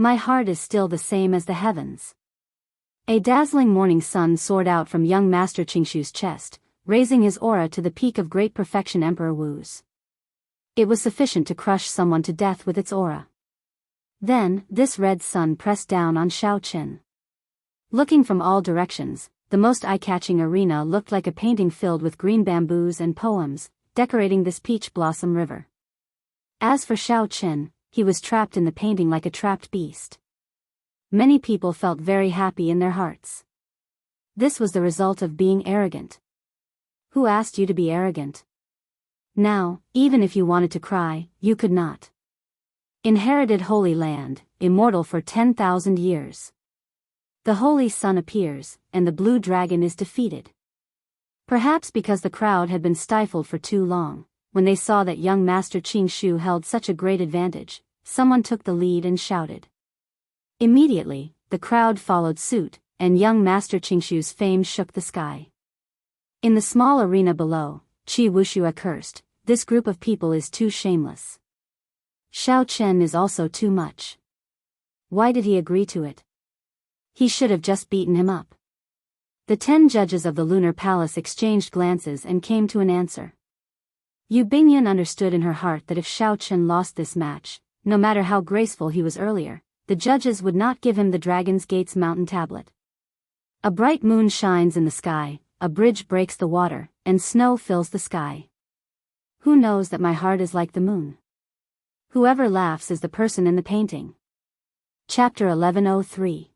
My heart is still the same as the heavens. A dazzling morning sun soared out from young Master Qingshu's chest, raising his aura to the peak of great perfection. Emperor Wu's. It was sufficient to crush someone to death with its aura. Then, this red sun pressed down on Xiao Qin. Looking from all directions, the most eye-catching arena looked like a painting filled with green bamboos and poems, decorating this peach blossom river. As for Xiao Qin, he was trapped in the painting like a trapped beast. Many people felt very happy in their hearts. This was the result of being arrogant. Who asked you to be arrogant? Now, even if you wanted to cry, you could not. Inherited Holy Land, immortal for 10,000 years. The Holy Sun appears, and the blue dragon is defeated. Perhaps because the crowd had been stifled for too long, when they saw that young Master Qingshu held such a great advantage, someone took the lead and shouted. Immediately, the crowd followed suit, and young Master Qingshu's fame shook the sky. In the small arena below, Qi Wushua cursed, "This group of people is too shameless. Xiao Chen is also too much. Why did he agree to it? He should have just beaten him up." The 10 judges of the Lunar Palace exchanged glances and came to an answer. Yu Bingyan understood in her heart that if Xiao Chen lost this match, no matter how graceful he was earlier, the judges would not give him the Dragon's Gate's mountain tablet. A bright moon shines in the sky, a bridge breaks the water, and snow fills the sky. Who knows that my heart is like the moon? Whoever laughs is the person in the painting. Chapter 1103.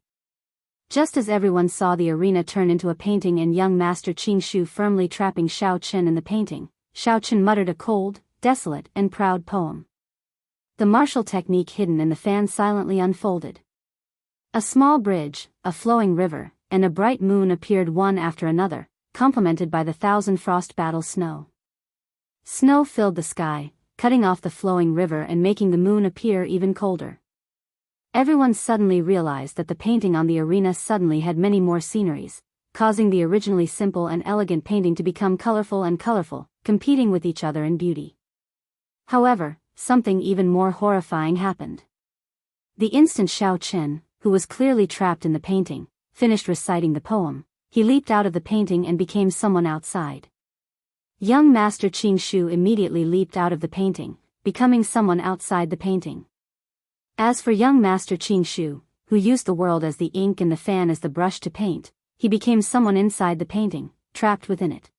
Just as everyone saw the arena turn into a painting and young Master Qingshu firmly trapping Xiao Chen in the painting, Xiao Chen muttered a cold, desolate, and proud poem. The martial technique hidden in the fan silently unfolded. A small bridge, a flowing river, and a bright moon appeared one after another, complemented by the 1,000 frost battle snow. Snow filled the sky, cutting off the flowing river and making the moon appear even colder. Everyone suddenly realized that the painting on the arena suddenly had many more sceneries, causing the originally simple and elegant painting to become colorful and colorful, competing with each other in beauty. However, something even more horrifying happened. The instant Xiao Chen, who was clearly trapped in the painting, finished reciting the poem, he leaped out of the painting and became someone outside. Young Master Qingshu immediately leaped out of the painting, becoming someone outside the painting. As for young Master Qingshu, who used the world as the ink and the fan as the brush to paint, he became someone inside the painting, trapped within it.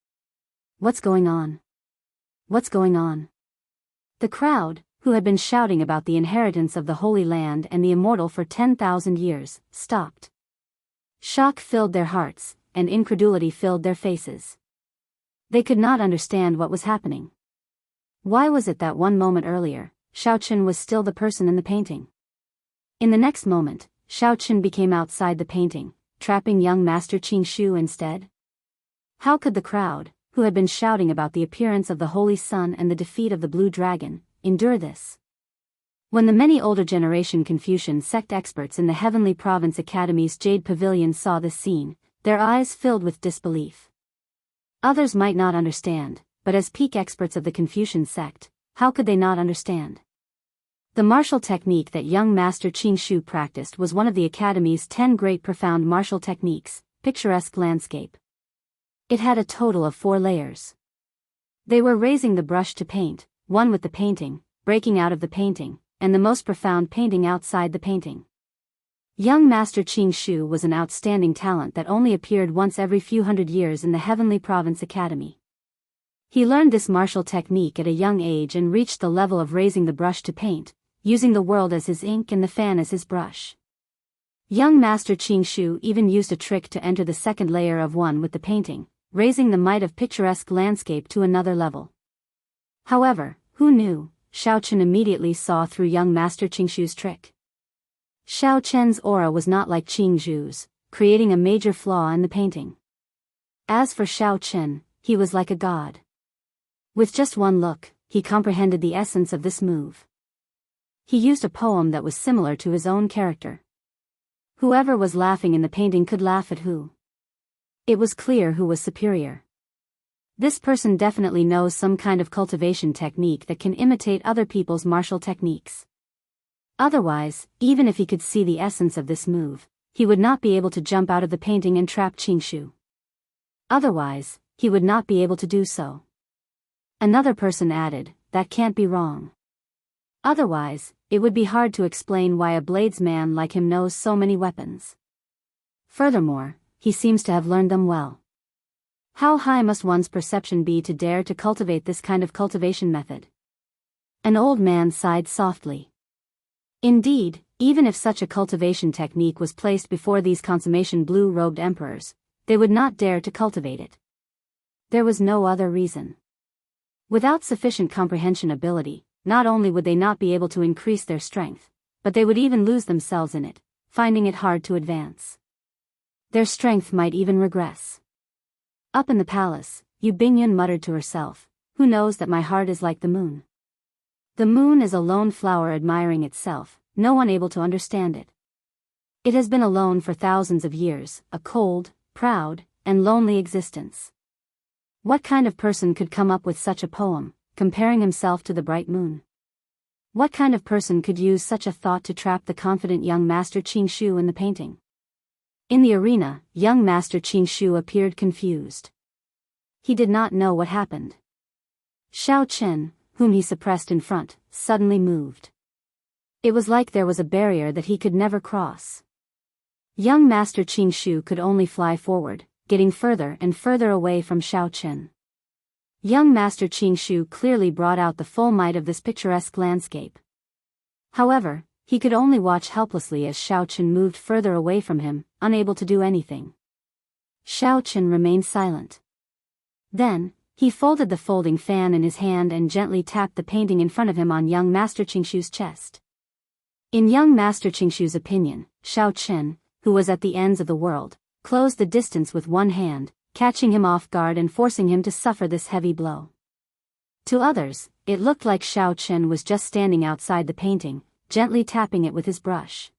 What's going on? What's going on? The crowd, who had been shouting about the inheritance of the Holy Land and the immortal for 10,000 years, stopped. Shock filled their hearts, and incredulity filled their faces. They could not understand what was happening. Why was it that one moment earlier, Xiao Chen was still the person in the painting? In the next moment, Xiao Chen became outside the painting, trapping young Master Qingshu instead? How could the crowd, who had been shouting about the appearance of the Holy Sun and the defeat of the Blue Dragon, endure this? When the many older generation Confucian sect experts in the Heavenly Province Academy's Jade Pavilion saw this scene, their eyes filled with disbelief. Others might not understand, but as peak experts of the Confucian sect, how could they not understand? The martial technique that young Master Qingshu practiced was one of the Academy's 10 great profound martial techniques, picturesque landscape. It had a total of 4 layers. They were raising the brush to paint, one with the painting, breaking out of the painting, and the most profound painting outside the painting. Young Master Qing Shu was an outstanding talent that only appeared once every few hundred years in the Heavenly Province Academy. He learned this martial technique at a young age and reached the level of raising the brush to paint, using the world as his ink and the fan as his brush. Young Master Qing Shu even used a trick to enter the second layer of one with the painting, raising the might of picturesque landscape to another level. However, who knew, Xiao Chen immediately saw through young Master Qing Shu's trick. Xiao Chen's aura was not like Qing Zhu's, creating a major flaw in the painting. As for Xiao Chen, he was like a god. With just one look, he comprehended the essence of this move. He used a poem that was similar to his own character. Whoever was laughing in the painting could laugh at who. It was clear who was superior. This person definitely knows some kind of cultivation technique that can imitate other people's martial techniques. Otherwise, even if he could see the essence of this move, he would not be able to jump out of the painting and trap Qing Shu. Otherwise, he would not be able to do so. Another person added, "That can't be wrong. Otherwise, it would be hard to explain why a bladesman like him knows so many weapons. Furthermore, he seems to have learned them well. How high must one's perception be to dare to cultivate this kind of cultivation method?" An old man sighed softly. Indeed, even if such a cultivation technique was placed before these consummation blue-robed emperors, they would not dare to cultivate it. There was no other reason. Without sufficient comprehension ability, not only would they not be able to increase their strength, but they would even lose themselves in it, finding it hard to advance. Their strength might even regress. Up in the palace, Yu Bingyun muttered to herself, "Who knows that my heart is like the moon? The moon is a lone flower admiring itself, no one able to understand it. It has been alone for thousands of years, a cold, proud, and lonely existence. What kind of person could come up with such a poem, comparing himself to the bright moon? What kind of person could use such a thought to trap the confident young Master Qing Shu in the painting?" In the arena, young Master Qing Shu appeared confused. He did not know what happened. Xiao Chen, whom he suppressed in front, suddenly moved. It was like there was a barrier that he could never cross. Young Master Qing Shu could only fly forward, getting further and further away from Xiao Chen. Young Master Qing Shu clearly brought out the full might of this picturesque landscape. However, he could only watch helplessly as Xiao Chen moved further away from him, unable to do anything. Xiao Chen remained silent. Then, he folded the folding fan in his hand and gently tapped the painting in front of him on young Master Qing Shu's chest. In young Master Qing Shu's opinion, Xiao Chen, who was at the ends of the world, closed the distance with one hand, catching him off guard and forcing him to suffer this heavy blow. To others, it looked like Xiao Chen was just standing outside the painting, gently tapping it with his brush.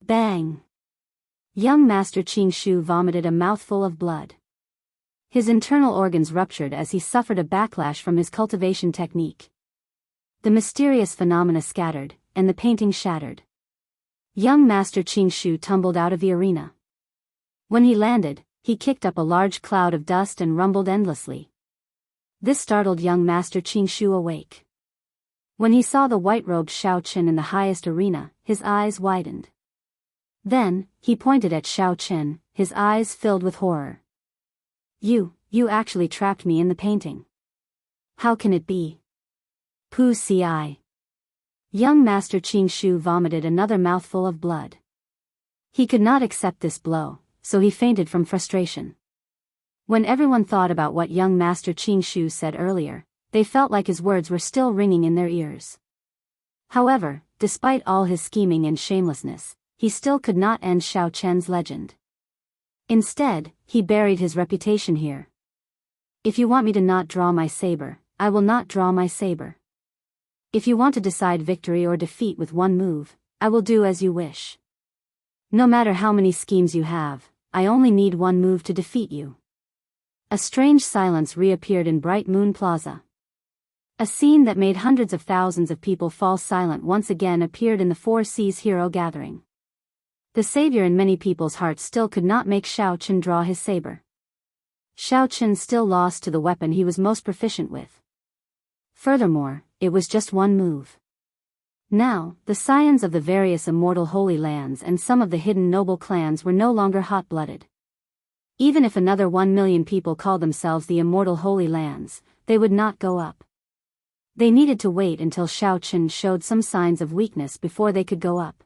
Bang! Young Master Qing Shu vomited a mouthful of blood. His internal organs ruptured as he suffered a backlash from his cultivation technique. The mysterious phenomena scattered, and the painting shattered. Young Master Qing Shu tumbled out of the arena. When he landed, he kicked up a large cloud of dust and rumbled endlessly. This startled young Master Qing Shu awake. When he saw the white-robed Xiao Chen in the highest arena, his eyes widened. Then, he pointed at Xiao Chen, his eyes filled with horror. You actually trapped me in the painting. How can it be? Pu ci. Young Master Qing Shu vomited another mouthful of blood. He could not accept this blow, so he fainted from frustration. When everyone thought about what young Master Qing Shu said earlier, they felt like his words were still ringing in their ears. However, despite all his scheming and shamelessness, he still could not end Xiao Chen's legend. Instead, he buried his reputation here. If you want me to not draw my saber, I will not draw my saber. If you want to decide victory or defeat with one move, I will do as you wish. No matter how many schemes you have, I only need one move to defeat you. A strange silence reappeared in Bright Moon Plaza. A scene that made hundreds of thousands of people fall silent once again appeared in the Four Seas Hero Gathering. The savior in many people's hearts still could not make Xiao Chen draw his saber. Xiao Chen still lost to the weapon he was most proficient with. Furthermore, it was just one move. Now, the scions of the various immortal holy lands and some of the hidden noble clans were no longer hot-blooded. Even if another 1 million people called themselves the immortal holy lands, they would not go up. They needed to wait until Shao Chen showed some signs of weakness before they could go up.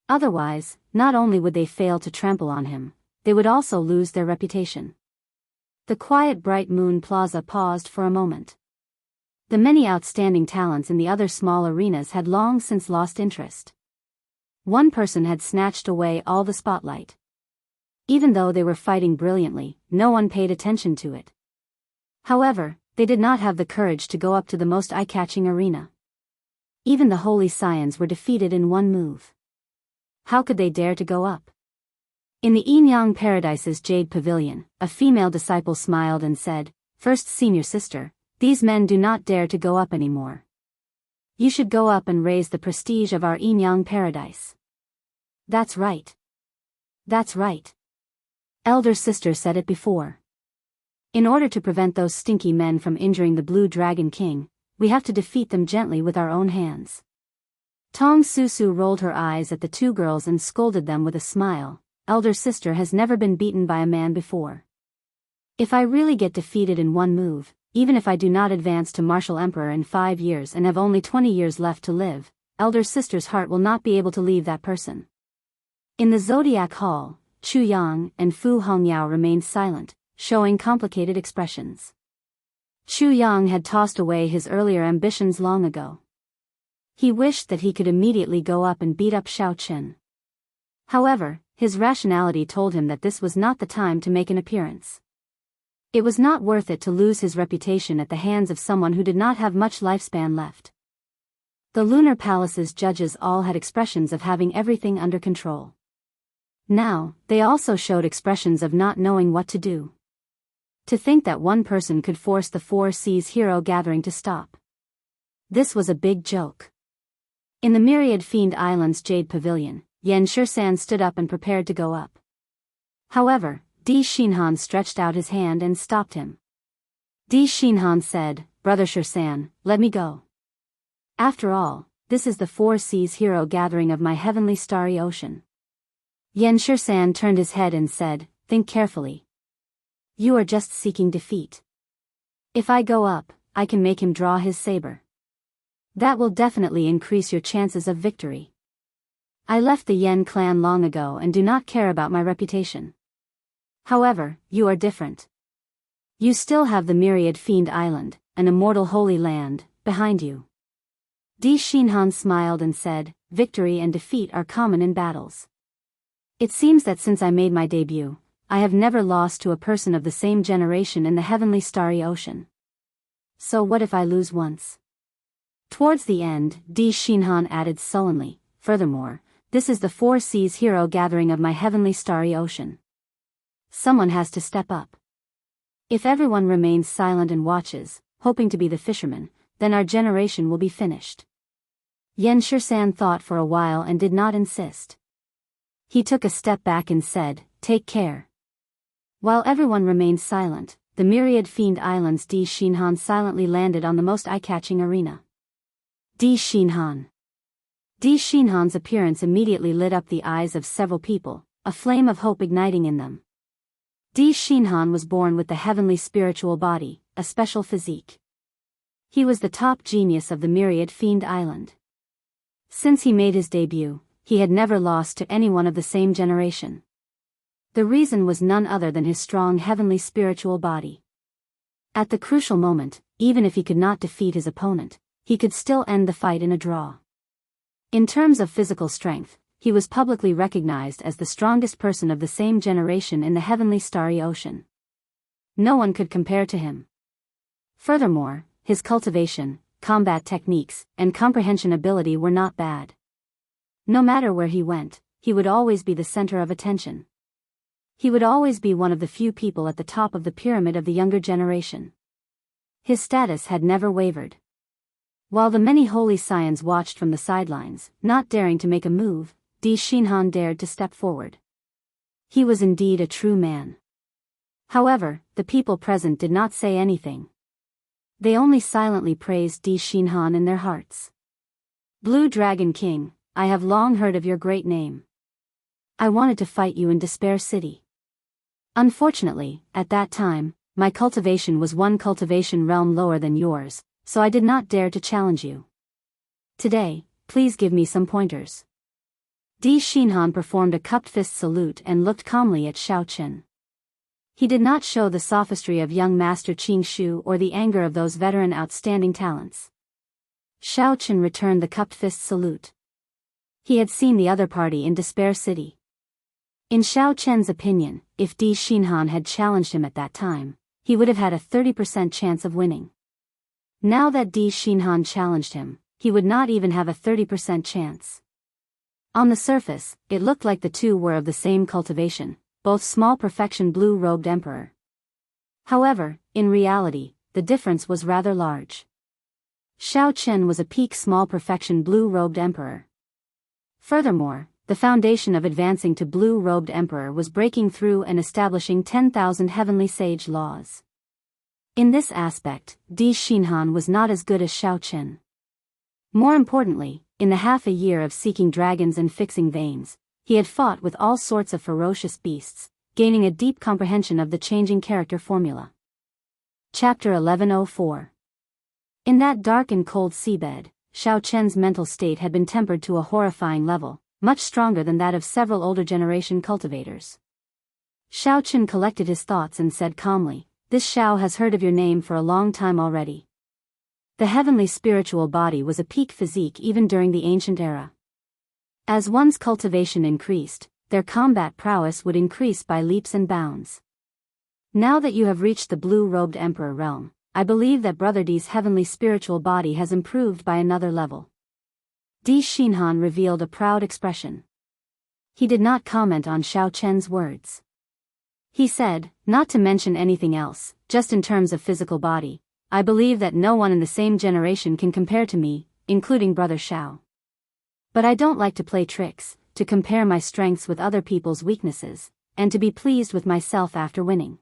Otherwise, not only would they fail to trample on him, they would also lose their reputation. The quiet bright moon plaza paused for a moment. The many outstanding talents in the other small arenas had long since lost interest. One person had snatched away all the spotlight. Even though they were fighting brilliantly, no one paid attention to it. However, they did not have the courage to go up to the most eye-catching arena. Even the holy scions were defeated in one move. How could they dare to go up? In the Yin-Yang Paradise's Jade Pavilion, a female disciple smiled and said, "First senior sister, these men do not dare to go up anymore. You should go up and raise the prestige of our Yin-Yang Paradise." That's right. That's right. Elder sister said it before. In order to prevent those stinky men from injuring the Blue Dragon King, we have to defeat them gently with our own hands. Tong Susu rolled her eyes at the two girls and scolded them with a smile. Elder sister has never been beaten by a man before. If I really get defeated in one move, even if I do not advance to Martial Emperor in 5 years and have only 20 years left to live, elder sister's heart will not be able to leave that person. In the Zodiac Hall, Chu Yang and Fu Hongyao remained silent, showing complicated expressions. Chu Yang had tossed away his earlier ambitions long ago. He wished that he could immediately go up and beat up Shao Chen. However, his rationality told him that this was not the time to make an appearance. It was not worth it to lose his reputation at the hands of someone who did not have much lifespan left. The Lunar Palace's judges all had expressions of having everything under control. Now, they also showed expressions of not knowing what to do. To think that one person could force the Four Seas hero gathering to stop. This was a big joke. In the Myriad Fiend Island's Jade Pavilion, Yan Shisan stood up and prepared to go up. However, Di Xinhan stretched out his hand and stopped him. Di Xinhan said, "Brother Shisan, let me go. After all, this is the Four Seas hero gathering of my heavenly starry ocean." Yan Shisan turned his head and said, "Think carefully. You are just seeking defeat. If I go up, I can make him draw his saber. That will definitely increase your chances of victory. I left the Yen clan long ago and do not care about my reputation. However, you are different. You still have the Myriad Fiend Island, an immortal holy land, behind you." Di Xinhan smiled and said, "Victory and defeat are common in battles. It seems that since I made my debut, I have never lost to a person of the same generation in the heavenly starry ocean. So what if I lose once?" Towards the end, Di Xinhan added sullenly, "Furthermore, this is the Four Seas hero gathering of my heavenly starry ocean. Someone has to step up. If everyone remains silent and watches, hoping to be the fisherman, then our generation will be finished." Yan Shisan thought for a while and did not insist. He took a step back and said, "Take care." While everyone remained silent, the Myriad Fiend Island's Di Xinhan silently landed on the most eye-catching arena. Di Xinhan. Di Xinhan's appearance immediately lit up the eyes of several people, a flame of hope igniting in them. Di Xinhan was born with the heavenly spiritual body, a special physique. He was the top genius of the Myriad Fiend Island. Since he made his debut, he had never lost to anyone of the same generation. The reason was none other than his strong heavenly spiritual body. At the crucial moment, even if he could not defeat his opponent, he could still end the fight in a draw. In terms of physical strength, he was publicly recognized as the strongest person of the same generation in the heavenly starry ocean. No one could compare to him. Furthermore, his cultivation, combat techniques, and comprehension ability were not bad. No matter where he went, he would always be the center of attention. He would always be one of the few people at the top of the pyramid of the younger generation. His status had never wavered. While the many holy scions watched from the sidelines, not daring to make a move, Di Xinhan dared to step forward. He was indeed a true man. However, the people present did not say anything. They only silently praised Di Xinhan in their hearts. Blue Dragon King, I have long heard of your great name. I wanted to fight you in Despair City. Unfortunately, at that time, my cultivation was one cultivation realm lower than yours, so I did not dare to challenge you. Today, please give me some pointers. Di Xinhan performed a cupped fist salute and looked calmly at Xiao Chen. He did not show the sophistry of young Master Qing Shu or the anger of those veteran outstanding talents. Xiao Chen returned the cupped fist salute. He had seen the other party in Despair City. In Xiao Chen's opinion, if Di Xinhan had challenged him at that time, he would have had a 30% chance of winning. Now that Di Xinhan challenged him, he would not even have a 30% chance. On the surface, it looked like the two were of the same cultivation, both small perfection blue-robed emperor. However, in reality, the difference was rather large. Xiao Chen was a peak small perfection blue-robed emperor. Furthermore, the foundation of advancing to blue-robed emperor was breaking through and establishing 10,000 heavenly sage laws. In this aspect, Di Xinhan was not as good as Xiao Chen. More importantly, in the half a year of seeking dragons and fixing veins, he had fought with all sorts of ferocious beasts, gaining a deep comprehension of the changing character formula. Chapter 1104. In that dark and cold seabed, Xiao Chen's mental state had been tempered to a horrifying level, much stronger than that of several older generation cultivators. Xiao Chen collected his thoughts and said calmly, "This Xiao has heard of your name for a long time already." The heavenly spiritual body was a peak physique even during the ancient era. As one's cultivation increased, their combat prowess would increase by leaps and bounds. Now that you have reached the blue-robed emperor realm, I believe that Brother Di's heavenly spiritual body has improved by another level. Di Xinhan revealed a proud expression. He did not comment on Xiao Chen's words. He said, "Not to mention anything else, just in terms of physical body, I believe that no one in the same generation can compare to me, including Brother Xiao. But I don't like to play tricks, to compare my strengths with other people's weaknesses, and to be pleased with myself after winning."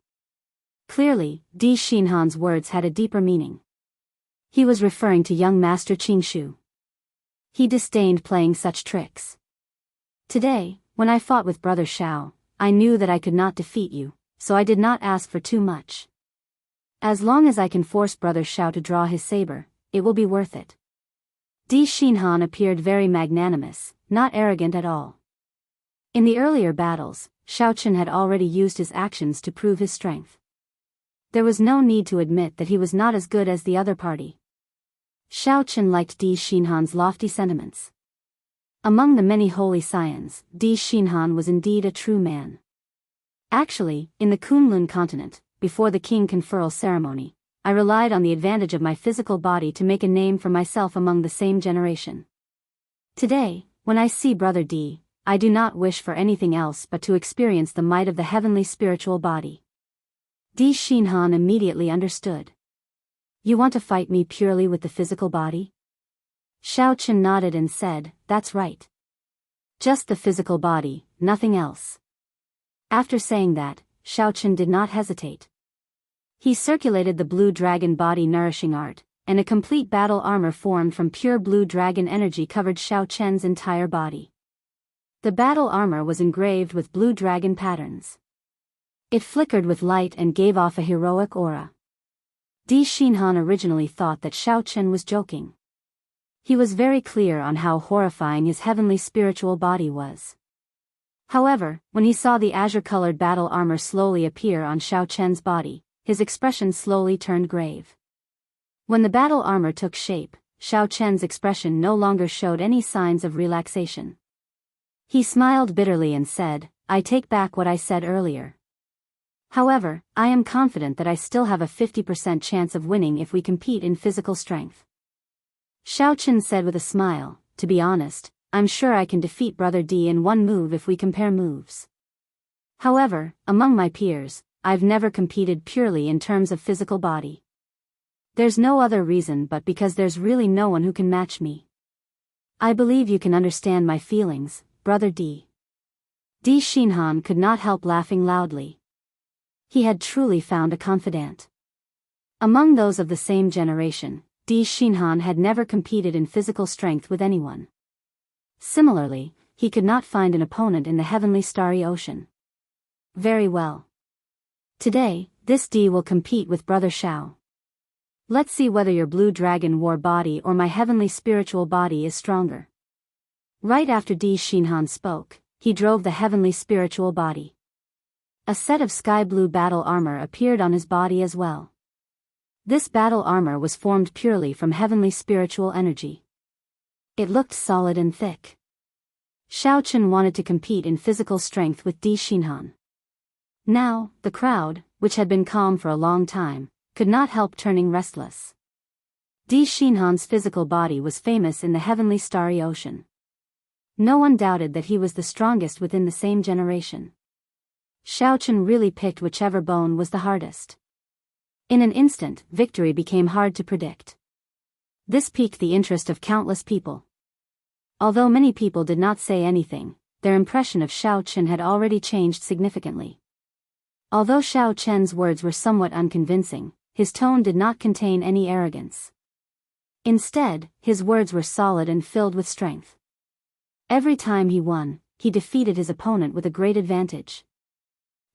Clearly, Di Xinhan's words had a deeper meaning. He was referring to young Master Qing Shu. He disdained playing such tricks. "Today, when I fought with Brother Xiao, I knew that I could not defeat you, so I did not ask for too much. As long as I can force Brother Xiao to draw his saber, it will be worth it." Di Xinhan appeared very magnanimous, not arrogant at all. In the earlier battles, Xiao Chen had already used his actions to prove his strength. There was no need to admit that he was not as good as the other party. Xiao Chen liked Di Xinhan's lofty sentiments. Among the many holy scions, Di Xinhan was indeed a true man. Actually, in the Kunlun continent, before the king conferral ceremony, I relied on the advantage of my physical body to make a name for myself among the same generation. Today, when I see Brother Di, I do not wish for anything else but to experience the might of the heavenly spiritual body. Di Xinhan immediately understood. "You want to fight me purely with the physical body?" Xiao Chen nodded and said, "That's right. Just the physical body, nothing else." After saying that, Xiao Chen did not hesitate. He circulated the blue dragon body nourishing art, and a complete battle armor formed from pure blue dragon energy covered Xiao Chen's entire body. The battle armor was engraved with blue dragon patterns. It flickered with light and gave off a heroic aura. Di Xinhan originally thought that Xiao Chen was joking. He was very clear on how horrifying his heavenly spiritual body was. However, when he saw the azure-colored battle armor slowly appear on Xiao Chen's body, his expression slowly turned grave. When the battle armor took shape, Xiao Chen's expression no longer showed any signs of relaxation. He smiled bitterly and said, "I take back what I said earlier. However, I am confident that I still have a 50% chance of winning if we compete in physical strength." Xiao Chen said with a smile, "To be honest, I'm sure I can defeat Brother Di in one move if we compare moves. However, among my peers, I've never competed purely in terms of physical body. There's no other reason but because there's really no one who can match me. I believe you can understand my feelings, Brother Di." Di Xinhan could not help laughing loudly. He had truly found a confidant. Among those of the same generation, Di Xinhan had never competed in physical strength with anyone. Similarly, he could not find an opponent in the heavenly starry ocean. Very well. Today, this Di will compete with Brother Xiao. Let's see whether your blue dragon war body or my heavenly spiritual body is stronger. Right after Di Xinhan spoke, he drove the heavenly spiritual body. A set of sky blue battle armor appeared on his body as well. This battle armor was formed purely from heavenly spiritual energy. It looked solid and thick. Xiao Chen wanted to compete in physical strength with Di Xinhan. Now, the crowd, which had been calm for a long time, could not help turning restless. Di Xinhan's physical body was famous in the heavenly starry ocean. No one doubted that he was the strongest within the same generation. Xiao Chen really picked whichever bone was the hardest. In an instant, victory became hard to predict. This piqued the interest of countless people. Although many people did not say anything, their impression of Xiao Chen had already changed significantly. Although Xiao Chen's words were somewhat unconvincing, his tone did not contain any arrogance. Instead, his words were solid and filled with strength. Every time he won, he defeated his opponent with a great advantage.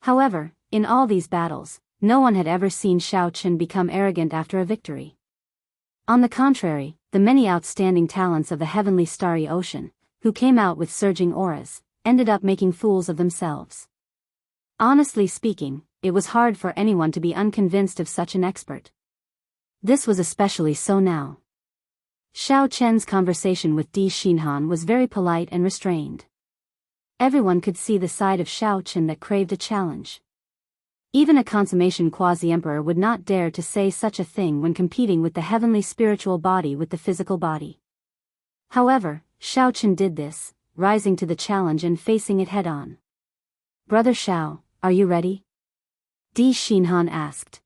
However, in all these battles, no one had ever seen Xiao Chen become arrogant after a victory. On the contrary, the many outstanding talents of the heavenly starry ocean, who came out with surging auras, ended up making fools of themselves. Honestly speaking, it was hard for anyone to be unconvinced of such an expert. This was especially so now. Xiao Chen's conversation with Di Xinhan was very polite and restrained. Everyone could see the side of Xiao Chen that craved a challenge. Even a consummation quasi-emperor would not dare to say such a thing when competing with the heavenly spiritual body with the physical body. However, Xiao Chen did this, rising to the challenge and facing it head-on. Brother Xiao, are you ready? Di Xinhan asked.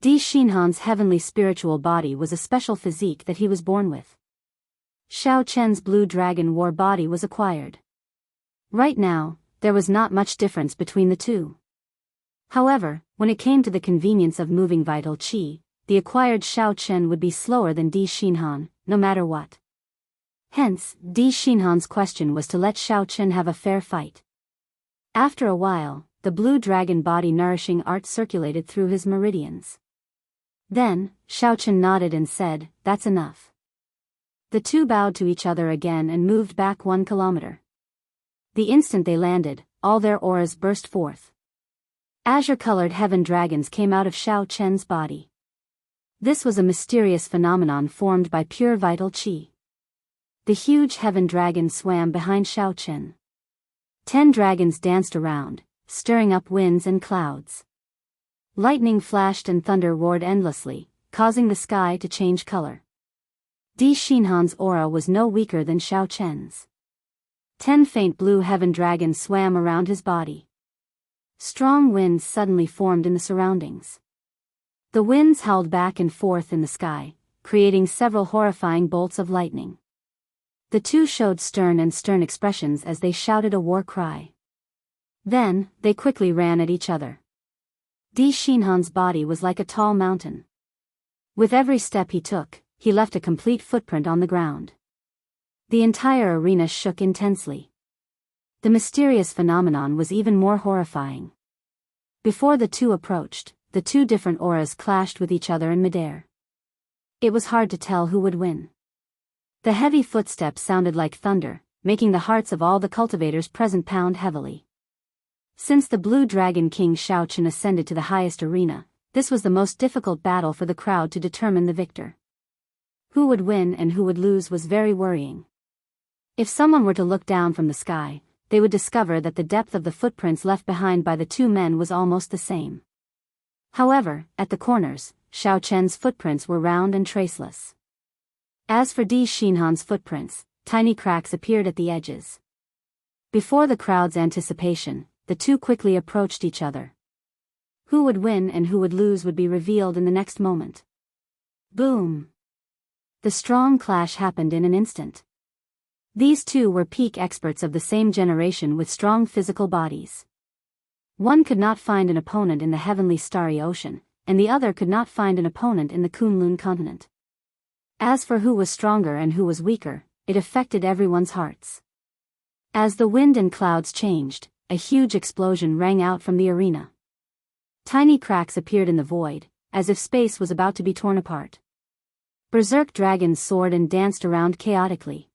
Di Xinhan's heavenly spiritual body was a special physique that he was born with. Xiao Chen's blue dragon war body was acquired. Right now, there was not much difference between the two. However, when it came to the convenience of moving vital qi, the acquired Xiao Chen would be slower than Di Xinhan, no matter what. Hence, Di Xinhan's question was to let Xiao Chen have a fair fight. After a while, the blue dragon body nourishing art circulated through his meridians. Then, Xiao Chen nodded and said, "That's enough." The two bowed to each other again and moved back 1 kilometer. The instant they landed, all their auras burst forth. Azure-colored heaven dragons came out of Xiao Chen's body. This was a mysterious phenomenon formed by pure vital qi. The huge heaven dragon swam behind Xiao Chen. 10 dragons danced around, stirring up winds and clouds. Lightning flashed and thunder roared endlessly, causing the sky to change color. Di Xinhan's aura was no weaker than Xiao Chen's. 10 faint blue heaven dragons swam around his body. Strong winds suddenly formed in the surroundings. The winds howled back and forth in the sky, creating several horrifying bolts of lightning. The two showed stern expressions as they shouted a war cry. Then, they quickly ran at each other. Di Xinhan's body was like a tall mountain. With every step he took, he left a complete footprint on the ground. The entire arena shook intensely. The mysterious phenomenon was even more horrifying. Before the two approached, the two different auras clashed with each other in midair. It was hard to tell who would win. The heavy footsteps sounded like thunder, making the hearts of all the cultivators present pound heavily. Since the Blue Dragon King Xiao Chen ascended to the highest arena, this was the most difficult battle for the crowd to determine the victor. Who would win and who would lose was very worrying. If someone were to look down from the sky, they would discover that the depth of the footprints left behind by the two men was almost the same. However, at the corners, Xiao Chen's footprints were round and traceless. As for Di Xinhan's footprints, tiny cracks appeared at the edges. Before the crowd's anticipation, the two quickly approached each other. Who would win and who would lose would be revealed in the next moment. Boom! The strong clash happened in an instant. These two were peak experts of the same generation with strong physical bodies. One could not find an opponent in the heavenly starry ocean, and the other could not find an opponent in the Kunlun continent. As for who was stronger and who was weaker, it affected everyone's hearts. As the wind and clouds changed, a huge explosion rang out from the arena. Tiny cracks appeared in the void, as if space was about to be torn apart. Berserk dragons soared and danced around chaotically.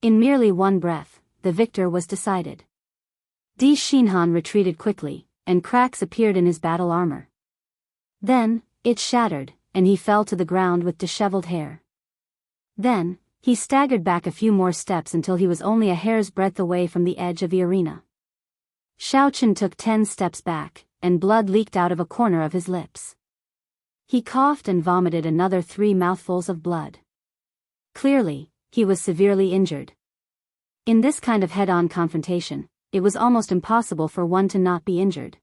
In merely one breath, the victor was decided. Di Shinhan retreated quickly, and cracks appeared in his battle armor. Then, it shattered, and he fell to the ground with disheveled hair. Then, he staggered back a few more steps until he was only a hair's breadth away from the edge of the arena. Xiao Chen took 10 steps back, and blood leaked out of a corner of his lips. He coughed and vomited another 3 mouthfuls of blood. Clearly, he was severely injured. In this kind of head-on confrontation, it was almost impossible for one to not be injured.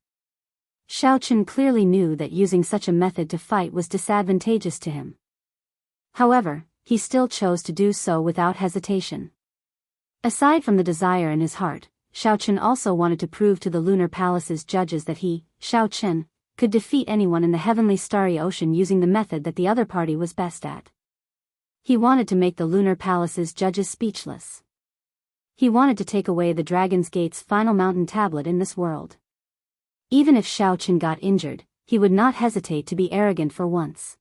Xiao Chen clearly knew that using such a method to fight was disadvantageous to him. However, he still chose to do so without hesitation. Aside from the desire in his heart, Xiao Chen also wanted to prove to the Lunar Palace's judges that he, Xiao Chen, could defeat anyone in the heavenly starry ocean using the method that the other party was best at. He wanted to make the Lunar Palace's judges speechless. He wanted to take away the Dragon's Gate's final mountain tablet in this world. Even if Xiao Chen got injured, he would not hesitate to be arrogant for once.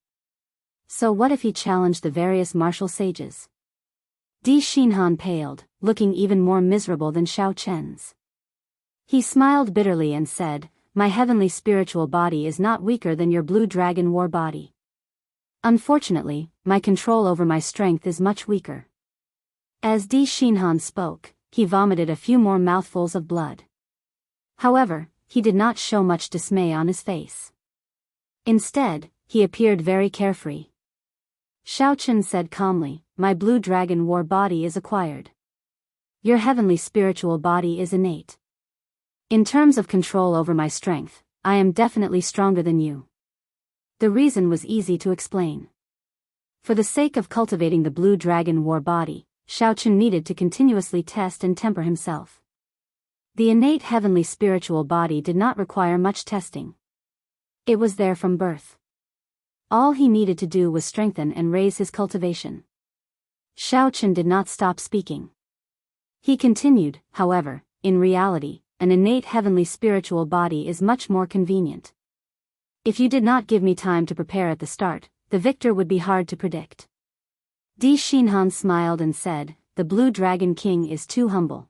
So what if he challenged the various martial sages? Di Shinhan paled, looking even more miserable than Xiao Chen's. He smiled bitterly and said, "My heavenly spiritual body is not weaker than your blue dragon war body. Unfortunately, my control over my strength is much weaker." As Di Shinhan spoke, he vomited a few more mouthfuls of blood. However, he did not show much dismay on his face. Instead, he appeared very carefree. Xiao Chen said calmly, "My blue dragon war body is acquired. Your heavenly spiritual body is innate. In terms of control over my strength, I am definitely stronger than you." The reason was easy to explain. For the sake of cultivating the blue dragon war body, Xiao Chen needed to continuously test and temper himself. The innate heavenly spiritual body did not require much testing. It was there from birth. All he needed to do was strengthen and raise his cultivation. Xiao Chen did not stop speaking. He continued, "However, in reality, an innate heavenly spiritual body is much more convenient. If you did not give me time to prepare at the start, the victor would be hard to predict." Di Shinhan smiled and said, "The Blue Dragon King is too humble.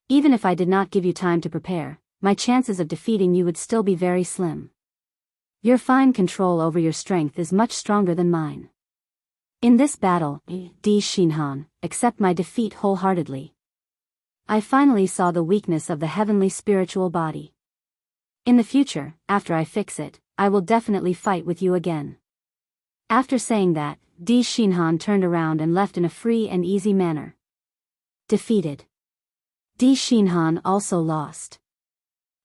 Even if I did not give you time to prepare, my chances of defeating you would still be very slim. Your fine control over your strength is much stronger than mine. In this battle, Di Shinhan, accept my defeat wholeheartedly. I finally saw the weakness of the heavenly spiritual body. In the future, after I fix it, I will definitely fight with you again." After saying that, Di Shinhan turned around and left in a free and easy manner. Defeated. Di Shinhan also lost.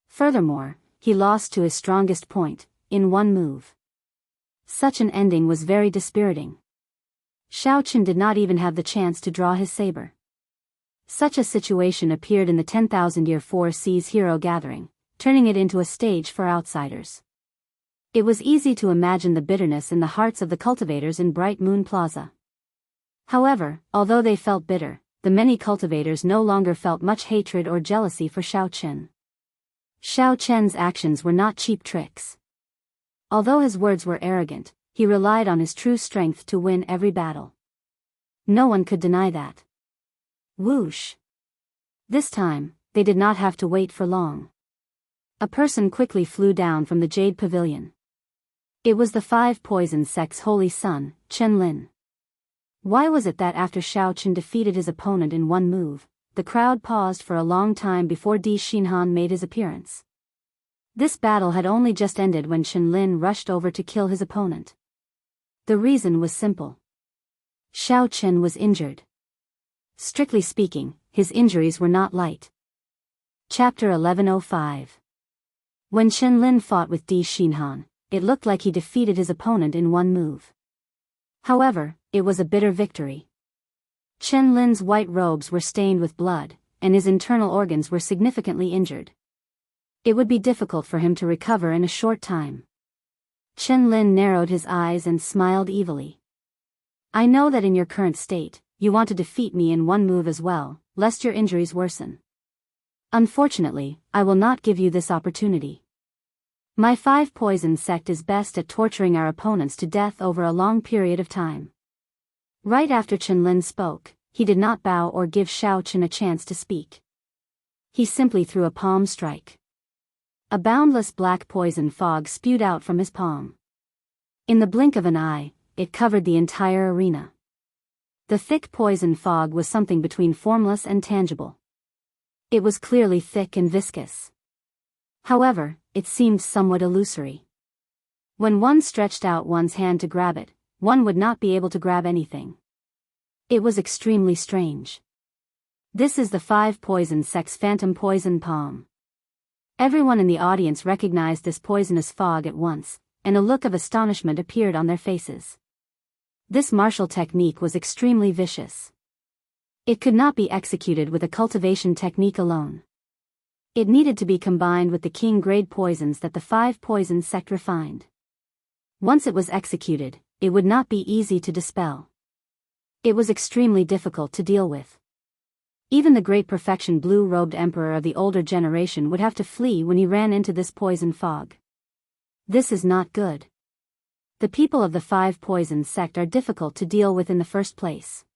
Furthermore, he lost to his strongest point, in one move. Such an ending was very dispiriting. Xiao Chen did not even have the chance to draw his saber. Such a situation appeared in the 10,000-year Four Seas Hero Gathering, turning it into a stage for outsiders. It was easy to imagine the bitterness in the hearts of the cultivators in Bright Moon Plaza. However, although they felt bitter, the many cultivators no longer felt much hatred or jealousy for Xiao Chen. Xiao Chen's actions were not cheap tricks. Although his words were arrogant, he relied on his true strength to win every battle. No one could deny that. Whoosh! This time, they did not have to wait for long. A person quickly flew down from the Jade Pavilion. It was the Five Poison Sect's holy son, Chen Lin. Why was it that after Xiao Chen defeated his opponent in one move, the crowd paused for a long time before Di Shinhan made his appearance? This battle had only just ended when Chen Lin rushed over to kill his opponent. The reason was simple. Xiao Chen was injured. Strictly speaking, his injuries were not light. Chapter 1105. When Chen Lin fought with Di Shinhan, it looked like he defeated his opponent in one move. However, it was a bitter victory. Chen Lin's white robes were stained with blood, and his internal organs were significantly injured. It would be difficult for him to recover in a short time. Chen Lin narrowed his eyes and smiled evilly. I know that in your current state, you want to defeat me in one move as well, lest your injuries worsen. Unfortunately, I will not give you this opportunity. My 5 poison sect is best at torturing our opponents to death over a long period of time. Right after Qianlin spoke, he did not bow or give Xiaochen a chance to speak. He simply threw a palm strike. A boundless black poison fog spewed out from his palm. In the blink of an eye, it covered the entire arena. The thick poison fog was something between formless and tangible. It was clearly thick and viscous. However, it seemed somewhat illusory. When one stretched out one's hand to grab it, one would not be able to grab anything. It was extremely strange. This is the 5 poison sect's phantom poison palm. Everyone in the audience recognized this poisonous fog at once, and a look of astonishment appeared on their faces. This martial technique was extremely vicious. It could not be executed with a cultivation technique alone. It needed to be combined with the king-grade poisons that the 5 poison sect refined. Once it was executed, it would not be easy to dispel. It was extremely difficult to deal with. Even the great perfection blue-robed emperor of the older generation would have to flee when he ran into this poison fog. This is not good. The people of the 5 poison sect are difficult to deal with in the first place.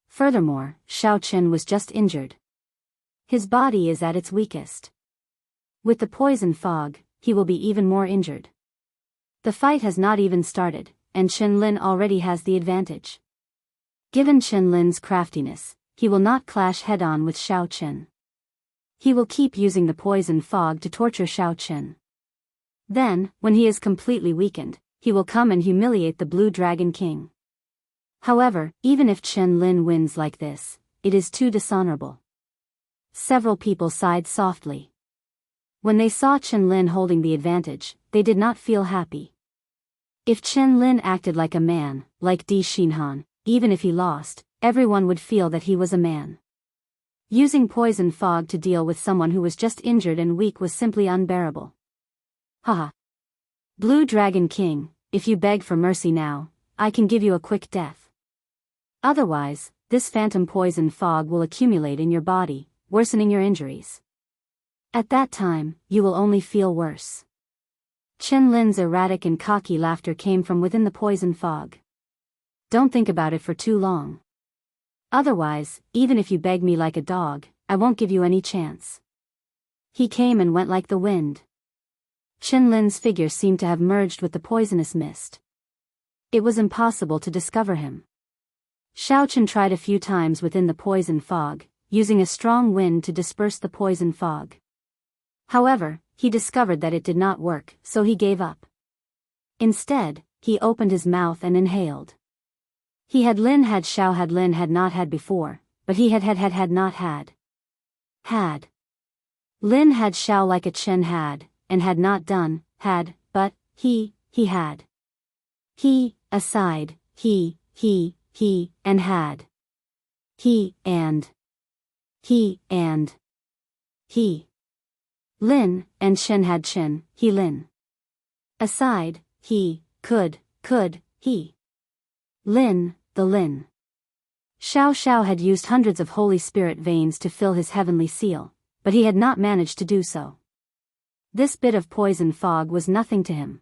Furthermore, Xiaochen was just injured. His body is at its weakest. With the poison fog, he will be even more injured. The fight has not even started, and Qianlin already has the advantage. Given Qianlin's craftiness, he will not clash head-on with Xiaochen. He will keep using the poison fog to torture Xiaochen. Then, when he is completely weakened, he will come and humiliate the Blue Dragon King. However, even if Qianlin wins like this, it is too dishonorable. Several people sighed softly. When they saw Qianlin holding the advantage, they did not feel happy. If Qianlin acted like a man, like Di Xinhan, even if he lost, everyone would feel that he was a man. Using poison fog to deal with someone who was just injured and weak was simply unbearable. Haha. Blue Dragon King, if you beg for mercy now, I can give you a quick death. Otherwise, this phantom poison fog will accumulate in your body, worsening your injuries. At that time, you will only feel worse. Qianlin's erratic and cocky laughter came from within the poison fog. Don't think about it for too long. Otherwise, even if you beg me like a dog, I won't give you any chance. He came and went like the wind. Qianlin's figure seemed to have merged with the poisonous mist. It was impossible to discover him. Xiaochen tried a few times within the poison fog, using a strong wind to disperse the poison fog. However, he discovered that it did not work, so he gave up. Instead, he opened his mouth and inhaled. He had Lin had not had before, but he had not had. Had. Lin had Xiao like a Chen had, and had not done, had, but, he had. He, aside, he, and had. He, and. Lin, and Chen had Chen, he Lin. Aside, he, could, he. Lin, the Lin. Xiao had used hundreds of Holy Spirit veins to fill his heavenly seal, but he had not managed to do so. This bit of poison fog was nothing to him.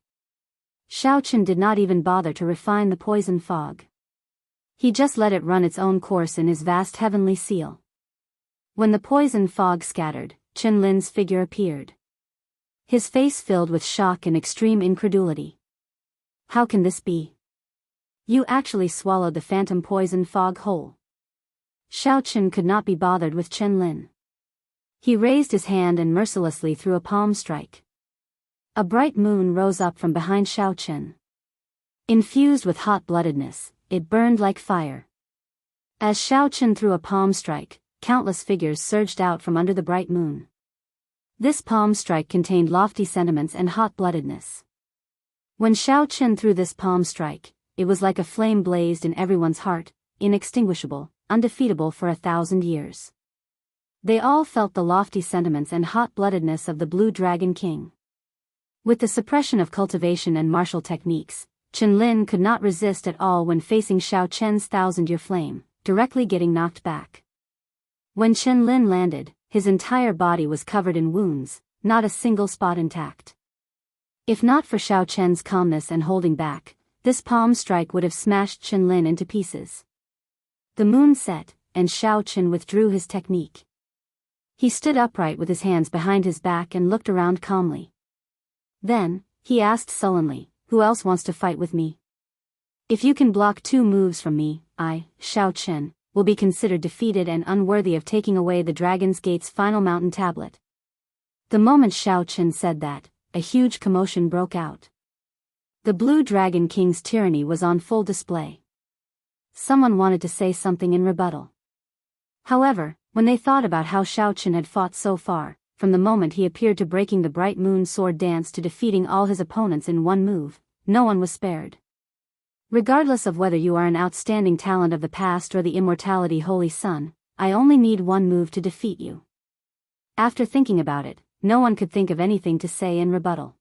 Xiaochen did not even bother to refine the poison fog. He just let it run its own course in his vast heavenly seal. When the poison fog scattered, Qianlin's figure appeared. His face filled with shock and extreme incredulity. How can this be? You actually swallowed the phantom poison fog whole. Xiaochen could not be bothered with Qianlin. He raised his hand and mercilessly threw a palm strike. A bright moon rose up from behind Xiaochen. Infused with hot-bloodedness, it burned like fire. As Xiaochen threw a palm strike, countless figures surged out from under the bright moon. This palm strike contained lofty sentiments and hot-bloodedness. When Xiaochen threw this palm strike, it was like a flame blazed in everyone's heart, inextinguishable, undefeatable for 1,000 years. They all felt the lofty sentiments and hot-bloodedness of the Blue Dragon King. With the suppression of cultivation and martial techniques, Chen Lin could not resist at all when facing Xiao Chen's thousand-year flame, directly getting knocked back. When Chen Lin landed, his entire body was covered in wounds, not a single spot intact. If not for Xiao Chen's calmness and holding back, this palm strike would have smashed Chen Lin into pieces. The moon set, and Xiao Chen withdrew his technique. He stood upright with his hands behind his back and looked around calmly. Then, he asked sullenly, "Who else wants to fight with me? If you can block 2 moves from me, I, Xiao Chen, will be considered defeated and unworthy of taking away the Dragon's Gate's final mountain tablet." The moment Xiao Chen said that, a huge commotion broke out. The Blue Dragon King's tyranny was on full display. Someone wanted to say something in rebuttal. However, when they thought about how Xiao Chen had fought so far, from the moment he appeared to breaking the Bright Moon Sword dance to defeating all his opponents in 1 move, no one was spared. Regardless of whether you are an outstanding talent of the past or the immortality Holy Sun, I only need 1 move to defeat you. After thinking about it, no one could think of anything to say in rebuttal.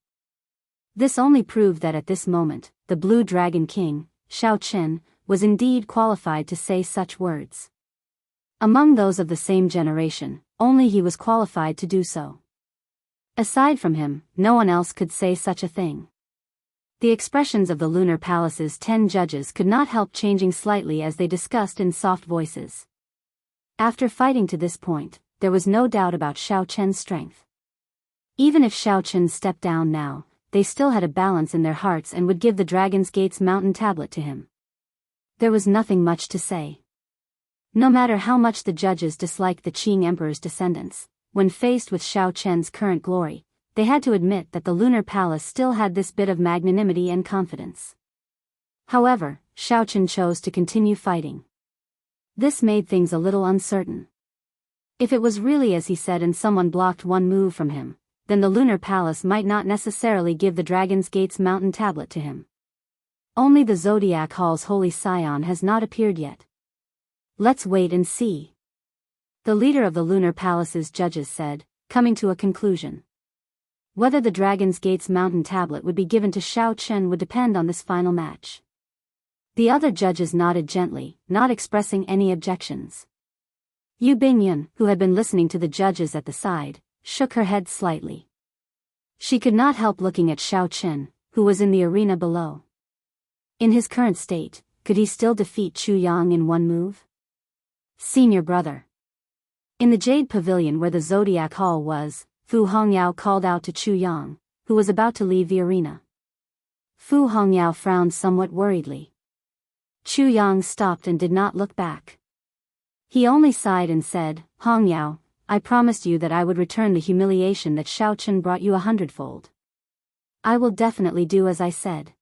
This only proved that at this moment, the Blue Dragon King, Xiao Chen, was indeed qualified to say such words. Among those of the same generation, only he was qualified to do so. Aside from him, no one else could say such a thing. The expressions of the Lunar Palace's 10 judges could not help changing slightly as they discussed in soft voices. After fighting to this point, there was no doubt about Xiao Chen's strength. Even if Xiao Chen stepped down now, they still had a balance in their hearts and would give the Dragon's Gate's mountain tablet to him. There was nothing much to say. No matter how much the judges disliked the Qing Emperor's descendants, when faced with Xiao Chen's current glory, they had to admit that the Lunar Palace still had this bit of magnanimity and confidence. However, Xiao Chen chose to continue fighting. This made things a little uncertain. If it was really as he said and someone blocked 1 move from him, then the Lunar Palace might not necessarily give the Dragon's Gate's mountain tablet to him. Only the Zodiac Hall's Holy Scion has not appeared yet. Let's wait and see. The leader of the Lunar Palace's judges said, coming to a conclusion. Whether the Dragon's Gate's mountain tablet would be given to Xiao Chen would depend on this final match. The other judges nodded gently, not expressing any objections. Yu Bingyun, who had been listening to the judges at the side, shook her head slightly. She could not help looking at Xiao Chen, who was in the arena below. In his current state, could he still defeat Chu Yang in 1 move? Senior brother. In the Jade Pavilion where the Zodiac Hall was, Fu Hongyao called out to Chu Yang, who was about to leave the arena. Fu Hongyao frowned somewhat worriedly. Chu Yang stopped and did not look back. He only sighed and said, "Hongyao, I promised you that I would return the humiliation that Xiao Chen brought you 100-fold. I will definitely do as I said."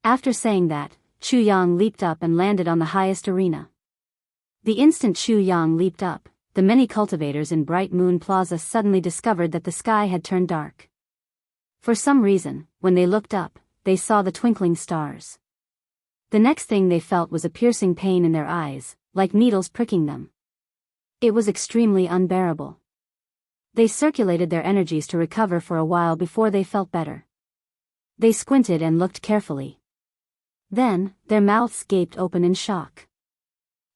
After saying that, Chu Yang leaped up and landed on the highest arena. The instant Chu Yang leaped up, the many cultivators in Bright Moon Plaza suddenly discovered that the sky had turned dark. For some reason, when they looked up, they saw the twinkling stars. The next thing they felt was a piercing pain in their eyes, like needles pricking them. It was extremely unbearable. They circulated their energies to recover for a while before they felt better. They squinted and looked carefully. Then, their mouths gaped open in shock.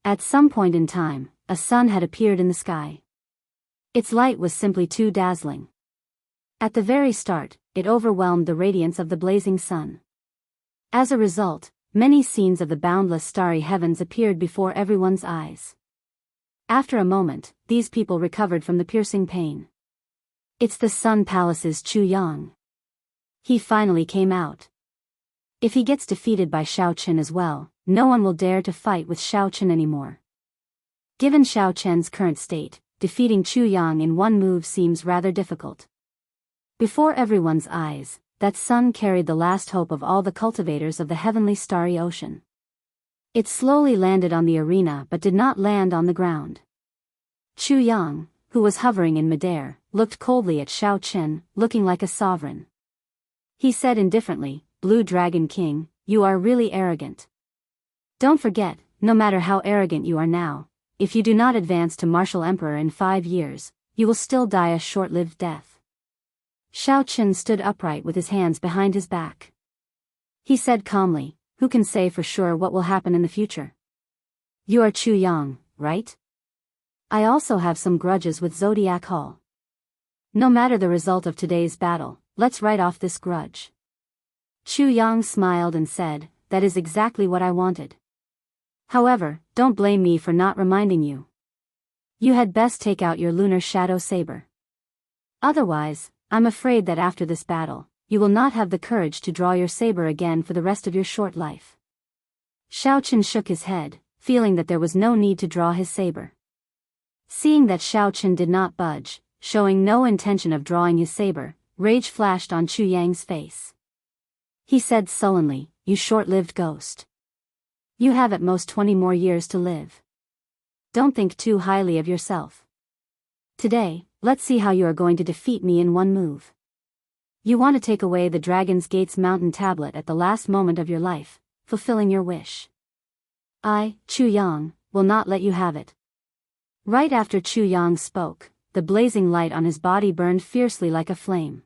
At some point in time, a sun had appeared in the sky. Its light was simply too dazzling. At the very start, it overwhelmed the radiance of the blazing sun. As a result, many scenes of the boundless starry heavens appeared before everyone's eyes. After a moment, these people recovered from the piercing pain. It's the Sun Palace's Chu Yang. He finally came out. If he gets defeated by Xiao Chen as well, no one will dare to fight with Xiao Chen anymore. Given Xiao Chen's current state, defeating Chu Yang in 1 move seems rather difficult. Before everyone's eyes, that sun carried the last hope of all the cultivators of the heavenly starry ocean. It slowly landed on the arena but did not land on the ground. Chu Yang, who was hovering in midair, looked coldly at Xiao Chen, looking like a sovereign. He said indifferently, "Blue Dragon King, you are really arrogant. Don't forget, no matter how arrogant you are now, if you do not advance to Martial Emperor in 5 years, you will still die a short-lived death." Xiao Chen stood upright with his hands behind his back. He said calmly, who can say for sure what will happen in the future? You are Chu Yang, right? I also have some grudges with Zodiac Hall. No matter the result of today's battle, let's write off this grudge. Chu Yang smiled and said, that is exactly what I wanted. However, don't blame me for not reminding you. You had best take out your lunar shadow saber. Otherwise, I'm afraid that after this battle, you will not have the courage to draw your saber again for the rest of your short life. Xiao Chen shook his head, feeling that there was no need to draw his saber. Seeing that Xiao Chen did not budge, showing no intention of drawing his saber, rage flashed on Chu Yang's face. He said sullenly, you short-lived ghost. You have at most 20 more years to live. Don't think too highly of yourself. Today, let's see how you are going to defeat me in one move. You want to take away the Dragon's Gate's mountain tablet at the last moment of your life, fulfilling your wish. I, Chu Yang, will not let you have it. Right after Chu Yang spoke, the blazing light on his body burned fiercely like a flame.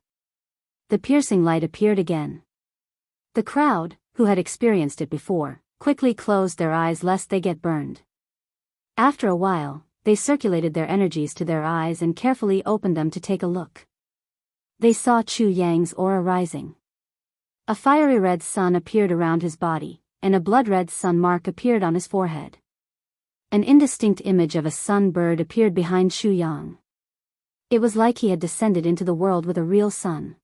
The piercing light appeared again. The crowd, who had experienced it before, quickly closed their eyes lest they get burned. After a while, they circulated their energies to their eyes and carefully opened them to take a look. They saw Chu Yang's aura rising. A fiery red sun appeared around his body, and a blood-red sun mark appeared on his forehead. An indistinct image of a sun bird appeared behind Chu Yang. It was like he had descended into the world with a real sun.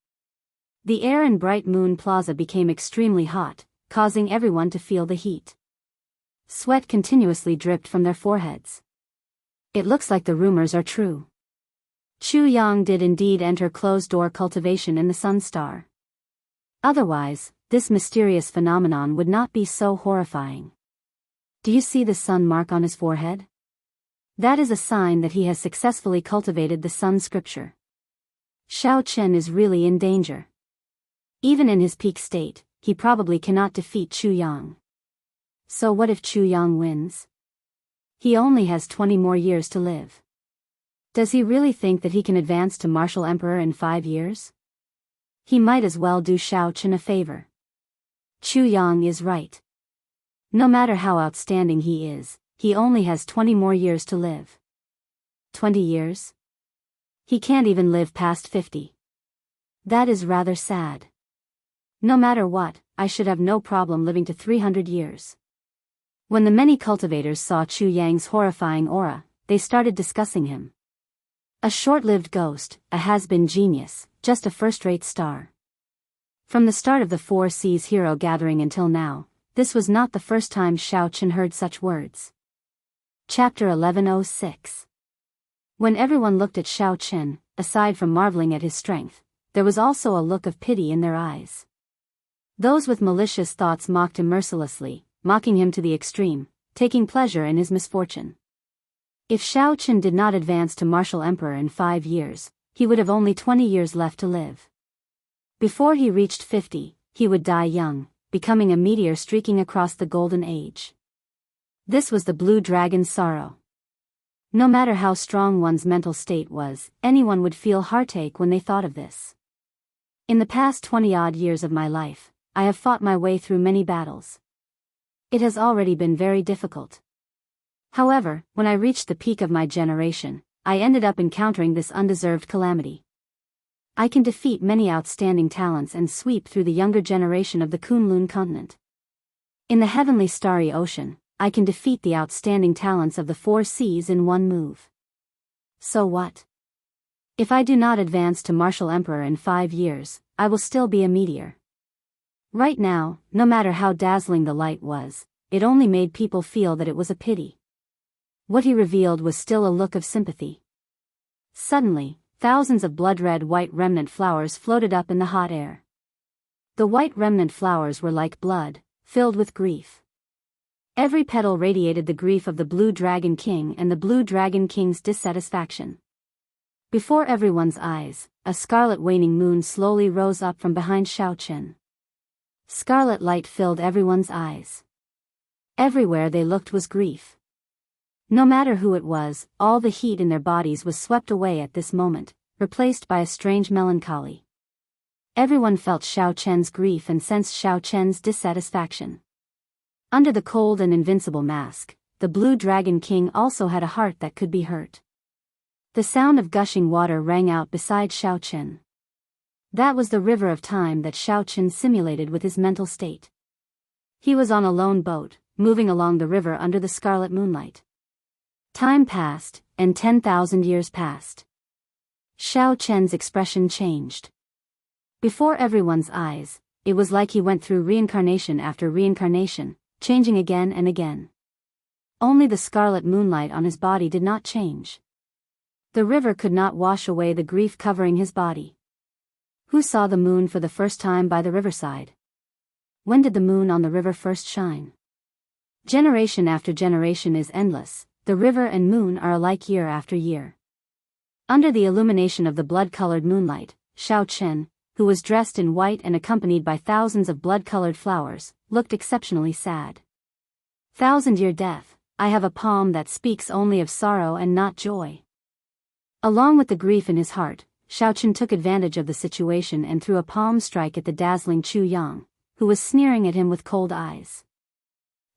The air in Bright Moon Plaza became extremely hot, causing everyone to feel the heat. Sweat continuously dripped from their foreheads. It looks like the rumors are true. Chu Yang did indeed enter closed-door cultivation in the Sun Star. Otherwise, this mysterious phenomenon would not be so horrifying. Do you see the sun mark on his forehead? That is a sign that he has successfully cultivated the sun scripture. Xiao Chen is really in danger. Even in his peak state, he probably cannot defeat Chu Yang. So what if Chu Yang wins? He only has 20 more years to live. Does he really think that he can advance to Martial Emperor in 5 years? He might as well do Xiao Chen a favor. Chu Yang is right. No matter how outstanding he is, he only has 20 more years to live. 20 years? He can't even live past 50. That is rather sad. No matter what, I should have no problem living to 300 years. When the many cultivators saw Chu Yang's horrifying aura, they started discussing him. A short-lived ghost, a has-been genius, just a first-rate star. From the start of the Four Seas hero gathering until now, this was not the first time Xiao Chen heard such words. Chapter 1106. When everyone looked at Xiao Chen, aside from marveling at his strength, there was also a look of pity in their eyes. Those with malicious thoughts mocked him mercilessly, mocking him to the extreme, taking pleasure in his misfortune. If Xiao Chen did not advance to Martial Emperor in 5 years, he would have only 20 years left to live. Before he reached 50, he would die young, becoming a meteor streaking across the Golden Age. This was the Blue Dragon's sorrow. No matter how strong one's mental state was, anyone would feel heartache when they thought of this. In the past 20-odd years of my life, I have fought my way through many battles. It has already been very difficult. However, when I reached the peak of my generation, I ended up encountering this undeserved calamity. I can defeat many outstanding talents and sweep through the younger generation of the Kunlun continent. In the heavenly starry ocean, I can defeat the outstanding talents of the Four Seas in one move. So what? If I do not advance to Martial Emperor in 5 years, I will still be a meteor. Right now, no matter how dazzling the light was, it only made people feel that it was a pity. What he revealed was still a look of sympathy. Suddenly, thousands of blood-red white remnant flowers floated up in the hot air. The white remnant flowers were like blood, filled with grief. Every petal radiated the grief of the Blue Dragon King and the Blue Dragon King's dissatisfaction. Before everyone's eyes, a scarlet waning moon slowly rose up from behind Xiao Chen. Scarlet light filled everyone's eyes. Everywhere they looked was grief. No matter who it was, all the heat in their bodies was swept away at this moment, replaced by a strange melancholy. Everyone felt Xiao Chen's grief and sensed Xiao Chen's dissatisfaction. Under the cold and invincible mask, the Blue Dragon King also had a heart that could be hurt. The sound of gushing water rang out beside Xiao Chen. That was the river of time that Xiao Chen simulated with his mental state. He was on a lone boat, moving along the river under the scarlet moonlight. Time passed, and 10,000 years passed. Xiao Chen's expression changed. Before everyone's eyes, it was like he went through reincarnation after reincarnation, changing again and again. Only the scarlet moonlight on his body did not change. The river could not wash away the grief covering his body. Who saw the moon for the first time by the riverside? When did the moon on the river first shine? Generation after generation is endless, the river and moon are alike year after year. Under the illumination of the blood-colored moonlight, Xiao Chen, who was dressed in white and accompanied by thousands of blood-colored flowers, looked exceptionally sad. Thousand-year death, I have a palm that speaks only of sorrow and not joy. Along with the grief in his heart, Xiao Chen took advantage of the situation and threw a palm strike at the dazzling Chu Yang, who was sneering at him with cold eyes.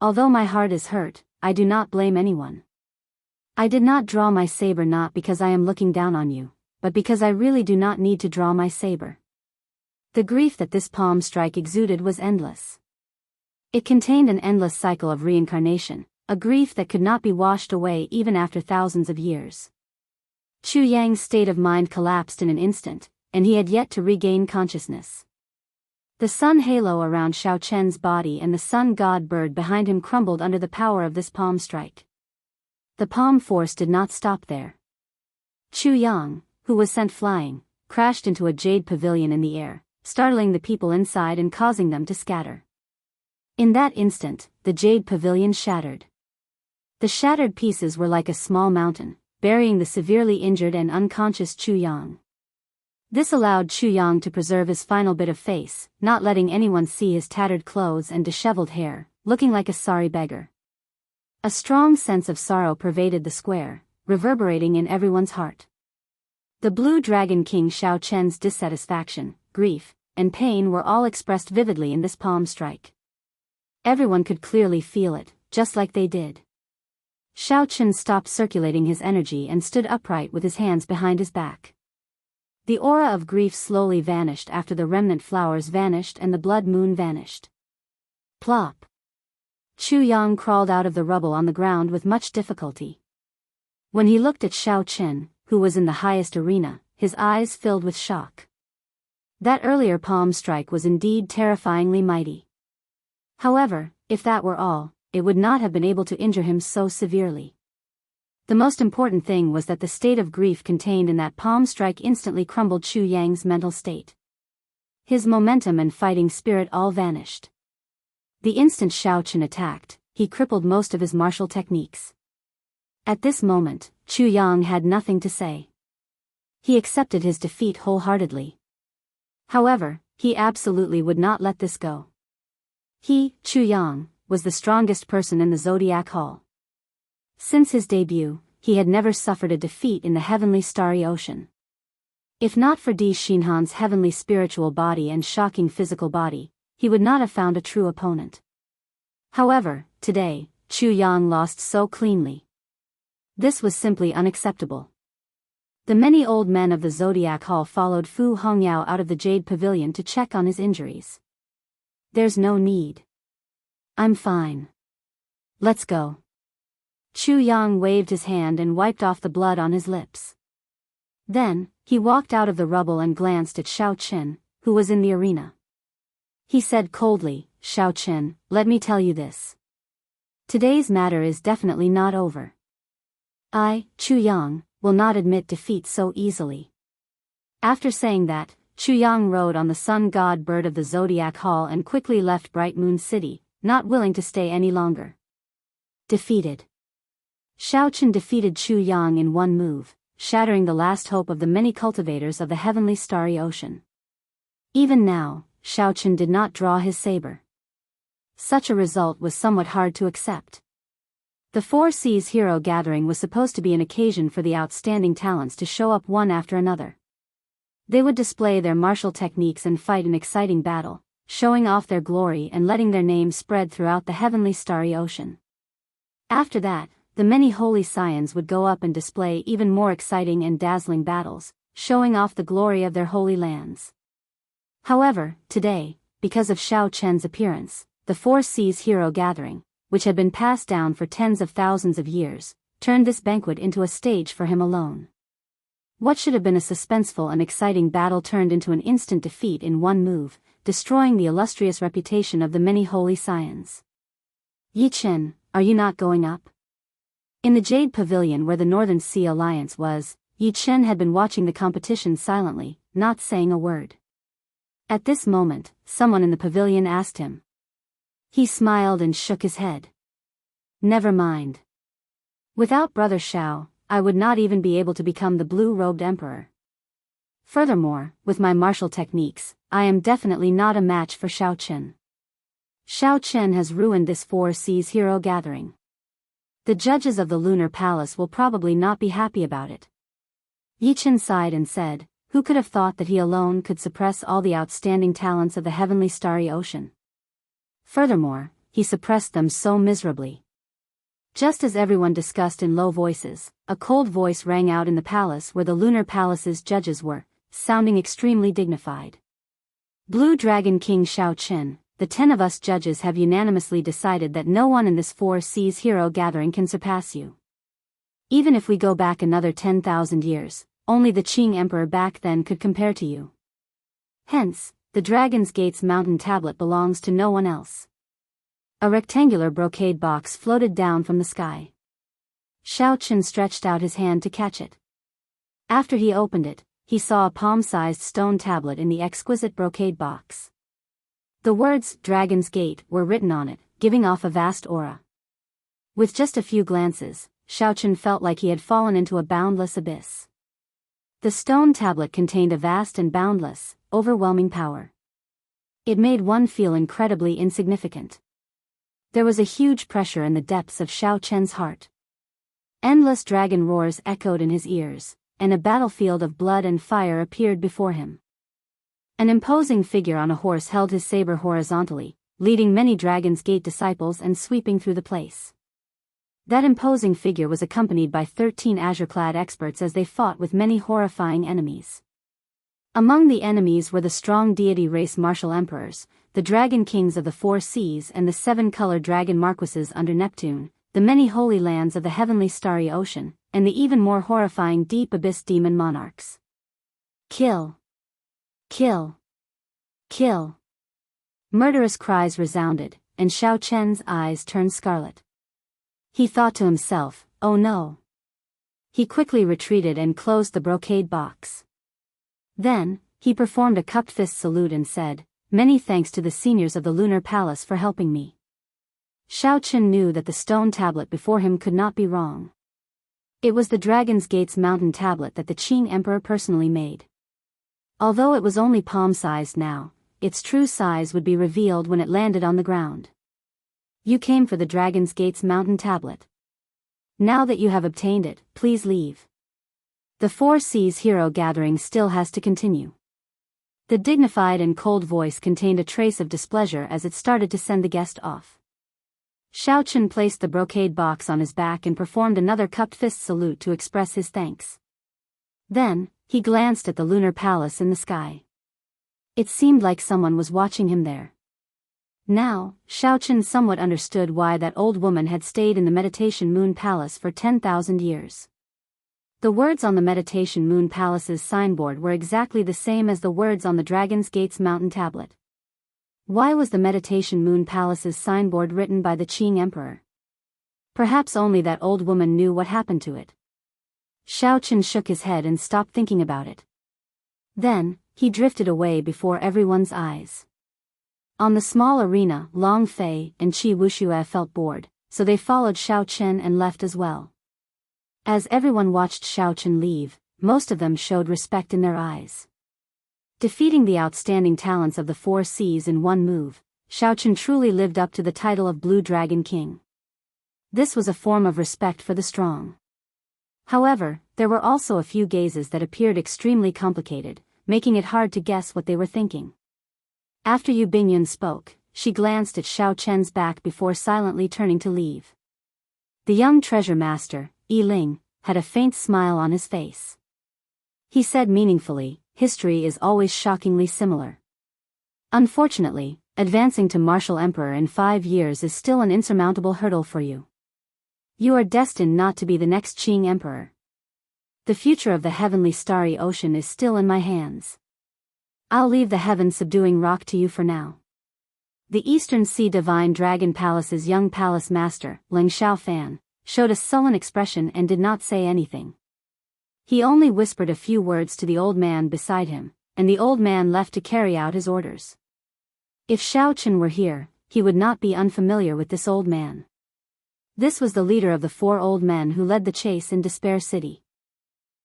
Although my heart is hurt, I do not blame anyone. I did not draw my saber not because I am looking down on you, but because I really do not need to draw my saber. The grief that this palm strike exuded was endless. It contained an endless cycle of reincarnation, a grief that could not be washed away even after thousands of years. Chu Yang's state of mind collapsed in an instant, and he had yet to regain consciousness. The sun halo around Xiao Chen's body and the sun god bird behind him crumbled under the power of this palm strike. The palm force did not stop there. Chu Yang, who was sent flying, crashed into a jade pavilion in the air, startling the people inside and causing them to scatter. In that instant, the jade pavilion shattered. The shattered pieces were like a small mountain, burying the severely injured and unconscious Chu Yang. This allowed Chu Yang to preserve his final bit of face, not letting anyone see his tattered clothes and disheveled hair, looking like a sorry beggar. A strong sense of sorrow pervaded the square, reverberating in everyone's heart. The Blue Dragon King Xiao Chen's dissatisfaction, grief, and pain were all expressed vividly in this palm strike. Everyone could clearly feel it, just like they did. Xiao Chen stopped circulating his energy and stood upright with his hands behind his back. The aura of grief slowly vanished after the remnant flowers vanished and the blood moon vanished. Plop! Chu Yang crawled out of the rubble on the ground with much difficulty. When he looked at Xiao Chen, who was in the highest arena, his eyes filled with shock. That earlier palm strike was indeed terrifyingly mighty. However, if that were all, it would not have been able to injure him so severely. The most important thing was that the state of grief contained in that palm strike instantly crumbled Chu Yang's mental state. His momentum and fighting spirit all vanished. The instant Xiao Chen attacked, he crippled most of his martial techniques. At this moment, Chu Yang had nothing to say. He accepted his defeat wholeheartedly. However, he absolutely would not let this go. He, Chu Yang, was the strongest person in the Zodiac Hall. Since his debut, he had never suffered a defeat in the heavenly starry ocean. If not for Di Xinhan's heavenly spiritual body and shocking physical body, he would not have found a true opponent. However, today, Chu Yang lost so cleanly. This was simply unacceptable. The many old men of the Zodiac Hall followed Fu Hongyao out of the Jade Pavilion to check on his injuries. There's no need. I'm fine. Let's go. Chu Yang waved his hand and wiped off the blood on his lips. Then, he walked out of the rubble and glanced at Xiao Chen, who was in the arena. He said coldly, Xiao Chen, let me tell you this. Today's matter is definitely not over. I, Chu Yang, will not admit defeat so easily. After saying that, Chu Yang rode on the sun god bird of the Zodiac Hall and quickly left Bright Moon City, not willing to stay any longer. Defeated. Xiao Chen defeated Chu Yang in one move, shattering the last hope of the many cultivators of the heavenly starry ocean. Even now, Xiao Chen did not draw his saber. Such a result was somewhat hard to accept. The Four Seas Hero Gathering was supposed to be an occasion for the outstanding talents to show up one after another. They would display their martial techniques and fight an exciting battle, showing off their glory and letting their name spread throughout the heavenly starry ocean. After that, the many holy scions would go up and display even more exciting and dazzling battles, showing off the glory of their holy lands. However, today, because of Xiao Chen's appearance, the Four Seas hero gathering, which had been passed down for tens of thousands of years, turned this banquet into a stage for him alone. What should have been a suspenseful and exciting battle turned into an instant defeat in one move, destroying the illustrious reputation of the many holy scions. Yi Chen, are you not going up? In the Jade Pavilion where the Northern Sea Alliance was, Yi Chen had been watching the competition silently, not saying a word. At this moment, someone in the pavilion asked him. He smiled and shook his head. Never mind. Without Brother Xiao, I would not even be able to become the blue-robed emperor. Furthermore, with my martial techniques, I am definitely not a match for Xiao Chen. Xiao Chen has ruined this Four Seas hero gathering. The judges of the Lunar Palace will probably not be happy about it. Yi Chen sighed and said, who could have thought that he alone could suppress all the outstanding talents of the heavenly starry ocean? Furthermore, he suppressed them so miserably. Just as everyone discussed in low voices, a cold voice rang out in the palace where the Lunar Palace's judges were, sounding extremely dignified. Blue Dragon King Xiao Chen, the 10 of us judges have unanimously decided that no one in this Four Seas hero gathering can surpass you. Even if we go back another 10,000 years, only the Qing Emperor back then could compare to you. Hence, the Dragon's Gate's mountain tablet belongs to no one else. A rectangular brocade box floated down from the sky. Xiao Chen stretched out his hand to catch it. After he opened it, he saw a palm-sized stone tablet in the exquisite brocade box. The words, Dragon's Gate, were written on it, giving off a vast aura. With just a few glances, Xiao Chen felt like he had fallen into a boundless abyss. The stone tablet contained a vast and boundless, overwhelming power. It made one feel incredibly insignificant. There was a huge pressure in the depths of Xiao Chen's heart. Endless dragon roars echoed in his ears, and a battlefield of blood and fire appeared before him. An imposing figure on a horse held his saber horizontally, leading many Dragon's Gate disciples and sweeping through the place. That imposing figure was accompanied by 13 azure-clad experts as they fought with many horrifying enemies. Among the enemies were the strong deity race martial emperors, the dragon kings of the Four Seas and the 7-colored dragon marquises under Neptune, the many holy lands of the heavenly starry ocean, and the even more horrifying deep abyss demon monarchs. Kill! Kill! Kill! Murderous cries resounded, and Xiao Chen's eyes turned scarlet. He thought to himself, oh no. He quickly retreated and closed the brocade box. Then, he performed a cupped fist salute and said, many thanks to the seniors of the Lunar Palace for helping me. Xiao Chen knew that the stone tablet before him could not be wrong. It was the Dragon's Gate's mountain tablet that the Qing Emperor personally made. Although it was only palm-sized now, its true size would be revealed when it landed on the ground. You came for the Dragon's Gate's mountain tablet. Now that you have obtained it, please leave. The Four Seas hero gathering still has to continue. The dignified and cold voice contained a trace of displeasure as it started to send the guest off. Xiao Chen placed the brocade box on his back and performed another cupped fist salute to express his thanks. Then, he glanced at the Lunar Palace in the sky. It seemed like someone was watching him there. Now, Xiao Chen somewhat understood why that old woman had stayed in the Meditation Moon Palace for 10,000 years. The words on the Meditation Moon Palace's signboard were exactly the same as the words on the Dragon's Gate's mountain tablet. Why was the Meditation Moon Palace's signboard written by the Qing Emperor? Perhaps only that old woman knew what happened to it. Xiao Chen shook his head and stopped thinking about it. Then, he drifted away before everyone's eyes. On the small arena, Long Fei and Qi Wuxue felt bored, so they followed Xiao Chen and left as well. As everyone watched Xiao Chen leave, most of them showed respect in their eyes. Defeating the outstanding talents of the Four Seas in one move, Xiao Chen truly lived up to the title of Blue Dragon King. This was a form of respect for the strong. However, there were also a few gazes that appeared extremely complicated, making it hard to guess what they were thinking. After Yu Bingyun spoke, she glanced at Xiao Chen's back before silently turning to leave. The young treasure master, Yi Ling, had a faint smile on his face. He said meaningfully, "History is always shockingly similar. Unfortunately, advancing to martial emperor in 5 years is still an insurmountable hurdle for you. You are destined not to be the next Qing emperor. The future of the heavenly starry ocean is still in my hands. I'll leave the heaven-subduing rock to you for now." The Eastern Sea Divine Dragon Palace's young palace master, Ling Xiaofan, showed a sullen expression and did not say anything. He only whispered a few words to the old man beside him, and the old man left to carry out his orders. If Xiao Chen were here, he would not be unfamiliar with this old man. This was the leader of the 4 old men who led the chase in Despair City.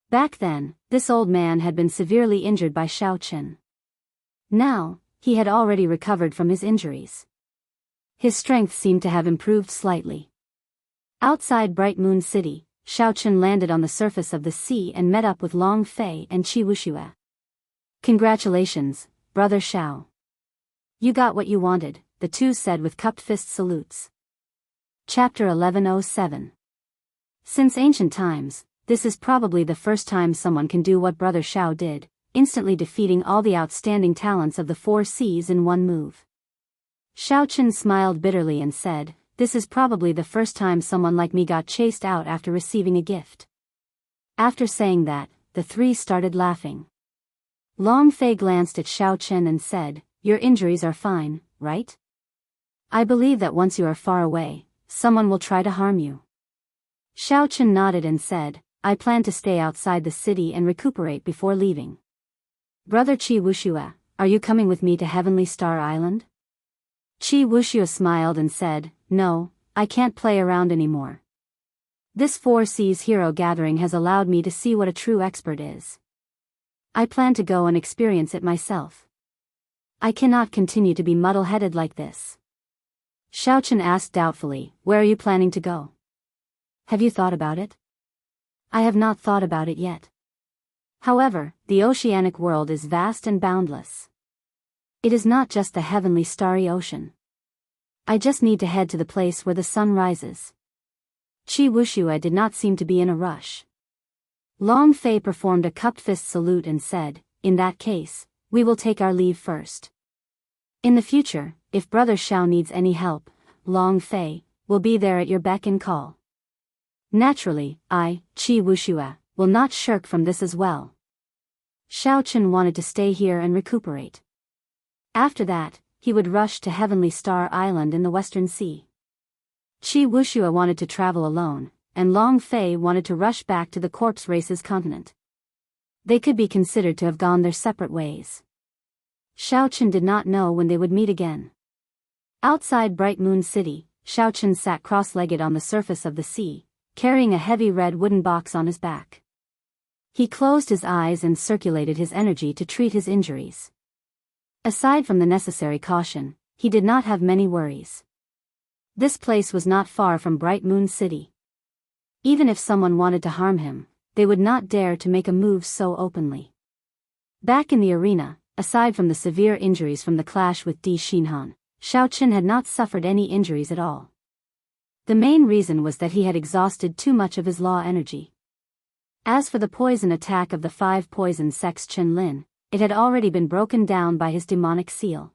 Back then, this old man had been severely injured by Xiao Chen. Now, he had already recovered from his injuries. His strength seemed to have improved slightly. Outside Bright Moon City, Xiao Chen landed on the surface of the sea and met up with Long Fei and Qi Wuxue. "Congratulations, brother Xiao. You got what you wanted," the two said with cupped fist salutes. Chapter 1107. Since ancient times, this is probably the first time someone can do what Brother Xiao did, instantly defeating all the outstanding talents of the 4 seas in one move. Xiao Chen smiled bitterly and said, "This is probably the first time someone like me got chased out after receiving a gift." After saying that, the 3 started laughing. Long Fei glanced at Xiao Chen and said, "Your injuries are fine, right? I believe that once you are far away, someone will try to harm you." Xiao Chen nodded and said, "I plan to stay outside the city and recuperate before leaving." "Brother Qi Wuxue, are you coming with me to Heavenly Star Island?" Qi Wuxue smiled and said, "No, I can't play around anymore. This 4 Seas Hero Gathering has allowed me to see what a true expert is. I plan to go and experience it myself. I cannot continue to be muddle-headed like this." Xiao Chen asked doubtfully, "Where are you planning to go? Have you thought about it?" "I have not thought about it yet. However, the oceanic world is vast and boundless. It is not just the heavenly starry ocean. I just need to head to the place where the sun rises." Qi Wuxue did not seem to be in a rush. Long Fei performed a cupped fist salute and said, "In that case, we will take our leave first. In the future, if Brother Xiao needs any help, Long Fei will be there at your beck and call. Naturally, I, Qi Wuxue, will not shirk from this as well." Xiao Chen wanted to stay here and recuperate. After that, he would rush to Heavenly Star Island in the Western Sea. Qi Wuxue wanted to travel alone, and Long Fei wanted to rush back to the Corpse Race's continent. They could be considered to have gone their separate ways. Xiao Chen did not know when they would meet again. Outside Bright Moon City, Xiao Chen sat cross-legged on the surface of the sea, carrying a heavy red wooden box on his back. He closed his eyes and circulated his energy to treat his injuries. Aside from the necessary caution, he did not have many worries. This place was not far from Bright Moon City. Even if someone wanted to harm him, they would not dare to make a move so openly. Back in the arena, aside from the severe injuries from the clash with Di Xinhan, Xiao Chen had not suffered any injuries at all. The main reason was that he had exhausted too much of his law energy. As for the poison attack of the 5 poison sects Chen Lin, it had already been broken down by his demonic seal.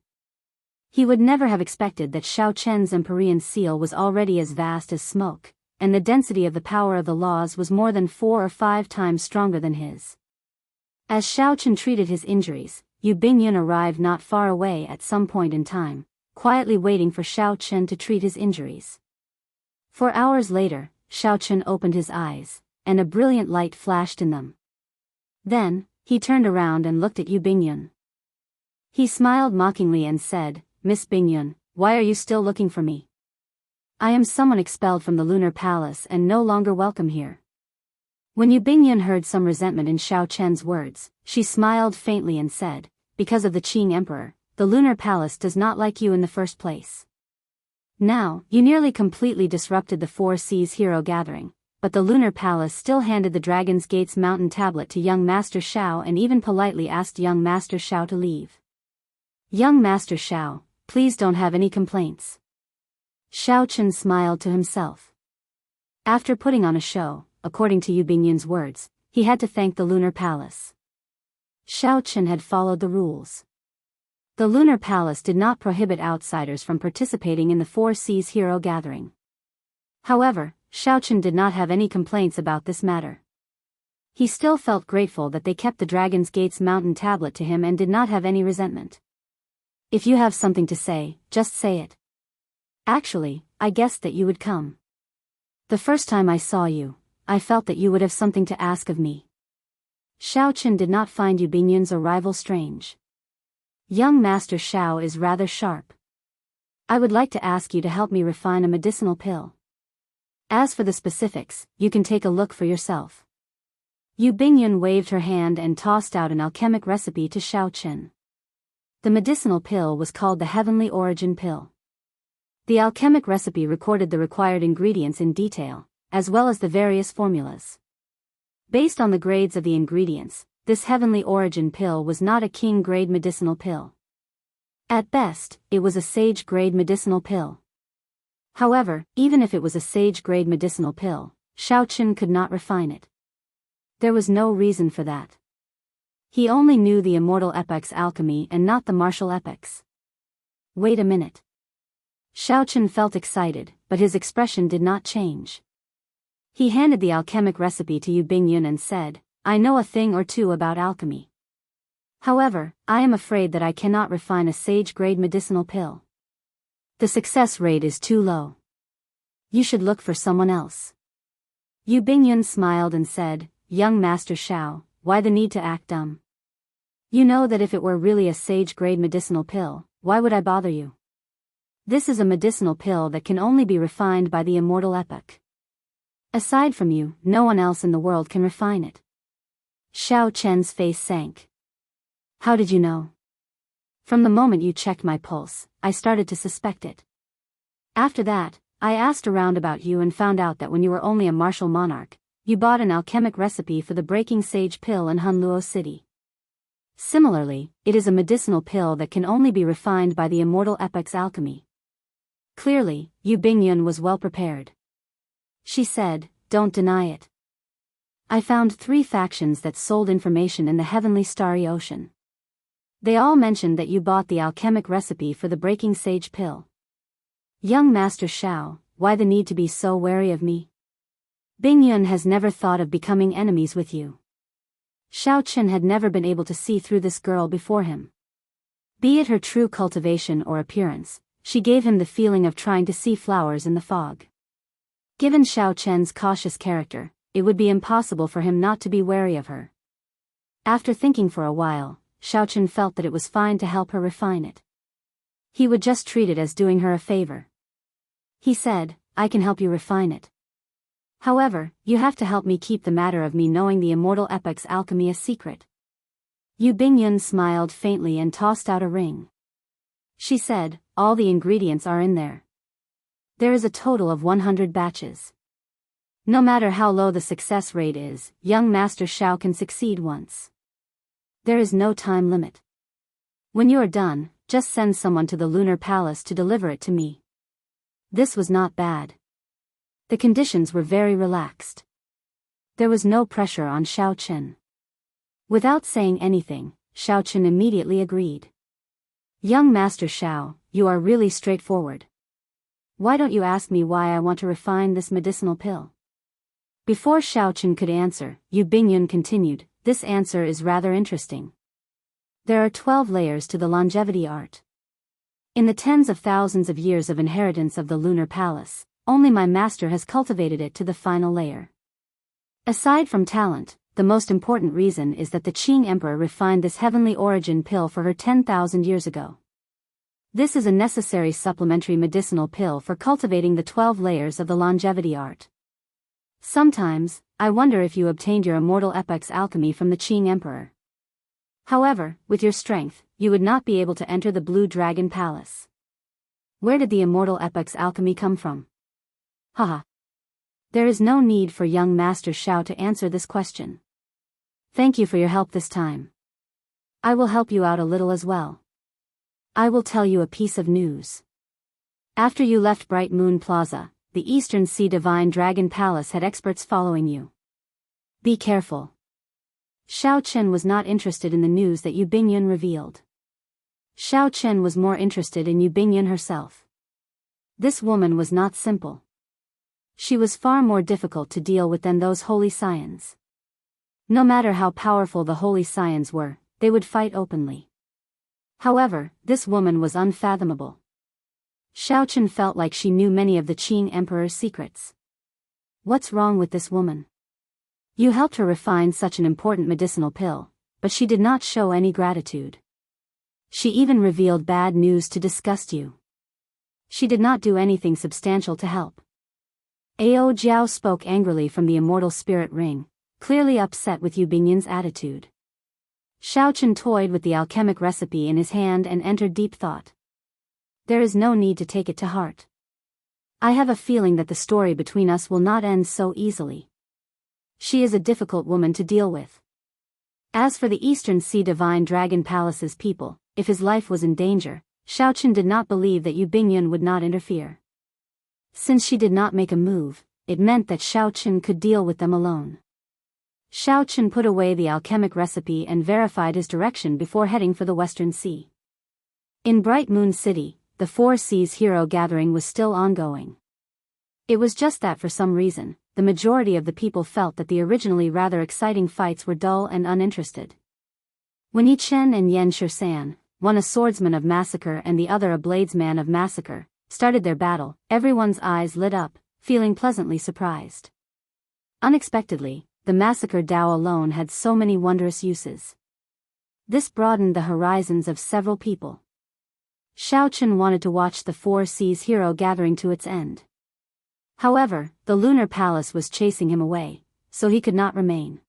He would never have expected that Xiao Chen's Empyrean seal was already as vast as smoke, and the density of the power of the laws was more than 4 or 5 times stronger than his. As Xiao Chen treated his injuries, Yu Bingyun arrived not far away at some point in time, quietly waiting for Xiao Chen to treat his injuries. 4 hours later, Xiao Chen opened his eyes, and a brilliant light flashed in them. Then, he turned around and looked at Yu Bingyun. He smiled mockingly and said, "Miss Bingyun, why are you still looking for me? I am someone expelled from the Lunar Palace and no longer welcome here." When Yu Bingyun heard some resentment in Xiao Chen's words, she smiled faintly and said, "Because of the Qing Emperor, the Lunar Palace does not like you in the first place. Now, you nearly completely disrupted the 4 Seas Hero Gathering, but the Lunar Palace still handed the Dragon's Gate's mountain tablet to young Master Xiao and even politely asked young Master Xiao to leave. Young Master Xiao, please don't have any complaints. Xiao Chen smiled to himself. After putting on a show, according to Yu Bingyun's words, he had to thank the Lunar Palace. Xiao Chen had followed the rules. The Lunar Palace did not prohibit outsiders from participating in the Four Seas Hero Gathering. However, Xiao Chen did not have any complaints about this matter. He still felt grateful that they kept the Dragon's Gate's mountain tablet to him and did not have any resentment. If you have something to say, just say it. Actually, I guessed that you would come. The first time I saw you, I felt that you would have something to ask of me. Xiao Chen did not find Yu Bingyun's arrival strange. Young Master Xiao is rather sharp. I would like to ask you to help me refine a medicinal pill. As for the specifics, you can take a look for yourself. Yu Bingyun waved her hand and tossed out an alchemic recipe to Xiao Chen. The medicinal pill was called the Heavenly Origin Pill. The alchemic recipe recorded the required ingredients in detail, as well as the various formulas. Based on the grades of the ingredients, this Heavenly Origin Pill was not a king-grade medicinal pill. At best, it was a sage-grade medicinal pill. However, even if it was a sage-grade medicinal pill, Xiao Chen could not refine it. There was no reason for that. He only knew the immortal epic's alchemy and not the martial epics. Wait a minute. Xiao Chen felt excited, but his expression did not change. He handed the alchemic recipe to Yu Bingyun and said, I know a thing or two about alchemy. However, I am afraid that I cannot refine a sage-grade medicinal pill. The success rate is too low. You should look for someone else. Yu Bingyun smiled and said, Young Master Xiao, why the need to act dumb? You know that if it were really a sage-grade medicinal pill, why would I bother you? This is a medicinal pill that can only be refined by the immortal epic. Aside from you, no one else in the world can refine it. Xiao Chen's face sank. How did you know? From the moment you checked my pulse, I started to suspect it. After that, I asked around about you and found out that when you were only a martial monarch, you bought an alchemic recipe for the breaking sage pill in Hunluo City. Similarly, it is a medicinal pill that can only be refined by the immortal epic's alchemy. Clearly, Yu Bingyun was well prepared. She said, Don't deny it. I found 3 factions that sold information in the heavenly starry ocean. They all mentioned that you bought the alchemic recipe for the breaking sage pill. Young Master Xiao, why the need to be so wary of me? Bingyun has never thought of becoming enemies with you. Xiao Chen had never been able to see through this girl before him. Be it her true cultivation or appearance, she gave him the feeling of trying to see flowers in the fog. Given Xiao Chen's cautious character, it would be impossible for him not to be wary of her. After thinking for a while, Xiao Chen felt that it was fine to help her refine it. He would just treat it as doing her a favor. He said, I can help you refine it. However, you have to help me keep the matter of me knowing the immortal epic's alchemy a secret. Yu Bingyun smiled faintly and tossed out a ring. She said, all the ingredients are in there. There is a total of 100 batches. No matter how low the success rate is, young Master Xiao can succeed once. There is no time limit. When you are done, just send someone to the Lunar Palace to deliver it to me. This was not bad. The conditions were very relaxed. There was no pressure on Xiao Chen. Without saying anything, Xiao Chen immediately agreed. Young Master Xiao, you are really straightforward. Why don't you ask me why I want to refine this medicinal pill? Before Xiao Chen could answer, Yu Bingyun continued, this answer is rather interesting. There are 12 layers to the longevity art. In the tens of thousands of years of inheritance of the Lunar Palace, only my master has cultivated it to the final layer. Aside from talent, the most important reason is that the Qing Emperor refined this heavenly origin pill for her 10,000 years ago. This is a necessary supplementary medicinal pill for cultivating the 12 layers of the longevity art. Sometimes, I wonder if you obtained your immortal epic's alchemy from the Qing Emperor. However, with your strength, you would not be able to enter the Blue Dragon Palace. Where did the immortal epic's alchemy come from? Haha. There is no need for young Master Xiao to answer this question. Thank you for your help this time. I will help you out a little as well. I will tell you a piece of news. After you left Bright Moon Plaza, the Eastern Sea Divine Dragon Palace had experts following you. Be careful. Xiao Chen was not interested in the news that Yu Bingyun revealed. Xiao Chen was more interested in Yu Bingyun herself. This woman was not simple. She was far more difficult to deal with than those holy scions. No matter how powerful the holy scions were, they would fight openly. However, this woman was unfathomable. Xiao Chen felt like she knew many of the Qing Emperor's secrets. What's wrong with this woman? You helped her refine such an important medicinal pill, but she did not show any gratitude. She even revealed bad news to disgust you. She did not do anything substantial to help. Ao Jiao spoke angrily from the immortal spirit ring, clearly upset with Yu Bingyun's attitude. Xiao Chen toyed with the alchemic recipe in his hand and entered deep thought. There is no need to take it to heart. I have a feeling that the story between us will not end so easily. She is a difficult woman to deal with. As for the Eastern Sea Divine Dragon Palace's people, if his life was in danger, Xiao Chen did not believe that Yu Bingyun would not interfere. Since she did not make a move, it meant that Xiao Chen could deal with them alone. Xiao Chen put away the alchemic recipe and verified his direction before heading for the Western Sea. In Bright Moon City, the Four Seas Hero Gathering was still ongoing. It was just that for some reason, the majority of the people felt that the originally rather exciting fights were dull and uninterested. When Yi Chen and Yan Shisan, one a swordsman of massacre and the other a bladesman of massacre, started their battle, everyone's eyes lit up, feeling pleasantly surprised. Unexpectedly, the massacre Dao alone had so many wondrous uses. This broadened the horizons of several people. Xiao Chen wanted to watch the Four Seas Hero Gathering to its end. However, the Lunar Palace was chasing him away, so he could not remain.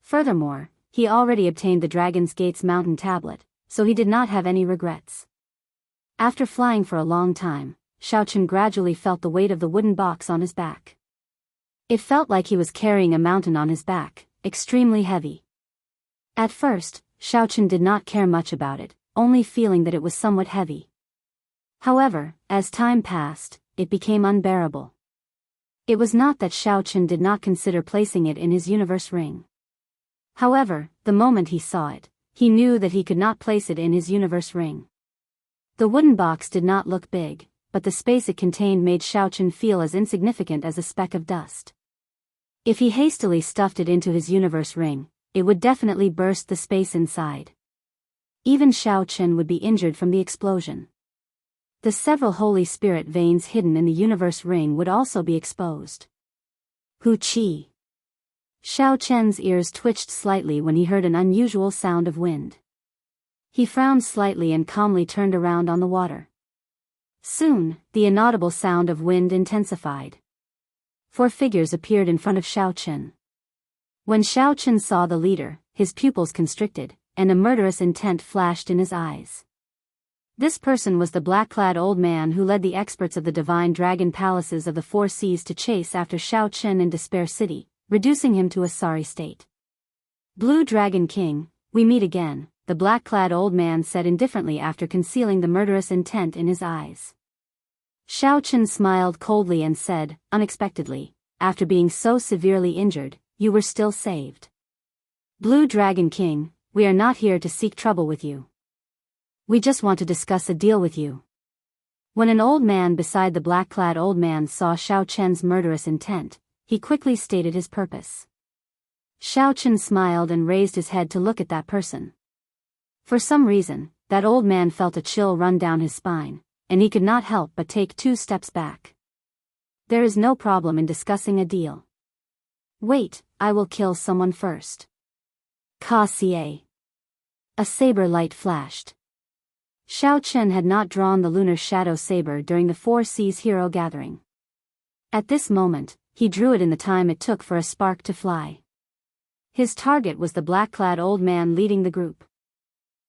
Furthermore, he already obtained the Dragon's Gate's mountain tablet, so he did not have any regrets. After flying for a long time, Xiao Chen gradually felt the weight of the wooden box on his back. It felt like he was carrying a mountain on his back, extremely heavy. At first, Xiao Chen did not care much about it, only feeling that it was somewhat heavy. However, as time passed, it became unbearable. It was not that Xiao Chen did not consider placing it in his universe ring. However, the moment he saw it, he knew that he could not place it in his universe ring. The wooden box did not look big, but the space it contained made Xiao Chen feel as insignificant as a speck of dust. If he hastily stuffed it into his universe ring, it would definitely burst the space inside. Even Xiao Chen would be injured from the explosion. The several Holy Spirit veins hidden in the universe ring would also be exposed. Hu Qi. Xiao Chen's ears twitched slightly when he heard an unusual sound of wind. He frowned slightly and calmly turned around on the water. Soon, the inaudible sound of wind intensified. 4 figures appeared in front of Xiao Chen. When Xiao Chen saw the leader, his pupils constricted, and a murderous intent flashed in his eyes. This person was the black-clad old man who led the experts of the Divine Dragon Palaces of the Four Seas to chase after Xiao Chen in Despair City, reducing him to a sorry state. Blue Dragon King, we meet again, the black-clad old man said indifferently after concealing the murderous intent in his eyes. Xiao Chen smiled coldly and said, unexpectedly, after being so severely injured, you were still saved. Blue Dragon King, we are not here to seek trouble with you. We just want to discuss a deal with you. When an old man beside the black-clad old man saw Xiao Chen's murderous intent, he quickly stated his purpose. Xiao Chen smiled and raised his head to look at that person. For some reason, that old man felt a chill run down his spine, and he could not help but take 2 steps back. There is no problem in discussing a deal. Wait, I will kill someone first. Ka Xie. A saber light flashed. Xiao Chen had not drawn the lunar shadow saber during the Four Seas Hero Gathering. At this moment, he drew it in the time it took for a spark to fly. His target was the black-clad old man leading the group.